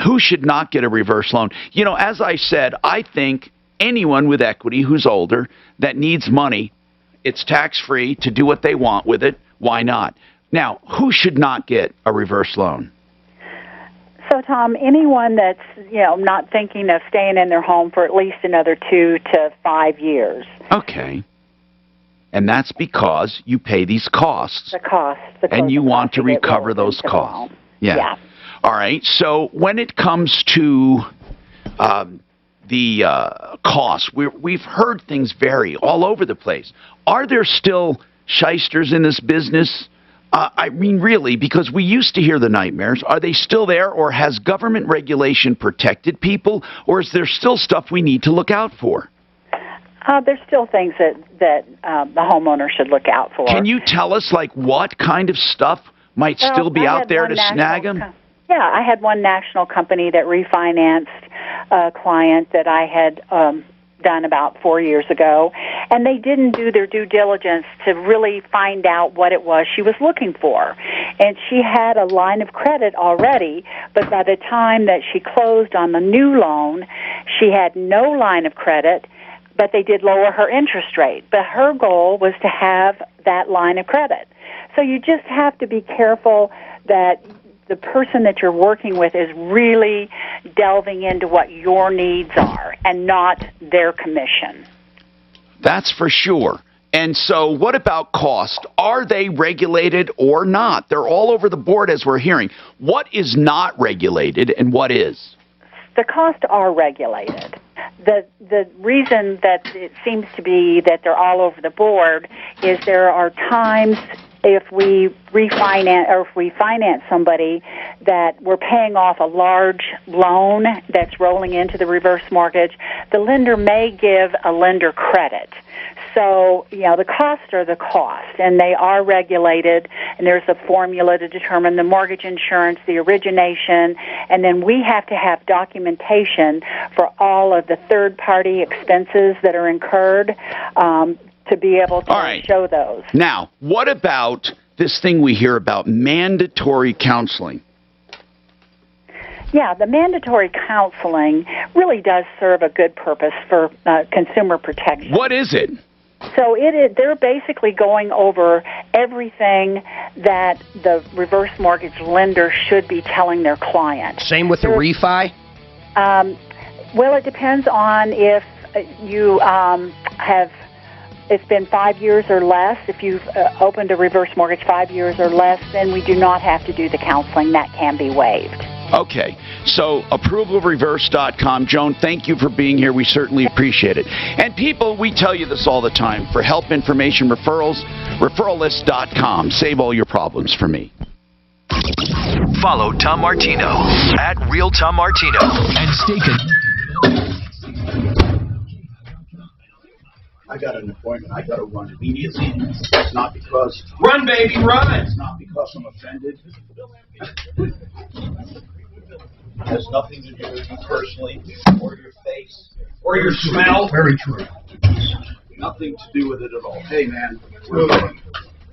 who should not get a reverse loan? You know, as I said, I think anyone with equity who's older that needs money, it's tax-free to do what they want with it. Why not? Now, who should not get a reverse loan? So, Tom, anyone that's, not thinking of staying in their home for at least another 2 to 5 years. Okay. And that's because you pay these costs. The costs. And you want to recover those costs. Yeah. All right. So when it comes to the costs, we've heard things vary all over the place. Are there still shysters in this business? I mean, really, because we used to hear the nightmares. Are they still there, or has government regulation protected people, or is there still stuff we need to look out for? There's still things that the homeowner should look out for. Can you tell us, like, what kind of stuff might still be out there to snag them? Yeah, I had one national company that refinanced a client that I had done about 4 years ago, and they didn't do their due diligence to really find out what it was she was looking for. And she had a line of credit already, but by the time that she closed on the new loan, she had no line of credit, but they did lower her interest rate. But her goal was to have that line of credit. So you just have to be careful that the person that you're working with is really delving into what your needs are and not their commission. That's for sure. And so what about cost? Are they regulated or not? They're all over the board, as we're hearing. What is not regulated and what is? The costs are regulated. The reason that it seems to be that they're all over the board is there are times if we refinance or if we finance somebody that we're paying off a large loan that's rolling into the reverse mortgage, the lender may give a lender credit. So, the costs are the cost, and they are regulated, and there's a formula to determine the mortgage insurance, the origination, and then we have to have documentation for all of the third-party expenses that are incurred to be able to show those. Now, what about this thing we hear about, mandatory counseling? Yeah, the mandatory counseling really does serve a good purpose for consumer protection. What is it? So they're basically going over everything that the reverse mortgage lender should be telling their client. Same with the refi? Well, it depends on if you have... It's been 5 years or less. If you've opened a reverse mortgage 5 years or less, then we do not have to do the counseling. That can be waived. Okay. So, approvalreverse.com. Joan, thank you for being here. We certainly appreciate it. And people, we tell you this all the time. For help, information, referrals, referrallist.com. Save all your problems for me. Follow Tom Martino at Real Tom Martino and stay connected. I got an appointment. I got to run immediately. It's not because... Run, baby, run! It's not because I'm offended. It has nothing to do with you personally, or your face, or your smell. Very true. Nothing to do with it at all. Hey, man, we're going.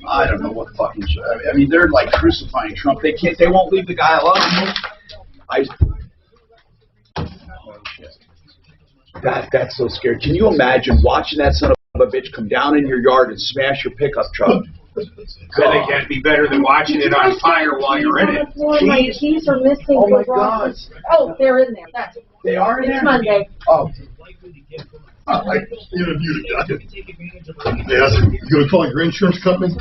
I don't know what fucking... I mean, they're like crucifying Trump. They won't leave the guy alone. That's so scary. Can you imagine watching that son of a bitch come down in your yard and smash your pickup truck? Then it can't be better than watching it on fire while you're in it. My keys are missing. Oh my God! Oh, they're in there. That's it. They are in there? It's Monday. Oh. I interviewed a guy. They asked him, you going to call your insurance company?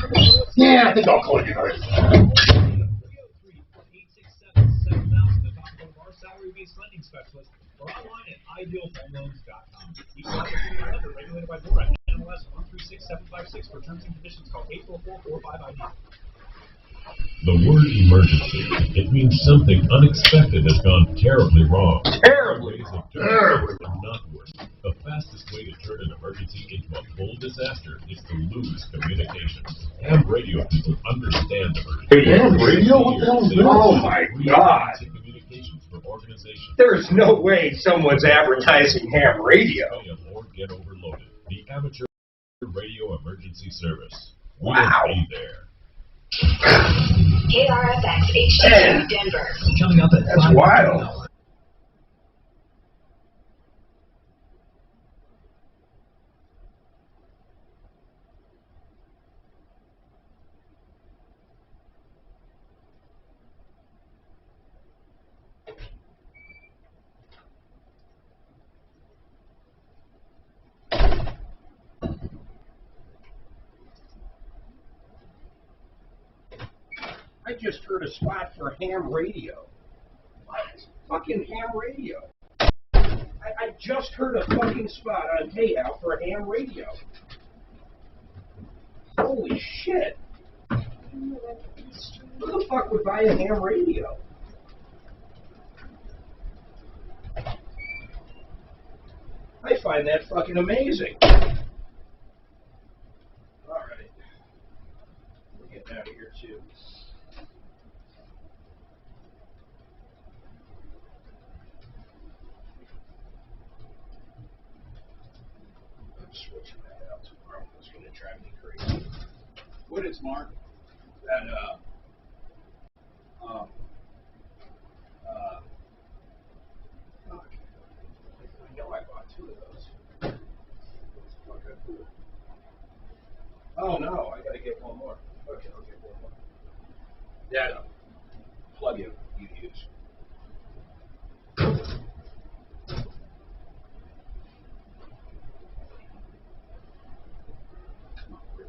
Yeah, I think I'll call you guys. idealhomeloans.com. Each lender regulated by NMLS 136756 for terms and conditions. Call 844-45-ID. The word emergency, it means something unexpected has gone terribly wrong. Terribly. Terribly. Not worse. The fastest way to turn an emergency into a full disaster is to lose communications. Ham radio people understand emergencies. Ham radio? What the hell is that? Oh my God. Communications for organizations. There's no way someone's advertising ham radio. Or get overloaded. The Amateur Radio Emergency Service. Wow. We'll be there. KRFX HD2 Denver. Coming up at That's wild. I just heard a spot for ham radio. What? Fucking ham radio. I just heard a fucking spot on payout for ham radio. Holy shit. Who the fuck would buy a ham radio? I find that fucking amazing. Alright. We're getting out of here too. Switching that out tomorrow. It's going to drive me crazy. What is Mark? That fuck. I know I bought 2 of those. Oh no, I got to get one more. Okay, I'll get one more. Yeah, no. Plug in.